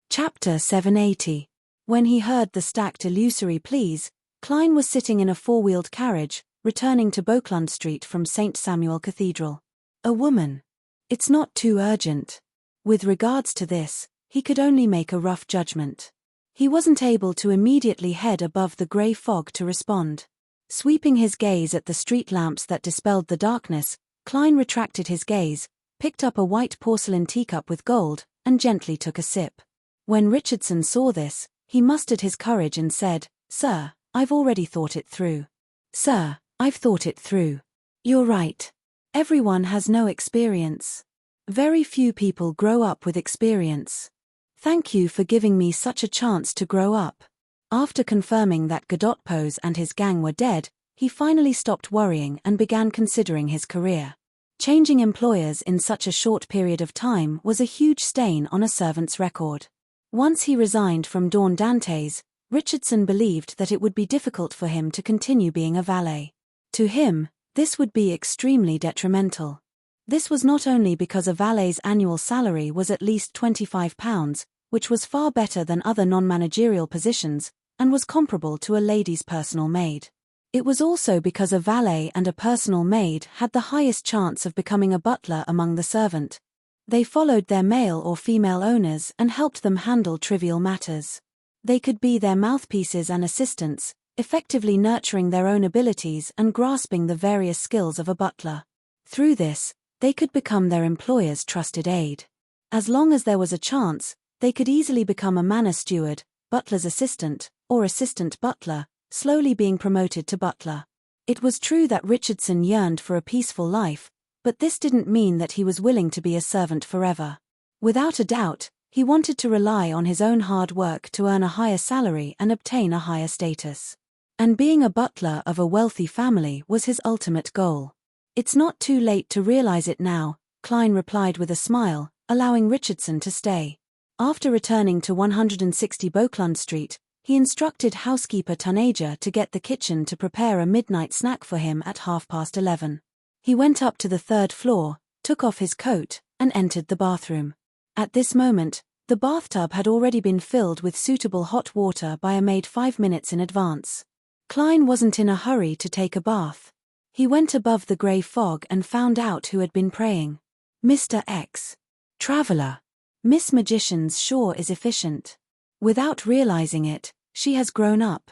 [SPEAKER 1] Chapter 780. When he heard the stacked illusory pleas, Klein was sitting in a four-wheeled carriage, returning to Bokelund Street from St. Samuel Cathedral. A woman. It's not too urgent. With regards to this, he could only make a rough judgment. He wasn't able to immediately head above the grey fog to respond. Sweeping his gaze at the street lamps that dispelled the darkness, Klein retracted his gaze, picked up a white porcelain teacup with gold, and gently took a sip. When Richardson saw this, he mustered his courage and said, "Sir, I've already thought it through." "Sir, I've thought it through. You're right. Everyone has no experience. Very few people grow up with experience. Thank you for giving me such a chance to grow up." After confirming that Godotpose and his gang were dead, he finally stopped worrying and began considering his career. Changing employers in such a short period of time was a huge stain on a servant's record. Once he resigned from Dawn Dante's, Richardson believed that it would be difficult for him to continue being a valet. To him, this would be extremely detrimental. This was not only because a valet's annual salary was at least £25, which was far better than other non-managerial positions, and was comparable to a lady's personal maid. It was also because a valet and a personal maid had the highest chance of becoming a butler among the servant. They followed their male or female owners and helped them handle trivial matters. They could be their mouthpieces and assistants, effectively nurturing their own abilities and grasping the various skills of a butler. Through this, they could become their employer's trusted aide. As long as there was a chance, they could easily become a manor steward, butler's assistant, or assistant butler, slowly being promoted to butler. It was true that Richardson yearned for a peaceful life, but this didn't mean that he was willing to be a servant forever. Without a doubt, he wanted to rely on his own hard work to earn a higher salary and obtain a higher status. And being a butler of a wealthy family was his ultimate goal. "It's not too late to realize it now," Klein replied with a smile, allowing Richardson to stay. After returning to 160 Beauclund Street, he instructed housekeeper Tunaja to get the kitchen to prepare a midnight snack for him at 11:30. He went up to the third floor, took off his coat, and entered the bathroom. At this moment, the bathtub had already been filled with suitable hot water by a maid 5 minutes in advance. Klein wasn't in a hurry to take a bath. He went above the grey fog and found out who had been praying. Mr. X. Traveller. Miss Magician's sure is efficient. Without realizing it, she has grown up.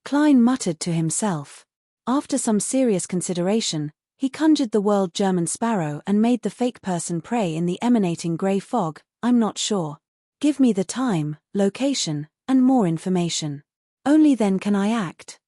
[SPEAKER 1] Klein muttered to himself. After some serious consideration, he conjured the world German sparrow and made the fake person pray in the emanating grey fog. I'm not sure. Give me the time, location, and more information. Only then can I act.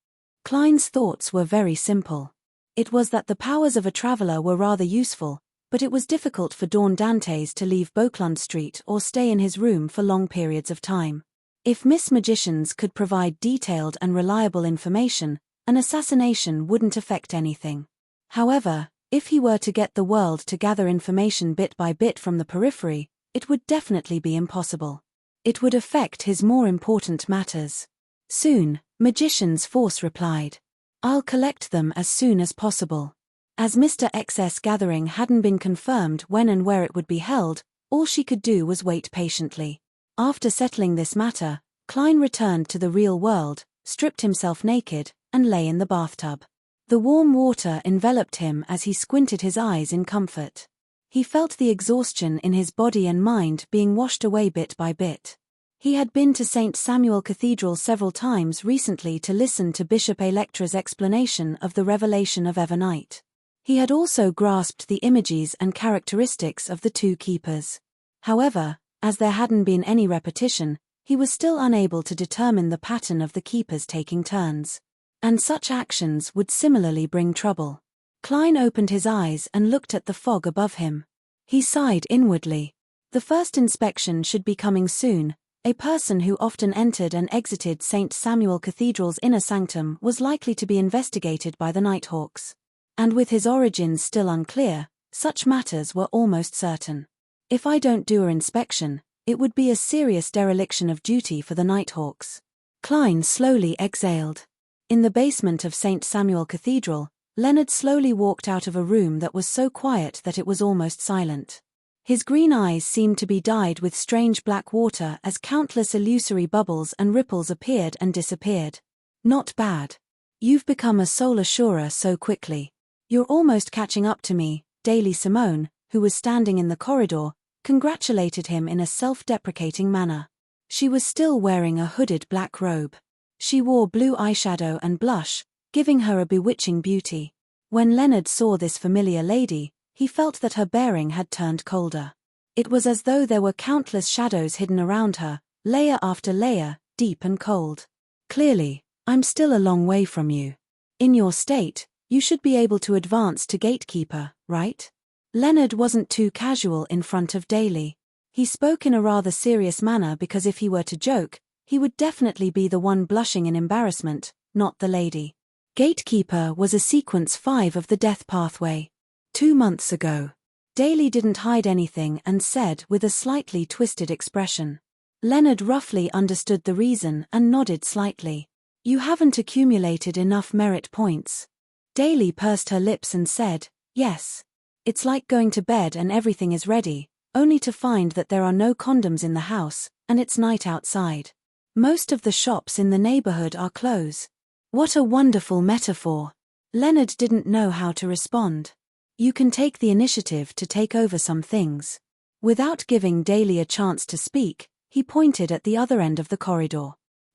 [SPEAKER 1] Klein's thoughts were very simple. It was that the powers of a traveller were rather useful, but it was difficult for Dawn Dantes to leave Beauclund Street or stay in his room for long periods of time. If Miss Magicians could provide detailed and reliable information, an assassination wouldn't affect anything. However, if he were to get the world to gather information bit by bit from the periphery, it would definitely be impossible. It would affect his more important matters. Soon, Magician's force replied. I'll collect them as soon as possible. As Mr. X's gathering hadn't been confirmed when and where it would be held, all she could do was wait patiently. After settling this matter, Klein returned to the real world, stripped himself naked, and lay in the bathtub. The warm water enveloped him as he squinted his eyes in comfort. He felt the exhaustion in his body and mind being washed away bit by bit. He had been to St. Samuel Cathedral several times recently to listen to Bishop Electra's explanation of the revelation of Evernight. He had also grasped the images and characteristics of the two keepers. However, as there hadn't been any repetition, he was still unable to determine the pattern of the keepers taking turns. And such actions would similarly bring trouble. Klein opened his eyes and looked at the fog above him. He sighed inwardly. The first inspection should be coming soon. A person who often entered and exited St. Samuel Cathedral's inner sanctum was likely to be investigated by the Nighthawks. And with his origins still unclear, such matters were almost certain. If I don't do an inspection, it would be a serious dereliction of duty for the Nighthawks. Klein slowly exhaled. In the basement of St. Samuel Cathedral, Leonard slowly walked out of a room that was so quiet that it was almost silent. His green eyes seemed to be dyed with strange black water as countless illusory bubbles and ripples appeared and disappeared. Not bad. You've become a soul assurer so quickly. You're almost catching up to me. Daily Simone, who was standing in the corridor, congratulated him in a self-deprecating manner. She was still wearing a hooded black robe. She wore blue eyeshadow and blush, giving her a bewitching beauty. When Leonard saw this familiar lady, he felt that her bearing had turned colder. It was as though there were countless shadows hidden around her, layer after layer, deep and cold. Clearly, I'm still a long way from you. In your state, you should be able to advance to gatekeeper, right? Leonard wasn't too casual in front of Daly. He spoke in a rather serious manner because if he were to joke, he would definitely be the one blushing in embarrassment, not the lady. Gatekeeper was a sequence 5 of the death pathway. 2 months ago. Daly didn't hide anything and said with a slightly twisted expression. Leonard roughly understood the reason and nodded slightly. You haven't accumulated enough merit points. Daly pursed her lips and said, yes. It's like going to bed and everything is ready, only to find that there are no condoms in the house, and it's night outside. Most of the shops in the neighborhood are closed. What a wonderful metaphor. Leonard didn't know how to respond. You can take the initiative to take over some things. Without giving Daly a chance to speak, he pointed at the other end of the corridor.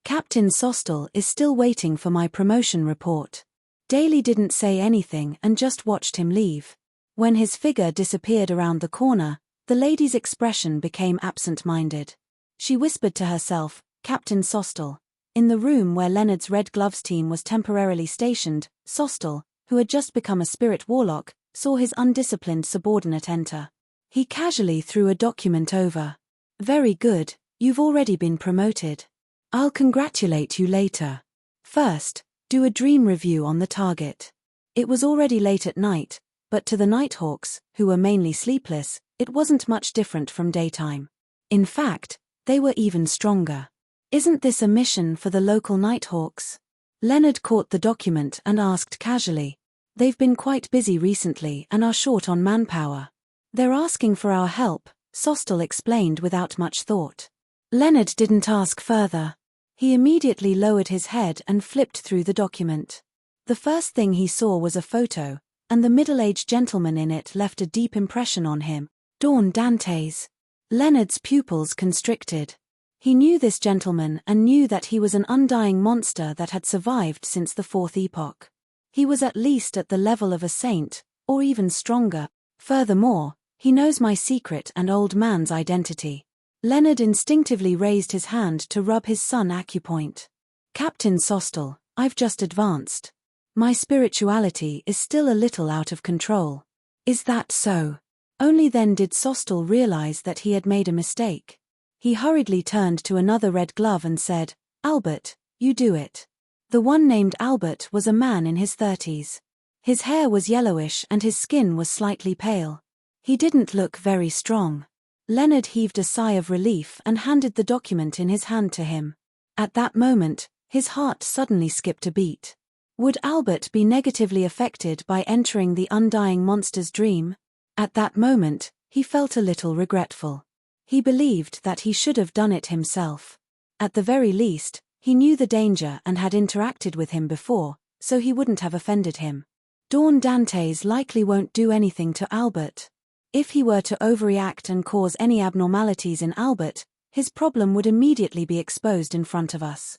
[SPEAKER 1] Captain Sostel is still waiting for my promotion report. Daly didn't say anything and just watched him leave. When his figure disappeared around the corner, the lady's expression became absent-minded. She whispered to herself, Captain Sostel. In the room where Leonard's Red Gloves team was temporarily stationed, Sostel, who had just become a spirit warlock, saw his undisciplined subordinate enter. He casually threw a document over. Very good, you've already been promoted. I'll congratulate you later. First, do a dream review on the target. It was already late at night, but to the Nighthawks, who were mainly sleepless, it wasn't much different from daytime. In fact, They were even stronger. Isn't this a mission for the local Nighthawks? Leonard caught the document and asked casually. They've been quite busy recently and are short on manpower. They're asking for our help, Sostel explained without much thought. Leonard didn't ask further. He immediately lowered his head and flipped through the document. The first thing he saw was a photo, and the middle-aged gentleman in it left a deep impression on him. Dawn Dantes. Leonard's pupils constricted. He knew this gentleman and knew that he was an undying monster that had survived since the Fourth Epoch. He was at least at the level of a saint, or even stronger. Furthermore, he knows my secret and old man's identity. Leonard instinctively raised his hand to rub his son acupoint. Captain Sostel, I've just advanced. My spirituality is still a little out of control. Is that so? Only then did Sostel realize that he had made a mistake. He hurriedly turned to another red glove and said, Albert, you do it. The one named Albert was a man in his 30s. His hair was yellowish and his skin was slightly pale. He didn't look very strong. Leonard heaved a sigh of relief and handed the document in his hand to him. At that moment, his heart suddenly skipped a beat. Would Albert be negatively affected by entering the undying monster's dream? At that moment, he felt a little regretful. He believed that he should have done it himself. At the very least, he knew the danger and had interacted with him before, so he wouldn't have offended him. Dawn Dantes likely won't do anything to Albert. If he were to overreact and cause any abnormalities in Albert, his problem would immediately be exposed in front of us.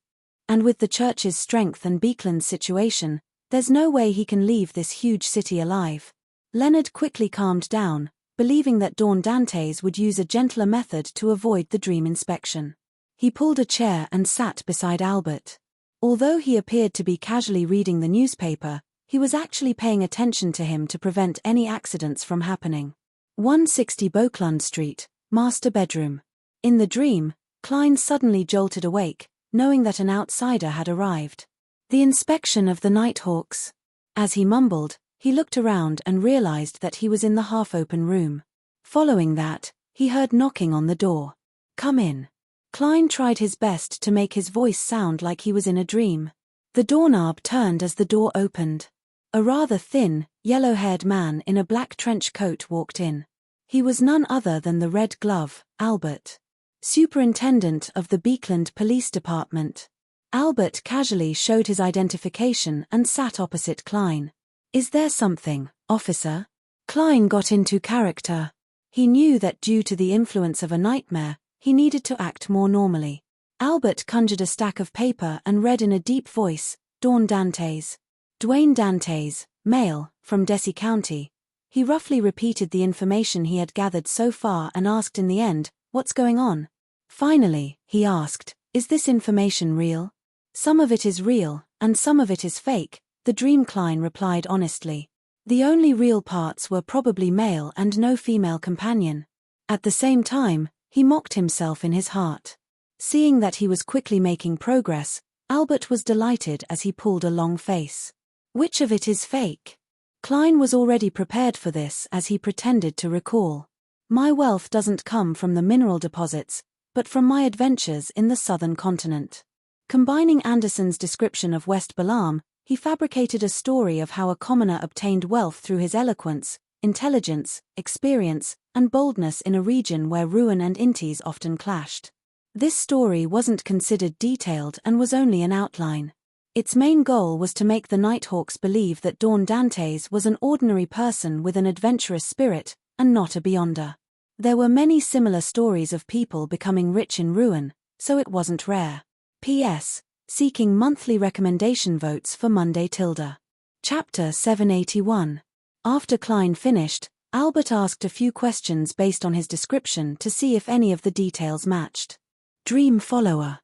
[SPEAKER 1] And with the church's strength and Beekland's situation, there's no way he can leave this huge city alive. Leonard quickly calmed down, believing that Dawn Dantes would use a gentler method to avoid the dream inspection. He pulled a chair and sat beside Albert. Although he appeared to be casually reading the newspaper, he was actually paying attention to him to prevent any accidents from happening. 160 Beauclund Street, master bedroom. In the dream, Klein suddenly jolted awake, knowing that an outsider had arrived. The inspection of the Nighthawks. As he mumbled, he looked around and realized that he was in the half-open room. Following that, he heard knocking on the door. Come in. Klein tried his best to make his voice sound like he was in a dream. The doorknob turned as the door opened. A rather thin, yellow-haired man in a black trench coat walked in. He was none other than the Red Glove, Albert, superintendent of the Beekland Police Department. Albert casually showed his identification and sat opposite Klein. Is there something, officer? Klein got into character. He knew that due to the influence of a nightmare, he needed to act more normally. Albert conjured a stack of paper and read in a deep voice, Dawn Dantes. Dwayne Dantes, male, from Desi County. He roughly repeated the information he had gathered so far and asked in the end, what's going on? Finally, he asked, is this information real? Some of it is real, and some of it is fake, the dream. Klein replied honestly. The only real parts were probably male and no female companion. At the same time, he mocked himself in his heart. Seeing that he was quickly making progress, Albert was delighted as he pulled a long face. Which of it is fake? Klein was already prepared for this as he pretended to recall. My wealth doesn't come from the mineral deposits, but from my adventures in the southern continent. Combining Anderson's description of West Balam, he fabricated a story of how a commoner obtained wealth through his eloquence, intelligence, experience, and boldness in a region where ruin and intis often clashed. This story wasn't considered detailed and was only an outline. Its main goal was to make the Nighthawks believe that Dawn Dantes was an ordinary person with an adventurous spirit, and not a beyonder. There were many similar stories of people becoming rich in ruin, so it wasn't rare. P.S. Seeking monthly recommendation votes for Monday Tilda. Chapter 781. After Klein finished, Albert asked a few questions based on his description to see if any of the details matched. Dream follower.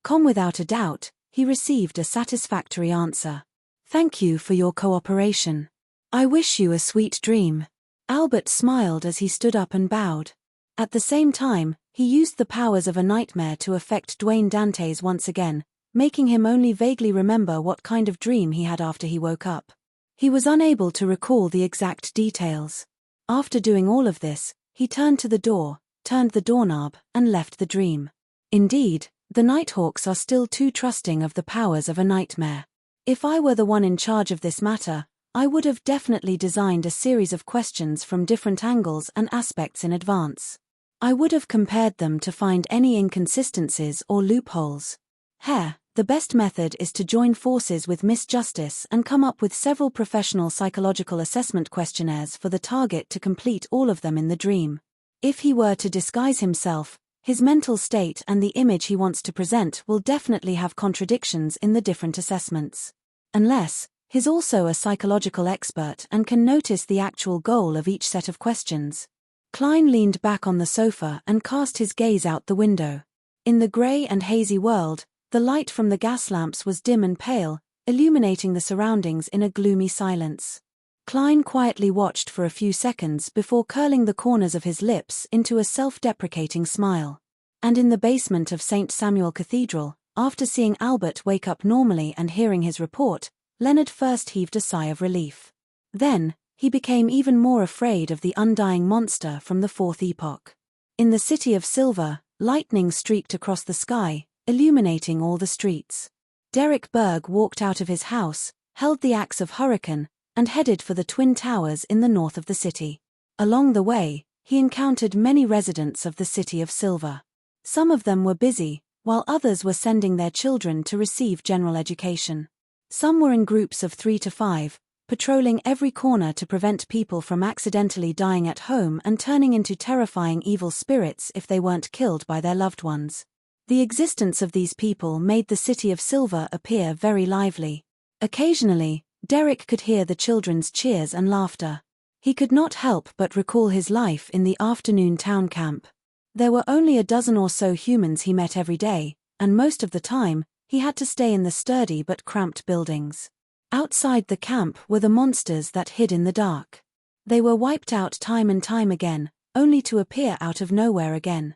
[SPEAKER 1] Without a doubt, he received a satisfactory answer. Thank you for your cooperation. I wish you a sweet dream. Albert smiled as he stood up and bowed. At the same time, he used the powers of a nightmare to affect Dwayne Dantes once again, making him only vaguely remember what kind of dream he had after he woke up. He was unable to recall the exact details. After doing all of this, he turned to the door, turned the doorknob, and left the dream. Indeed, the Nighthawks are still too trusting of the powers of a nightmare. If I were the one in charge of this matter, I would have definitely designed a series of questions from different angles and aspects in advance. I would have compared them to find any inconsistencies or loopholes. The best method is to join forces with Miss Justice and come up with several professional psychological assessment questionnaires for the target to complete all of them in the dream. If he were to disguise himself, his mental state and the image he wants to present will definitely have contradictions in the different assessments. Unless, he's also a psychological expert and can notice the actual goal of each set of questions. Klein leaned back on the sofa and cast his gaze out the window. In the grey and hazy world, the light from the gas lamps was dim and pale, illuminating the surroundings in a gloomy silence. Klein quietly watched for a few seconds before curling the corners of his lips into a self-deprecating smile. And in the basement of St. Samuel Cathedral, after seeing Albert wake up normally and hearing his report, Leonard first heaved a sigh of relief. Then, he became even more afraid of the undying monster from the Fourth Epoch. In the City of Silver, lightning streaked across the sky, illuminating all the streets. Derek Berg walked out of his house, held the axe of Hurricane, and headed for the Twin Towers in the north of the city. Along the way, he encountered many residents of the City of Silver. Some of them were busy, while others were sending their children to receive general education. Some were in groups of 3 to 5, patrolling every corner to prevent people from accidentally dying at home and turning into terrifying evil spirits if they weren't killed by their loved ones. The existence of these people made the City of Silver appear very lively. Occasionally, Derek could hear the children's cheers and laughter. He could not help but recall his life in the afternoon town camp. There were only a dozen or so humans he met every day, and most of the time, he had to stay in the sturdy but cramped buildings. Outside the camp were the monsters that hid in the dark. They were wiped out time and time again, only to appear out of nowhere again.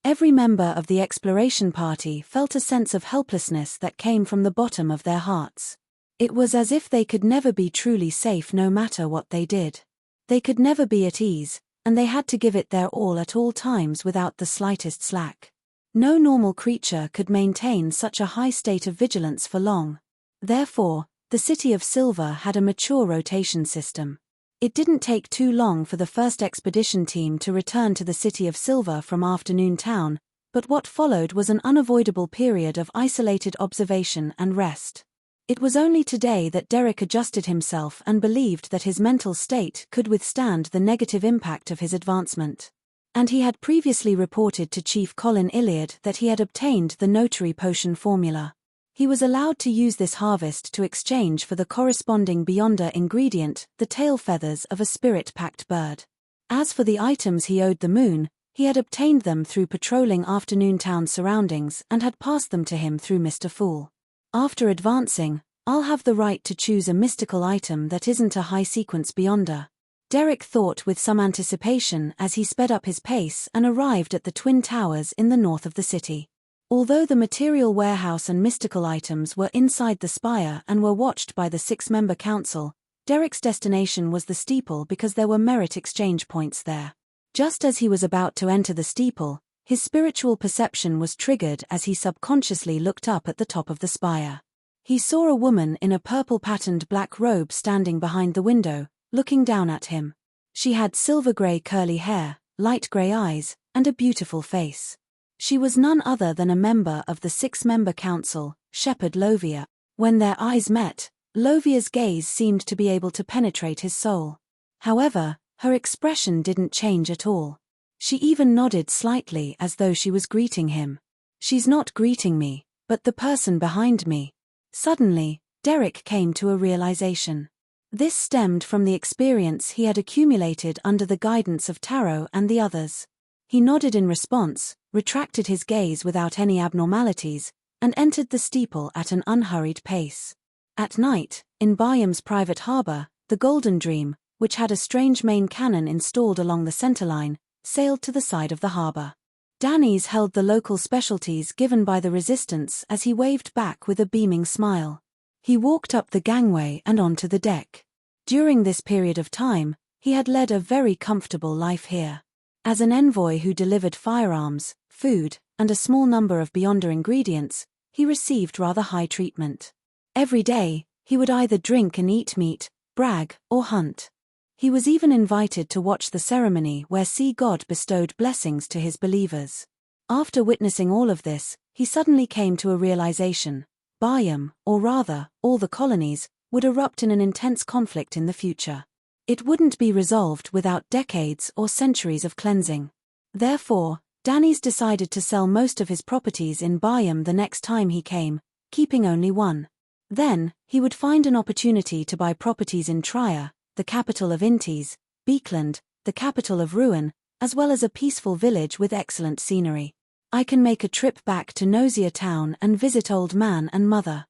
[SPEAKER 1] Every member of the exploration party felt a sense of helplessness that came from the bottom of their hearts. It was as if they could never be truly safe no matter what they did. They could never be at ease, and they had to give it their all at all times without the slightest slack. No normal creature could maintain such a high state of vigilance for long. Therefore, the City of Silver had a mature rotation system. It didn't take too long for the first expedition team to return to the City of Silver from Afternoon Town, but what followed was an unavoidable period of isolated observation and rest. It was only today that Derek adjusted himself and believed that his mental state could withstand the negative impact of his advancement. And he had previously reported to Chief Colin Iliad that he had obtained the notary potion formula. He was allowed to use this harvest to exchange for the corresponding Beyonder ingredient, the tail feathers of a spirit-packed bird. As for the items he owed the moon, he had obtained them through patrolling Afternoon Town's surroundings and had passed them to him through Mr. Fool. After advancing, I'll have the right to choose a mystical item that isn't a high-sequence Beyonder. Derek thought with some anticipation as he sped up his pace and arrived at the Twin Towers in the north of the city. Although the material warehouse and mystical items were inside the spire and were watched by the 6-member council, Derek's destination was the steeple because there were merit exchange points there. Just as he was about to enter the steeple, his spiritual perception was triggered as he subconsciously looked up at the top of the spire. He saw a woman in a purple-patterned black robe standing behind the window, looking down at him. She had silver-grey curly hair, light grey eyes, and a beautiful face. She was none other than a member of the 6-member council, Shepherd Lovia. When their eyes met, Lovia's gaze seemed to be able to penetrate his soul. However, her expression didn't change at all. She even nodded slightly as though she was greeting him. She's not greeting me, but the person behind me. Suddenly, Derek came to a realization. This stemmed from the experience he had accumulated under the guidance of Tarot and the others. He nodded in response, retracted his gaze without any abnormalities, and entered the steeple at an unhurried pace. At night, in Bayham's private harbour, the Golden Dream, which had a strange main cannon installed along the centerline, sailed to the side of the harbour. Danny's held the local specialties given by the resistance as he waved back with a beaming smile. He walked up the gangway and onto the deck. During this period of time, he had led a very comfortable life here. As an envoy who delivered firearms, food, and a small number of beyonder ingredients, he received rather high treatment. Every day, he would either drink and eat meat, brag, or hunt. He was even invited to watch the ceremony where sea god bestowed blessings to his believers. After witnessing all of this, he suddenly came to a realization: Bayam, or rather, all the colonies, would erupt in an intense conflict in the future. It wouldn't be resolved without decades or centuries of cleansing. Therefore, Danis decided to sell most of his properties in Bayam the next time he came, keeping only one. Then, he would find an opportunity to buy properties in Trier, the capital of Intis, Beekland, the capital of Rouen, as well as a peaceful village with excellent scenery. I can make a trip back to Nosier Town and visit old man and mother.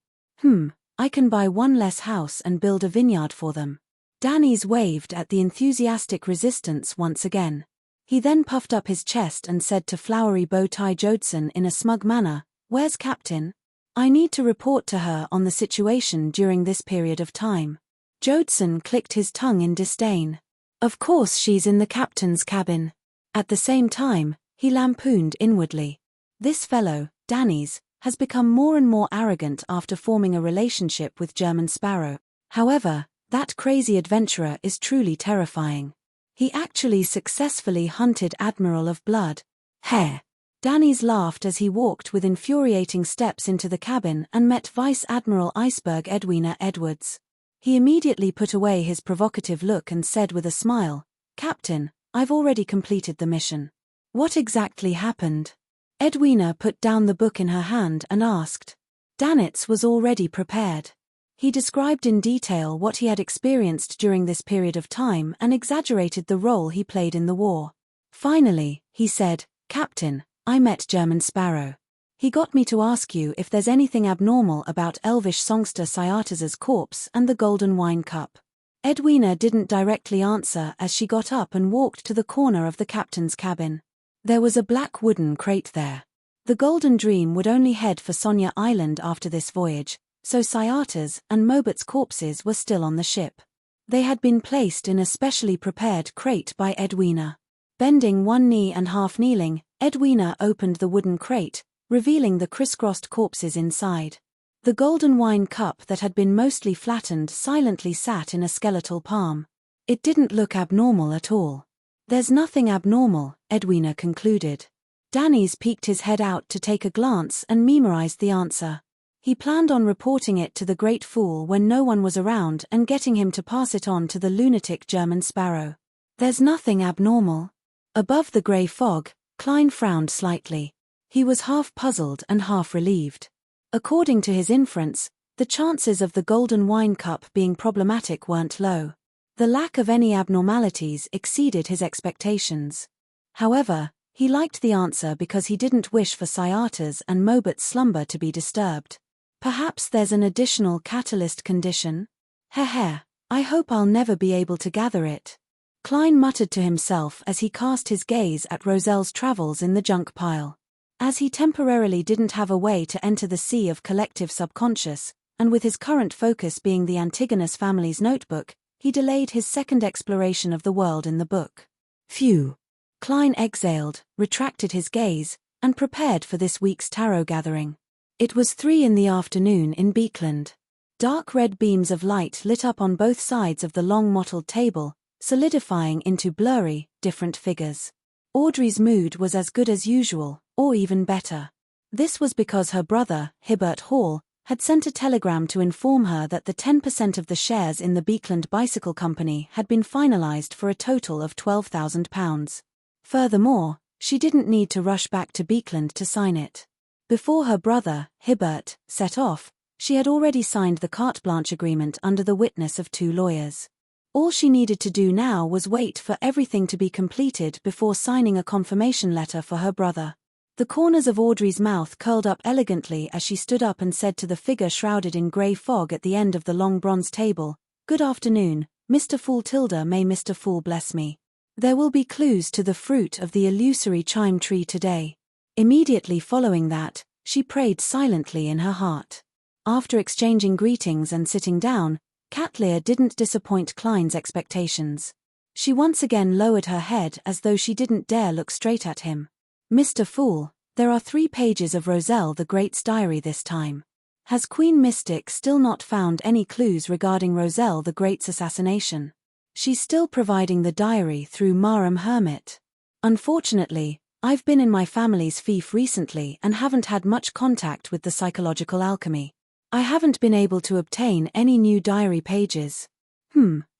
[SPEAKER 1] I can buy one less house and build a vineyard for them. Danis waved at the enthusiastic resistance once again. He then puffed up his chest and said to flowery bow-tie Jodson in a smug manner, "Where's Captain? I need to report to her on the situation during this period of time." Jodson clicked his tongue in disdain. "Of course she's in the captain's cabin." At the same time, he lampooned inwardly. This fellow, Danis, has become more and more arrogant after forming a relationship with German Sparrow. However, that crazy adventurer is truly terrifying. He actually successfully hunted Admiral of Blood. Heh! Danis laughed as he walked with infuriating steps into the cabin and met Vice Admiral Iceberg Edwina Edwards. He immediately put away his provocative look and said with a smile, "Captain, I've already completed the mission." "What exactly happened?" Edwina put down the book in her hand and asked. Danitz was already prepared. He described in detail what he had experienced during this period of time and exaggerated the role he played in the war. Finally, he said, "Captain, I met German Sparrow. He got me to ask you if there's anything abnormal about elvish songster Cyatas's corpse and the golden wine cup." Edwina didn't directly answer as she got up and walked to the corner of the captain's cabin. There was a black wooden crate there. The Golden Dream would only head for Sonia Island after this voyage, so Cyatas and Mobut's corpses were still on the ship. They had been placed in a specially prepared crate by Edwina. Bending one knee and half kneeling, Edwina opened the wooden crate, revealing the crisscrossed corpses inside. The golden wine cup that had been mostly flattened silently sat in a skeletal palm. It didn't look abnormal at all. "There's nothing abnormal," Edwina concluded. Danis peeked his head out to take a glance and memorized the answer. He planned on reporting it to the Great Fool when no one was around and getting him to pass it on to the lunatic German Sparrow. "There's nothing abnormal." Above the grey fog, Klein frowned slightly. He was half puzzled and half relieved. According to his inference, the chances of the golden wine cup being problematic weren't low. The lack of any abnormalities exceeded his expectations. However, he liked the answer because he didn't wish for Cyatas and Mobut's slumber to be disturbed. "Perhaps there's an additional catalyst condition? Heh, I hope I'll never be able to gather it." Klein muttered to himself as he cast his gaze at Roselle's travels in the junk pile. As he temporarily didn't have a way to enter the sea of collective subconscious, and with his current focus being the Antigonus family's notebook, he delayed his second exploration of the world in the book. Phew! Klein exhaled, retracted his gaze, and prepared for this week's tarot gathering. It was 3 in the afternoon in Beekland. Dark red beams of light lit up on both sides of the long mottled table, solidifying into blurry, different figures. Audrey's mood was as good as usual, or even better. This was because her brother, Hibbert Hall, had sent a telegram to inform her that the 10% of the shares in the Beekland Bicycle Company had been finalized for a total of £12,000. Furthermore, she didn't need to rush back to Beekland to sign it. Before her brother, Hibbert, set off, she had already signed the carte blanche agreement under the witness of 2 lawyers. All she needed to do now was wait for everything to be completed before signing a confirmation letter for her brother. The corners of Audrey's mouth curled up elegantly as she stood up and said to the figure shrouded in grey fog at the end of the long bronze table, "Good afternoon, Mr. Fool Tilda, may Mr. Fool bless me. There will be clues to the fruit of the illusory chime tree today." Immediately following that, she prayed silently in her heart. After exchanging greetings and sitting down, Katlear didn't disappoint Klein's expectations. She once again lowered her head as though she didn't dare look straight at him. "Mr. Fool, There are 3 pages of Roselle the Great's diary this time. Has Queen Mystic still not found any clues regarding Roselle the Great's assassination? She's still providing the diary through Marum Hermit. Unfortunately, I've been in my family's fief recently and haven't had much contact with the psychological alchemy. I haven't been able to obtain any new diary pages.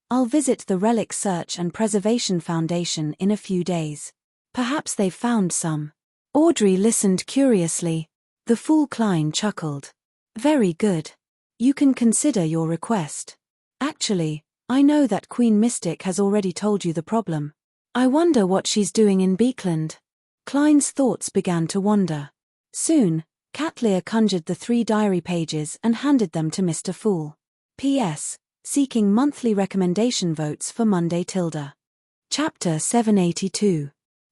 [SPEAKER 1] I'll visit the Relic Search and Preservation Foundation in a few days. Perhaps they've found some. Audrey listened curiously. The fool Klein chuckled. Very good. You can consider your request. Actually, I know that Queen Mystic has already told you the problem. I wonder what she's doing in Beekland. Klein's thoughts began to wander. Soon, Catlear conjured the 3 diary pages and handed them to Mr. Fool. P.S. Seeking monthly recommendation votes for Monday Tilda. Chapter 782.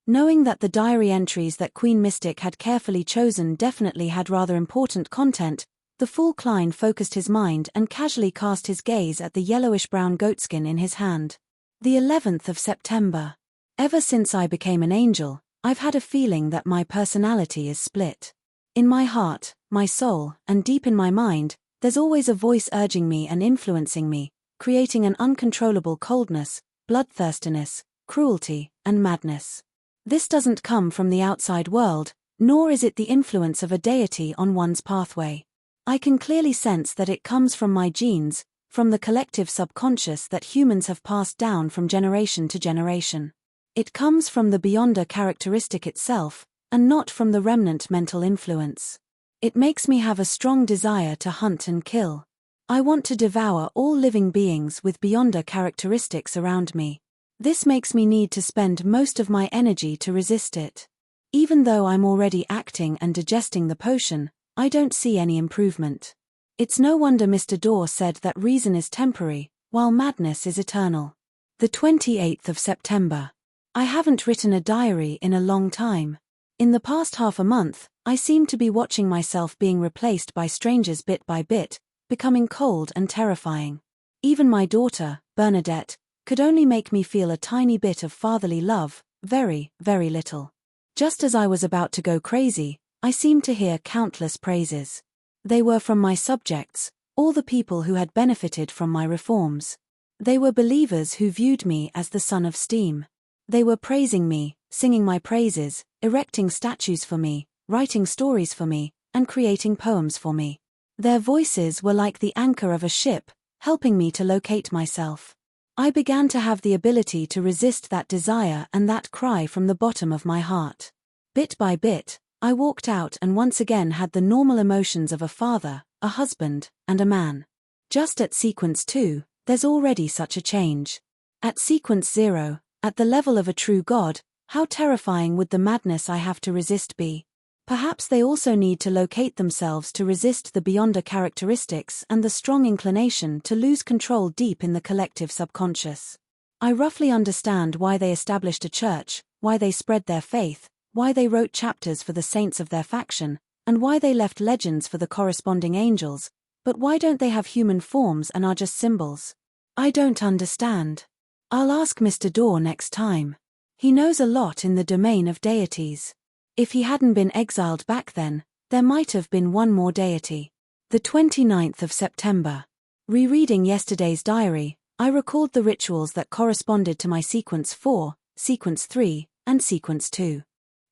[SPEAKER 1] Knowing that the diary entries that Queen Mystic had carefully chosen definitely had rather important content, the fool Klein focused his mind and casually cast his gaze at the yellowish-brown goatskin in his hand. The 11th of September. Ever since I became an angel, I've had a feeling that my personality is split. In my heart, my soul, and deep in my mind, there's always a voice urging me and influencing me, creating an uncontrollable coldness, bloodthirstiness, cruelty, and madness. This doesn't come from the outside world, nor is it the influence of a deity on one's pathway. I can clearly sense that it comes from my genes, from the collective subconscious that humans have passed down from generation to generation. It comes from the Beyonder characteristic itself, and not from the remnant mental influence. It makes me have a strong desire to hunt and kill. I want to devour all living beings with Beyonder characteristics around me. This makes me need to spend most of my energy to resist it. Even though I'm already acting and digesting the potion, I don't see any improvement. It's no wonder Mr. Dorr said that reason is temporary, while madness is eternal. The 28th of September. I haven't written a diary in a long time. In the past half a month, I seem to be watching myself being replaced by strangers bit by bit, becoming cold and terrifying. Even my daughter, Bernadette, could only make me feel a tiny bit of fatherly love, very, very little. Just as I was about to go crazy, I seemed to hear countless praises. They were from my subjects, all the people who had benefited from my reforms. They were believers who viewed me as the son of steam. They were praising me, singing my praises, erecting statues for me, writing stories for me, and creating poems for me. Their voices were like the anchor of a ship, helping me to locate myself. I began to have the ability to resist that desire and that cry from the bottom of my heart. Bit by bit, I walked out and once again had the normal emotions of a father, a husband, and a man. Just at sequence 2, there's already such a change. At sequence 0, at the level of a true god, how terrifying would the madness I have to resist be? Perhaps they also need to locate themselves to resist the Beyonder characteristics and the strong inclination to lose control deep in the collective subconscious. I roughly understand why they established a church, why they spread their faith, why they wrote chapters for the saints of their faction, and why they left legends for the corresponding angels, but why don't they have human forms and are just symbols? I don't understand. I'll ask Mr. Dorr next time. He knows a lot in the domain of deities. If he hadn't been exiled back then, there might have been one more deity. The 29th of September. Rereading yesterday's diary, I recalled the rituals that corresponded to my sequence 4, sequence 3, and sequence 2.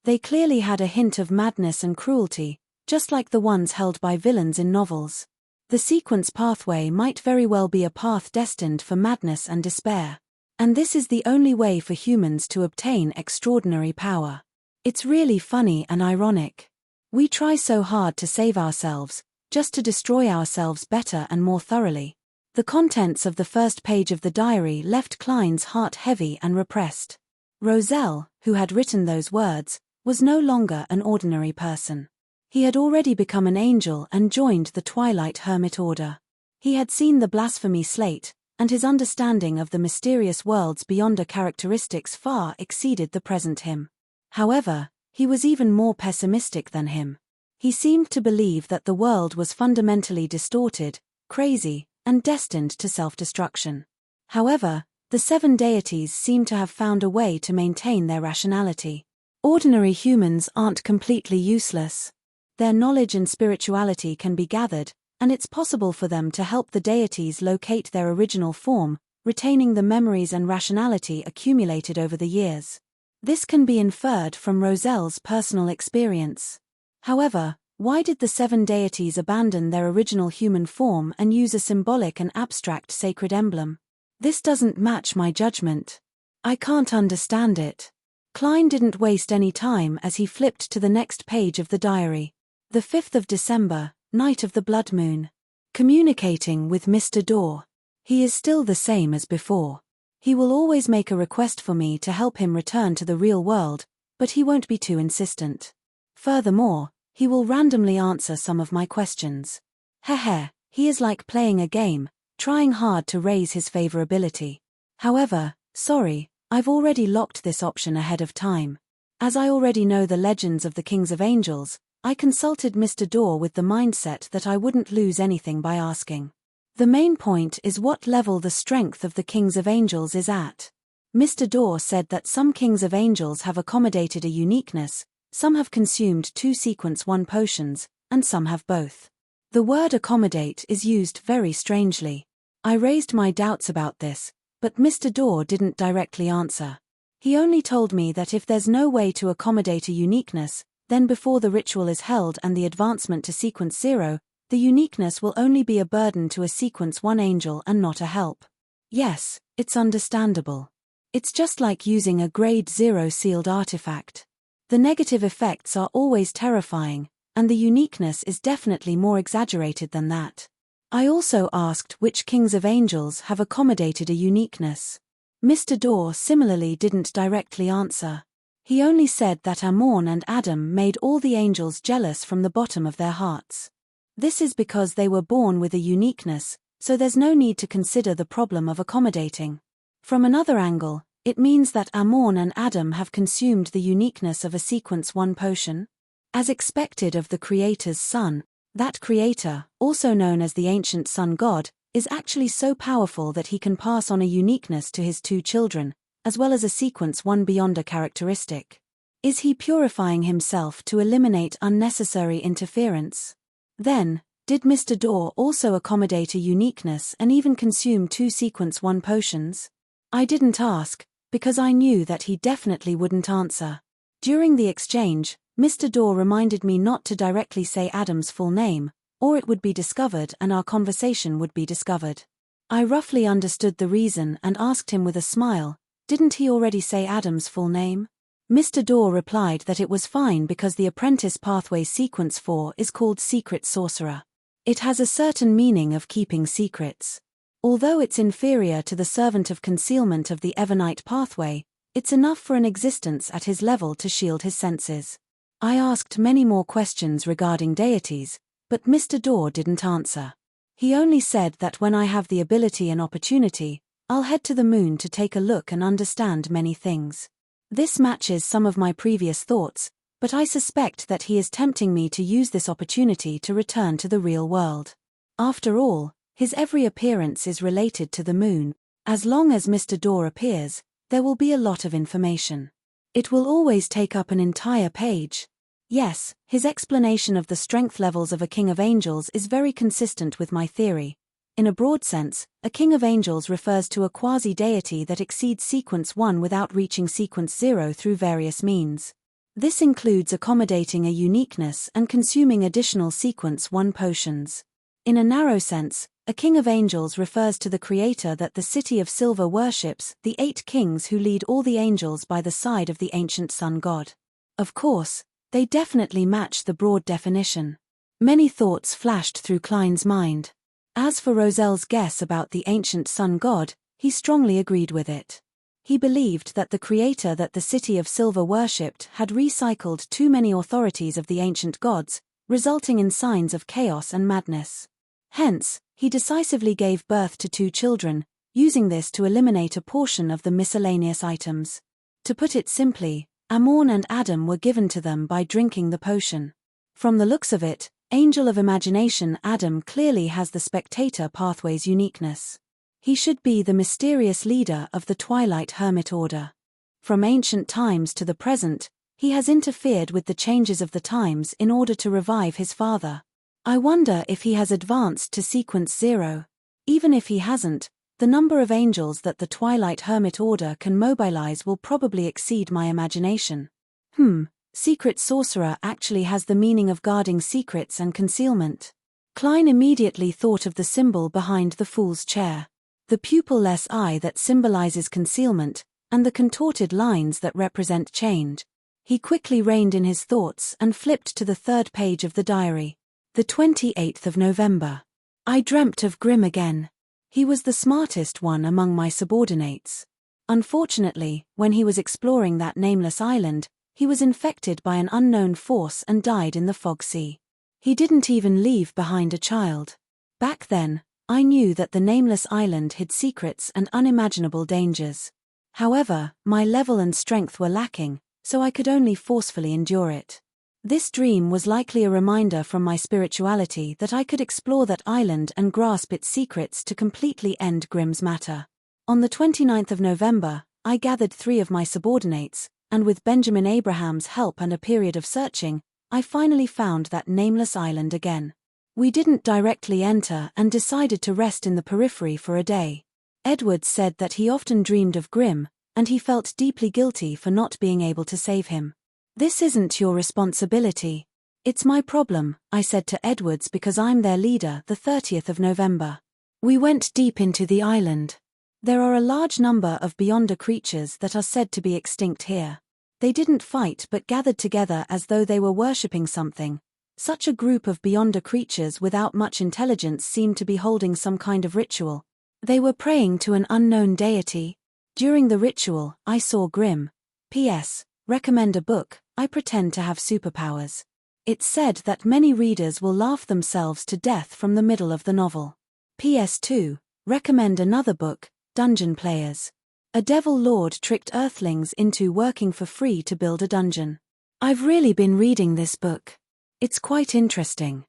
[SPEAKER 1] They clearly had a hint of madness and cruelty, just like the ones held by villains in novels. The sequence pathway might very well be a path destined for madness and despair. And this is the only way for humans to obtain extraordinary power. It's really funny and ironic. We try so hard to save ourselves, just to destroy ourselves better and more thoroughly. The contents of the first page of the diary left Klein's heart heavy and repressed. Roselle, who had written those words, was no longer an ordinary person. He had already become an angel and joined the Twilight Hermit Order. He had seen the blasphemy slate, and his understanding of the mysterious worlds Beyonder characteristics far exceeded the present him. However, he was even more pessimistic than him. He seemed to believe that the world was fundamentally distorted, crazy, and destined to self-destruction. However, the 7 deities seemed to have found a way to maintain their rationality. Ordinary humans aren't completely useless. Their knowledge and spirituality can be gathered, and it's possible for them to help the deities locate their original form, retaining the memories and rationality accumulated over the years. This can be inferred from Roselle's personal experience. However, why did the 7 deities abandon their original human form and use a symbolic and abstract sacred emblem? This doesn't match my judgment. I can't understand it. Klein didn't waste any time as he flipped to the next page of the diary. The 5th of December, night of the blood moon. Communicating with Mr. Dorr. He is still the same as before. He will always make a request for me to help him return to the real world, but he won't be too insistent. Furthermore, he will randomly answer some of my questions. He is like playing a game, trying hard to raise his favorability. However, sorry, I've already locked this option ahead of time. As I already know the legends of the Kings of Angels, I consulted Mr. Dorr with the mindset that I wouldn't lose anything by asking. The main point is what level the strength of the Kings of Angels is at. Mr. Dorr said that some Kings of Angels have accommodated a uniqueness, some have consumed 2 sequence 1 potions, and some have both. The word accommodate is used very strangely. I raised my doubts about this, but Mr. Dorr didn't directly answer. He only told me that if there's no way to accommodate a uniqueness, then before the ritual is held and the advancement to sequence 0, the uniqueness will only be a burden to a sequence 1 angel and not a help. Yes, it's understandable. It's just like using a grade 0 sealed artifact. The negative effects are always terrifying, and the uniqueness is definitely more exaggerated than that. I also asked which Kings of Angels have accommodated a uniqueness. Mr. Dorr similarly didn't directly answer. He only said that Amorn and Adam made all the angels jealous from the bottom of their hearts. This is because they were born with a uniqueness, so there's no need to consider the problem of accommodating. From another angle, it means that Amorn and Adam have consumed the uniqueness of a sequence 1 potion. As expected of the Creator's Son, that Creator, also known as the ancient Sun God, is actually so powerful that he can pass on a uniqueness to his 2 children, as well as a sequence 1 beyonder characteristic. Is he purifying himself to eliminate unnecessary interference? Then, did Mr. Dorr also accommodate a uniqueness and even consume 2 sequence 1 potions? I didn't ask, because I knew that he definitely wouldn't answer. During the exchange, Mr. Dorr reminded me not to directly say Adam's full name, or it would be discovered and our conversation would be discovered. I roughly understood the reason and asked him with a smile, didn't he already say Adam's full name? Mr. Dorr replied that it was fine because the apprentice pathway sequence 4 is called Secret Sorcerer. It has a certain meaning of keeping secrets. Although it's inferior to the Servant of Concealment of the Evernight pathway, it's enough for an existence at his level to shield his senses. I asked many more questions regarding deities, but Mr. Dorr didn't answer. He only said that when I have the ability and opportunity, I'll head to the moon to take a look and understand many things. This matches some of my previous thoughts, but I suspect that he is tempting me to use this opportunity to return to the real world. After all, his every appearance is related to the moon. As long as Mr. Dorr appears, there will be a lot of information. It will always take up an entire page. Yes, his explanation of the strength levels of a King of Angels is very consistent with my theory. In a broad sense, a King of Angels refers to a quasi-deity that exceeds sequence 1 without reaching sequence 0 through various means. This includes accommodating a uniqueness and consuming additional sequence 1 potions. In a narrow sense, a King of Angels refers to the Creator that the City of Silver worships, the 8 kings who lead all the angels by the side of the ancient Sun God. Of course, they definitely match the broad definition. Many thoughts flashed through Klein's mind. As for Roselle's guess about the ancient Sun God, he strongly agreed with it. He believed that the Creator that the City of Silver worshipped had recycled too many authorities of the ancient gods, resulting in signs of chaos and madness. Hence, he decisively gave birth to 2 children, using this to eliminate a portion of the miscellaneous items. To put it simply, Amorn and Adam were given to them by drinking the potion. From the looks of it, Angel of Imagination Adam clearly has the spectator pathway's uniqueness. He should be the mysterious leader of the Twilight Hermit Order. From ancient times to the present, He has interfered with the changes of the times in order to revive his father. I wonder if he has advanced to sequence 0. Even if he hasn't, the number of angels that the Twilight Hermit Order can mobilize will probably exceed my imagination. Secret sorcerer actually has the meaning of guarding secrets and concealment. Klein immediately thought of the symbol behind the fool's chair. The pupil-less eye that symbolizes concealment, and the contorted lines that represent change. He quickly reined in his thoughts and flipped to the 3rd page of the diary. The 28th of November. I dreamt of Grimm again. He was the smartest one among my subordinates. Unfortunately, when he was exploring that nameless island, he was infected by an unknown force and died in the fog sea. He didn't even leave behind a child. Back then, I knew that the nameless island hid secrets and unimaginable dangers. However, my level and strength were lacking, so I could only forcefully endure it. This dream was likely a reminder from my spirituality that I could explore that island and grasp its secrets to completely end Grimm's matter. On the 29th of November, I gathered 3 of my subordinates, and with Benjamin Abraham's help and a period of searching, I finally found that nameless island again. We didn't directly enter and decided to rest in the periphery for a day. Edwards said that he often dreamed of Grimm, and he felt deeply guilty for not being able to save him. This isn't your responsibility. It's my problem, I said to Edwards, because I'm their leader. The 30th of November. We went deep into the island. There are a large number of Beyonder creatures that are said to be extinct here. They didn't fight but gathered together as though they were worshipping something. Such a group of Beyonder creatures without much intelligence seemed to be holding some kind of ritual. They were praying to an unknown deity. During the ritual, I saw Grimm. P.S. Recommend a book. I pretend to have superpowers. It's said that many readers will laugh themselves to death from the middle of the novel. PS2. Recommend another book, Dungeon Players. A devil lord tricked earthlings into working for free to build a dungeon. I've really been reading this book. It's quite interesting.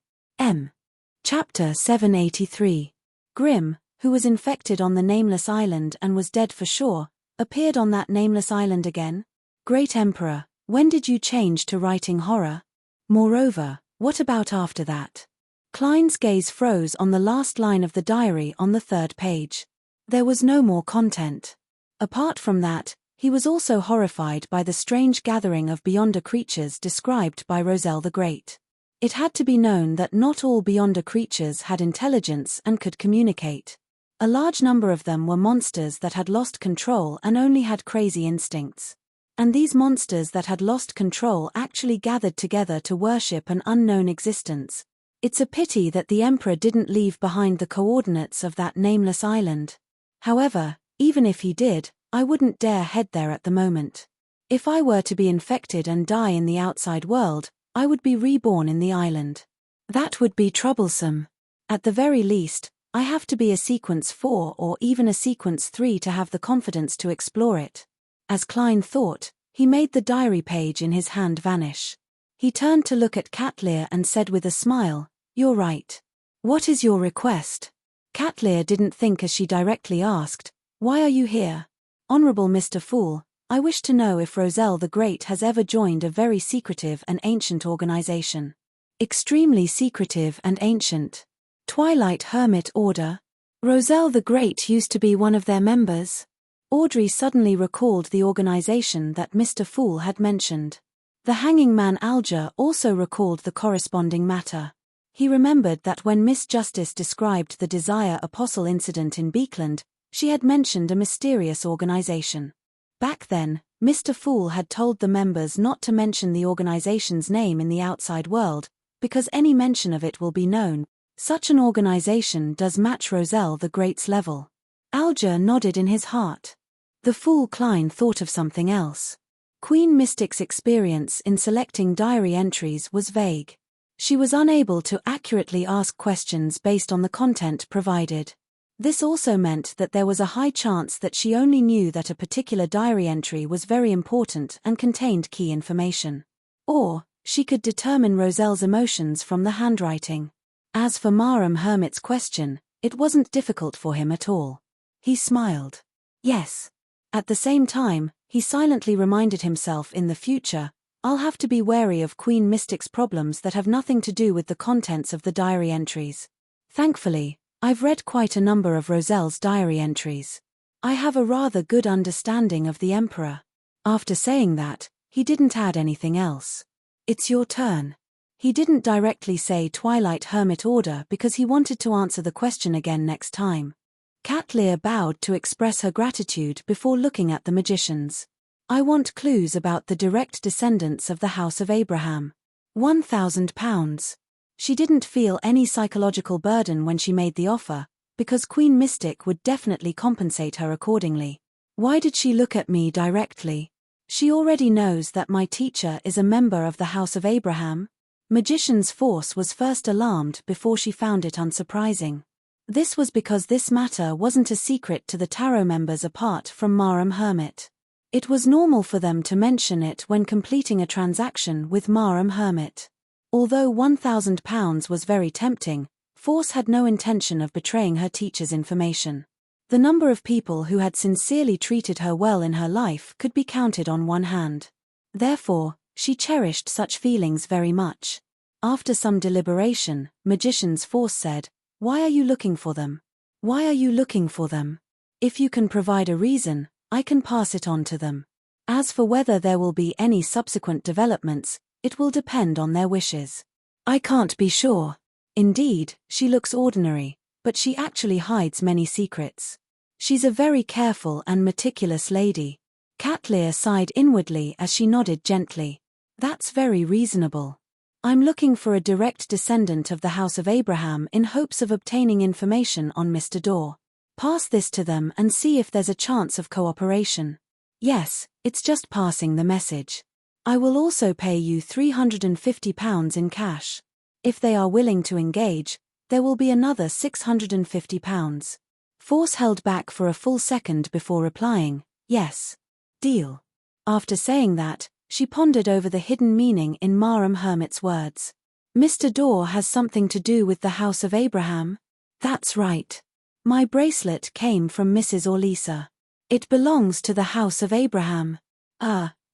[SPEAKER 1] Chapter 783. Grimm, who was infected on the nameless island and was dead for sure, appeared on that nameless island again. Great Emperor, when did you change to writing horror? Moreover, what about after that? Klein's gaze froze on the last line of the diary on the 3rd page. There was no more content. Apart from that, he was also horrified by the strange gathering of Beyonder creatures described by Roselle the Great. It had to be known that not all Beyonder creatures had intelligence and could communicate. A large number of them were monsters that had lost control and only had crazy instincts. And these monsters that had lost control actually gathered together to worship an unknown existence. It's a pity that the Emperor didn't leave behind the coordinates of that nameless island. However, even if he did, I wouldn't dare head there at the moment. If I were to be infected and die in the outside world, I would be reborn in the island. That would be troublesome. At the very least, I have to be a sequence 4 or even a sequence 3 to have the confidence to explore it. As Klein thought, he made the diary page in his hand vanish. He turned to look at Catlear and said with a smile, "You're right. What is your request?" Catlear didn't think as she directly asked, "Why are you here?" "Honorable Mr. Fool, I wish to know if Roselle the Great has ever joined a very secretive and ancient organization." "Extremely secretive and ancient. Twilight Hermit Order? Roselle the Great used to be one of their members." Audrey suddenly recalled the organization that Mr. Fool had mentioned. The hanging man Alger also recalled the corresponding matter. He remembered that when Miss Justice described the Desire Apostle incident in Beekland, she had mentioned a mysterious organization. Back then, Mr. Fool had told the members not to mention the organization's name in the outside world, because any mention of it will be known. Such an organization does match Roselle the Great's level. Alger nodded in his heart. The fool Klein thought of something else. Queen Mystic's experience in selecting diary entries was vague. She was unable to accurately ask questions based on the content provided. This also meant that there was a high chance that she only knew that a particular diary entry was very important and contained key information. Or, she could determine Roselle's emotions from the handwriting. As for Marum Hermit's question, it wasn't difficult for him at all. He smiled. Yes. At the same time, he silently reminded himself in the future, I'll have to be wary of Queen Mystic's problems that have nothing to do with the contents of the diary entries. Thankfully, I've read quite a number of Roselle's diary entries. I have a rather good understanding of the Emperor. After saying that, he didn't add anything else. It's your turn. He didn't directly say Twilight Hermit Order because he wanted to answer the question again next time. Cat Lear bowed to express her gratitude before looking at the magicians. I want clues about the direct descendants of the House of Abraham. £1,000. She didn't feel any psychological burden when she made the offer, because Queen Mystic would definitely compensate her accordingly. Why did she look at me directly? She already knows that my teacher is a member of the House of Abraham. Magician's Force was first alarmed before she found it unsurprising. This was because this matter wasn't a secret to the tarot members apart from Maram Hermit. It was normal for them to mention it when completing a transaction with Maram Hermit. Although £1,000 was very tempting, Force had no intention of betraying her teacher's information. The number of people who had sincerely treated her well in her life could be counted on one hand. Therefore, she cherished such feelings very much. After some deliberation, Magician's Force said, "Why are you looking for them? Why are you looking for them? If you can provide a reason, I can pass it on to them. As for whether there will be any subsequent developments, it will depend on their wishes. I can't be sure. Indeed, she looks ordinary, but she actually hides many secrets. She's a very careful and meticulous lady." Cat Lear sighed inwardly as she nodded gently. "That's very reasonable. I'm looking for a direct descendant of the House of Abraham in hopes of obtaining information on Mr. Dorr. Pass this to them and see if there's a chance of cooperation." "Yes, it's just passing the message. I will also pay you £350 in cash. If they are willing to engage, there will be another £650. Force held back for a full second before replying, "Yes. Deal." After saying that, she pondered over the hidden meaning in Maram Hermit's words. "Mr. Dorr has something to do with the House of Abraham?" "That's right. My bracelet came from Mrs. Orlisa. It belongs to the House of Abraham."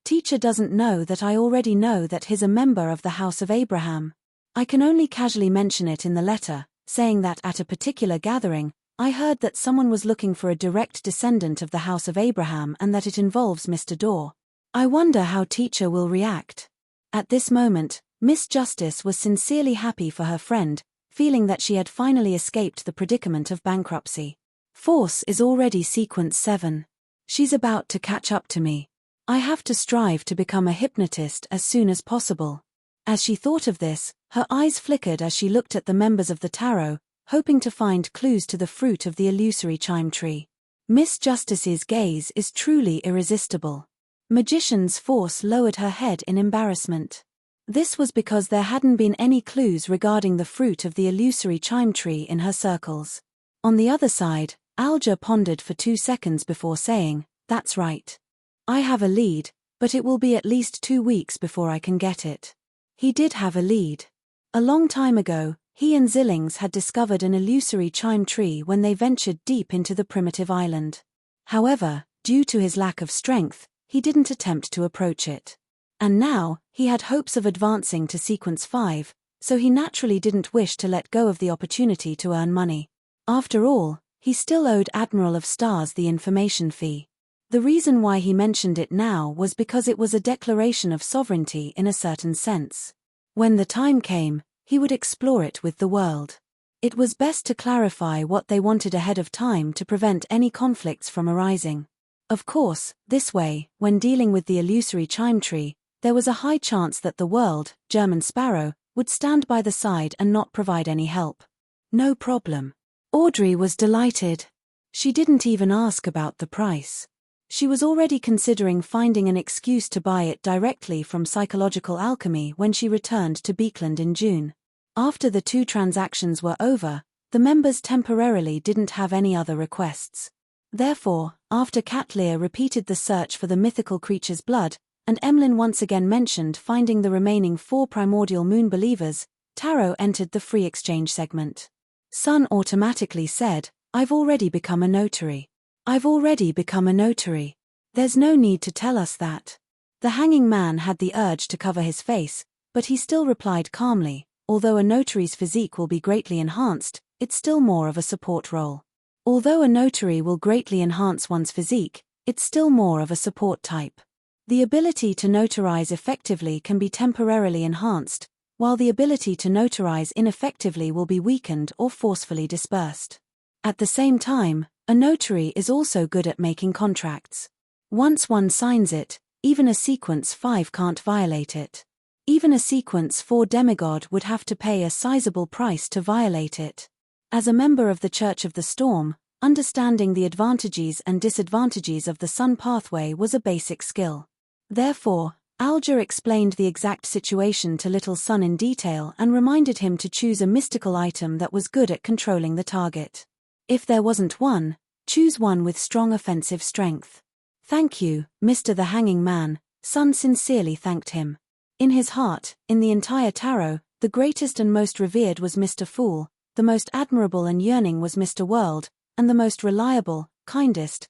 [SPEAKER 1] Teacher doesn't know that I already know that he's a member of the House of Abraham. I can only casually mention it in the letter, saying that at a particular gathering, I heard that someone was looking for a direct descendant of the House of Abraham and that it involves Mr. Dorr. I wonder how teacher will react." At this moment, Miss Justice was sincerely happy for her friend, feeling that she had finally escaped the predicament of bankruptcy. Force is already sequence 7. She's about to catch up to me. I have to strive to become a hypnotist as soon as possible. As she thought of this, her eyes flickered as she looked at the members of the tarot, hoping to find clues to the fruit of the illusory chime tree. Miss Justice's gaze is truly irresistible. Magician's Force lowered her head in embarrassment. This was because there hadn't been any clues regarding the fruit of the illusory chime tree in her circles. On the other side, Alger pondered for 2 seconds before saying, "That's right. I have a lead, but it will be at least 2 weeks before I can get it." He did have a lead. A long time ago, he and Zillings had discovered an illusory chime tree when they ventured deep into the primitive island. However, due to his lack of strength, he didn't attempt to approach it. And now, he had hopes of advancing to sequence 5, so he naturally didn't wish to let go of the opportunity to earn money. After all, he still owed Admiral of Stars the information fee. The reason why he mentioned it now was because it was a declaration of sovereignty in a certain sense. When the time came, he would explore it with the world. It was best to clarify what they wanted ahead of time to prevent any conflicts from arising. Of course, this way, when dealing with the illusory chime tree, there was a high chance that the world, German Sparrow, would stand by the side and not provide any help. No problem. Audrey was delighted. She didn't even ask about the price. She was already considering finding an excuse to buy it directly from Psychological Alchemy when she returned to Beekland in June. After the 2 transactions were over, the members temporarily didn't have any other requests. Therefore, after Cat Lear repeated the search for the mythical creature's blood, and Emlyn once again mentioned finding the remaining 4 primordial moon believers, Tarot entered the free exchange segment. Sun automatically said, "I've already become a notary. I've already become a notary. There's no need to tell us that." The hanging man had the urge to cover his face, but he still replied calmly, although a notary's physique will be greatly enhanced, it's still more of a support role. Although a notary will greatly enhance one's physique, it's still more of a support type. The ability to notarize effectively can be temporarily enhanced, while the ability to notarize ineffectively will be weakened or forcefully dispersed. At the same time, a notary is also good at making contracts. Once one signs it, even a sequence 5 can't violate it. Even a sequence 4 demigod would have to pay a sizable price to violate it. As a member of the Church of the Storm, understanding the advantages and disadvantages of the sun pathway was a basic skill. Therefore, Alger explained the exact situation to Little Sun in detail and reminded him to choose a mystical item that was good at controlling the target. If there wasn't one, choose one with strong offensive strength. Thank you, Mr. the Hanging Man, Sun sincerely thanked him. In his heart, in the entire tarot, the greatest and most revered was Mr. Fool, the most admirable and yearning was Mr. World, and the most reliable, kindest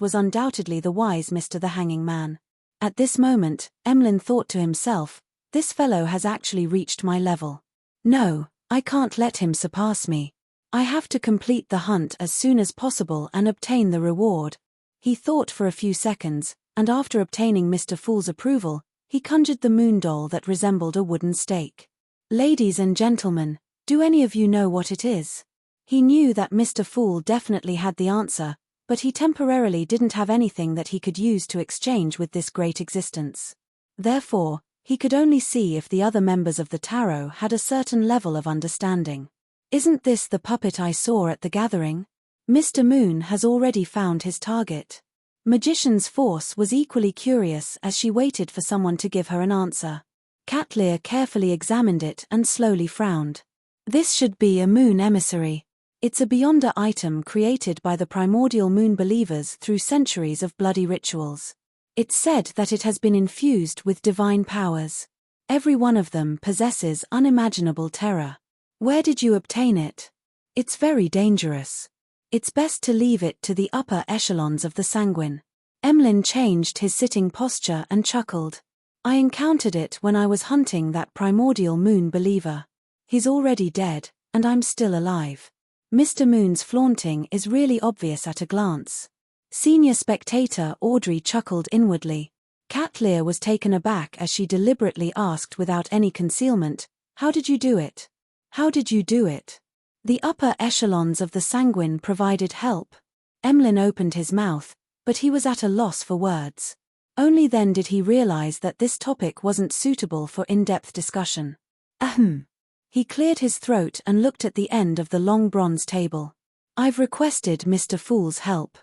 [SPEAKER 1] was undoubtedly the wise Mr. the Hanging Man. At this moment, Emlyn thought to himself, this fellow has actually reached my level. No, I can't let him surpass me. I have to complete the hunt as soon as possible and obtain the reward. He thought for a few seconds, and after obtaining Mr. Fool's approval, he conjured the moon doll that resembled a wooden stake. Ladies and gentlemen, do any of you know what it is? He knew that Mr. Fool definitely had the answer, but he temporarily didn't have anything that he could use to exchange with this great existence. Therefore, he could only see if the other members of the tarot had a certain level of understanding. Isn't this the puppet I saw at the gathering? Mr. Moon has already found his target. Magician's Force was equally curious as she waited for someone to give her an answer. Catlear carefully examined it and slowly frowned. This should be a moon emissary. It's a beyonder item created by the primordial moon believers through centuries of bloody rituals. It's said that it has been infused with divine powers. Every one of them possesses unimaginable terror. Where did you obtain it? It's very dangerous. It's best to leave it to the upper echelons of the sanguine. Emlyn changed his sitting posture and chuckled. I encountered it when I was hunting that primordial moon believer. He's already dead, and I'm still alive. Mr. Moon's flaunting is really obvious at a glance. Senior spectator Audrey chuckled inwardly. Catlear was taken aback as she deliberately asked without any concealment, how did you do it? How did you do it? The upper echelons of the sanguine provided help. Emlyn opened his mouth, but he was at a loss for words. Only then did he realize that this topic wasn't suitable for in-depth discussion. Ahem. He cleared his throat and looked at the end of the long bronze table. I've requested Mr. Fool's help.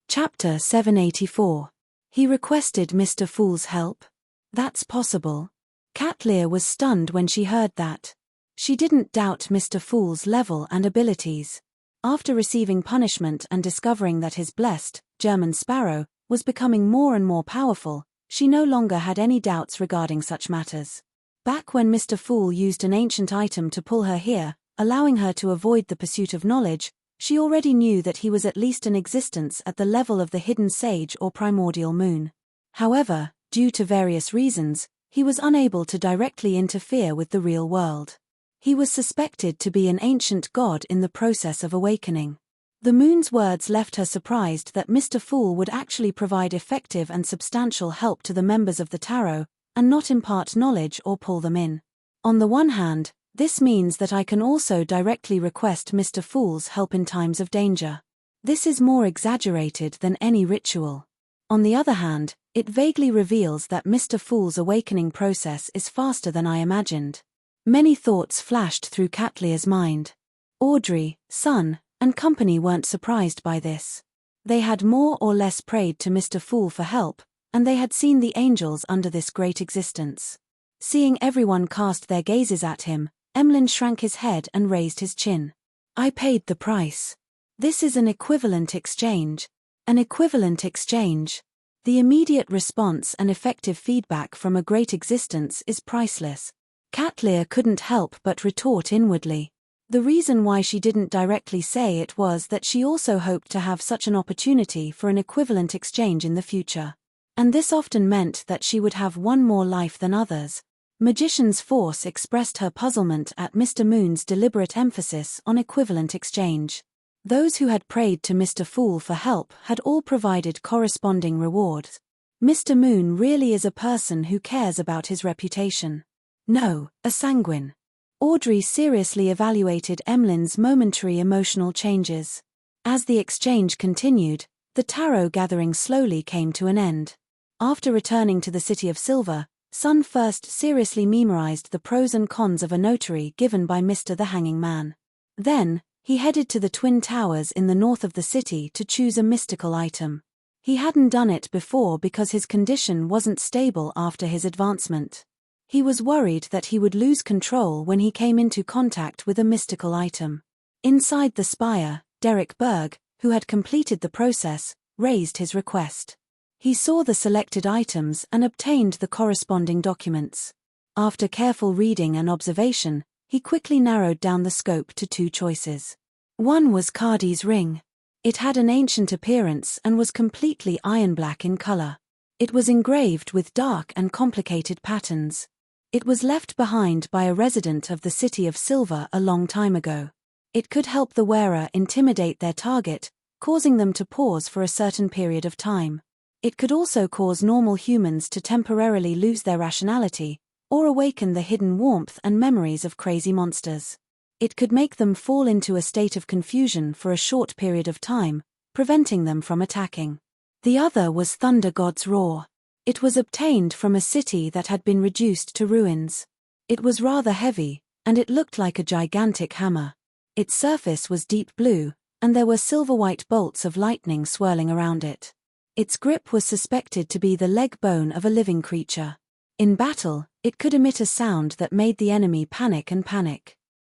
[SPEAKER 1] Chapter 784. He requested Mr. Fool's help? That's possible. Catlear was stunned when she heard that. She didn't doubt Mr. Fool's level and abilities. After receiving punishment and discovering that his blessed, German sparrow, was becoming more and more powerful, she no longer had any doubts regarding such matters. Back when Mr. Fool used an ancient item to pull her here, allowing her to avoid the pursuit of knowledge, she already knew that he was at least in existence at the level of the hidden sage or primordial moon. However, due to various reasons, he was unable to directly interfere with the real world. He was suspected to be an ancient god in the process of awakening. The moon's words left her surprised that Mr. Fool would actually provide effective and substantial help to the members of the tarot, and not impart knowledge or pull them in. On the one hand, this means that I can also directly request Mr. Fool's help in times of danger. This is more exaggerated than any ritual. On the other hand, it vaguely reveals that Mr. Fool's awakening process is faster than I imagined. Many thoughts flashed through Catlear's mind. Audrey, Sun, and company weren't surprised by this. They had more or less prayed to Mr. Fool for help, and they had seen the angels under this great existence. Seeing everyone cast their gazes at him, Emlyn shrank his head and raised his chin. I paid the price. This is an equivalent exchange. An equivalent exchange. The immediate response and effective feedback from a great existence is priceless. Catlear couldn't help but retort inwardly. The reason why she didn't directly say it was that she also hoped to have such an opportunity for an equivalent exchange in the future. and this often meant that she would have one more life than others. Magician's Force expressed her puzzlement at Mr. Moon's deliberate emphasis on equivalent exchange. Those who had prayed to Mr. Fool for help had all provided corresponding rewards. Mr. Moon really is a person who cares about his reputation. No, a sanguine. Audrey seriously evaluated Emmeline's momentary emotional changes. As the exchange continued, the tarot gathering slowly came to an end. After returning to the City of Silver, Sun first seriously memorized the pros and cons of a notary given by Mr. the Hanging Man. Then, he headed to the Twin Towers in the north of the city to choose a mystical item. He hadn't done it before because his condition wasn't stable after his advancement. He was worried that he would lose control when he came into contact with a mystical item. Inside the spire, Derek Berg, who had completed the process, raised his request. He saw the selected items and obtained the corresponding documents. After careful reading and observation, he quickly narrowed down the scope to two choices. One was Cardi's ring. It had an ancient appearance and was completely iron-black in color. It was engraved with dark and complicated patterns. It was left behind by a resident of the City of Silver a long time ago. It could help the wearer intimidate their target, causing them to pause for a certain period of time. It could also cause normal humans to temporarily lose their rationality, or awaken the hidden warmth and memories of crazy monsters. It could make them fall into a state of confusion for a short period of time, preventing them from attacking. The other was Thunder God's Roar. It was obtained from a city that had been reduced to ruins. It was rather heavy, and it looked like a gigantic hammer. Its surface was deep blue, and there were silver-white bolts of lightning swirling around it. Its grip was suspected to be the leg bone of a living creature. In battle, it could emit a sound that made the enemy panic.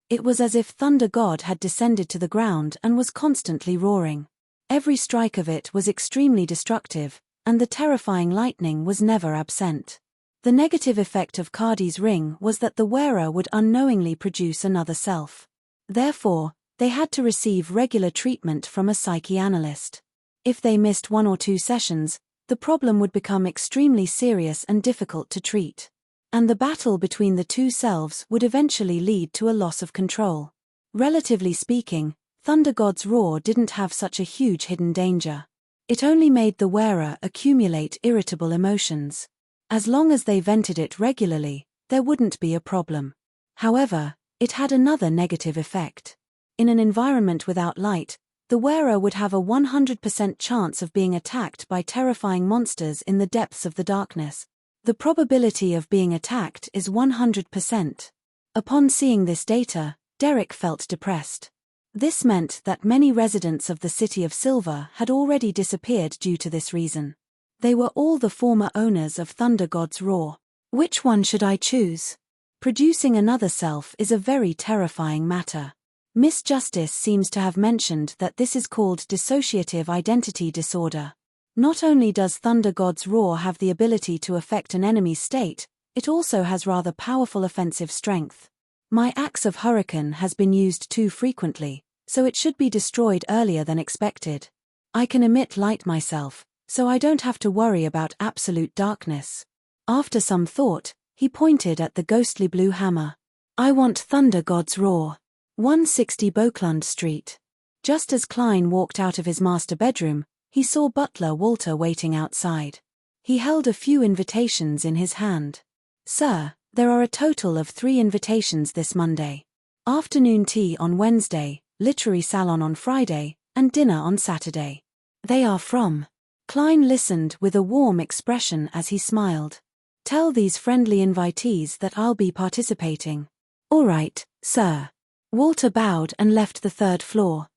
[SPEAKER 1] It was as if Thunder God had descended to the ground and was constantly roaring. Every strike of it was extremely destructive, and the terrifying lightning was never absent. The negative effect of Cardi's ring was that the wearer would unknowingly produce another self. Therefore, they had to receive regular treatment from a psychoanalyst. If they missed 1 or 2 sessions, the problem would become extremely serious and difficult to treat. And the battle between the two selves would eventually lead to a loss of control. Relatively speaking, Thunder God's Roar didn't have such a huge hidden danger. It only made the wearer accumulate irritable emotions. As long as they vented it regularly, there wouldn't be a problem. However, it had another negative effect. In an environment without light, the wearer would have a 100% chance of being attacked by terrifying monsters in the depths of the darkness. The probability of being attacked is 100%. Upon seeing this data, Derek felt depressed. This meant that many residents of the City of Silver had already disappeared due to this reason. They were all the former owners of Thunder God's Roar. Which one should I choose? Producing another self is a very terrifying matter. Miss Justice seems to have mentioned that this is called dissociative identity disorder. Not only does Thunder God's Roar have the ability to affect an enemy's state, it also has rather powerful offensive strength. My axe of hurricane has been used too frequently, so it should be destroyed earlier than expected. I can emit light myself, so I don't have to worry about absolute darkness. After some thought, he pointed at the ghostly blue hammer. I want Thunder God's Roar. 160 Beauclund Street. Just as Klein walked out of his master bedroom, he saw butler Walter waiting outside. He held a few invitations in his hand. Sir, there are a total of 3 invitations this Monday. Afternoon tea on Wednesday, literary salon on Friday, and dinner on Saturday. They are from. Klein listened with a warm expression as he smiled. Tell these friendly invitees that I'll be participating. All right, sir. Walter bowed and left the 3rd floor.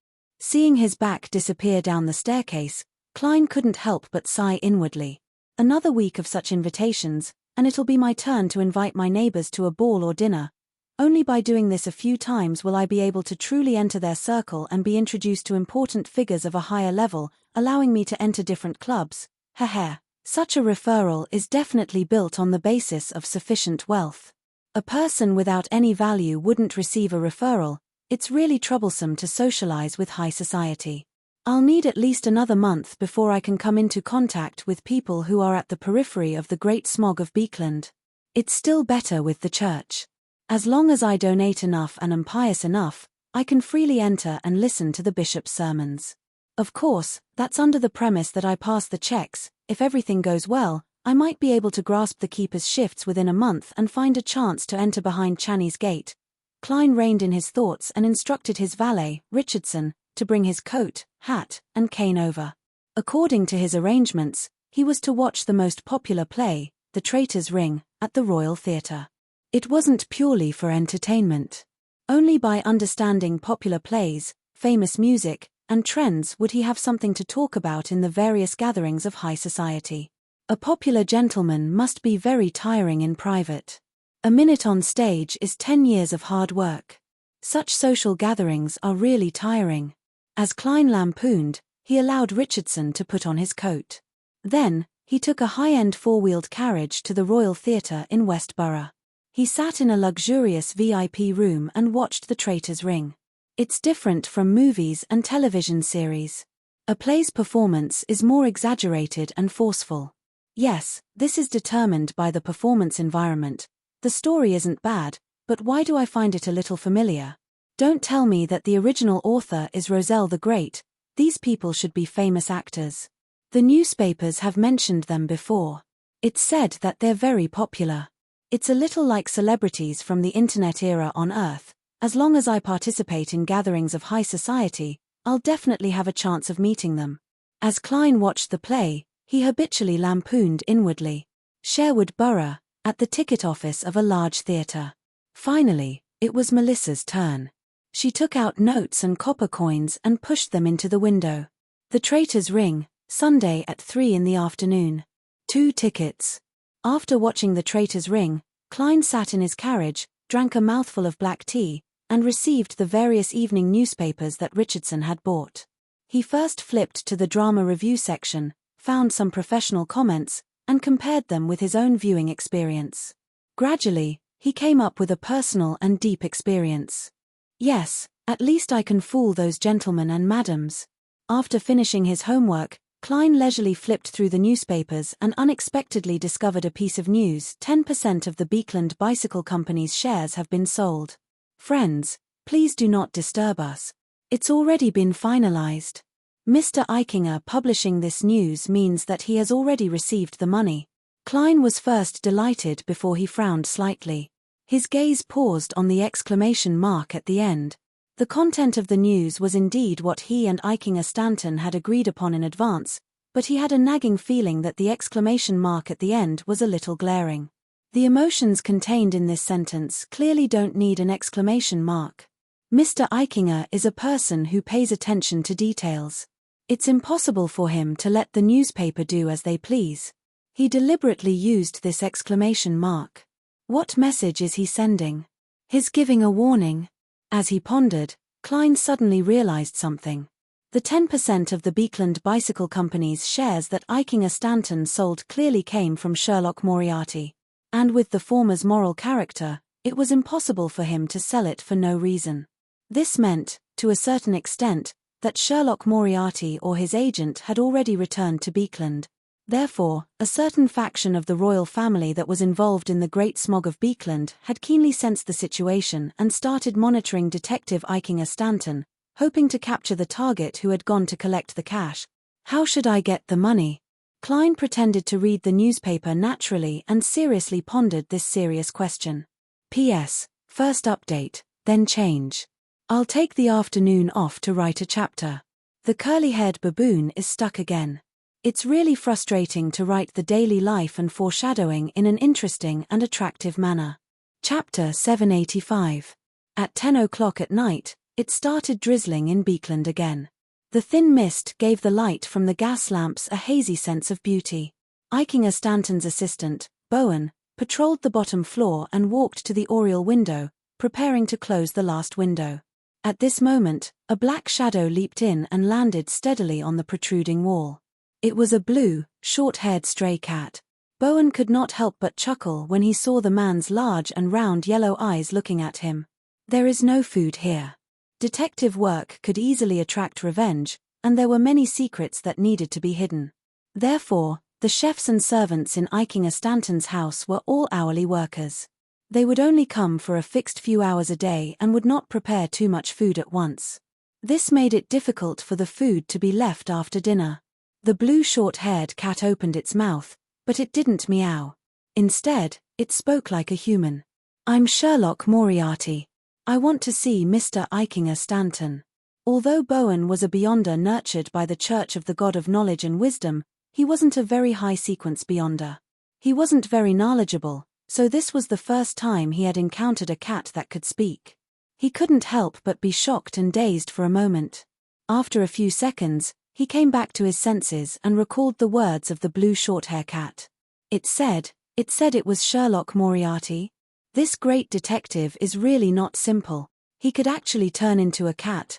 [SPEAKER 1] Seeing his back disappear down the staircase, Klein couldn't help but sigh inwardly. Another week of such invitations, and it'll be my turn to invite my neighbors to a ball or dinner. Only by doing this a few times will I be able to truly enter their circle and be introduced to important figures of a higher level, allowing me to enter different clubs. Heh. Such a referral is definitely built on the basis of sufficient wealth. A person without any value wouldn't receive a referral. It's really troublesome to socialize with high society. I'll need at least another month before I can come into contact with people who are at the periphery of the great smog of Beekland. It's still better with the church. As long as I donate enough and am pious enough, I can freely enter and listen to the bishop's sermons. Of course, that's under the premise that I pass the checks. If everything goes well, I might be able to grasp the keeper's shifts within a month and find a chance to enter behind Channy's gate. Klein reined in his thoughts and instructed his valet, Richardson, to bring his coat, hat, and cane over. According to his arrangements, he was to watch the most popular play, The Traitor's Ring, at the Royal Theatre. It wasn't purely for entertainment. Only by understanding popular plays, famous music, and trends would he have something to talk about in the various gatherings of high society. A popular gentleman must be very tiring in private. A minute on stage is 10 years of hard work. Such social gatherings are really tiring. As Klein lampooned, he allowed Richardson to put on his coat. Then, he took a high-end four-wheeled carriage to the Royal Theatre in Westborough. He sat in a luxurious VIP room and watched The Traitor's Ring. It's different from movies and television series. A play's performance is more exaggerated and forceful. Yes, this is determined by the performance environment. The story isn't bad, but why do I find it a little familiar? Don't tell me that the original author is Roselle the Great. These people should be famous actors. The newspapers have mentioned them before. It's said that they're very popular. It's a little like celebrities from the internet era on Earth. As long as I participate in gatherings of high society, I'll definitely have a chance of meeting them. As Klein watched the play, he habitually lampooned inwardly. Sherwood Borough, at the ticket office of a large theatre. Finally, it was Melissa's turn. She took out notes and copper coins and pushed them into the window. The Traitor's Ring, Sunday at 3 in the afternoon. 2 tickets. After watching The Traitor's Ring, Klein sat in his carriage, drank a mouthful of black tea, and received the various evening newspapers that Richardson had bought. He first flipped to the drama review section, found some professional comments, and compared them with his own viewing experience. Gradually, he came up with a personal and deep experience. Yes, at least I can fool those gentlemen and madams. After finishing his homework, Klein leisurely flipped through the newspapers and unexpectedly discovered a piece of news: 10% of the Beekland Bicycle Company's shares have been sold. Friends, please do not disturb us. It's already been finalized. Mr. Eichinger publishing this news means that he has already received the money. Klein was first delighted before he frowned slightly. His gaze paused on the exclamation mark at the end. The content of the news was indeed what he and Eichinger Stanton had agreed upon in advance, but he had a nagging feeling that the exclamation mark at the end was a little glaring. The emotions contained in this sentence clearly don't need an exclamation mark. Mr. Eichinger is a person who pays attention to details. It's impossible for him to let the newspaper do as they please. He deliberately used this exclamation mark. What message is he sending? He's giving a warning. As he pondered, Klein suddenly realized something. The 10% of the Beekland Bicycle Company's shares that Eichinger Stanton sold clearly came from Sherlock Moriarty. And with the former's moral character, it was impossible for him to sell it for no reason. This meant, to a certain extent, that Sherlock Moriarty or his agent had already returned to Beekland. Therefore, a certain faction of the royal family that was involved in the Great Smog of Beekland had keenly sensed the situation and started monitoring Detective Eichinger Stanton, hoping to capture the target who had gone to collect the cash. How should I get the money? Klein pretended to read the newspaper naturally and seriously pondered this serious question. P.S. First update, then change. I'll take the afternoon off to write a chapter. The curly-haired baboon is stuck again. It's really frustrating to write the daily life and foreshadowing in an interesting and attractive manner. Chapter 785. At 10 o'clock at night, it started drizzling in Beekland again. The thin mist gave the light from the gas lamps a hazy sense of beauty. Eichinger Stanton's assistant, Bowen, patrolled the bottom floor and walked to the oriel window, preparing to close the last window. At this moment, a black shadow leaped in and landed steadily on the protruding wall. It was a blue, short-haired stray cat. Bowen could not help but chuckle when he saw the man's large and round yellow eyes looking at him. There is no food here. Detective work could easily attract revenge, and there were many secrets that needed to be hidden. Therefore, the chefs and servants in Eichinger Stanton's house were all hourly workers. They would only come for a fixed few hours a day and would not prepare too much food at once. This made it difficult for the food to be left after dinner. The blue short-haired cat opened its mouth, but it didn't meow. Instead, it spoke like a human. "I'm Sherlock Moriarty. I want to see Mr. Eichinger Stanton." Although Bowen was a beyonder nurtured by the Church of the God of Knowledge and Wisdom, he wasn't a very high-sequence beyonder. He wasn't very knowledgeable, so this was the first time he had encountered a cat that could speak. He couldn't help but be shocked and dazed for a moment. After a few seconds, he came back to his senses and recalled the words of the blue short-hair cat. It said it was Sherlock Moriarty. This great detective is really not simple. He could actually turn into a cat,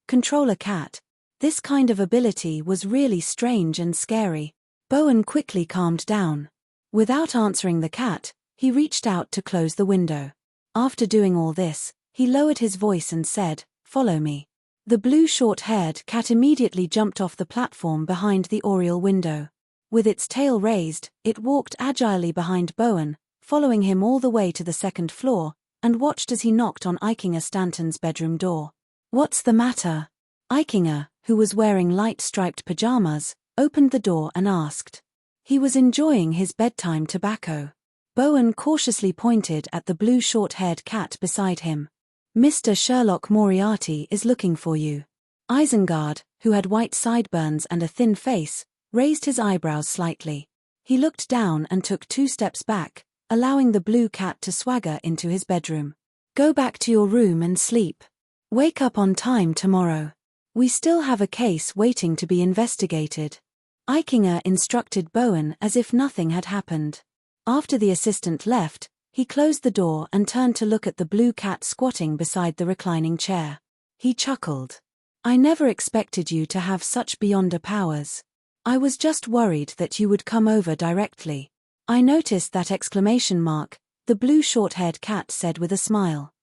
[SPEAKER 1] control a cat. This kind of ability was really strange and scary. Bowen quickly calmed down. Without answering the cat, he reached out to close the window. After doing all this, he lowered his voice and said, "Follow me." The blue short-haired cat immediately jumped off the platform behind the oriel window. With its tail raised, it walked agilely behind Bowen, following him all the way to the second floor, and watched as he knocked on Eichinger Stanton's bedroom door. "What's the matter?" Eichinger, who was wearing light striped pajamas, opened the door and asked. He was enjoying his bedtime tobacco. Bowen cautiously pointed at the blue short-haired cat beside him. "Mr. Sherlock Moriarty is looking for you." Isengard, who had white sideburns and a thin face, raised his eyebrows slightly. He looked down and took 2 steps back, allowing the blue cat to swagger into his bedroom. "Go back to your room and sleep. Wake up on time tomorrow. We still have a case waiting to be investigated." Eichinger instructed Bowen as if nothing had happened. After the assistant left, he closed the door and turned to look at the blue cat squatting beside the reclining chair. He chuckled. "I never expected you to have such beyonder powers. I was just worried that you would come over directly." "I noticed that exclamation mark," the blue short-haired cat said with a smile.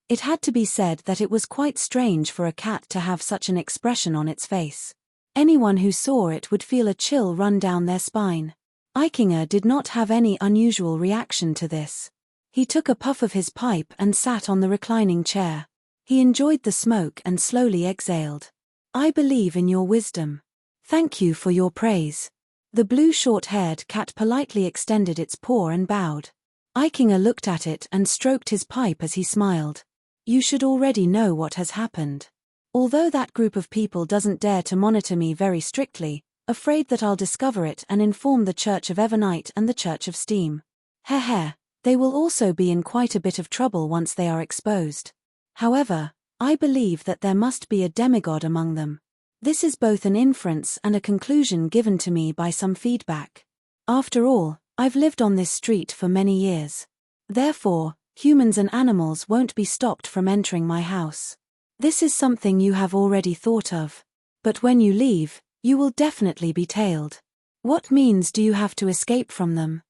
[SPEAKER 1] It had to be said that it was quite strange for a cat to have such an expression on its face. Anyone who saw it would feel a chill run down their spine. Eichinger did not have any unusual reaction to this. He took a puff of his pipe and sat on the reclining chair. He enjoyed the smoke and slowly exhaled. "I believe in your wisdom. Thank you for your praise." The blue short-haired cat politely extended its paw and bowed. Eichinger looked at it and stroked his pipe as he smiled. "You should already know what has happened. Although that group of people doesn't dare to monitor me very strictly, afraid that I'll discover it and inform the Church of Evernight and the Church of Steam. They will also be in quite a bit of trouble once they are exposed. However, I believe that there must be a demigod among them. This is both an inference and a conclusion given to me by some feedback. After all, I've lived on this street for many years. Therefore, humans and animals won't be stopped from entering my house. This is something you have already thought of. But when you leave, you will definitely be tailed. What means do you have to escape from them?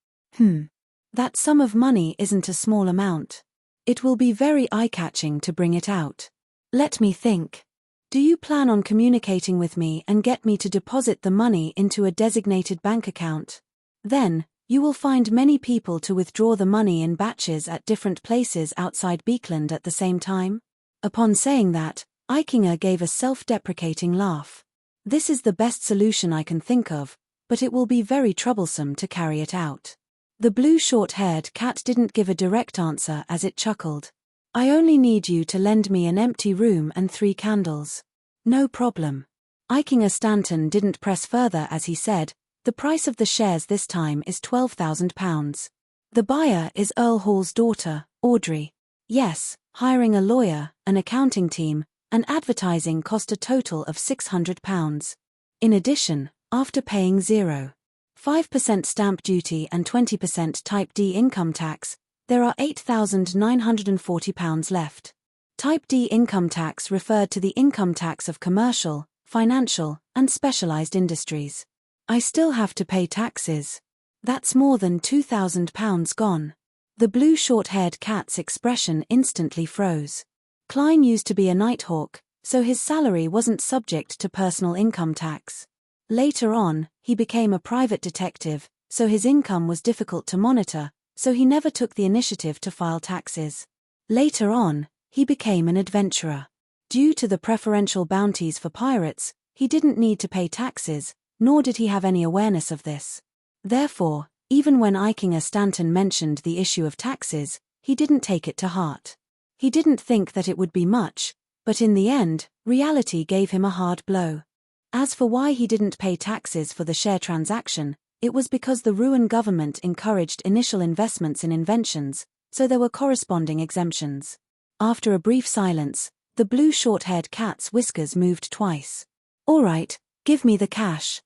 [SPEAKER 1] That sum of money isn't a small amount. It will be very eye-catching to bring it out. Let me think. Do you plan on communicating with me and get me to deposit the money into a designated bank account? Then, you will find many people to withdraw the money in batches at different places outside Beekland at the same time?" Upon saying that, Eichinger gave a self-deprecating laugh. "This is the best solution I can think of, but it will be very troublesome to carry it out." The blue short-haired cat didn't give a direct answer as it chuckled. "I only need you to lend me an empty room and 3 candles. No problem." Eichinger Stanton didn't press further as he said, "The price of the shares this time is £12,000. The buyer is Earl Hall's daughter, Audrey. Yes, hiring a lawyer, an accounting team, and advertising cost a total of £600. In addition, after paying 0.5% stamp duty and 20% Type D income tax, there are £8,940 left. Type D income tax referred to the income tax of commercial, financial, and specialized industries. I still have to pay taxes. That's more than £2,000 gone." The blue short-haired cat's expression instantly froze. Klein used to be a nighthawk, so his salary wasn't subject to personal income tax. Later on, he became a private detective, so his income was difficult to monitor, so he never took the initiative to file taxes. Later on, he became an adventurer. Due to the preferential bounties for pirates, he didn't need to pay taxes, nor did he have any awareness of this. Therefore, even when Ikinger Stanton mentioned the issue of taxes, he didn't take it to heart. He didn't think that it would be much, but in the end, reality gave him a hard blow. As for why he didn't pay taxes for the share transaction, it was because the Ruan government encouraged initial investments in inventions, so there were corresponding exemptions. After a brief silence, the blue short-haired cat's whiskers moved twice. "All right, give me the cash."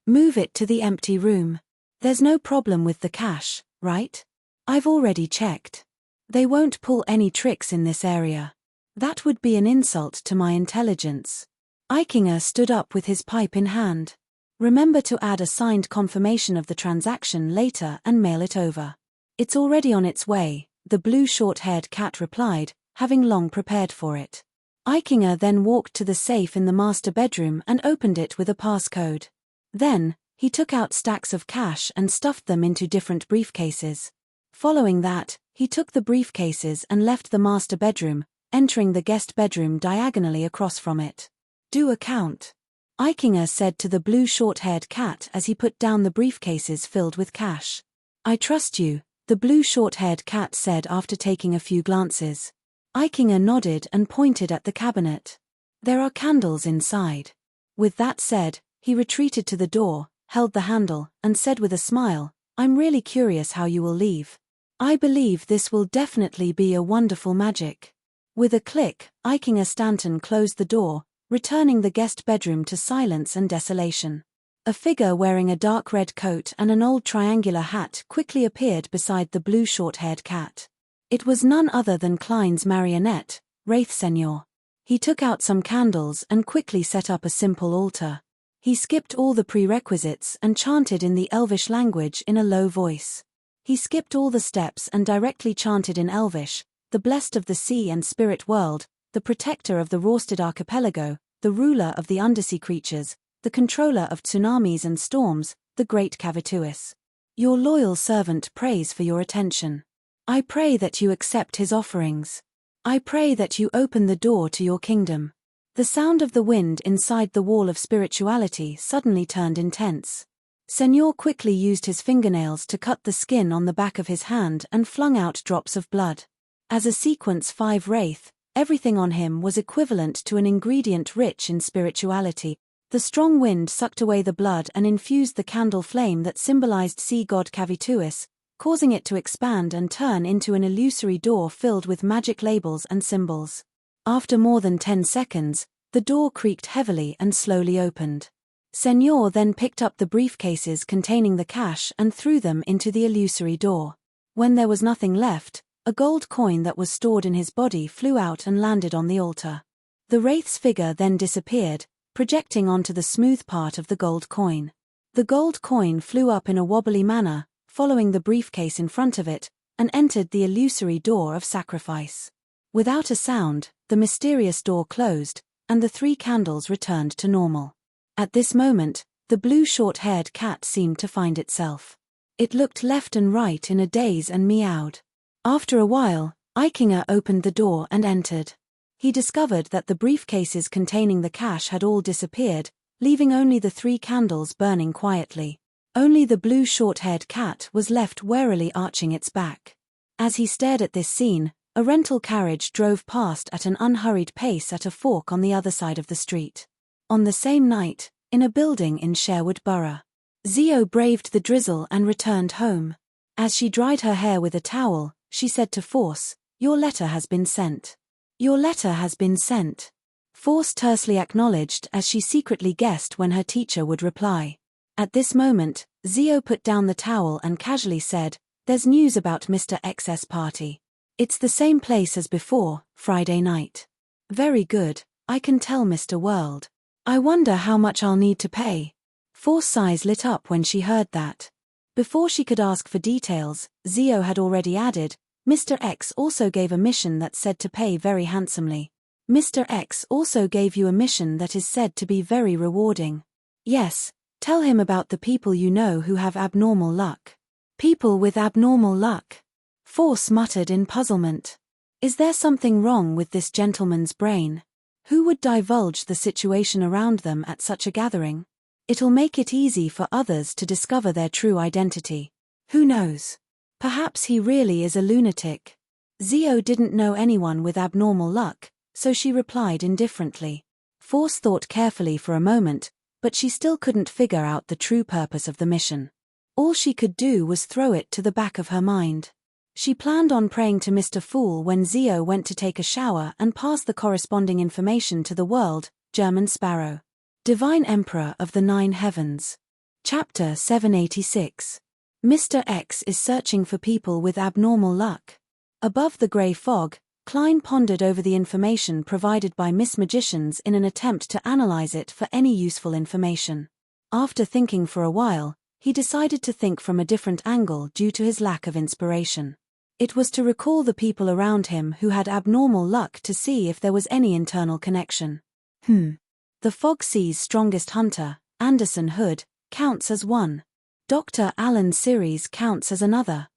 [SPEAKER 1] Move it to the empty room. There's no problem with the cash, right? I've already checked. They won't pull any tricks in this area. That would be an insult to my intelligence. Ikinger stood up with his pipe in hand. Remember to add a signed confirmation of the transaction later and mail it over. It's already on its way, the blue short-haired cat replied, having long prepared for it. Ikinger then walked to the safe in the master bedroom and opened it with a passcode. Then, he took out stacks of cash and stuffed them into different briefcases. Following that, he took the briefcases and left the master bedroom, entering the guest bedroom diagonally across from it. "Do a count," Ikinger said to the blue short-haired cat as he put down the briefcases filled with cash. "I trust you," the blue short-haired cat said after taking a few glances. Ikinger nodded and pointed at the cabinet. "There are candles inside." With that said, he retreated to the door, held the handle, and said with a smile, "I'm really curious how you will leave. I believe this will definitely be a wonderful magic." With a click, Ikinger Stanton closed the door, returning the guest bedroom to silence and desolation. A figure wearing a dark red coat and an old triangular hat quickly appeared beside the blue short-haired cat. It was none other than Klein's marionette, Wraith Senor. He took out some candles and quickly set up a simple altar. He skipped all the prerequisites and chanted in the Elvish language in a low voice. He skipped all the steps and directly chanted in Elvish, "The blessed of the sea and spirit world, the protector of the Rorsted archipelago, the ruler of the undersea creatures, the controller of tsunamis and storms, the great Cavituous. Your loyal servant prays for your attention. I pray that you accept his offerings. I pray that you open the door to your kingdom." The sound of the wind inside the wall of spirituality suddenly turned intense. Senor quickly used his fingernails to cut the skin on the back of his hand and flung out drops of blood. As a sequence 5 wraith, everything on him was equivalent to an ingredient rich in spirituality. The strong wind sucked away the blood and infused the candle flame that symbolized sea god Cavituous, causing it to expand and turn into an illusory door filled with magic labels and symbols. After more than 10 seconds, the door creaked heavily and slowly opened. Senor then picked up the briefcases containing the cash and threw them into the illusory door. When there was nothing left, a gold coin that was stored in his body flew out and landed on the altar. The wraith's figure then disappeared, projecting onto the smooth part of the gold coin. The gold coin flew up in a wobbly manner, following the briefcase in front of it, and entered the illusory door of sacrifice. Without a sound, the mysterious door closed, and the 3 candles returned to normal. At this moment, the blue short-haired cat seemed to find itself. It looked left and right in a daze and meowed. After a while, Ikinger opened the door and entered. He discovered that the briefcases containing the cash had all disappeared, leaving only the 3 candles burning quietly. Only the blue short-haired cat was left warily arching its back. As he stared at this scene, a rental carriage drove past at an unhurried pace at a fork on the other side of the street. On the same night, in a building in Sherwood Borough, Zio braved the drizzle and returned home. As she dried her hair with a towel, she said to Force, "Your letter has been sent. Your letter has been sent." Force tersely acknowledged as she secretly guessed when her teacher would reply. At this moment, Zio put down the towel and casually said, "There's news about Mr. X's party. It's the same place as before, Friday night." "Very good, I can tell Mr. World. I wonder how much I'll need to pay." Force's eyes lit up when she heard that. Before she could ask for details, Zio had already added, "Mr. X also gave a mission that said to pay very handsomely. Mr. X also gave you a mission that is said to be very rewarding. Yes, tell him about the people you know who have abnormal luck. People with abnormal luck. Force muttered in puzzlement. Is there something wrong with this gentleman's brain? Who would divulge the situation around them at such a gathering? It'll make it easy for others to discover their true identity. Who knows? Perhaps he really is a lunatic. Zio didn't know anyone with abnormal luck, so she replied indifferently. Force thought carefully for a moment, but she still couldn't figure out the true purpose of the mission. All she could do was throw it to the back of her mind. She planned on praying to Mr. Fool when Zio went to take a shower and pass the corresponding information to the world, German Sparrow. Divine Emperor of the Nine Heavens. Chapter 786. Mr. X is searching for people with abnormal luck. Above the grey fog, Klein pondered over the information provided by Miss Magicians in an attempt to analyze it for any useful information. After thinking for a while, he decided to think from a different angle due to his lack of inspiration. It was to recall the people around him who had abnormal luck to see if there was any internal connection. The Fog Sea's strongest hunter, Anderson Hood, counts as one. Dr. Alan Series counts as another.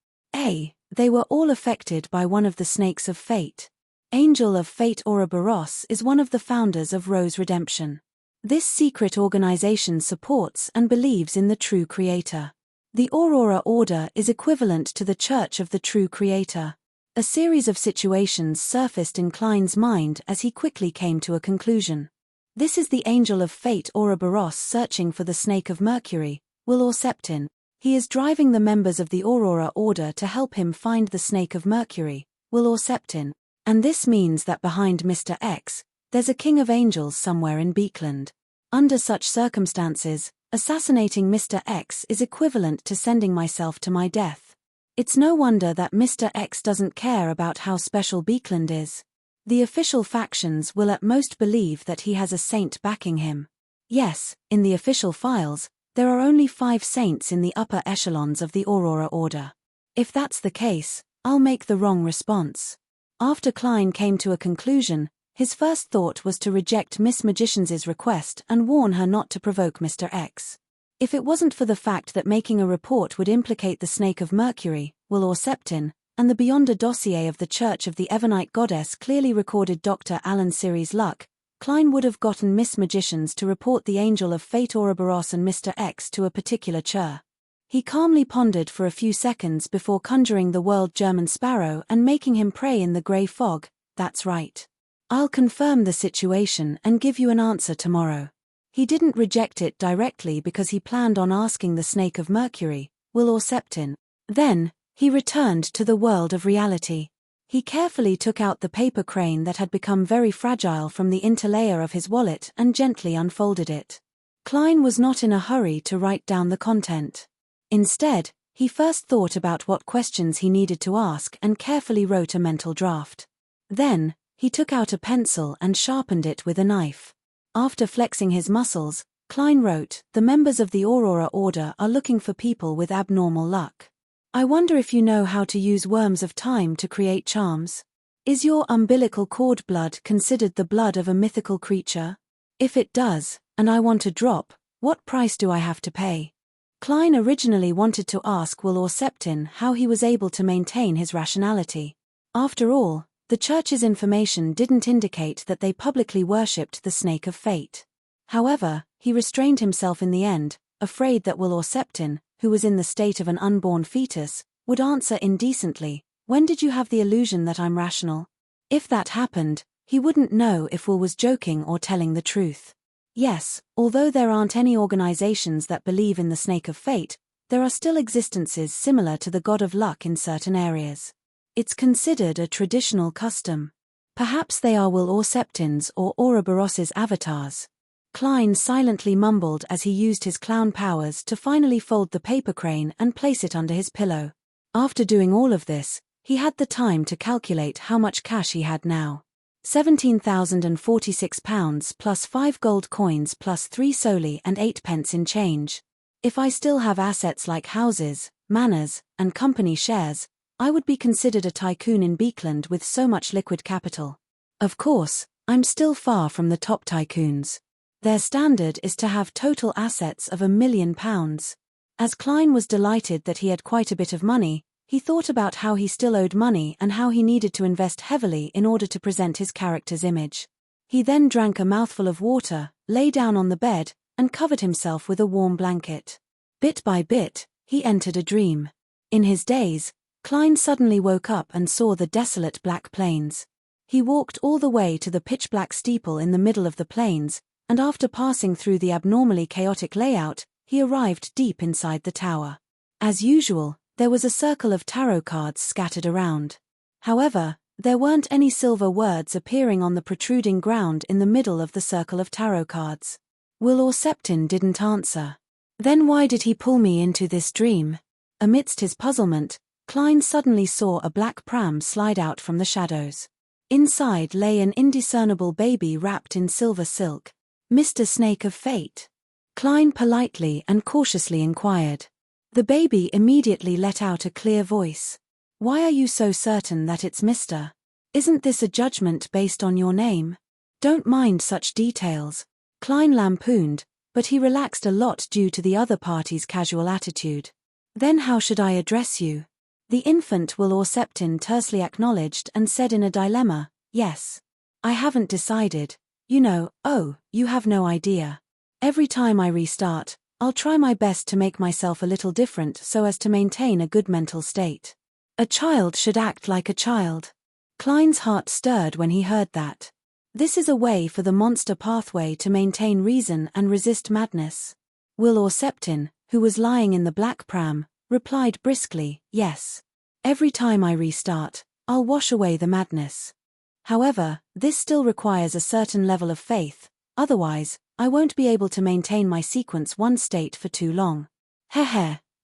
[SPEAKER 1] They were all affected by one of the snakes of fate. Angel of Fate Ouroboros is one of the founders of Rose Redemption. This secret organization supports and believes in the true creator. The Aurora Order is equivalent to the Church of the True Creator. A series of situations surfaced in Klein's mind as he quickly came to a conclusion. This is the Angel of Fate Ouroboros searching for the Snake of Mercury, Will Orseptin. He is driving the members of the Aurora Order to help him find the Snake of Mercury, Will Orseptin. And this means that behind Mr. X, there's a king of angels somewhere in Beekland. Under such circumstances, assassinating Mr. X is equivalent to sending myself to my death. It's no wonder that Mr. X doesn't care about how special Beekland is. The official factions will at most believe that he has a saint backing him. Yes, in the official files, there are only 5 saints in the upper echelons of the Aurora Order. If that's the case, I'll make the wrong response. After Klein came to a conclusion, his first thought was to reject Miss Magician's request and warn her not to provoke Mr. X. If it wasn't for the fact that making a report would implicate the Snake of Mercury, Will Orseptin, and the Beyonder dossier of the Church of the Evernite Goddess clearly recorded Dr. Alan Series' luck, Klein would have gotten Miss Magicians to report the Angel of Fate Ouroboros and Mr. X to a particular chur. He calmly pondered for a few seconds before conjuring the World German Sparrow and making him pray in the grey fog. That's right. I'll confirm the situation and give you an answer tomorrow. He didn't reject it directly because he planned on asking the Snake of Mercury, Will Orseptin. Then, he returned to the world of reality. He carefully took out the paper crane that had become very fragile from the interlayer of his wallet and gently unfolded it. Klein was not in a hurry to write down the content. Instead, he first thought about what questions he needed to ask and carefully wrote a mental draft. Then, he took out a pencil and sharpened it with a knife. After flexing his muscles, Klein wrote, "The members of the Aurora Order are looking for people with abnormal luck. I wonder if you know how to use worms of time to create charms. Is your umbilical cord blood considered the blood of a mythical creature? If it does, and I want a drop, what price do I have to pay?" Klein originally wanted to ask Will Orseptin how he was able to maintain his rationality. After all, the Church's information didn't indicate that they publicly worshipped the Snake of Fate. However, he restrained himself in the end, afraid that Will Orseptin, who was in the state of an unborn fetus, would answer indecently, "When did you have the illusion that I'm rational?" If that happened, he wouldn't know if Will was joking or telling the truth. Yes, although there aren't any organizations that believe in the Snake of Fate, there are still existences similar to the God of Luck in certain areas. It's considered a traditional custom. Perhaps they are Will Orseptin's or Ouroboros's avatars. Klein silently mumbled as he used his clown powers to finally fold the paper crane and place it under his pillow. After doing all of this, he had the time to calculate how much cash he had now. £17,046 plus 5 gold coins plus 3 soli and 8 pence in change. If I still have assets like houses, manors, and company shares, I would be considered a tycoon in Beekland with so much liquid capital. Of course, I'm still far from the top tycoons. Their standard is to have total assets of £1 million. As Klein was delighted that he had quite a bit of money, he thought about how he still owed money and how he needed to invest heavily in order to present his character's image. He then drank a mouthful of water, lay down on the bed, and covered himself with a warm blanket. Bit by bit, he entered a dream. In his daze, Klein suddenly woke up and saw the desolate black plains. He walked all the way to the pitch-black steeple in the middle of the plains, and after passing through the abnormally chaotic layout, he arrived deep inside the tower. As usual, there was a circle of tarot cards scattered around. However, there weren't any silver words appearing on the protruding ground in the middle of the circle of tarot cards. Will or Septin didn't answer. Then why did he pull me into this dream? Amidst his puzzlement, Klein suddenly saw a black pram slide out from the shadows. Inside lay an indiscernible baby wrapped in silver silk. Mr. Snake of Fate? Klein politely and cautiously inquired. The baby immediately let out a clear voice. Why are you so certain that it's Mr.? Isn't this a judgment based on your name? Don't mind such details, Klein lampooned, but he relaxed a lot due to the other party's casual attitude. Then how should I address you? The infant Will or Septin tersely acknowledged and said in a dilemma, yes. I haven't decided. You have no idea. Every time I restart, I'll try my best to make myself a little different so as to maintain a good mental state. A child should act like a child. Klein's heart stirred when he heard that. This is a way for the monster pathway to maintain reason and resist madness. Will or Septin, who was lying in the black pram, replied briskly, yes. Every time I restart, I'll wash away the madness. However, this still requires a certain level of faith, otherwise, I won't be able to maintain my sequence 1 state for too long.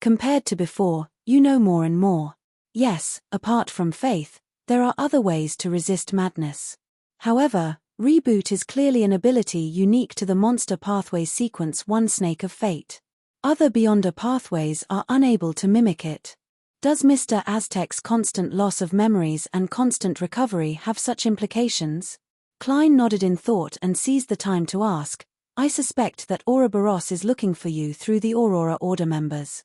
[SPEAKER 1] Compared to before, you know more and more. Yes, apart from faith, there are other ways to resist madness. However, reboot is clearly an ability unique to the monster pathways sequence 1 Snake of Fate. Other Beyonder pathways are unable to mimic it. Does Mr. Aztec's constant loss of memories and constant recovery have such implications? Klein nodded in thought and seized the time to ask, I suspect that Ouroboros is looking for you through the Aurora Order members.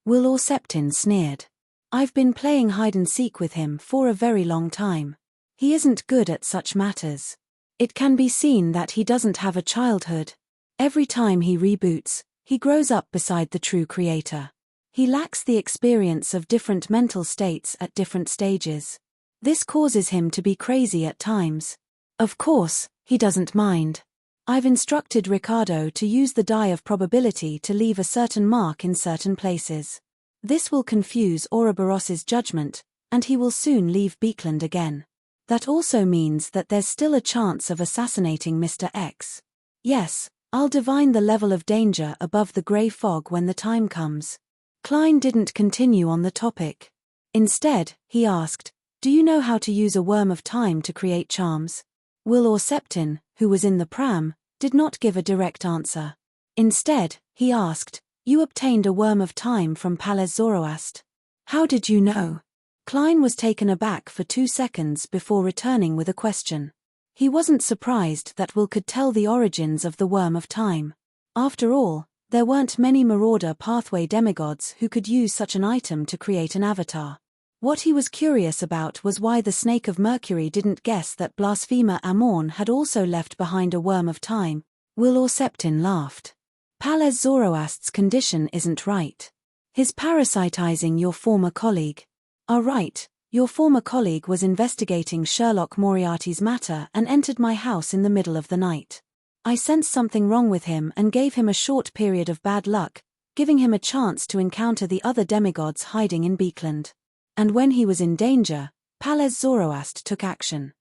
[SPEAKER 1] Will or Septin sneered. I've been playing hide-and-seek with him for a very long time. He isn't good at such matters. It can be seen that he doesn't have a childhood. Every time he reboots, he grows up beside the true creator. He lacks the experience of different mental states at different stages. This causes him to be crazy at times. Of course, he doesn't mind. I've instructed Ricardo to use the die of probability to leave a certain mark in certain places. This will confuse Ouroboros's judgment, and he will soon leave Beekland again. That also means that there's still a chance of assassinating Mr. X. Yes, I'll divine the level of danger above the grey fog when the time comes. Klein didn't continue on the topic. Instead, he asked, do you know how to use a worm of time to create charms? Will or Septin, who was in the pram, did not give a direct answer. Instead, he asked, you obtained a worm of time from Palez Zoroast. How did you know? Klein was taken aback for 2 seconds before returning with a question. He wasn't surprised that Will could tell the origins of the worm of time. After all, there weren't many Marauder pathway demigods who could use such an item to create an avatar. What he was curious about was why the Snake of Mercury didn't guess that Blasphemer Amorn had also left behind a worm of time. Will or Septin laughed. Palez Zoroast's condition isn't right. He's parasitizing your former colleague. Right, your former colleague was investigating Sherlock Moriarty's matter and entered my house in the middle of the night. I sensed something wrong with him and gave him a short period of bad luck, giving him a chance to encounter the other demigods hiding in Beekland. And when he was in danger, Palez Zoroast took action.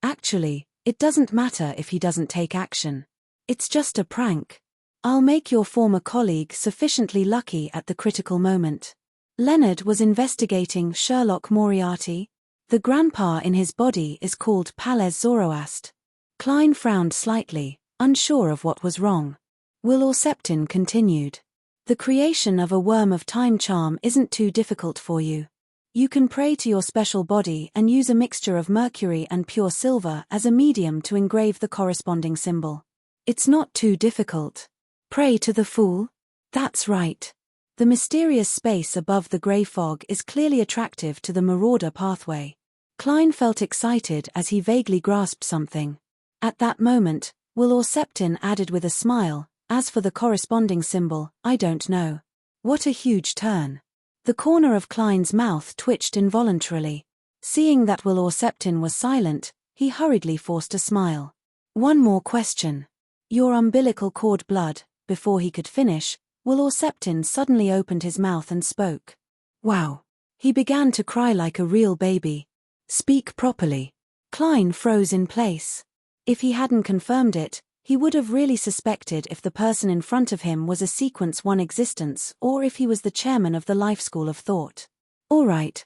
[SPEAKER 1] Actually, it doesn't matter if he doesn't take action. It's just a prank. I'll make your former colleague sufficiently lucky at the critical moment. Leonard was investigating Sherlock Moriarty. The grandpa in his body is called Palez Zoroast. Klein frowned slightly, unsure of what was wrong. Will or Septin continued. The creation of a worm of time charm isn't too difficult for you. You can pray to your special body and use a mixture of mercury and pure silver as a medium to engrave the corresponding symbol. It's not too difficult. Pray to the Fool? That's right. The mysterious space above the grey fog is clearly attractive to the marauder pathway. Klein felt excited as he vaguely grasped something. At that moment, Will Orseptin added with a smile, "As for the corresponding symbol, I don't know." What a huge turn. The corner of Klein's mouth twitched involuntarily. Seeing that Will Orseptin was silent, he hurriedly forced a smile. "One more question. Your umbilical cord blood." Before he could finish, Will Orseptin suddenly opened his mouth and spoke. Wow. He began to cry like a real baby. "Speak properly." Klein froze in place. If he hadn't confirmed it, he would have really suspected if the person in front of him was a Sequence 1 existence or if he was the chairman of the Life School of Thought. All right.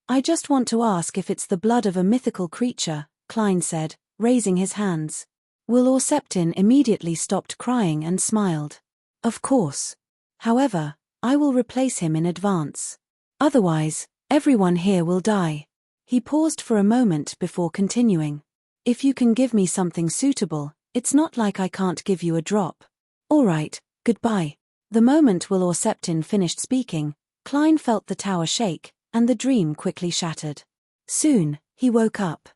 [SPEAKER 1] I just want to ask if it's the blood of a mythical creature," Klein said, raising his hands. Will Orseptin immediately stopped crying and smiled. "Of course. However, I will replace him in advance. Otherwise, everyone here will die." He paused for a moment before continuing. "If you can give me something suitable, it's not like I can't give you a drop." "All right, goodbye." The moment Will Orseptin finished speaking, Klein felt the tower shake, and the dream quickly shattered. Soon, he woke up.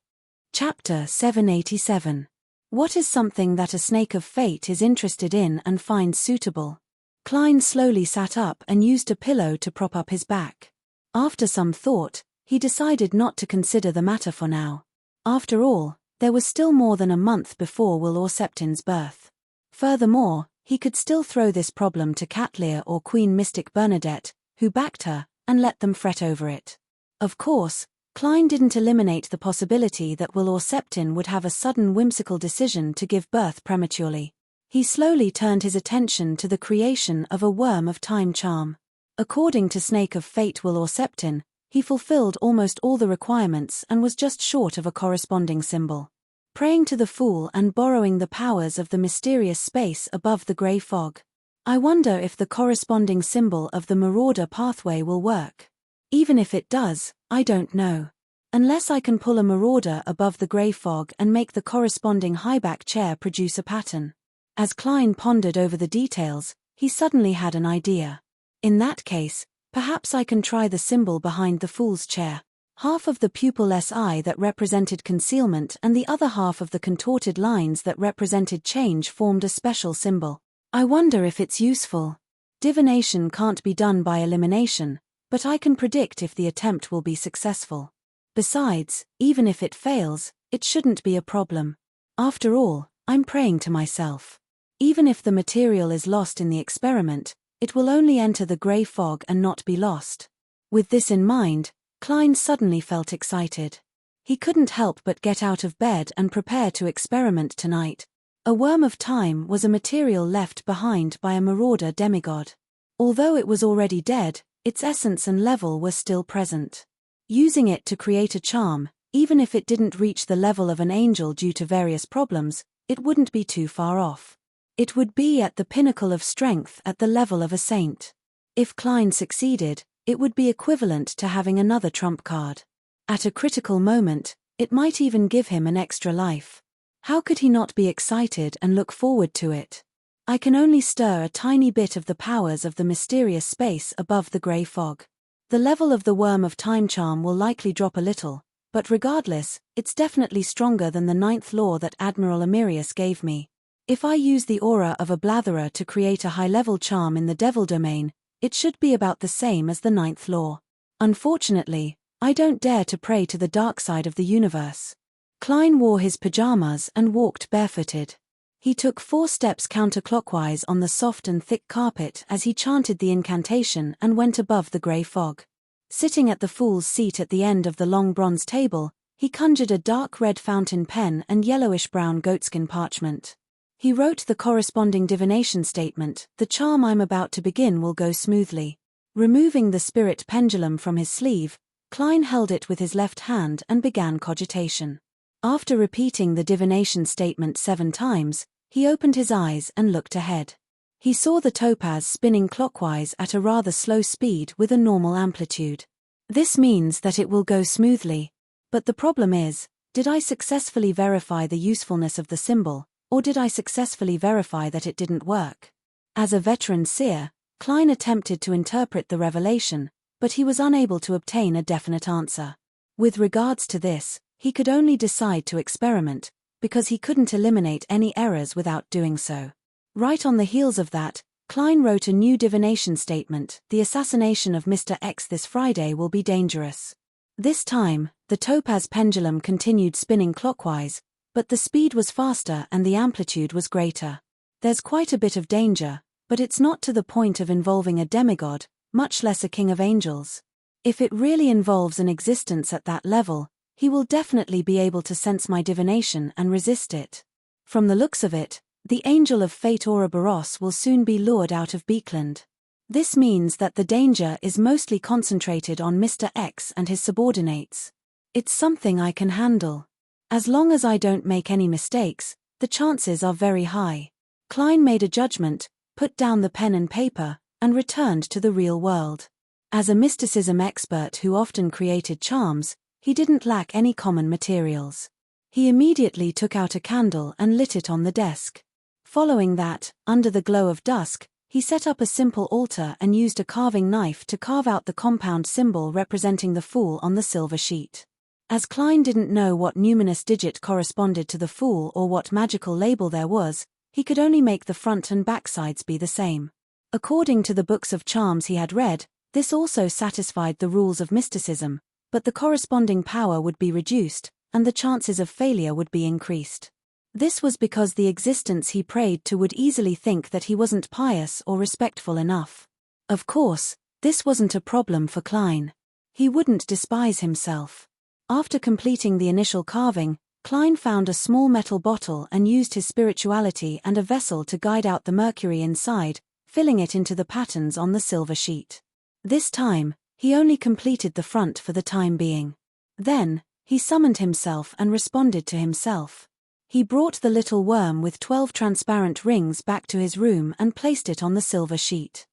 [SPEAKER 1] Chapter 787. What is something that a snake of fate is interested in and finds suitable? Klein slowly sat up and used a pillow to prop up his back. After some thought, he decided not to consider the matter for now. After all, there was still more than a month before Will Orseptin's birth. Furthermore, he could still throw this problem to Catlear or Queen Mystic Bernadette, who backed her, and let them fret over it. Of course, Klein didn't eliminate the possibility that Will Orseptin would have a sudden whimsical decision to give birth prematurely. He slowly turned his attention to the creation of a Worm of Time charm. According to Snake of Fate Will Orseptin, he fulfilled almost all the requirements and was just short of a corresponding symbol. Praying to the Fool and borrowing the powers of the mysterious space above the grey fog. I wonder if the corresponding symbol of the marauder pathway will work. Even if it does, I don't know. Unless I can pull a marauder above the grey fog and make the corresponding highback chair produce a pattern. As Klein pondered over the details, he suddenly had an idea. In that case, perhaps I can try the symbol behind the Fool's chair. Half of the pupilless eye that represented concealment and the other half of the contorted lines that represented change formed a special symbol. I wonder if it's useful. Divination can't be done by elimination, but I can predict if the attempt will be successful. Besides, even if it fails, it shouldn't be a problem. After all, I'm praying to myself. Even if the material is lost in the experiment, it will only enter the grey fog and not be lost. With this in mind, Klein suddenly felt excited. He couldn't help but get out of bed and prepare to experiment tonight. A Worm of Time was a material left behind by a marauder demigod. Although it was already dead, its essence and level were still present. Using it to create a charm, even if it didn't reach the level of an angel due to various problems, it wouldn't be too far off. It would be at the pinnacle of strength at the level of a saint. If Klein succeeded, it would be equivalent to having another trump card. At a critical moment, it might even give him an extra life. How could he not be excited and look forward to it? I can only stir a tiny bit of the powers of the mysterious space above the grey fog. The level of the Worm of Time charm will likely drop a little, but regardless, it's definitely stronger than the 9th law that Admiral Amirius gave me. If I use the aura of a blatherer to create a high-level charm in the Devil domain, it should be about the same as the 9th law. Unfortunately, I don't dare to pray to the dark side of the universe. Klein wore his pajamas and walked barefooted. He took 4 steps counterclockwise on the soft and thick carpet as he chanted the incantation and went above the grey fog. Sitting at the Fool's seat at the end of the long bronze table, he conjured a dark red fountain pen and yellowish-brown goatskin parchment. He wrote the corresponding divination statement, "The charm I'm about to begin will go smoothly." Removing the spirit pendulum from his sleeve, Klein held it with his left hand and began cogitation. After repeating the divination statement 7 times, he opened his eyes and looked ahead. He saw the topaz spinning clockwise at a rather slow speed with a normal amplitude. This means that it will go smoothly. But the problem is, did I successfully verify the usefulness of the symbol, or did I successfully verify that it didn't work? As a veteran seer, Klein attempted to interpret the revelation, but he was unable to obtain a definite answer. With regards to this, he could only decide to experiment, because he couldn't eliminate any errors without doing so. Right on the heels of that, Klein wrote a new divination statement: "The assassination of Mr. X this Friday will be dangerous." This time, the topaz pendulum continued spinning clockwise, but the speed was faster and the amplitude was greater. There's quite a bit of danger, but it's not to the point of involving a demigod, much less a king of angels. If it really involves an existence at that level, he will definitely be able to sense my divination and resist it. From the looks of it, the angel of fate Ouroboros will soon be lured out of Beekland. This means that the danger is mostly concentrated on Mr. X and his subordinates. It's something I can handle. As long as I don't make any mistakes, the chances are very high. Klein made a judgment, put down the pen and paper, and returned to the real world. As a mysticism expert who often created charms, he didn't lack any common materials. He immediately took out a candle and lit it on the desk. Following that, under the glow of dusk, he set up a simple altar and used a carving knife to carve out the compound symbol representing the Fool on the silver sheet. As Klein didn't know what numinous digit corresponded to the Fool or what magical label there was, he could only make the front and back sides be the same. According to the books of charms he had read, this also satisfied the rules of mysticism, but the corresponding power would be reduced, and the chances of failure would be increased. This was because the existence he prayed to would easily think that he wasn't pious or respectful enough. Of course, this wasn't a problem for Klein. He wouldn't despise himself. After completing the initial carving, Klein found a small metal bottle and used his spirituality and a vessel to guide out the mercury inside, filling it into the patterns on the silver sheet. This time, he only completed the front for the time being. Then, he summoned himself and responded to himself. He brought the little worm with 12 transparent rings back to his room and placed it on the silver sheet.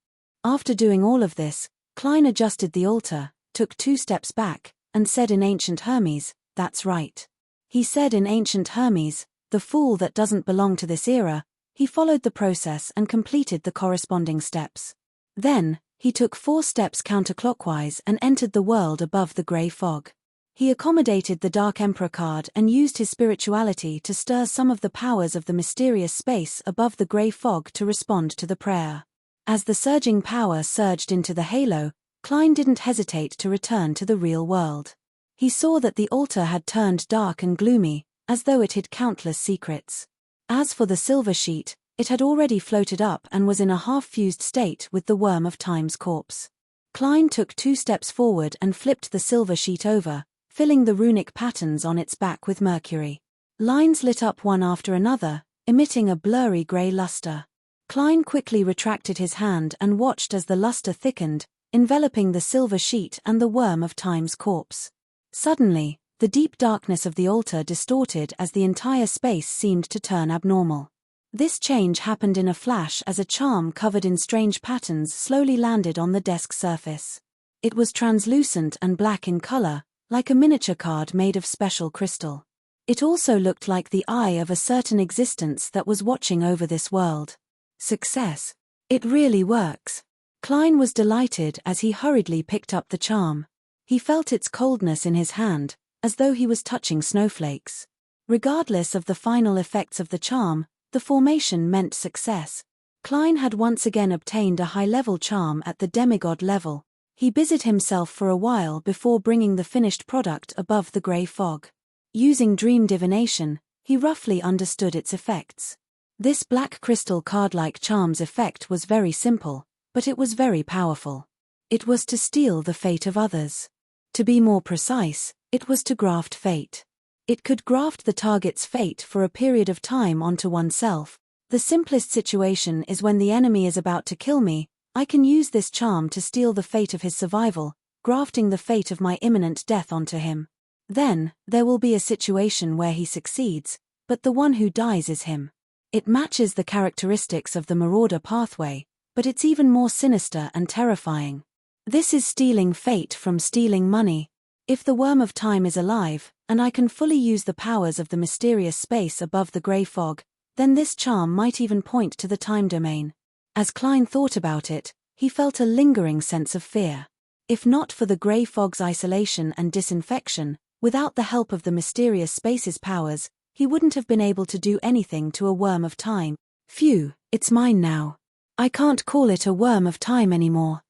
[SPEAKER 1] After doing all of this, Klein adjusted the altar, took 2 steps back, and said in ancient Hermes, "That's right." He said in ancient Hermes, "The fool that doesn't belong to this era." He followed the process and completed the corresponding steps. Then, he took 4 steps counterclockwise and entered the world above the grey fog. He accommodated the Dark Emperor card and used his spirituality to stir some of the powers of the mysterious space above the grey fog to respond to the prayer. As the surging power surged into the halo, Klein didn't hesitate to return to the real world. He saw that the altar had turned dark and gloomy, as though it hid countless secrets. As for the silver sheet, it had already floated up and was in a half-fused state with the worm of Time's corpse. Klein took 2 steps forward and flipped the silver sheet over, filling the runic patterns on its back with mercury. Lines lit up one after another, emitting a blurry grey luster. Klein quickly retracted his hand and watched as the luster thickened, enveloping the silver sheet and the worm of Time's corpse. Suddenly, the deep darkness of the altar distorted as the entire space seemed to turn abnormal. This change happened in a flash as a charm covered in strange patterns slowly landed on the desk surface. It was translucent and black in color, like a miniature card made of special crystal. It also looked like the eye of a certain existence that was watching over this world. Success. It really works. Klein was delighted as he hurriedly picked up the charm. He felt its coldness in his hand, as though he was touching snowflakes. Regardless of the final effects of the charm, the formation meant success. Klein had once again obtained a high-level charm at the demigod level. He busied himself for a while before bringing the finished product above the grey fog. Using dream divination, he roughly understood its effects. This black crystal card-like charm's effect was very simple, but it was very powerful. It was to steal the fate of others. To be more precise, it was to graft fate. It could graft the target's fate for a period of time onto oneself. The simplest situation is when the enemy is about to kill me, I can use this charm to steal the fate of his survival, grafting the fate of my imminent death onto him. Then, there will be a situation where he succeeds, but the one who dies is him. It matches the characteristics of the Marauder pathway, but it's even more sinister and terrifying. This is stealing fate from stealing money. If the worm of time is alive, and I can fully use the powers of the mysterious space above the grey fog, then this charm might even point to the time domain. As Klein thought about it, he felt a lingering sense of fear. If not for the grey fog's isolation and disinfection, without the help of the mysterious space's powers, he wouldn't have been able to do anything to a worm of time. Phew, it's mine now. I can't call it a worm of time anymore.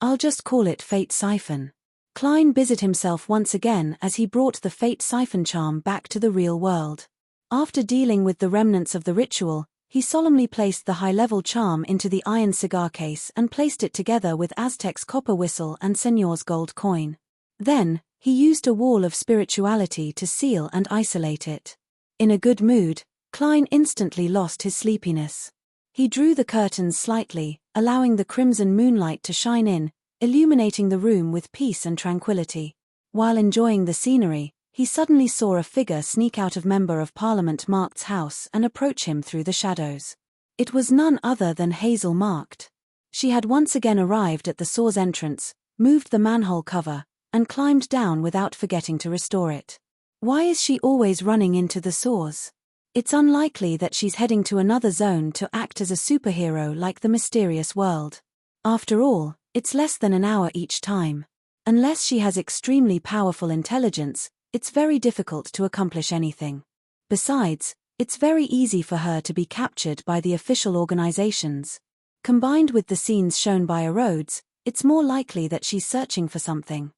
[SPEAKER 1] I'll just call it Fate Siphon. Klein busied himself once again as he brought the Fate Siphon charm back to the real world. After dealing with the remnants of the ritual, he solemnly placed the high-level charm into the iron cigar case and placed it together with Aztec's copper whistle and Señor's gold coin. Then, he used a wall of spirituality to seal and isolate it. In a good mood, Klein instantly lost his sleepiness. He drew the curtains slightly, allowing the crimson moonlight to shine in, illuminating the room with peace and tranquility. While enjoying the scenery, he suddenly saw a figure sneak out of Member of Parliament Markt's house and approach him through the shadows. It was none other than Hazel Markt. She had once again arrived at the saw's entrance, moved the manhole cover, and climbed down without forgetting to restore it. Why is she always running into the saws? It's unlikely that she's heading to another zone to act as a superhero like the mysterious world. After all, it's less than an hour each time. Unless she has extremely powerful intelligence, it's very difficult to accomplish anything. Besides, it's very easy for her to be captured by the official organizations. Combined with the scenes shown by Rhodes, it's more likely that she's searching for something.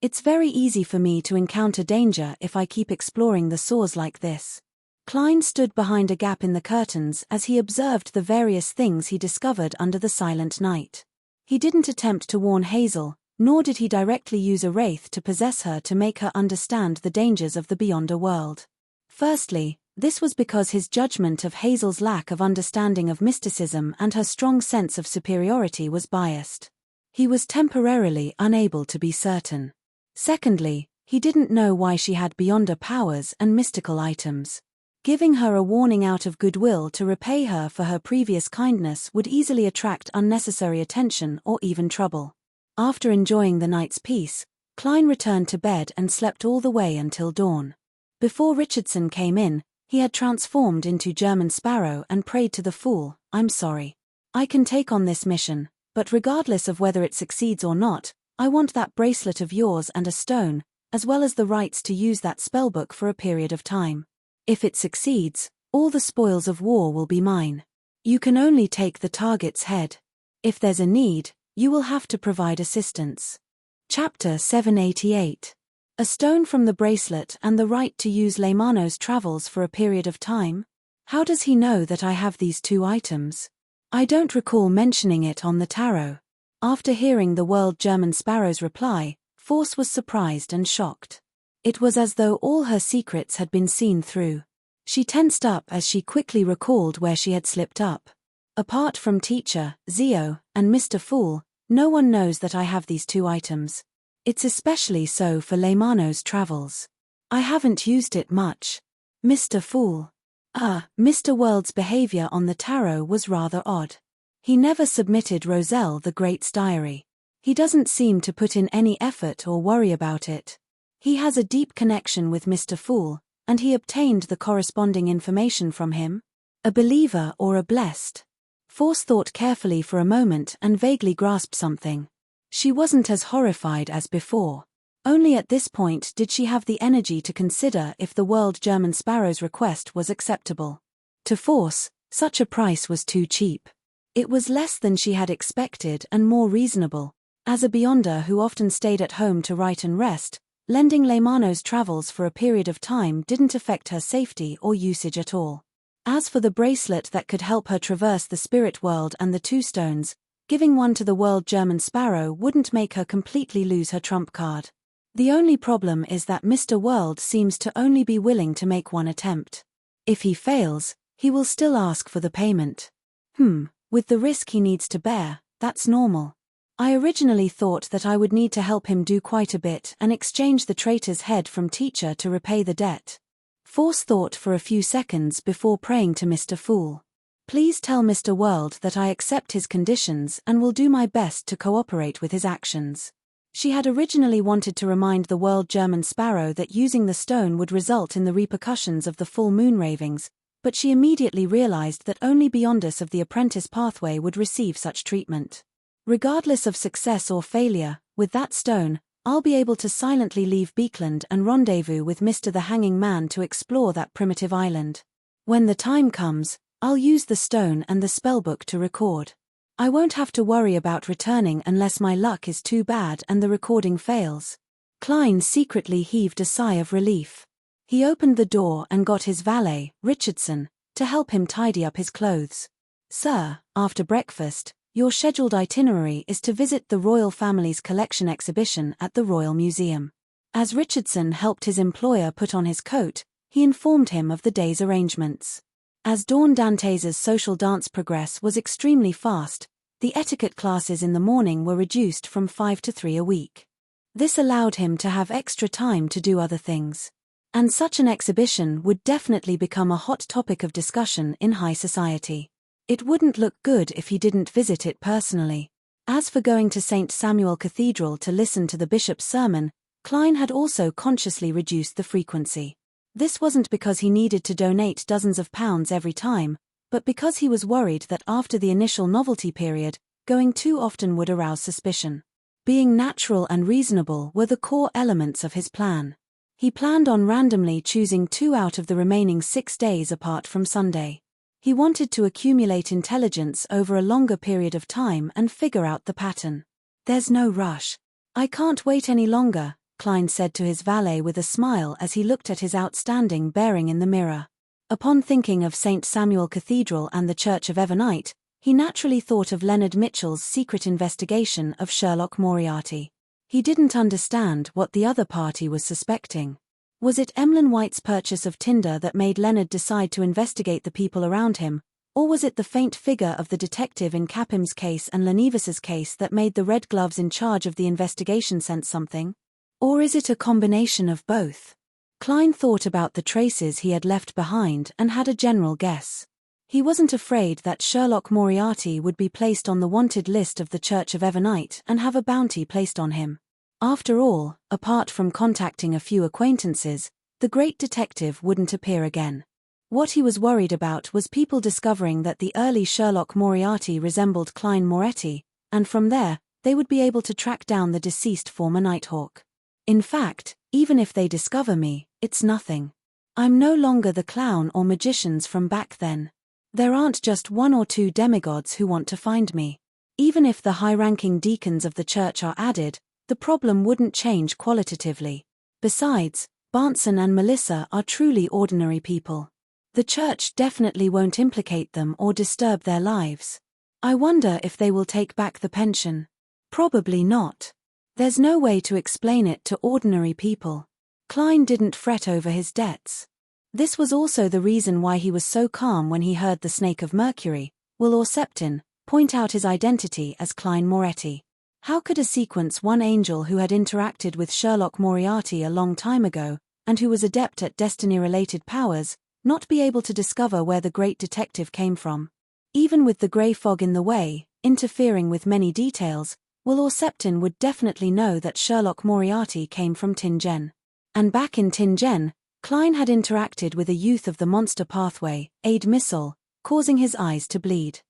[SPEAKER 1] It's very easy for me to encounter danger if I keep exploring the saws like this. Klein stood behind a gap in the curtains as he observed the various things he discovered under the silent night. He didn't attempt to warn Hazel, nor did he directly use a wraith to possess her to make her understand the dangers of the Beyonder world. Firstly, this was because his judgment of Hazel's lack of understanding of mysticism and her strong sense of superiority was biased. He was temporarily unable to be certain. Secondly, he didn't know why she had Beyonder powers and mystical items. Giving her a warning out of goodwill to repay her for her previous kindness would easily attract unnecessary attention or even trouble. After enjoying the night's peace, Klein returned to bed and slept all the way until dawn. Before Richardson came in, he had transformed into German Sparrow and prayed to the Fool, "I'm sorry. I can take on this mission, but regardless of whether it succeeds or not, I want that bracelet of yours and a stone, as well as the rights to use that spellbook for a period of time. If it succeeds, all the spoils of war will be mine. You can only take the target's head. If there's a need, you will have to provide assistance." Chapter 788. A stone from the bracelet and the right to use Leymano's travels for a period of time? How does he know that I have these two items? I don't recall mentioning it on the tarot. After hearing the World German Sparrow's reply, Force was surprised and shocked. It was as though all her secrets had been seen through. She tensed up as she quickly recalled where she had slipped up. Apart from Teacher, Zio, and Mr. Fool, no one knows that I have these two items. It's especially so for Leymano's travels. I haven't used it much. Mr. Fool. Mr. World's behavior on the tarot was rather odd. He never submitted Roselle the Great's diary. He doesn't seem to put in any effort or worry about it. He has a deep connection with Mr. Fool, and he obtained the corresponding information from him. A believer or a blessed? Force thought carefully for a moment and vaguely grasped something. She wasn't as horrified as before. Only at this point did she have the energy to consider if the World German Sparrow's request was acceptable. To Force, such a price was too cheap. It was less than she had expected and more reasonable. As a Beyonder who often stayed at home to write and rest, lending Leymano's travels for a period of time didn't affect her safety or usage at all. As for the bracelet that could help her traverse the spirit world and the two stones, giving one to the World German Sparrow wouldn't make her completely lose her trump card. The only problem is that Mr. World seems to only be willing to make one attempt. If he fails, he will still ask for the payment. With the risk he needs to bear, that's normal. I originally thought that I would need to help him do quite a bit and exchange the traitor's head from Teacher to repay the debt. Force thought for a few seconds before praying to Mr. Fool. Please tell Mr. World that I accept his conditions and will do my best to cooperate with his actions. She had originally wanted to remind the World German Sparrow that using the stone would result in the repercussions of the full moon ravings, but she immediately realized that only Beyondus of the apprentice pathway would receive such treatment. Regardless of success or failure, with that stone, I'll be able to silently leave Beekland and rendezvous with Mr. the Hanging Man to explore that primitive island. When the time comes, I'll use the stone and the spellbook to record. I won't have to worry about returning unless my luck is too bad and the recording fails. Klein secretly heaved a sigh of relief. He opened the door and got his valet, Richardson, to help him tidy up his clothes. Sir, after breakfast, your scheduled itinerary is to visit the royal family's collection exhibition at the Royal Museum. As Richardson helped his employer put on his coat, he informed him of the day's arrangements. As Dawn Dantes' social dance progress was extremely fast, the etiquette classes in the morning were reduced from 5 to 3 a week. This allowed him to have extra time to do other things. And such an exhibition would definitely become a hot topic of discussion in high society. It wouldn't look good if he didn't visit it personally. As for going to St. Samuel Cathedral to listen to the bishop's sermon, Klein had also consciously reduced the frequency. This wasn't because he needed to donate dozens of pounds every time, but because he was worried that after the initial novelty period, going too often would arouse suspicion. Being natural and reasonable were the core elements of his plan. He planned on randomly choosing 2 out of the remaining 6 days apart from Sunday. He wanted to accumulate intelligence over a longer period of time and figure out the pattern. There's no rush. I can't wait any longer, Klein said to his valet with a smile as he looked at his outstanding bearing in the mirror. Upon thinking of St. Samuel Cathedral and the Church of Evernite, he naturally thought of Leonard Mitchell's secret investigation of Sherlock Moriarty. He didn't understand what the other party was suspecting. Was it Emlyn White's purchase of Tinder that made Leonard decide to investigate the people around him, or was it the faint figure of the detective in Capim's case and Lenivas's case that made the red gloves in charge of the investigation sense something? Or is it a combination of both? Klein thought about the traces he had left behind and had a general guess. He wasn't afraid that Sherlock Moriarty would be placed on the wanted list of the Church of Evernite and have a bounty placed on him. After all, apart from contacting a few acquaintances, the great detective wouldn't appear again. What he was worried about was people discovering that the early Sherlock Moriarty resembled Klein Moretti, and from there, they would be able to track down the deceased former Nighthawk. In fact, even if they discover me, it's nothing. I'm no longer the clown or magicians from back then. There aren't just 1 or 2 demigods who want to find me. Even if the high-ranking deacons of the church are added, the problem wouldn't change qualitatively. Besides, Barnson and Melissa are truly ordinary people. The church definitely won't implicate them or disturb their lives. I wonder if they will take back the pension. Probably not. There's no way to explain it to ordinary people. Klein didn't fret over his debts. This was also the reason why he was so calm when he heard the Snake of Mercury, Will or Septon, point out his identity as Klein Moretti. How could a Sequence 1 angel who had interacted with Sherlock Moriarty a long time ago, and who was adept at destiny-related powers, not be able to discover where the great detective came from? Even with the grey fog in the way, interfering with many details, Will or Septon would definitely know that Sherlock Moriarty came from Tingen. And back in Tingen, Klein had interacted with a youth of the monster pathway, Aid Missile, causing his eyes to bleed.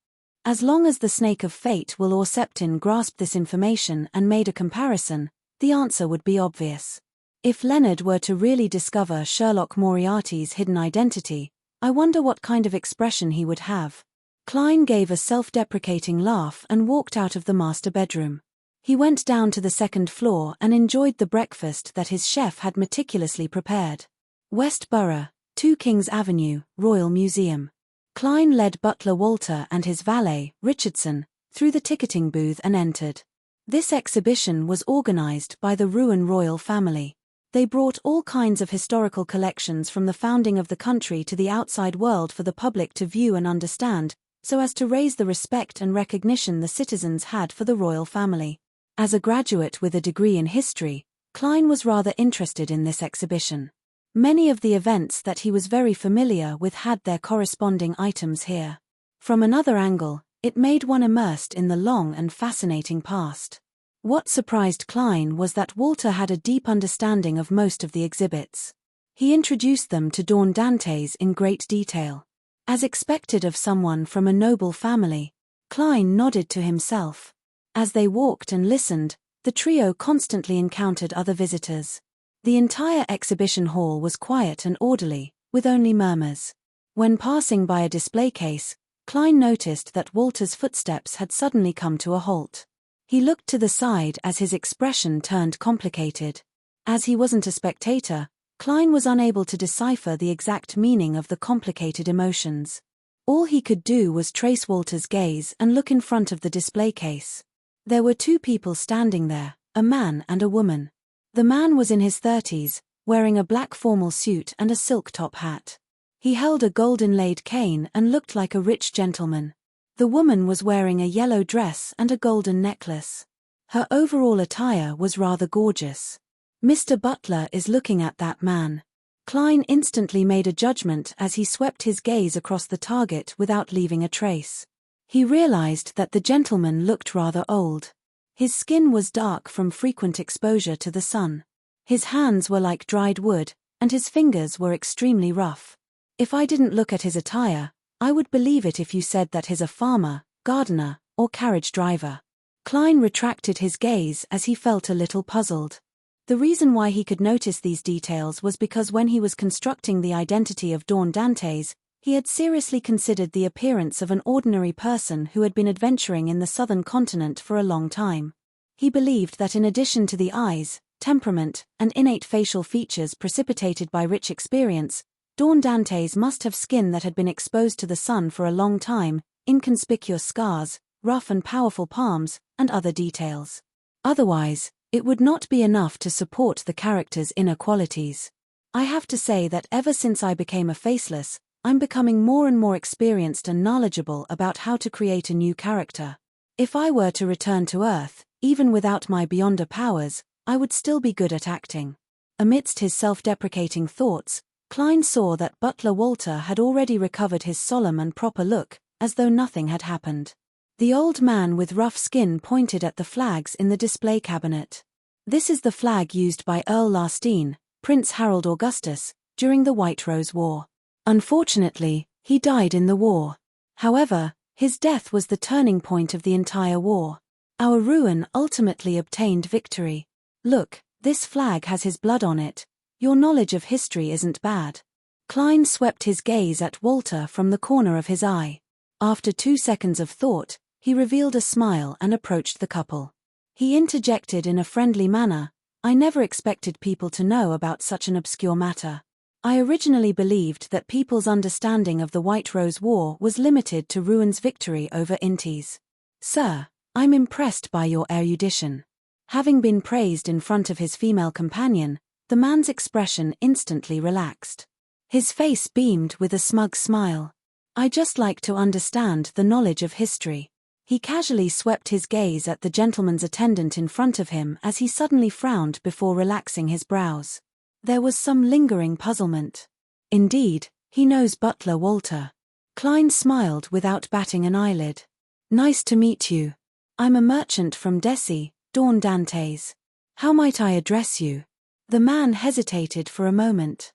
[SPEAKER 1] As long as the Snake of Fate Will or Septon grasped this information and made a comparison, the answer would be obvious. If Leonard were to really discover Sherlock Moriarty's hidden identity, I wonder what kind of expression he would have. Klein gave a self-deprecating laugh and walked out of the master bedroom. He went down to the 2nd floor and enjoyed the breakfast that his chef had meticulously prepared. West Borough, 2 Kings Avenue, Royal Museum. Klein led butler Walter and his valet, Richardson, through the ticketing booth and entered. This exhibition was organized by the Ruan royal family. They brought all kinds of historical collections from the founding of the country to the outside world for the public to view and understand, so as to raise the respect and recognition the citizens had for the royal family. As a graduate with a degree in history, Klein was rather interested in this exhibition. Many of the events that he was very familiar with had their corresponding items here. From another angle, it made one immersed in the long and fascinating past. What surprised Klein was that Walter had a deep understanding of most of the exhibits. He introduced them to Dawn Dantes in great detail. As expected of someone from a noble family, Klein nodded to himself. As they walked and listened, the trio constantly encountered other visitors. The entire exhibition hall was quiet and orderly, with only murmurs. When passing by a display case, Klein noticed that Walter's footsteps had suddenly come to a halt. He looked to the side as his expression turned complicated. As he wasn't a spectator, Klein was unable to decipher the exact meaning of the complicated emotions. All he could do was trace Walter's gaze and look in front of the display case. There were two people standing there, a man and a woman. The man was in his 30s, wearing a black formal suit and a silk top hat. He held a gold-inlaid cane and looked like a rich gentleman. The woman was wearing a yellow dress and a golden necklace. Her overall attire was rather gorgeous. Mr. Butler is looking at that man. Klein instantly made a judgment as he swept his gaze across the target without leaving a trace. He realized that the gentleman looked rather old. His skin was dark from frequent exposure to the sun. His hands were like dried wood, and his fingers were extremely rough. If I didn't look at his attire, I would believe it if you said that he's a farmer, gardener, or carriage driver. Klein retracted his gaze as he felt a little puzzled. The reason why he could notice these details was because when he was constructing the identity of Dawn Dantes, he had seriously considered the appearance of an ordinary person who had been adventuring in the southern continent for a long time. He believed that in addition to the eyes, temperament, and innate facial features precipitated by rich experience, Dawn Dantes must have skin that had been exposed to the sun for a long time, inconspicuous scars, rough and powerful palms, and other details. Otherwise, it would not be enough to support the character's inner qualities. I have to say that ever since I became a faceless, I'm becoming more and more experienced and knowledgeable about how to create a new character. If I were to return to Earth, even without my Beyonder powers, I would still be good at acting. Amidst his self-deprecating thoughts, Klein saw that Butler Walter had already recovered his solemn and proper look, as though nothing had happened. The old man with rough skin pointed at the flags in the display cabinet. This is the flag used by Earl Lastine, Prince Harold Augustus, during the White Rose War. Unfortunately, he died in the war. However, his death was the turning point of the entire war. Our ruin ultimately obtained victory. Look, this flag has his blood on it. Your knowledge of history isn't bad. Klein swept his gaze at Walter from the corner of his eye. After 2 seconds of thought, he revealed a smile and approached the couple. He interjected in a friendly manner, "I never expected people to know about such an obscure matter. I originally believed that people's understanding of the White Rose War was limited to Ruin's victory over Intis. Sir, I'm impressed by your erudition." Having been praised in front of his female companion, the man's expression instantly relaxed. His face beamed with a smug smile. "I just like to understand the knowledge of history." He casually swept his gaze at the gentleman's attendant in front of him as he suddenly frowned before relaxing his brows. There was some lingering puzzlement. Indeed, he knows Butler Walter. Klein smiled without batting an eyelid. "Nice to meet you. I'm a merchant from Desi, Dawn Dantes. How might I address you?" The man hesitated for a moment.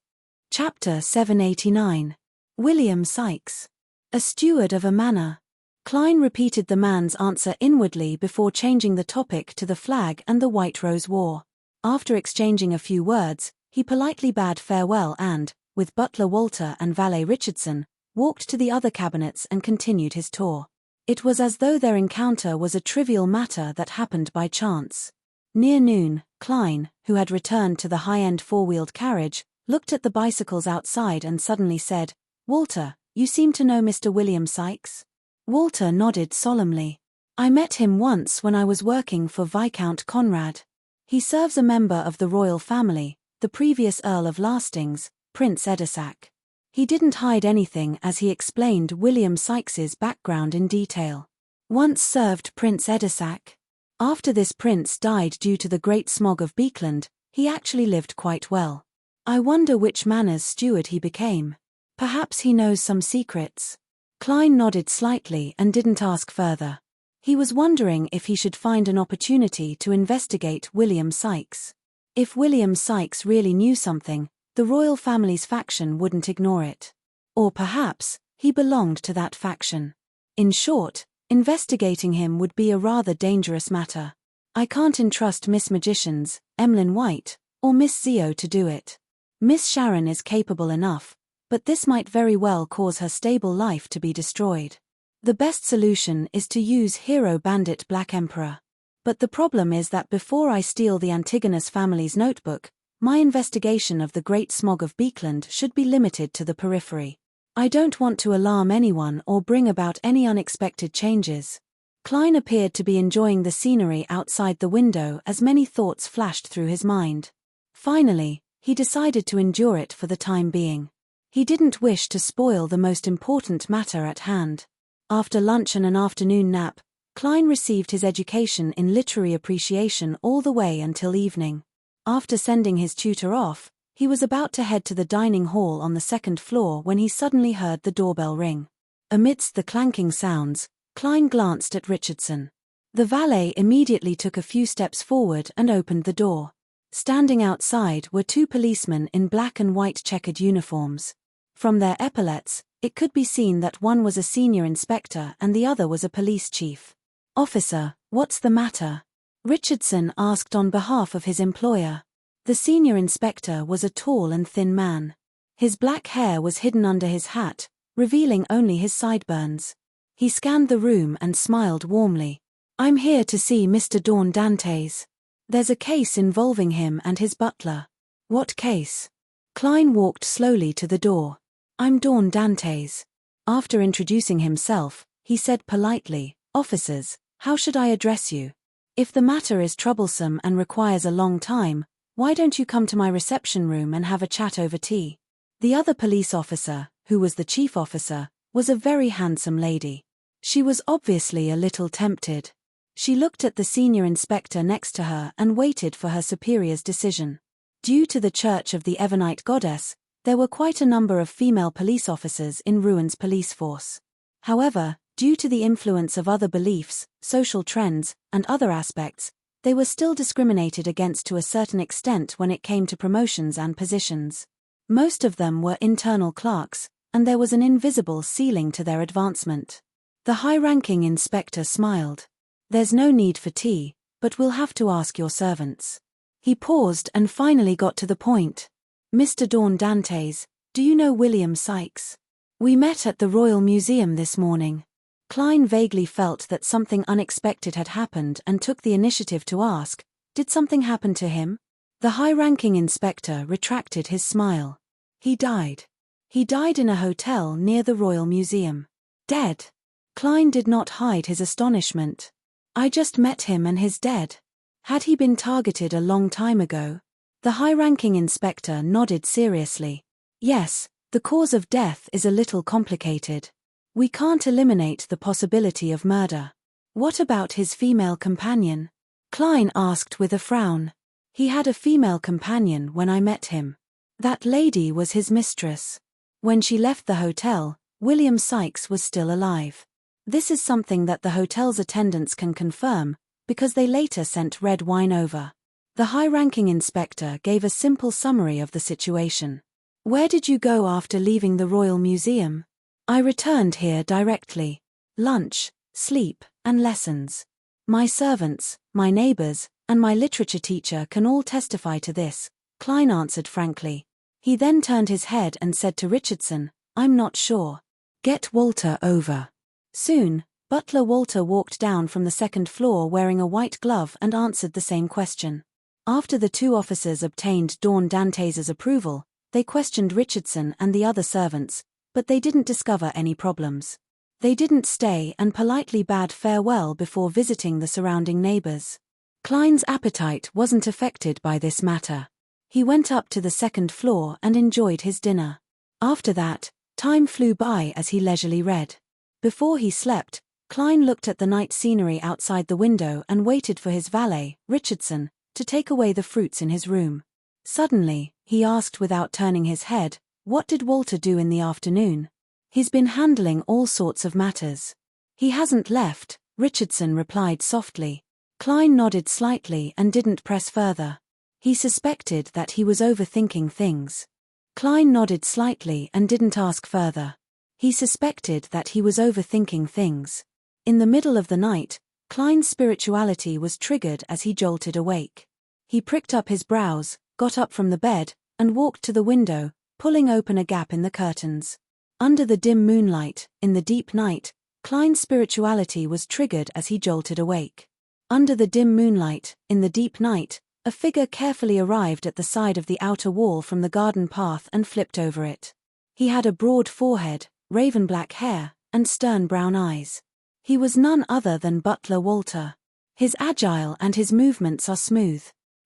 [SPEAKER 1] Chapter 789. William Sykes. A steward of a manor. Klein repeated the man's answer inwardly before changing the topic to the flag and the White Rose War. After exchanging a few words, he politely bade farewell and, with Butler Walter and valet Richardson, walked to the other cabinets and continued his tour. It was as though their encounter was a trivial matter that happened by chance. Near noon, Klein, who had returned to the high-end four-wheeled carriage, looked at the bicycles outside and suddenly said, "Walter, you seem to know Mr. William Sykes?" Walter nodded solemnly. "I met him once when I was working for Viscount Conrad. He serves a member of the royal family, the previous Earl of Lastings, Prince Edisac." He didn't hide anything as he explained William Sykes's background in detail. Once served Prince Edisac. After this prince died due to the Great Smog of Beekland, he actually lived quite well. I wonder which manor's steward he became. Perhaps he knows some secrets. Klein nodded slightly and didn't ask further. He was wondering if he should find an opportunity to investigate William Sykes. If William Sykes really knew something, the royal family's faction wouldn't ignore it. Or perhaps, he belonged to that faction. In short, investigating him would be a rather dangerous matter. I can't entrust Miss Magicians, Emlyn White, or Miss Zio to do it. Miss Sharon is capable enough, but this might very well cause her stable life to be destroyed. The best solution is to use Hero Bandit Black Emperor. But the problem is that before I steal the Antigonus family's notebook, my investigation of the Great Smog of Beekland should be limited to the periphery. I don't want to alarm anyone or bring about any unexpected changes. Klein appeared to be enjoying the scenery outside the window as many thoughts flashed through his mind. Finally, he decided to endure it for the time being. He didn't wish to spoil the most important matter at hand. After lunch and an afternoon nap, Klein received his education in literary appreciation all the way until evening. After sending his tutor off, he was about to head to the dining hall on the second floor when he suddenly heard the doorbell ring. Amidst the clanking sounds, Klein glanced at Richardson. The valet immediately took a few steps forward and opened the door. Standing outside were two policemen in black and white checkered uniforms. From their epaulets, it could be seen that one was a senior inspector and the other was a police chief. "Officer, what's the matter?" Richardson asked on behalf of his employer. The senior inspector was a tall and thin man. His black hair was hidden under his hat, revealing only his sideburns. He scanned the room and smiled warmly. "I'm here to see Mr. Dawn Dantes. There's a case involving him and his butler." "What case?" Klein walked slowly to the door. "I'm Dawn Dantes." After introducing himself, he said politely, "Officers, how should I address you? If the matter is troublesome and requires a long time, why don't you come to my reception room and have a chat over tea?" The other police officer, who was the chief officer, was a very handsome lady. She was obviously a little tempted. She looked at the senior inspector next to her and waited for her superior's decision. Due to the Church of the Evernite Goddess, there were quite a number of female police officers in Ruin's police force. However, due to the influence of other beliefs, social trends, and other aspects, they were still discriminated against to a certain extent when it came to promotions and positions. Most of them were internal clerks, and there was an invisible ceiling to their advancement. The high-ranking inspector smiled. "There's no need for tea, but we'll have to ask your servants." He paused and finally got to the point. "Mr. Dawn Dantes, do you know William Sykes? We met at the Royal Museum this morning." Klein vaguely felt that something unexpected had happened and took the initiative to ask, "Did something happen to him?" The high-ranking inspector retracted his smile. "He died. He died in a hotel near the Royal Museum." "Dead?" Klein did not hide his astonishment. "I just met him and he's dead." Had he been targeted a long time ago? The high-ranking inspector nodded seriously. "Yes, the cause of death is a little complicated. We can't eliminate the possibility of murder." "What about his female companion?" Klein asked with a frown. "He had a female companion when I met him. That lady was his mistress. When she left the hotel, William Sykes was still alive. This is something that the hotel's attendants can confirm, because they later sent red wine over." The high-ranking inspector gave a simple summary of the situation. "Where did you go after leaving the Royal Museum?" "I returned here directly. Lunch, sleep, and lessons. My servants, my neighbors, and my literature teacher can all testify to this," Klein answered frankly. He then turned his head and said to Richardson, "I'm not sure. Get Walter over." Soon, butler Walter walked down from the second floor wearing a white glove and answered the same question. After the two officers obtained Dawn Dantes' approval, they questioned Richardson and the other servants, but they didn't discover any problems. They didn't stay and politely bade farewell before visiting the surrounding neighbors. Klein's appetite wasn't affected by this matter. He went up to the second floor and enjoyed his dinner. After that, time flew by as he leisurely read. Before he slept, Klein looked at the night scenery outside the window and waited for his valet, Richardson, to take away the fruits in his room. Suddenly, he asked without turning his head, "What did Walter do in the afternoon?" He's been handling all sorts of matters. He hasn't left, Richardson replied softly. Klein nodded slightly and didn't press further. He suspected that he was overthinking things. Klein nodded slightly and didn't ask further. He suspected that he was overthinking things. In the middle of the night, Klein's spirituality was triggered as he jolted awake. He pricked up his brows, got up from the bed, and walked to the window, pulling open a gap in the curtains. Under the dim moonlight, in the deep night, Klein's spirituality was triggered as he jolted awake. Under the dim moonlight, in the deep night, a figure carefully arrived at the side of the outer wall from the garden path and flipped over it. He had a broad forehead, raven-black hair, and stern brown eyes. He was none other than Butler Walter. His agile and his movements are smooth.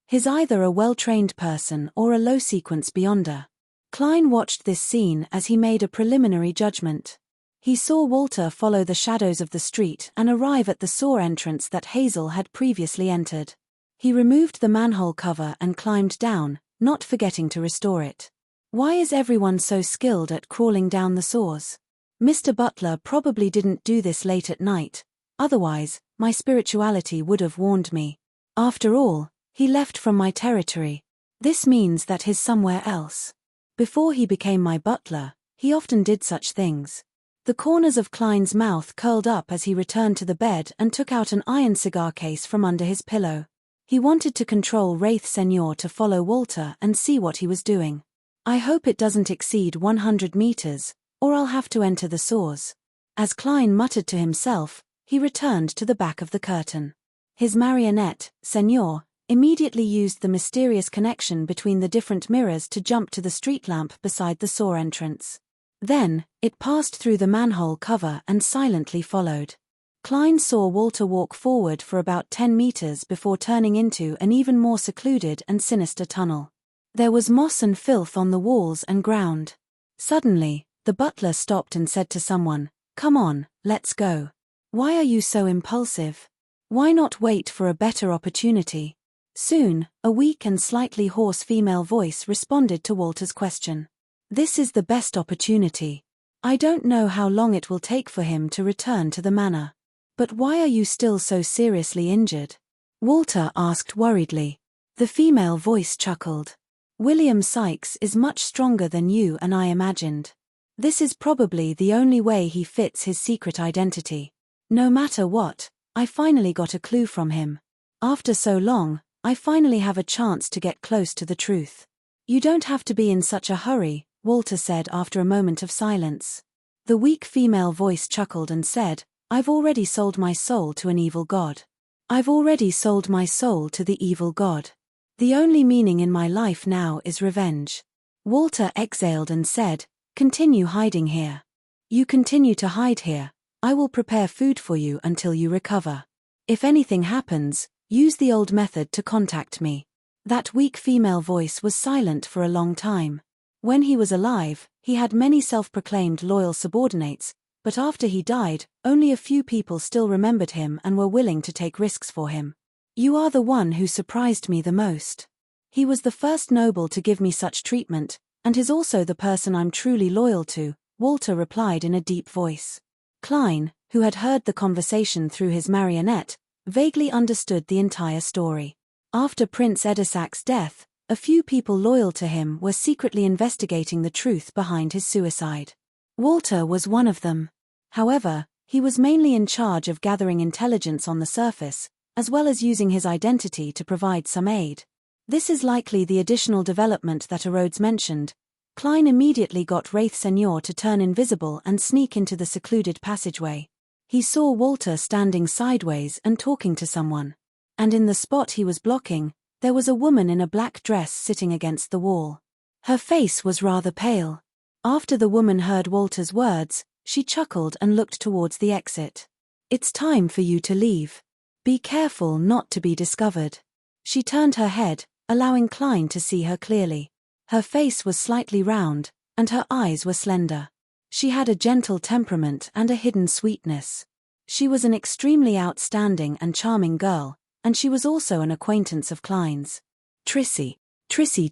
[SPEAKER 1] He's either a well-trained person or a low-sequence beyonder. Klein watched this scene as he made a preliminary judgment. He saw Walter follow the shadows of the street and arrive at the sewer entrance that Hazel had previously entered. He removed the manhole cover and climbed down, not forgetting to restore it. Why is everyone so skilled at crawling down the sewers? Mr. Butler probably didn't do this late at night, otherwise, my spirituality would have warned me. After all, he left from my territory. This means that he's somewhere else. Before he became my butler, he often did such things. The corners of Klein's mouth curled up as he returned to the bed and took out an iron cigar case from under his pillow. He wanted to control Wraith Senior to follow Walter and see what he was doing. I hope it doesn't exceed 100 meters, or I'll have to enter the sewers. As Klein muttered to himself, he returned to the back of the curtain. His marionette, Senior, immediately used the mysterious connection between the different mirrors to jump to the street lamp beside the sewer entrance. Then, it passed through the manhole cover and silently followed. Klein saw Walter walk forward for about 10 meters before turning into an even more secluded and sinister tunnel. There was moss and filth on the walls and ground. Suddenly, the butler stopped and said to someone, "Come on, let's go. Why are you so impulsive? Why not wait for a better opportunity?" Soon, a weak and slightly hoarse female voice responded to Walter's question. "This is the best opportunity. I don't know how long it will take for him to return to the manor. But why are you still so seriously injured?" Walter asked worriedly. The female voice chuckled. "William Sykes is much stronger than you and I imagined. This is probably the only way he fits his secret identity. No matter what, I finally got a clue from him. After so long, I finally have a chance to get close to the truth." "You don't have to be in such a hurry," Walter said after a moment of silence. The weak female voice chuckled and said, "I've already sold my soul to an evil god. I've already sold my soul to the evil god. The only meaning in my life now is revenge." Walter exhaled and said, "Continue hiding here. You continue to hide here. I will prepare food for you until you recover. If anything happens, use the old method to contact me." That weak female voice was silent for a long time. When he was alive, he had many self-proclaimed loyal subordinates, but after he died, only a few people still remembered him and were willing to take risks for him. "You are the one who surprised me the most. He was the first noble to give me such treatment, and is also the person I'm truly loyal to," Walter replied in a deep voice. Klein, who had heard the conversation through his marionette, vaguely understood the entire story. After Prince Edisac's death, a few people loyal to him were secretly investigating the truth behind his suicide. Walter was one of them. However, he was mainly in charge of gathering intelligence on the surface, as well as using his identity to provide some aid. This is likely the additional development that Rhodes mentioned. Klein immediately got Wraith Senior to turn invisible and sneak into the secluded passageway. He saw Walter standing sideways and talking to someone. And in the spot he was blocking, there was a woman in a black dress sitting against the wall. Her face was rather pale. After the woman heard Walter's words, she chuckled and looked towards the exit. "It's time for you to leave. Be careful not to be discovered." She turned her head, allowing Klein to see her clearly. Her face was slightly round, and her eyes were slender. She had a gentle temperament and a hidden sweetness. She was an extremely outstanding and charming girl, and she was also an acquaintance of Klein's. Trissy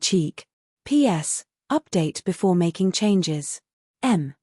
[SPEAKER 1] Cheek. P.S. Update before making changes. M.